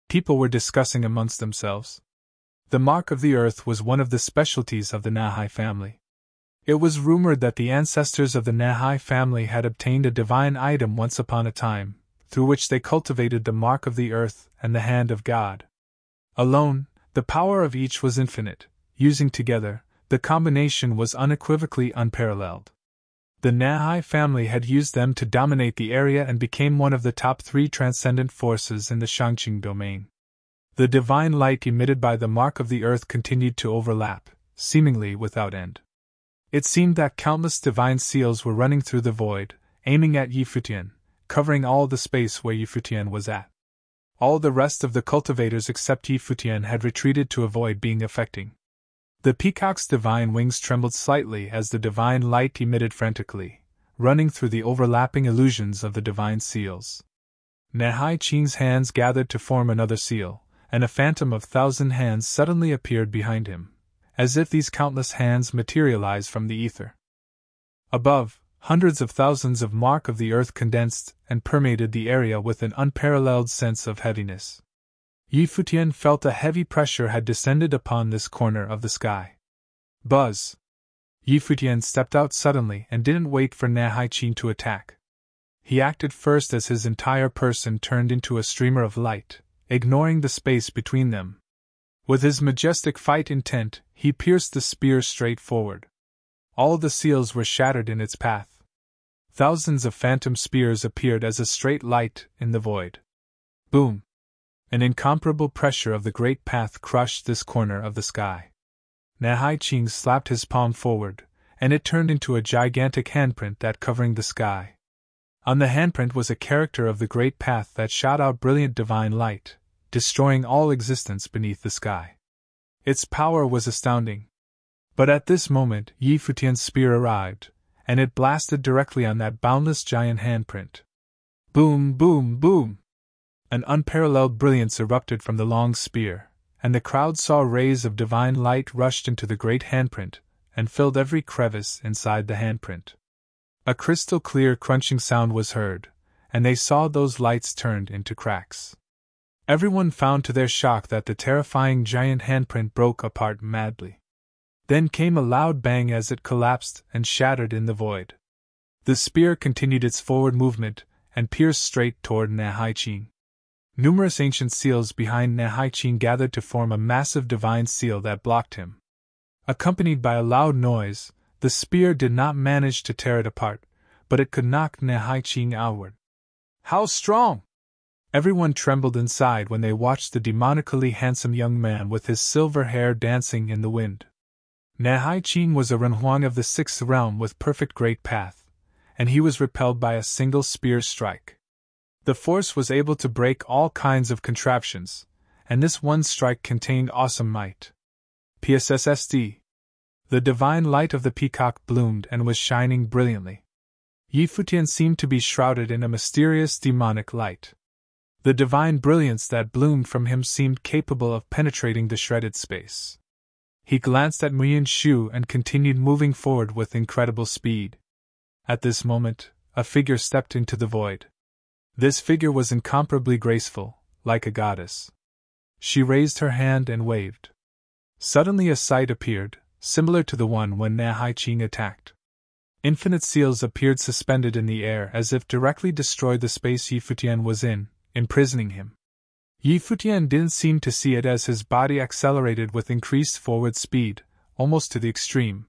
People were discussing amongst themselves. The mark of the earth was one of the specialties of the Nahai family. It was rumored that the ancestors of the Nahai family had obtained a divine item once upon a time, through which they cultivated the mark of the earth and the hand of God. Alone, the power of each was infinite; using together, the combination was unequivocally unparalleled. The Nahai family had used them to dominate the area and became one of the top 3 transcendent forces in the Shangqing domain. The divine light emitted by the mark of the earth continued to overlap, seemingly without end. It seemed that countless divine seals were running through the void, aiming at Yi Futian, covering all the space where Yi Futian was at. All the rest of the cultivators except Yi Futian had retreated to avoid being affecting. The peacock's divine wings trembled slightly as the divine light emitted frantically, running through the overlapping illusions of the divine seals. Nahai Ching's hands gathered to form another seal, and a phantom of 1,000 hands suddenly appeared behind him, as if these countless hands materialized from the ether. Above, hundreds of thousands of mark of the earth condensed and permeated the area with an unparalleled sense of heaviness. Yi Futian felt a heavy pressure had descended upon this corner of the sky. Buzz! Yi Futian stepped out suddenly and didn't wait for Nahai Ching to attack. He acted first as his entire person turned into a streamer of light, ignoring the space between them. With his majestic fight intent, he pierced the spear straight forward. All the seals were shattered in its path. Thousands of phantom spears appeared as a straight light in the void. Boom! An incomparable pressure of the great path crushed this corner of the sky. Nahai Ching slapped his palm forward, and it turned into a gigantic handprint that covering the sky. On the handprint was a character of the great path that shot out brilliant divine light, destroying all existence beneath the sky. Its power was astounding. But at this moment Yi Futian's spear arrived, and it blasted directly on that boundless giant handprint. Boom, boom, boom! An unparalleled brilliance erupted from the long spear, and the crowd saw rays of divine light rushed into the great handprint, and filled every crevice inside the handprint. A crystal-clear crunching sound was heard, and they saw those lights turned into cracks. Everyone found to their shock that the terrifying giant handprint broke apart madly. Then came a loud bang as it collapsed and shattered in the void. The spear continued its forward movement, and pierced straight toward Nahai Ching. Numerous ancient seals behind Nahai Ching gathered to form a massive divine seal that blocked him. Accompanied by a loud noise, the spear did not manage to tear it apart, but it could knock Nahai Ching outward. How strong! Everyone trembled inside when they watched the demonically handsome young man with his silver hair dancing in the wind. Nahai Ching was a Renhuang of the 6th realm with perfect great path, and he was repelled by a single spear strike. The force was able to break all kinds of contraptions, and this one strike contained awesome might. PSSSD. The divine light of the peacock bloomed and was shining brilliantly. Yi Futian seemed to be shrouded in a mysterious demonic light. The divine brilliance that bloomed from him seemed capable of penetrating the shredded space. He glanced at Muyin Shu and continued moving forward with incredible speed. At this moment, a figure stepped into the void. This figure was incomparably graceful, like a goddess. She raised her hand and waved. Suddenly a sight appeared, similar to the one when Nahai Ching attacked. Infinite seals appeared suspended in the air as if directly destroyed the space Yi Futian was in, imprisoning him. Yi Futian didn't seem to see it as his body accelerated with increased forward speed, almost to the extreme.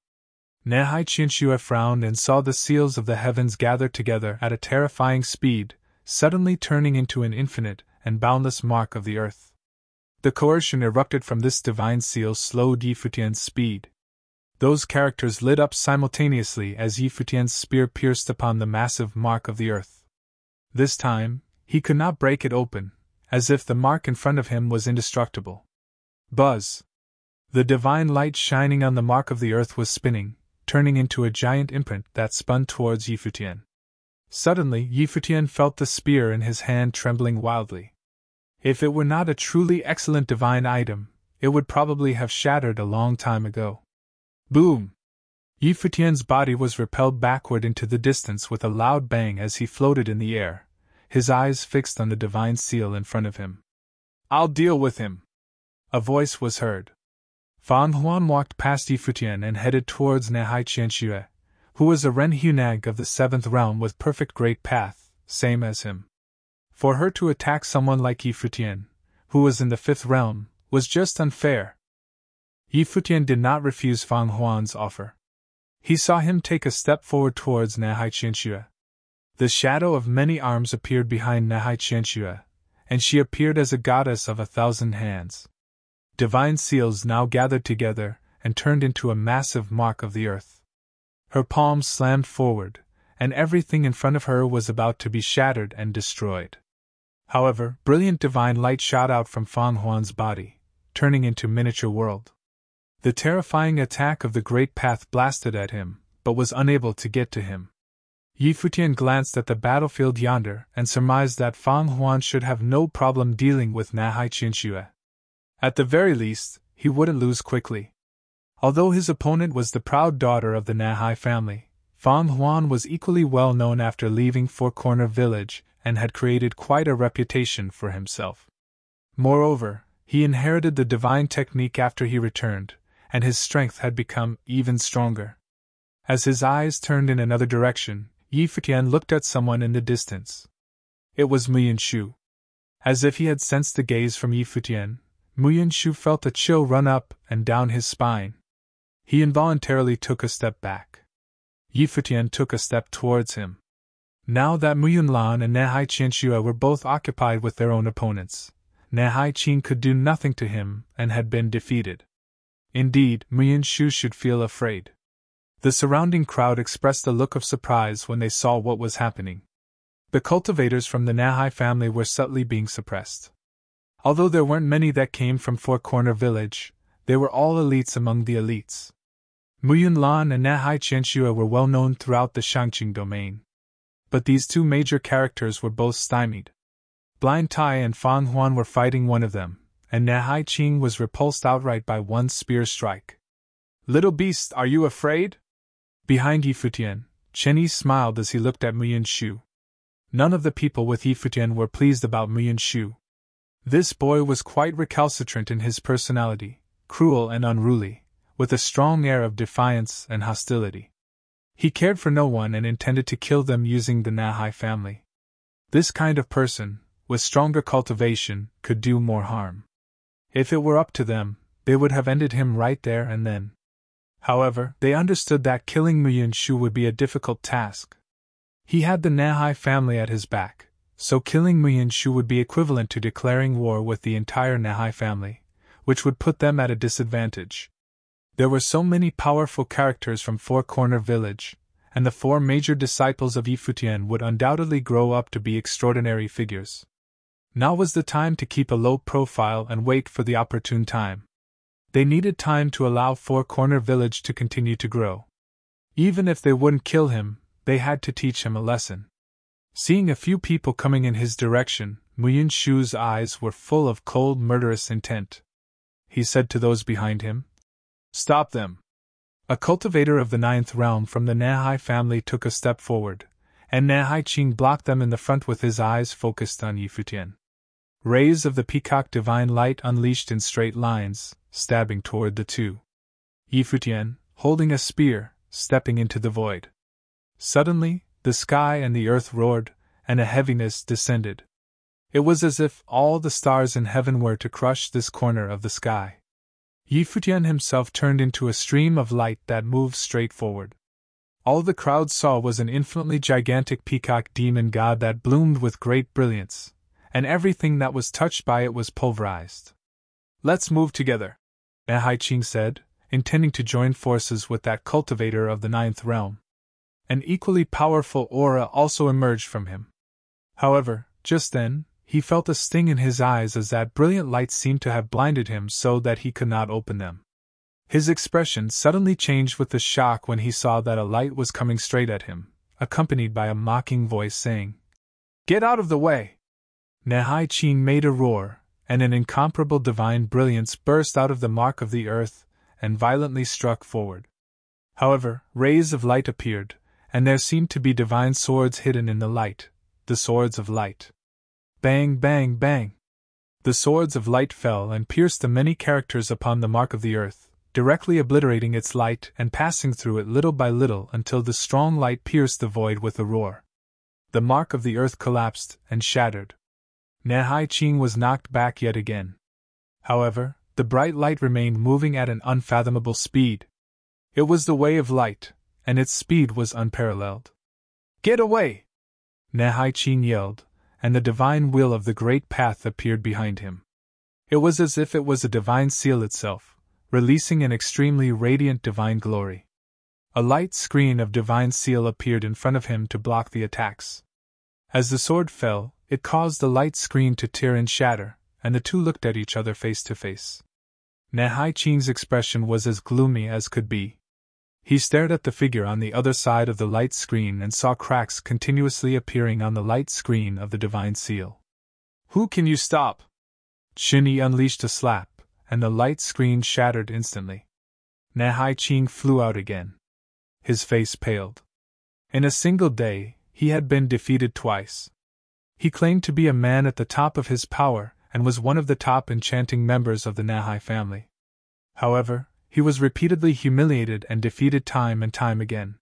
Nahai Qianxue frowned and saw the seals of the heavens gather together at a terrifying speed, suddenly turning into an infinite and boundless mark of the earth. The coercion erupted from this divine seal slowed Yi Futian's speed. Those characters lit up simultaneously as Yi Futian's spear pierced upon the massive mark of the earth. This time, he could not break it open, as if the mark in front of him was indestructible. Buzz! The divine light shining on the mark of the earth was spinning, turning into a giant imprint that spun towards Yi Futian. Suddenly, Yi Futian felt the spear in his hand trembling wildly. If it were not a truly excellent divine item, it would probably have shattered a long time ago. Boom! Yi Futian's body was repelled backward into the distance with a loud bang as he floated in the air, his eyes fixed on the divine seal in front of him. "I'll deal with him," a voice was heard. Fang Huan walked past Yi Futian and headed towards Nehai Qianxue, who was a Ren Hunag of the 7th realm with perfect great path, same as him. For her to attack someone like Yi Futian, who was in the 5th realm, was just unfair. Yi Futian did not refuse Fang Huan's offer. He saw him take a step forward towards Nehai Qianxue. The shadow of many arms appeared behind Nehai Qianxue, and she appeared as a goddess of 1,000 hands. Divine seals now gathered together and turned into a massive mark of the earth. Her palms slammed forward, and everything in front of her was about to be shattered and destroyed. However, brilliant divine light shot out from Fang Huan's body, turning into miniature world. The terrifying attack of the Great Path blasted at him, but was unable to get to him. Yi Futian glanced at the battlefield yonder and surmised that Fang Huan should have no problem dealing with Nehai Qianxue. At the very least, he wouldn't lose quickly. Although his opponent was the proud daughter of the Nehai family, Fang Huan was equally well known after leaving Four Corner Village and had created quite a reputation for himself. Moreover, he inherited the divine technique after he returned, and his strength had become even stronger. As his eyes turned in another direction, Yi Futian looked at someone in the distance. It was Muyanshu. As if he had sensed the gaze from Yi Futian, Muyanshu felt a chill run up and down his spine. He involuntarily took a step back. Yi Futian took a step towards him. Now that Muyunlan and Nehai Qianxue were both occupied with their own opponents, Nehai Qin could do nothing to him and had been defeated. Indeed, Muyanshu should feel afraid. The surrounding crowd expressed a look of surprise when they saw what was happening. The cultivators from the Nehai family were subtly being suppressed. Although there weren't many that came from Four Corner Village, they were all elites among the elites. Muyunlan and Nehai Qianxue were well known throughout the Shangqing domain. But these two major characters were both stymied. Blind Tai and Fang Huan were fighting one of them, and Nehai Qing was repulsed outright by one spear strike. "Little beast, are you afraid?" Behind Yi Futian, Chen Yi smiled as he looked at Muyanshu. None of the people with Yi Futian were pleased about Muyanshu. This boy was quite recalcitrant in his personality, cruel and unruly, with a strong air of defiance and hostility. He cared for no one and intended to kill them using the Nehai family. This kind of person, with stronger cultivation, could do more harm. If it were up to them, they would have ended him right there and then. However, they understood that killing Muyanshu would be a difficult task. He had the Nehai family at his back, so killing Muyanshu would be equivalent to declaring war with the entire Nehai family, which would put them at a disadvantage. There were so many powerful characters from Four Corner Village, and the four major disciples of Yi Futian would undoubtedly grow up to be extraordinary figures. Now was the time to keep a low profile and wait for the opportune time. They needed time to allow Four Corner Village to continue to grow. Even if they wouldn't kill him, they had to teach him a lesson. Seeing a few people coming in his direction, Muyanshu's eyes were full of cold, murderous intent. He said to those behind him, "Stop them." A cultivator of the 9th realm from the Nehai family took a step forward, and Nehai Qing blocked them in the front with his eyes focused on Yi Futian. Rays of the peacock divine light unleashed in straight lines, stabbing toward the two. Yi Futian, holding a spear, stepping into the void. Suddenly, the sky and the earth roared, and a heaviness descended. It was as if all the stars in heaven were to crush this corner of the sky. Yi Futian himself turned into a stream of light that moved straight forward. All the crowd saw was an infinitely gigantic peacock demon god that bloomed with great brilliance, and everything that was touched by it was pulverized. "Let's move together," Nehai Qing said, intending to join forces with that cultivator of the 9th realm. An equally powerful aura also emerged from him. However, just then, he felt a sting in his eyes as that brilliant light seemed to have blinded him so that he could not open them. His expression suddenly changed with the shock when he saw that a light was coming straight at him, accompanied by a mocking voice saying, "Get out of the way!" Nehai Qing made a roar, and an incomparable divine brilliance burst out of the mark of the earth and violently struck forward. However, rays of light appeared, and there seemed to be divine swords hidden in the light, the swords of light. Bang, bang, bang! The swords of light fell and pierced the many characters upon the mark of the earth, directly obliterating its light and passing through it little by little until the strong light pierced the void with a roar. The mark of the earth collapsed and shattered. Nehai Ching was knocked back yet again. However, the bright light remained moving at an unfathomable speed. It was the way of light, and its speed was unparalleled. Get away! Nehai Ching yelled, and the divine will of the great path appeared behind him. It was as if it was a divine seal itself, releasing an extremely radiant divine glory. A light screen of divine seal appeared in front of him to block the attacks. As the sword fell, it caused the light screen to tear and shatter, and the two looked at each other face to face. Nehai Ching's expression was as gloomy as could be. He stared at the figure on the other side of the light screen and saw cracks continuously appearing on the light screen of the divine seal. Who can you stop? Qin unleashed a slap, and the light screen shattered instantly. Nehai Ching flew out again. His face paled. In a single day, he had been defeated twice. He claimed to be a man at the top of his power and was one of the top enchanting members of the Nehai family. However, he was repeatedly humiliated and defeated time and time again.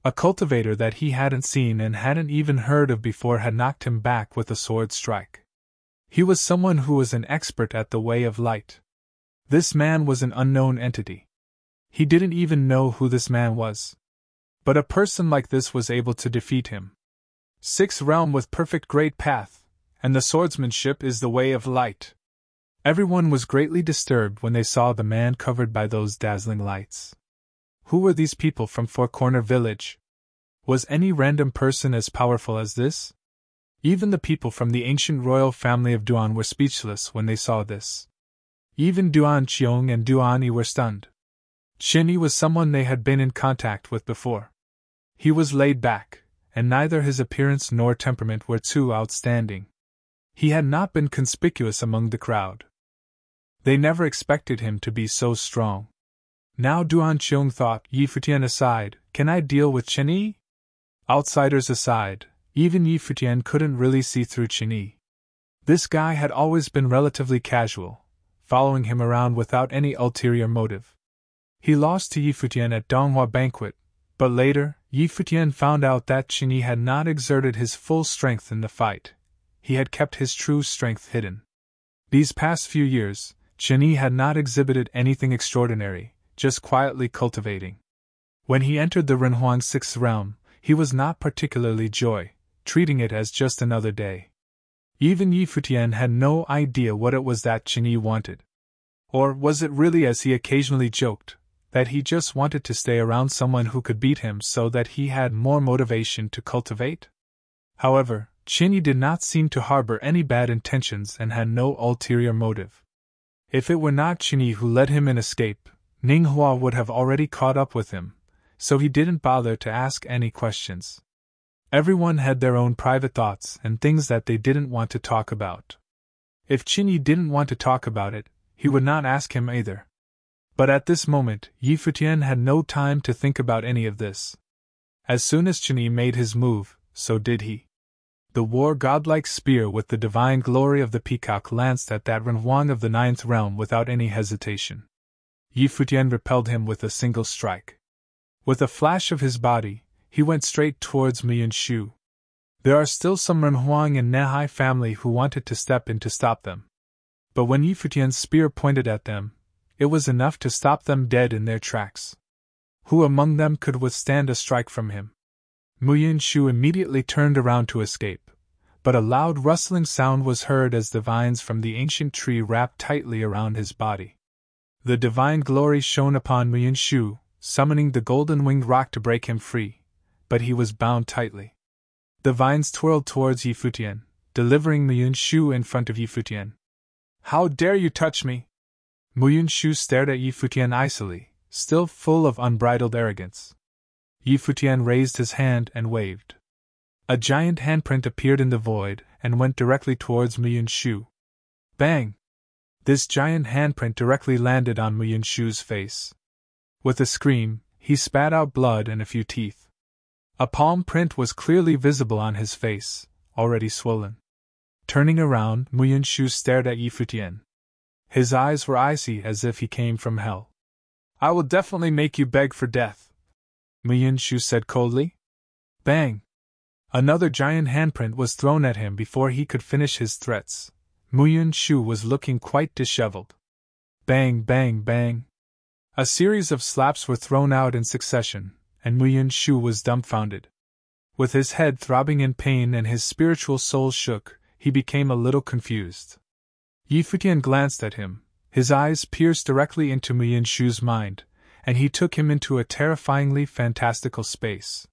A cultivator that he hadn't seen and hadn't even heard of before had knocked him back with a sword strike. He was someone who was an expert at the way of light. This man was an unknown entity. He didn't even know who this man was. But a person like this was able to defeat him. Sixth realm with perfect great path, and the swordsmanship is the way of light. Everyone was greatly disturbed when they saw the man covered by those dazzling lights. Who were these people from Four Corner Village? Was any random person as powerful as this? Even the people from the ancient royal family of Duan were speechless when they saw this. Even Duan Qiong and Duan Yi were stunned. Qin Yi was someone they had been in contact with before. He was laid back, and neither his appearance nor temperament were too outstanding. He had not been conspicuous among the crowd. They never expected him to be so strong. Now Duan Qiong thought, Yi Futian aside, can I deal with Qin Yi? Outsiders aside, even Yi Futian couldn't really see through Qin Yi. This guy had always been relatively casual, following him around without any ulterior motive. He lost to Yi Futian at Donghua Banquet, but later, Yi Futian found out that Qin Yi had not exerted his full strength in the fight. He had kept his true strength hidden. These past few years, Qin Yi had not exhibited anything extraordinary, just quietly cultivating. When he entered the Renhuang Sixth Realm, he was not particularly joy, treating it as just another day. Even Yi Futian had no idea what it was that Qin Yi wanted. Or was it really, as he occasionally joked, that he just wanted to stay around someone who could beat him so that he had more motivation to cultivate? However, Qin Yi did not seem to harbor any bad intentions and had no ulterior motive. If it were not Qin Yi who let him in escape, Ning Hua would have already caught up with him, so he didn't bother to ask any questions. Everyone had their own private thoughts and things that they didn't want to talk about. If Qin Yi didn't want to talk about it, he would not ask him either. But at this moment, Yi Futian had no time to think about any of this. As soon as Qin Yi made his move, so did he. The war godlike spear with the divine glory of the peacock lanced at that Renhuang of the Ninth Realm without any hesitation. Yi Futian repelled him with a single strike. With a flash of his body, he went straight towards Miyunshu. There are still some Renhuang and Nehai family who wanted to step in to stop them. But when Yi Futian's spear pointed at them, it was enough to stop them dead in their tracks. Who among them could withstand a strike from him? Miyunshu immediately turned around to escape, but a loud rustling sound was heard as the vines from the ancient tree wrapped tightly around his body. The divine glory shone upon Miyunshu, summoning the golden-winged rock to break him free, but he was bound tightly. The vines twirled towards Yi Futian, delivering Miyunshu in front of Yi Futian. How dare you touch me? Miyunshu stared at Yi Futian icily, still full of unbridled arrogance. Yi Futian raised his hand and waved. A giant handprint appeared in the void and went directly towards Miyunshu. Bang! This giant handprint directly landed on Miyunshu's face. With a scream, he spat out blood and a few teeth. A palm print was clearly visible on his face, already swollen. Turning around, Muyunshu stared at Yi Futian. His eyes were icy as if he came from hell. "I will definitely make you beg for death," Muyunshu said coldly. Bang! Another giant handprint was thrown at him before he could finish his threats. Muyunshu was looking quite disheveled. Bang, bang, bang. A series of slaps were thrown out in succession, and Muyunshu was dumbfounded. With his head throbbing in pain and his spiritual soul shook, he became a little confused. Yi Futian glanced at him, his eyes pierced directly into Muyunshu's mind, and he took him into a terrifyingly fantastical space.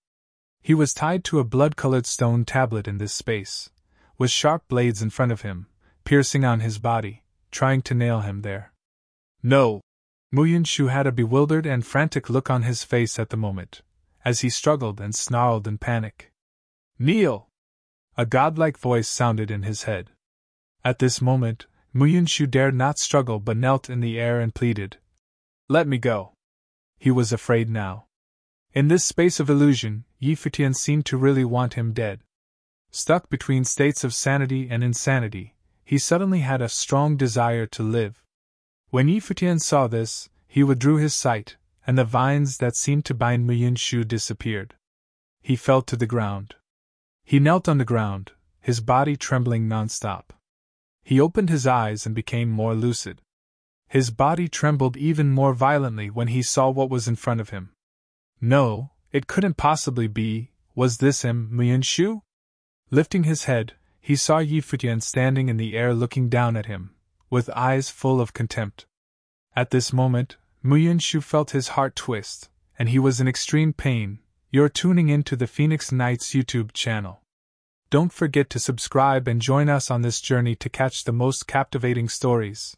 He was tied to a blood-colored stone tablet in this space, with sharp blades in front of him, piercing on his body, trying to nail him there. No! Muyunshu had a bewildered and frantic look on his face at the moment, as he struggled and snarled in panic. "Kneel!" A godlike voice sounded in his head. At this moment, Muyunshu dared not struggle but knelt in the air and pleaded, "Let me go." He was afraid now. In this space of illusion, Yi Futian seemed to really want him dead. Stuck between states of sanity and insanity, he suddenly had a strong desire to live. When Yi Futian saw this, he withdrew his sight, and the vines that seemed to bind Muyunshu disappeared. He fell to the ground. He knelt on the ground, his body trembling non-stop. He opened his eyes and became more lucid. His body trembled even more violently when he saw what was in front of him. No, it couldn't possibly be. Was this him, Muyunshu? Lifting his head, he saw Yi Futian standing in the air looking down at him, with eyes full of contempt. At this moment, Muyunshu felt his heart twist, and he was in extreme pain. You're tuning in to the Phoenix Nights YouTube channel. Don't forget to subscribe and join us on this journey to catch the most captivating stories.